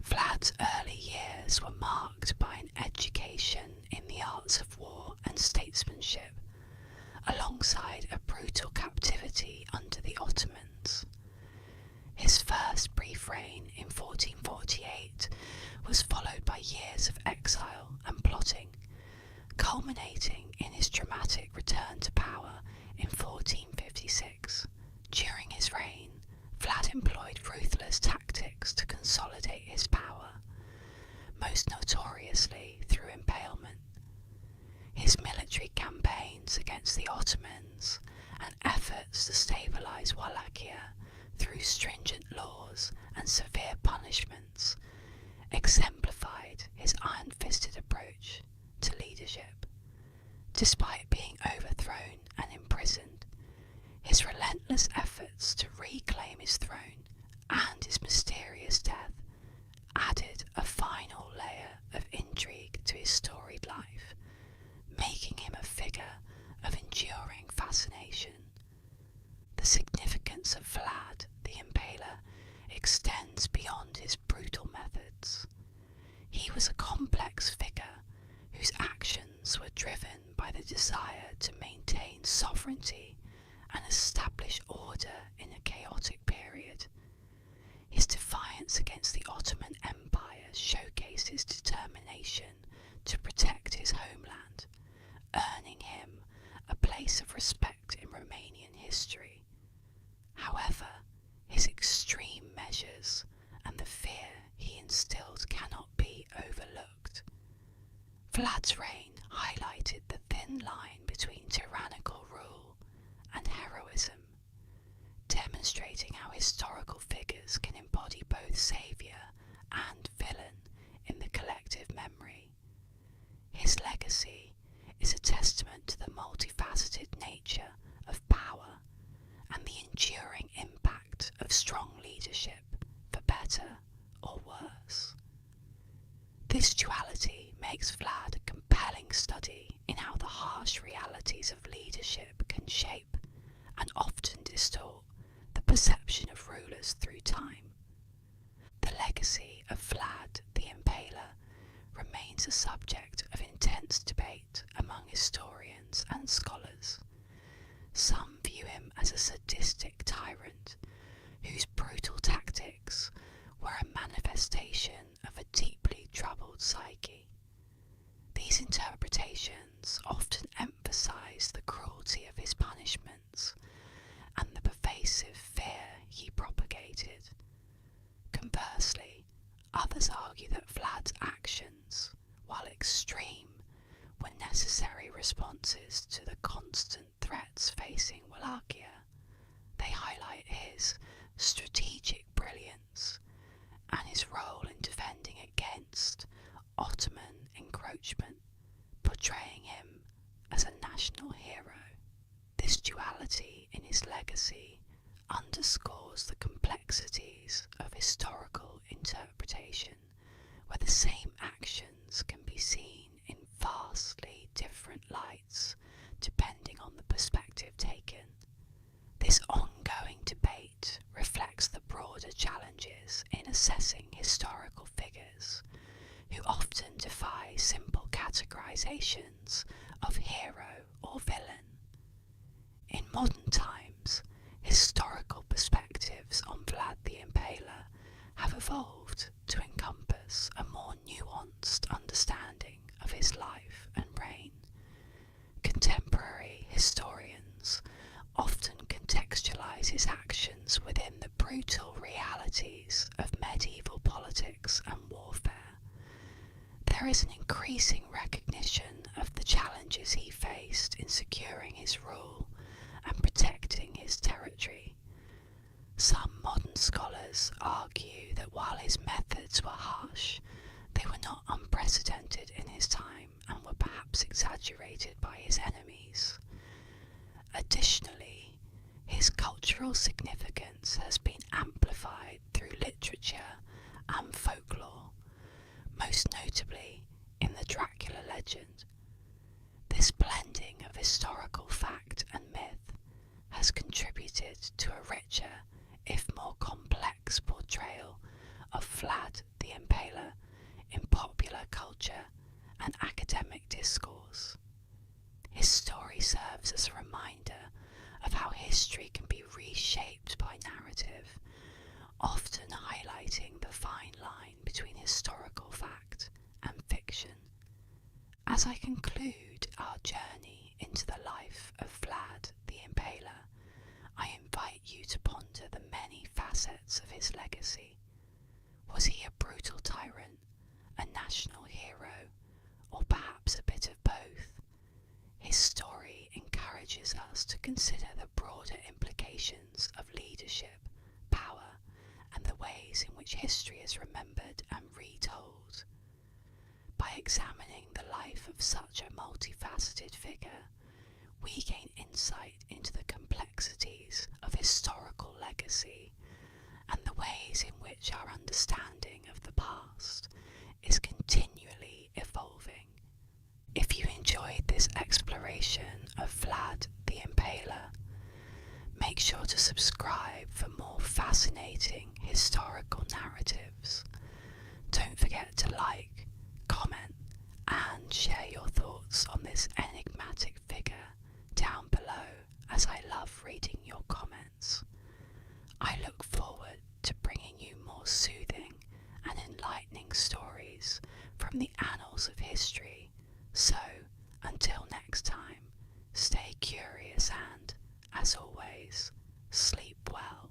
Vlad's early years were marked by an education in the arts of war and statesmanship, alongside a brutal captivity under the Ottomans. His first brief reign in 1448 was followed by years of exile and plotting, culminating in his dramatic return to power in 1456. During his reign, Vlad employed ruthless tactics to consolidate his power, most notoriously through impalement. His military campaigns against the Ottomans and efforts to stabilise Wallachia through stringent laws and severe punishments exemplified his iron-fisted approach to leadership. Despite being overthrown and imprisoned, his relentless efforts to reclaim his throne and his mysterious death added a final layer of intrigue to his storied life, making him a figure of enduring fascination. The significance of Vlad the Impaler extends beyond his brutal methods. He was a complex figure whose actions were driven by the desire to maintain sovereignty and establish order in a chaotic period. His defiance against the Ottoman Empire showcased his determination to protect his homeland, earning him a place of respect in Romanian history. However, his extreme measures and the fear he instilled cannot be overlooked. Vlad's reign highlighted the thin line between tyrannical rule and heroism, demonstrating how historical figures can embody both saviour and villain in the collective memory. His legacy is a testament to the multifaceted nature of power and the enduring impact of strong leadership, for better or worse. This duality makes Vlad a compelling study in how the harsh realities of leadership can shape and often distort the perception of rulers through time. The legacy of Vlad the Impaler remains a subject of intense debate among historians and scholars. Some view him as a sadistic tyrant whose brutal tactics were a manifestation of a deeply troubled psyche. These interpretations often emphasize the cruelty of his punishments and the pervasive fear he propagated. Conversely, others argue that Vlad's actions, while extreme, were necessary responses to the constant threats facing Wallachia. They highlight his strategic brilliance and his role in defending against Ottoman encroachment, portraying him as a national hero. This duality in his legacy underscores the complexities of historical interpretation, where the same actions can be seen in vastly different lights depending on the perspective taken. This ongoing debate reflects the broader challenges in assessing historical figures, who often defy simple categorizations of hero or villain. In modern times, historical perspectives on Vlad the Impaler have evolved to encompass a more nuanced understanding of his life and reign. Contemporary historians often contextualize his actions within the brutal realities of medieval politics and warfare. There is an increasing recognition of the challenges he faced in securing his rule and protecting his territory. Some modern scholars argue that while his methods were harsh, they were not unprecedented in his time and were perhaps exaggerated by his enemies. Additionally, his cultural significance has been amplified through literature and folklore, most notably in the Dracula legend. This blending of historical fact and myth has contributed to a richer, if more complex, portrayal of Vlad the Impaler in popular culture and academic discourse. His story serves as a reminder of how history can be reshaped by narrative, often highlighting the fine line between historical fact and fiction. As I conclude our journey into the life of Vlad the Impaler, I invite you to ponder the many facets of his legacy. Was he a brutal tyrant, a national hero, or perhaps a bit of both? His story encourages us to consider the broader implications of leadership, power, and the ways in which history is remembered and retold. By examining the life of such a multifaceted figure, we gain insight into the complexities of historical legacy and the ways in which our understanding of the past is continually evolving. If you enjoyed this exploration of Vlad the Impaler, make sure to subscribe for more fascinating historical narratives. Don't forget to like, comment, and share your thoughts on this enigmatic figure down below, as I love reading your comments. I look forward to bringing you more soothing and enlightening stories from the annals of history. So, until next time, stay curious and, as always, sleep well.